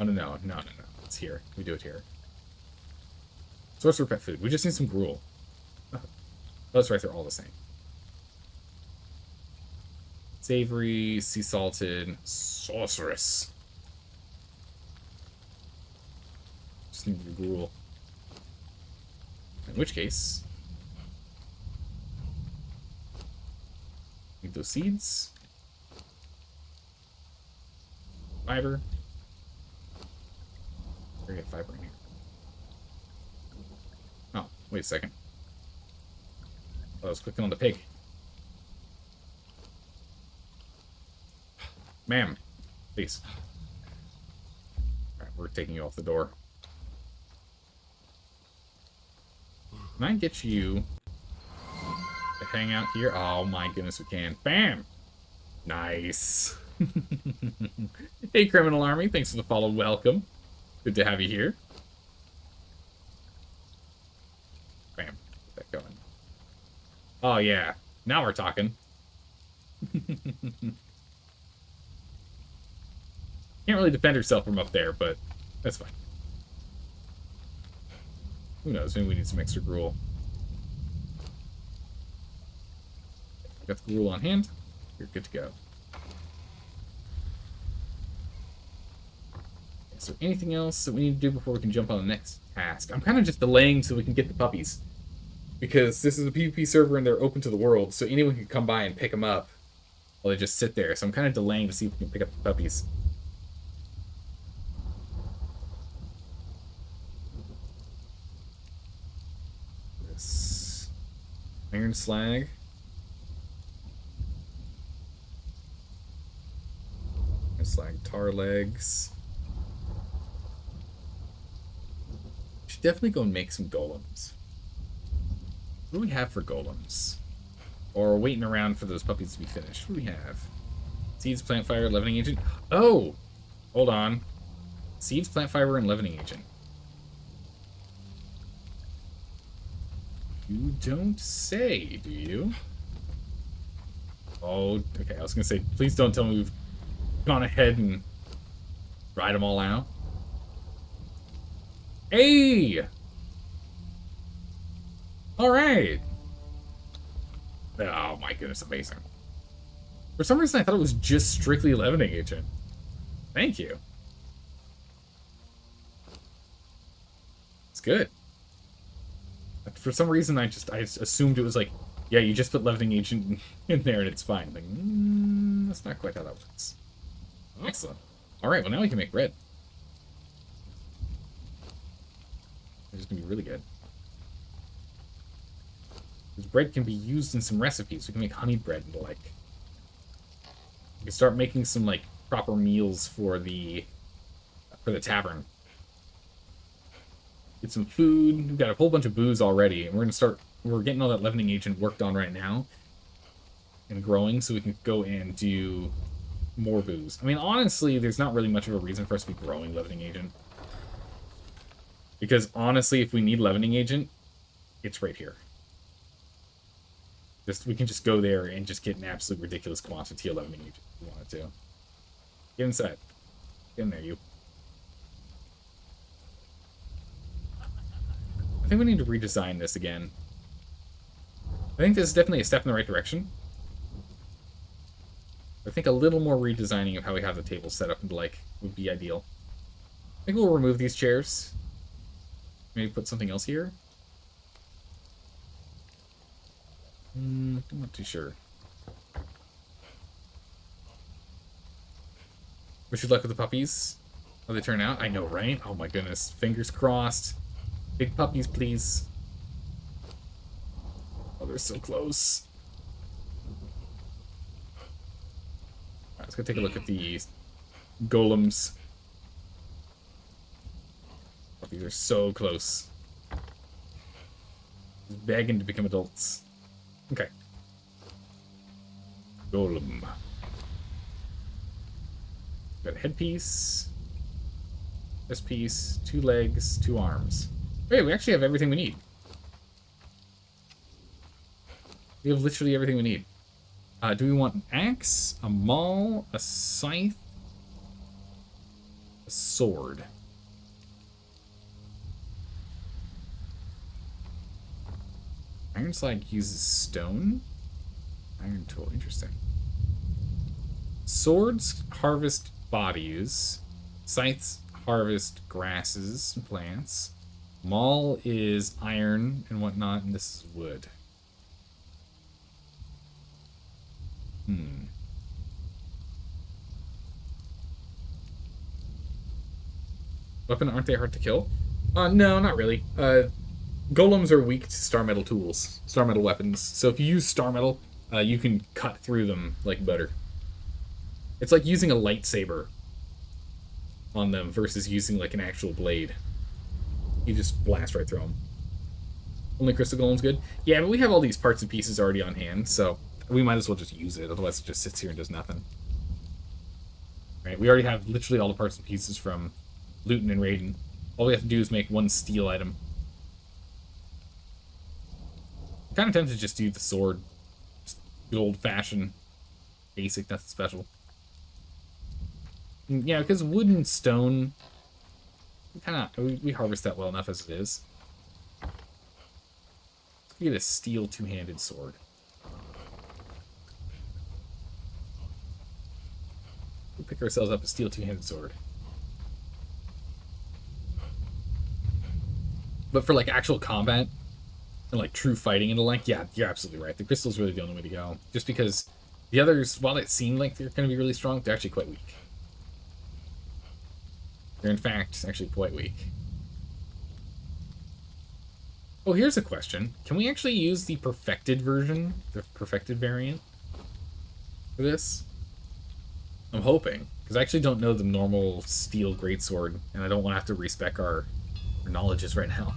Oh, no. It's here. We do it here. Sorcerer pet food. We just need some gruel. Oh, that's right. They're all the same. Savory, sea salted, sorceress. Just need the gruel. In which case, need those seeds. Fiber. Where do we get fiber in here? Oh, wait a second. I was clicking on the pig. Ma'am, please. Alright, we're taking you off the door. Can I get you to hang out here? Oh my goodness, we can. Bam! Nice. Hey, Criminal Army. Thanks for the follow. Welcome. Good to have you here. Bam. Get that going. Oh, yeah. Now we're talking. Can't really defend herself from up there, but that's fine. Who knows? Maybe we need some extra gruel. Got the gruel on hand. You're good to go. Is there anything else that we need to do before we can jump on the next task? I'm kind of just delaying so we can get the puppies. Because this is a PvP server and they're open to the world, so anyone can come by and pick them up while they just sit there. So I'm kind of delaying to see if we can pick up the puppies. This iron slag. Iron slag tar legs. Should definitely go and make some golems. What do we have for golems? Or waiting around for those puppies to be finished. What do we have? Seeds, plant fiber, leavening agent. Oh! Hold on. Seeds, plant fiber, and leavening agent. You don't say, do you? Oh, okay. I was gonna say, please don't tell me we've gone ahead and dried them all out. Hey! Alright! Oh my goodness, amazing. For some reason I thought it was just strictly leavening agent. Thank you. It's good. But for some reason I assumed it was like, yeah, you just put leavening agent in there and it's fine. Like, that's not quite how that works. Excellent. Alright, well now we can make bread. Which is gonna be really good. Because bread can be used in some recipes. We can make honey bread and the like. We can start making some like proper meals for the tavern. Get some food. We've got a whole bunch of booze already, and we're getting all that leavening agent worked on right now and growing, so we can go and do more booze. I mean, honestly, there's not really much of a reason for us to be growing leavening agent. Because honestly, if we need leavening agent, it's right here. We can just go there and just get an absolute ridiculous quantity of leavening agent if we wanted to. Get inside. Get in there, you. I think we need to redesign this again. I think this is definitely a step in the right direction. I think a little more redesigning of how we have the table set up and like would be ideal. I think we'll remove these chairs. Maybe put something else here. I'm not too sure. Wish you luck with the puppies. How they turn out? I know, right? Oh my goodness. Fingers crossed. Big puppies, please. Oh, they're so close. Alright, let's go take a look at the golems. Puppies are so close. Just begging to become adults. Okay. Golem. Got a headpiece. This piece. 2 legs, 2 arms. Wait, we actually have everything we need. We have literally everything we need. Do we want an axe, a maul, a scythe, a sword? Iron slide uses stone. Iron tool, interesting. Swords harvest bodies. Scythes harvest grasses and plants. Maul is iron and whatnot, and this is wood. Weapon, aren't they hard to kill? No, not really. Golems are weak to star metal tools, star metal weapons. So if you use star metal, you can cut through them like butter. It's like using a lightsaber on them versus using like an actual blade. You just blast right through them. Only crystal golem's good? Yeah, but we have all these parts and pieces already on hand, so we might as well just use it, otherwise it just sits here and does nothing. Right, we already have literally all the parts and pieces from Luton and Raiden. All we have to do is make 1 steel item. I'm kind of tempted to just do the sword. Just good old-fashioned, basic, nothing special. And yeah, because wood and stone, we harvest that well enough as it is. Let's get a steel 2-handed sword. We'll pick ourselves up a steel 2-handed sword. But for like actual combat and like true fighting and the like, yeah, you're absolutely right. The crystal's really the only way to go. Just because the others, while it seemed like they're going to be really strong, they're actually quite weak. They're in fact actually quite weak. Oh, here's a question. Can we actually use the perfected version, the perfected variant for this? I'm hoping, because I actually don't know the normal steel greatsword, and I don't want to have to respec our knowledges right now.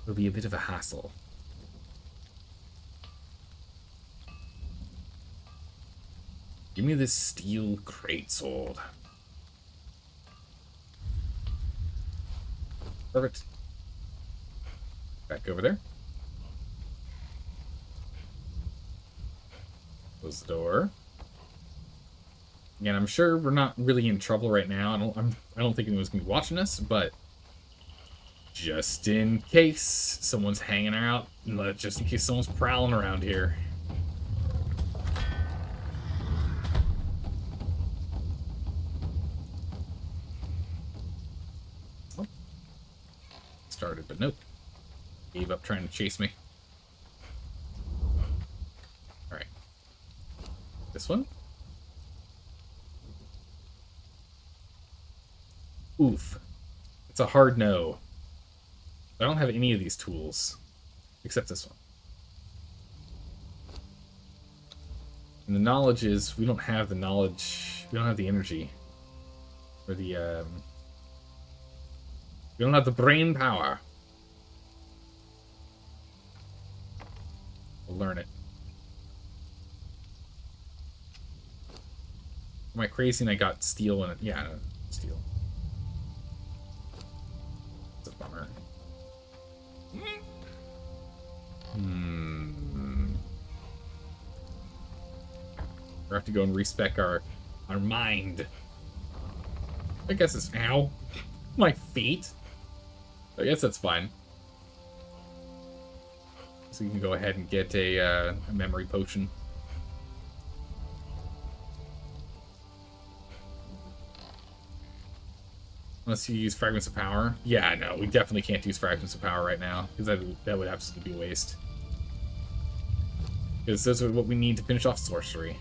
It'll be a bit of a hassle. Give me this steel greatsword. Perfect. Back over there. Close the door. Again, I'm sure we're not really in trouble right now. I don't think anyone's gonna be watching us, but just in case someone's hanging out, just in case someone's prowling around here. Oh. Started, but nope. Gave up trying to chase me. Alright. This one? Oof. It's a hard no. I don't have any of these tools. Except this one. And the knowledge is, we don't have the knowledge, we don't have the energy. Or the, we don't have the brain power. We'll learn it. Am I crazy and I got steel in it? Yeah, steel. It's a bummer. We have to go and respec our mind. I guess it's ow. My feet. I guess that's fine. So you can go ahead and get a memory potion. Unless you use Fragments of Power. Yeah, no, we definitely can't use Fragments of Power right now, because that would absolutely be a waste. Because those are what we need to finish off Sorcery.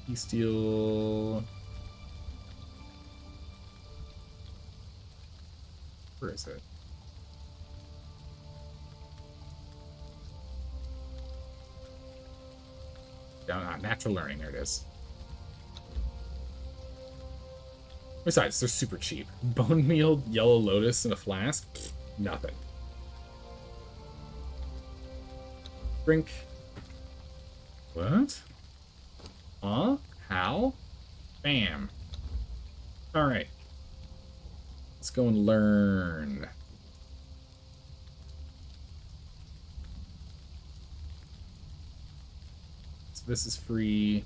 You steal... Where is it? Down, Natural Learning, there it is. Besides, they're super cheap. Bone Meal, Yellow Lotus, and a Flask? Nothing. Drink. What? Huh? How? Bam. Alright. Let's go and learn. So this is free.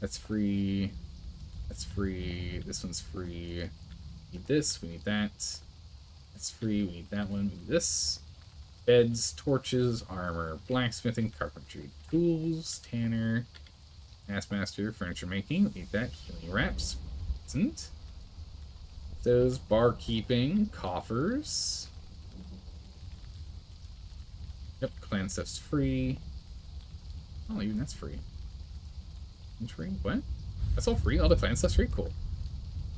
That's free. That's free. This one's free. We need this. We need that. That's free. We need that one. We need this. Beds, torches, armor, blacksmithing, carpentry, tools, tanner, taskmaster, furniture making. We need that. Healing wraps. Isn't. Those barkeeping, coffers. Yep, clan stuff's free. Oh, even that's free. Free? What? That's all free? All the clan stuff's free? Cool.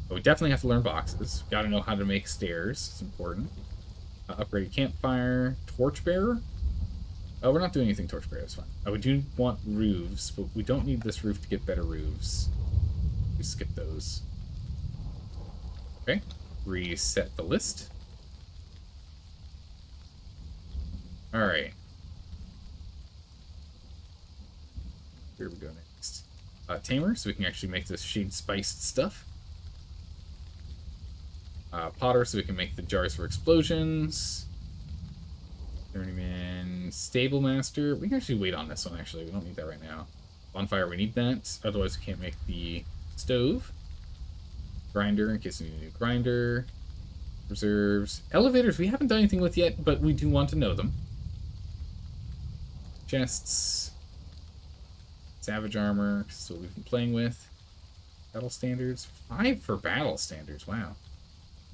But we definitely have to learn boxes. Gotta know how to make stairs. It's important. Upgrade campfire. Torchbearer? Oh, we're not doing anything torchbearer. That's fine. We do want roofs, but we don't need this roof to get better roofs. We skip those. Okay. Reset the list. Alright. Where are we going next? Tamer, so we can actually make this shade spiced stuff. Potter, so we can make the jars for explosions. Journeyman, Stable Master. We can actually wait on this one, actually. We don't need that right now. Bonfire, we need that. Otherwise, we can't make the stove. Grinder, in case we need a new grinder. Reserves. Elevators, we haven't done anything with yet, but we do want to know them. Chests. Savage armor, that's what we've been playing with. Battle standards. 5 for battle standards, wow.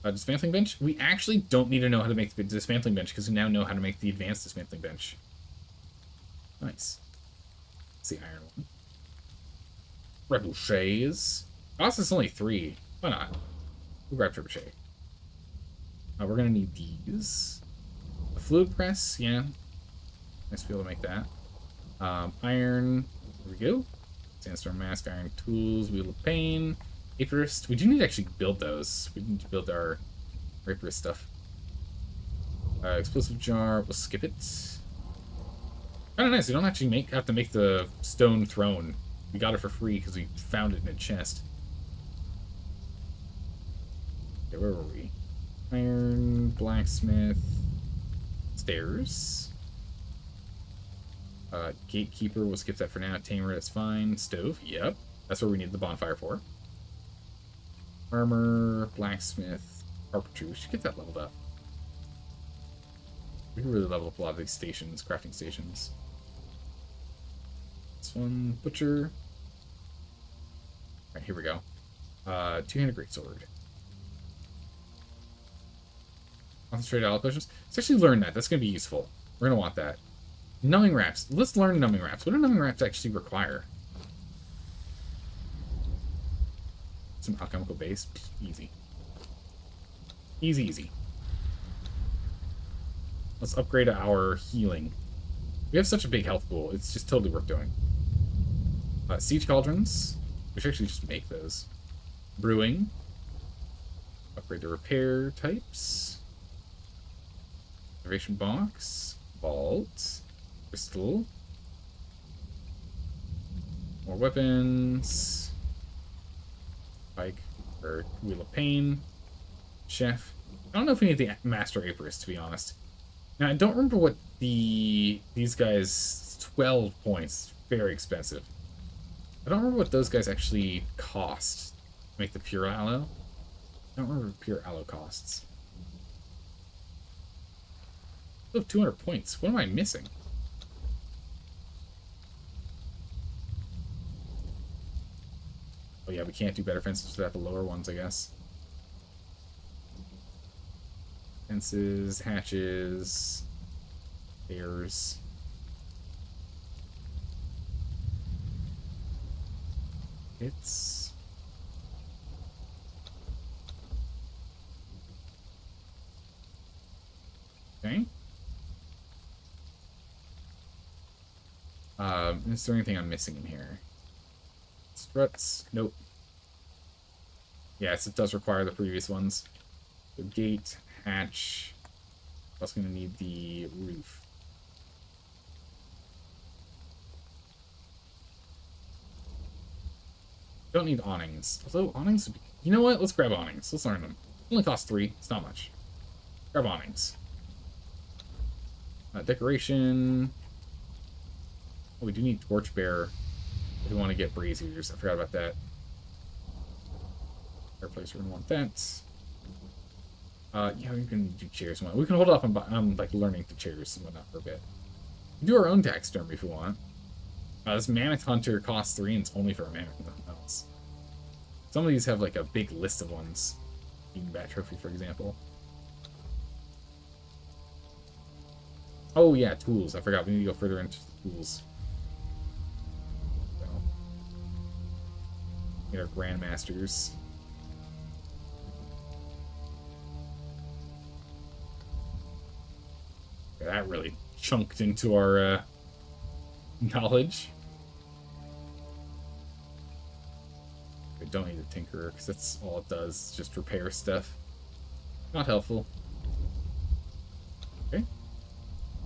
Dismantling bench. We actually don't need to know how to make the dismantling bench because we now know how to make the advanced dismantling bench. Nice. Let's see, iron one. Trebuchets. Cost is only 3. Why not? We'll grab trebuchet. We're gonna need these. A fluid press, yeah. Nice to be able to make that. Iron. There we go. Sandstorm mask, iron tools, wheel of pain. Aperist. We do need to actually build those. We need to build our Aperist stuff. Explosive jar. We'll skip it. Kind of nice. We don't actually have to make the stone throne. We got it for free because we found it in a chest. Okay, where were we? Iron, blacksmith, stairs. Gatekeeper. We'll skip that for now. Tamer. That's fine. Stove. Yep. That's where we need the bonfire for. Armor, blacksmith, carpentry. We should get that leveled up. We can really level up a lot of these stations, crafting stations. This one, butcher. Alright, here we go. Two-handed greatsword. Concentrated aloe potions. Let's actually learn that. That's going to be useful. We're going to want that. Numbing wraps. Let's learn numbing wraps. What do numbing wraps actually require? Some alchemical base. Easy. Easy, easy. Let's upgrade our healing. We have such a big health pool. It's just totally worth doing. Siege cauldrons. We should actually just make those. Brewing. Upgrade the repair types. Innovation box. Vault. Crystal. More weapons. Pike, or Wheel of Pain, Chef. I don't know if we need the Master Aperist, to be honest. Now, I don't remember what these guys, 12 points, very expensive. I don't remember what those guys actually cost to make the Pure Aloe. I don't remember what Pure Aloe costs. I have 200 points. What am I missing? Oh yeah, we can't do better fences without the lower ones, I guess. Fences, hatches, stairs. It's... Okay. Is there anything I'm missing in here? Struts? Nope. Yes, it does require the previous ones. So gate, hatch. Also going to need the roof. Don't need awnings. Although awnings would be... You know what? Let's grab awnings. Let's learn them. Only cost 3. It's not much. Grab awnings. Decoration. Oh, we do need torchbearer if we want to get braziers. I forgot about that. Fireplace, we're going to want that. Yeah, we can do chairs. We can hold off on like learning the chairs and whatnot for a bit. We can do our own taxidermy if we want. This mammoth hunter costs 3 and it's only for a mammoth hunts. Some of these have like a big list of ones. Eating bat trophy, for example. Oh yeah, tools. I forgot. We need to go further into the tools. So, get our grandmasters. That really chunked into our knowledge. I don't need a tinkerer because that's all it does, just repair stuff. Not helpful. Okay.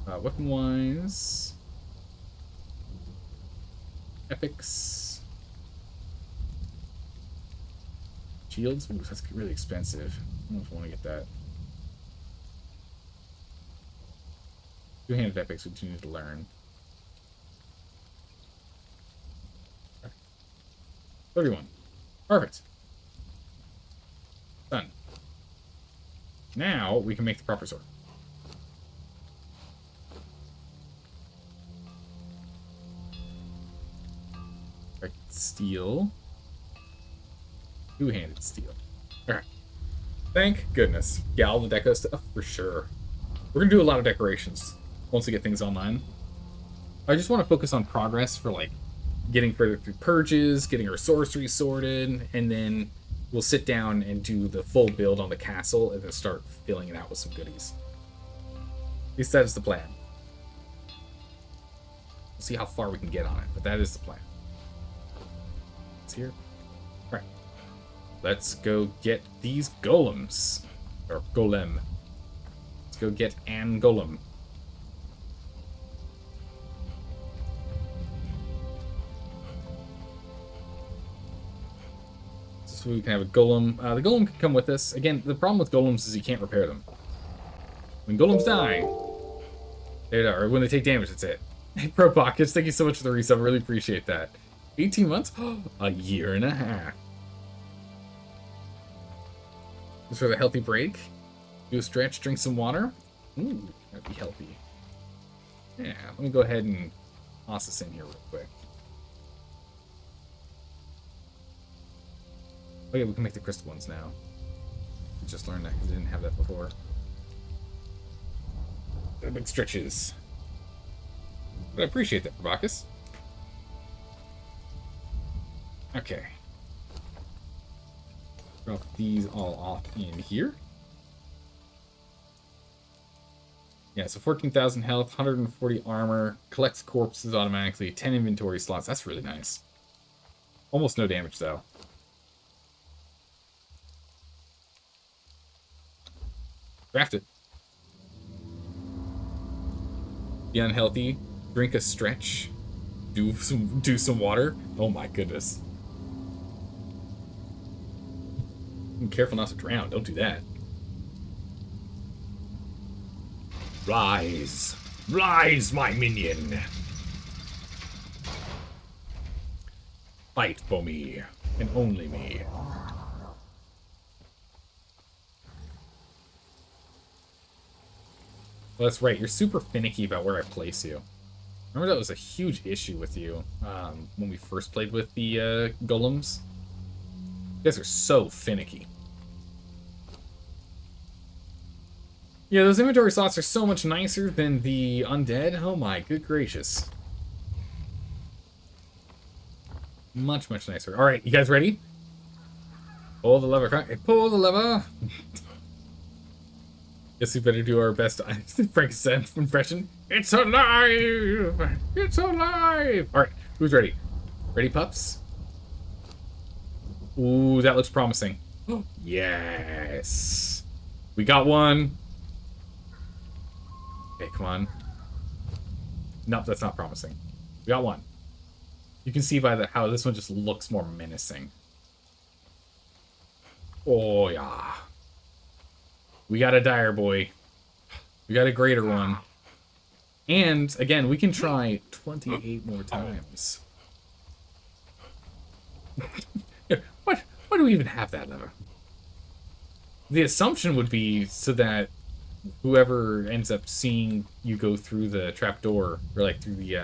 Weapon wise, epics, shields. Ooh, that's really expensive. I don't know if I want to get that. Two-handed epics we do need to learn. 31. Perfect. Done. Now we can make the proper sword. Right, steel. Two-handed steel. Alright. Thank goodness. Yeah, all the deco stuff, for sure. We're gonna do a lot of decorations once we get things online. I just want to focus on progress for, like, getting further through purges, getting our sorcery sorted, and then we'll sit down and do the full build on the castle and then start filling it out with some goodies. At least that is the plan. We'll see how far we can get on it, but that is the plan. It's here. Alright. Let's go get these golems. Or golem. Let's go get an golem. So we can have a golem. The golem can come with us. Again, the problem with golems is you can't repair them. When golems die, they die. Or when they take damage, that's it. Hey, Pro Pockets, thank you so much for the resub. I really appreciate that. 18 months? A year and a half. Just for the healthy break. Do a stretch, drink some water. Ooh, that'd be healthy. Yeah, let me go ahead and toss this in here real quick. Oh yeah, we can make the crystal ones now. We just learned that because we didn't have that before. The big stretches. But I appreciate that, Bacchus. Okay. Drop these all off in here. Yeah, so 14,000 health, 140 armor, collects corpses automatically, 10 inventory slots. That's really nice. Almost no damage, though. Draft it. Be unhealthy. Drink a stretch. Do some water. Oh my goodness. Be careful not to drown. Don't do that. Rise! Rise, my minion! Fight for me, and only me. Well, that's right. You're super finicky about where I place you. Remember that was a huge issue with you when we first played with the golems? You guys are so finicky. Yeah, those inventory slots are so much nicer than the undead. Oh my good gracious. Much, much nicer. Alright, you guys ready? Pull the lever. Pull the lever. Guess we better do our best Frank's impression. It's alive! It's alive! Alright, who's ready? Ready, pups? Ooh, that looks promising. Yes! We got one. Okay, come on. Nope, that's not promising. We got one. You can see by how this one just looks more menacing. Oh, yeah. We got a dire boy. We got a greater one. And, again, we can try 28 more times. Why do we even have that lever? The assumption would be so that whoever ends up seeing you go through the trapdoor, or like through the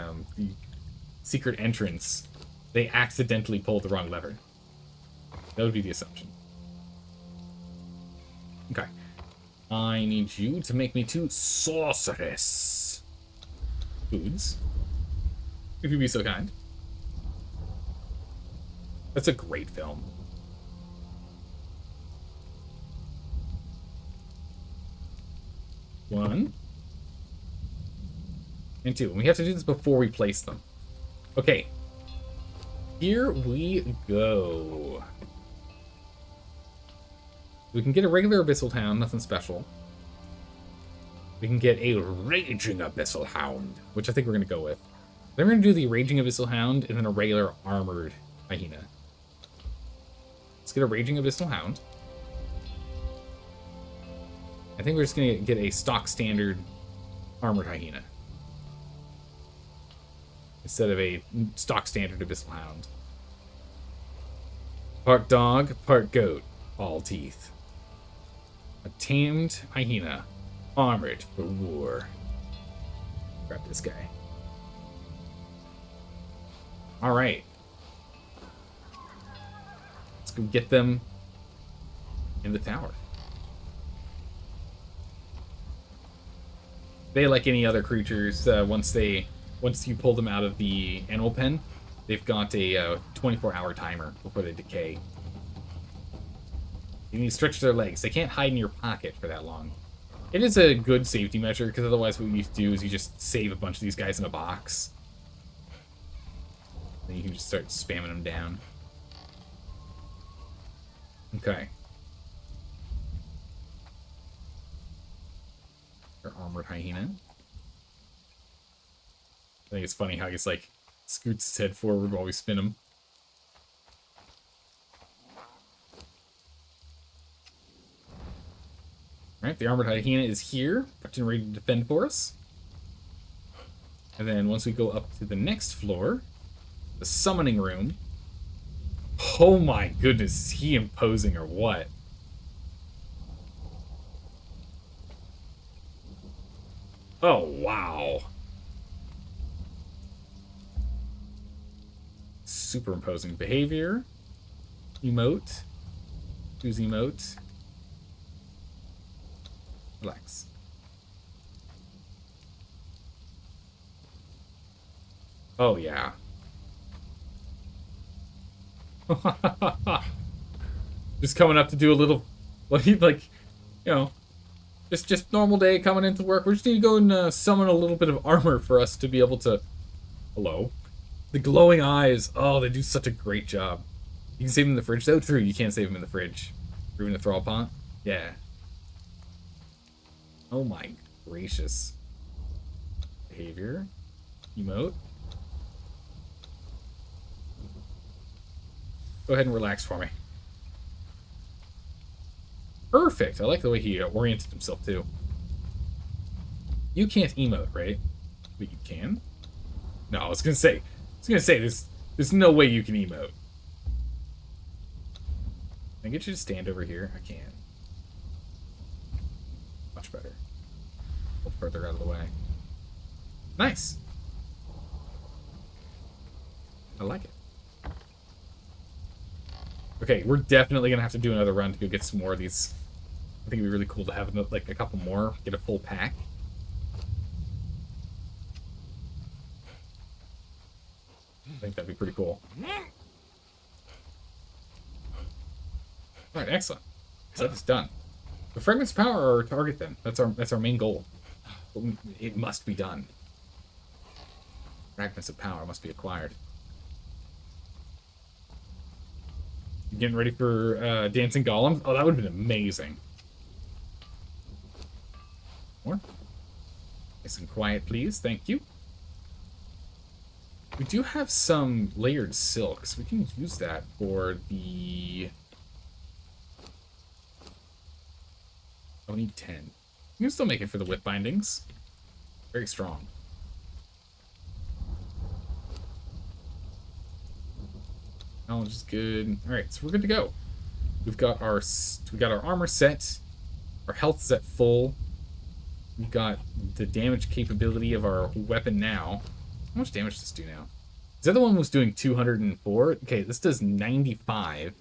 secret entrance, they accidentally pull the wrong lever. That would be the assumption. Okay. I need you to make me 2 sorceress foods. If you'd be so kind. That's a great film. One. And 2. And we have to do this before we place them. Okay. Here we go. We can get a regular Abyssal Hound, nothing special. We can get a Raging Abyssal Hound, which I think we're going to go with. Then we're going to do the Raging Abyssal Hound and then a regular Armored Hyena. Let's get a Raging Abyssal Hound. I think we're just going to get a stock standard Armored Hyena. Instead of a stock standard Abyssal Hound. Part dog, part goat, all teeth. A tamed hyena, armored for war. Grab this guy. Alright. Let's go get them in the tower. They, like any other creatures, once you pull them out of the animal pen, they've got a 24-hour timer before they decay. You need to stretch their legs. They can't hide in your pocket for that long. It is a good safety measure, because otherwise what you do is you just save a bunch of these guys in a box. Then you can just start spamming them down. Okay. Our armored hyena. I think it's funny how he's like scoots his head forward while we spin him. Alright, the armored hyena is here, prepped and ready to defend for us. And then once we go up to the next floor, the summoning room. Oh my goodness, is he imposing or what? Oh, wow. Super imposing behavior. Emote. Choose emote. Relax. Oh, yeah. Just coming up to do a little, like, you know, just normal day coming into work. We just need to go and summon a little bit of armor for us to be able to, hello? The glowing eyes, oh, they do such a great job. You can save them in the fridge, though. True, you can't save them in the fridge. Proven the thrall pot? Yeah. Oh my gracious. Behavior. Emote. Go ahead and relax for me. Perfect. I like the way he oriented himself, too. You can't emote, right? But you can? No, I was gonna say, there's no way you can emote. Can I get you to stand over here? I can. Much better. A little further out of the way. Nice. I like it. Okay, we're definitely gonna have to do another run to go get some more of these. I think it'd be really cool to have like a couple more, get a full pack. I think that'd be pretty cool. Alright, excellent. So that's done. The fragments of power are our target then. That's our main goal. It must be done. Fragments of power must be acquired. You getting ready for dancing golems? Oh, that would have been amazing. More? Nice and quiet, please. Thank you. We do have some layered silks. We can use that for the... Oh, we need 10. You can still make it for the whip bindings. Very strong. Knowledge is good. All right, so we're good to go. We got our armor set. Our health is at full. We've got the damage capability of our weapon now. How much damage does this do now? The other one was doing 204. Okay, this does 95.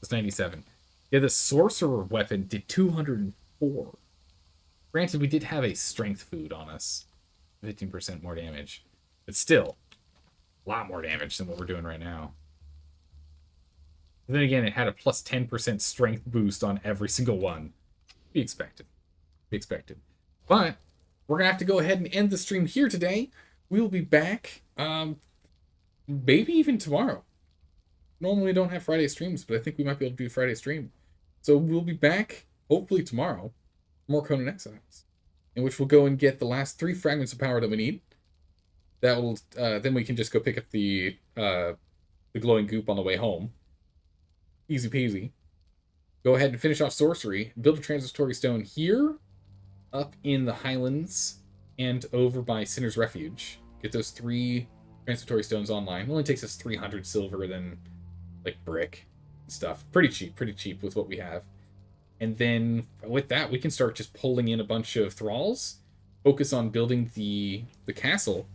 It's 97. Yeah, the sorcerer weapon did 204. Granted, we did have a strength food on us. 15% more damage. But still, a lot more damage than what we're doing right now. But then again, it had a plus 10% strength boost on every single one. Be expected. Be expected. But we're going to have to go ahead and end the stream here today. We will be back, maybe even tomorrow. Normally we don't have Friday streams, but I think we might be able to do a Friday stream. So we'll be back, hopefully tomorrow, for more Conan Exiles, in which we'll go and get the last 3 fragments of power that we need. That will, then we can just go pick up the glowing goop on the way home. Easy peasy. Go ahead and finish off sorcery. Build a transitory stone here, up in the Highlands, and over by Sinner's Refuge. Get those 3 transitory stones online. It only takes us 300 silver, then like brick and stuff. Pretty cheap with what we have. And then with that, we can start just pulling in a bunch of thralls, focus on building the castle,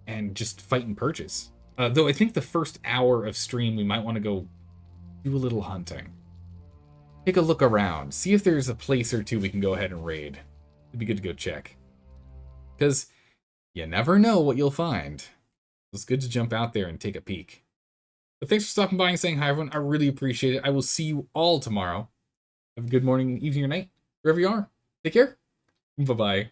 and just fight and purchase. Though I think the first hour of stream, we might want to go do a little hunting. Take a look around. See if there's a place or two we can go ahead and raid. It'd be good to go check. Because you never know what you'll find. It's good to jump out there and take a peek. But thanks for stopping by and saying hi, everyone. I really appreciate it. I will see you all tomorrow. Have a good morning, evening, or night, wherever you are. Take care. Bye-bye.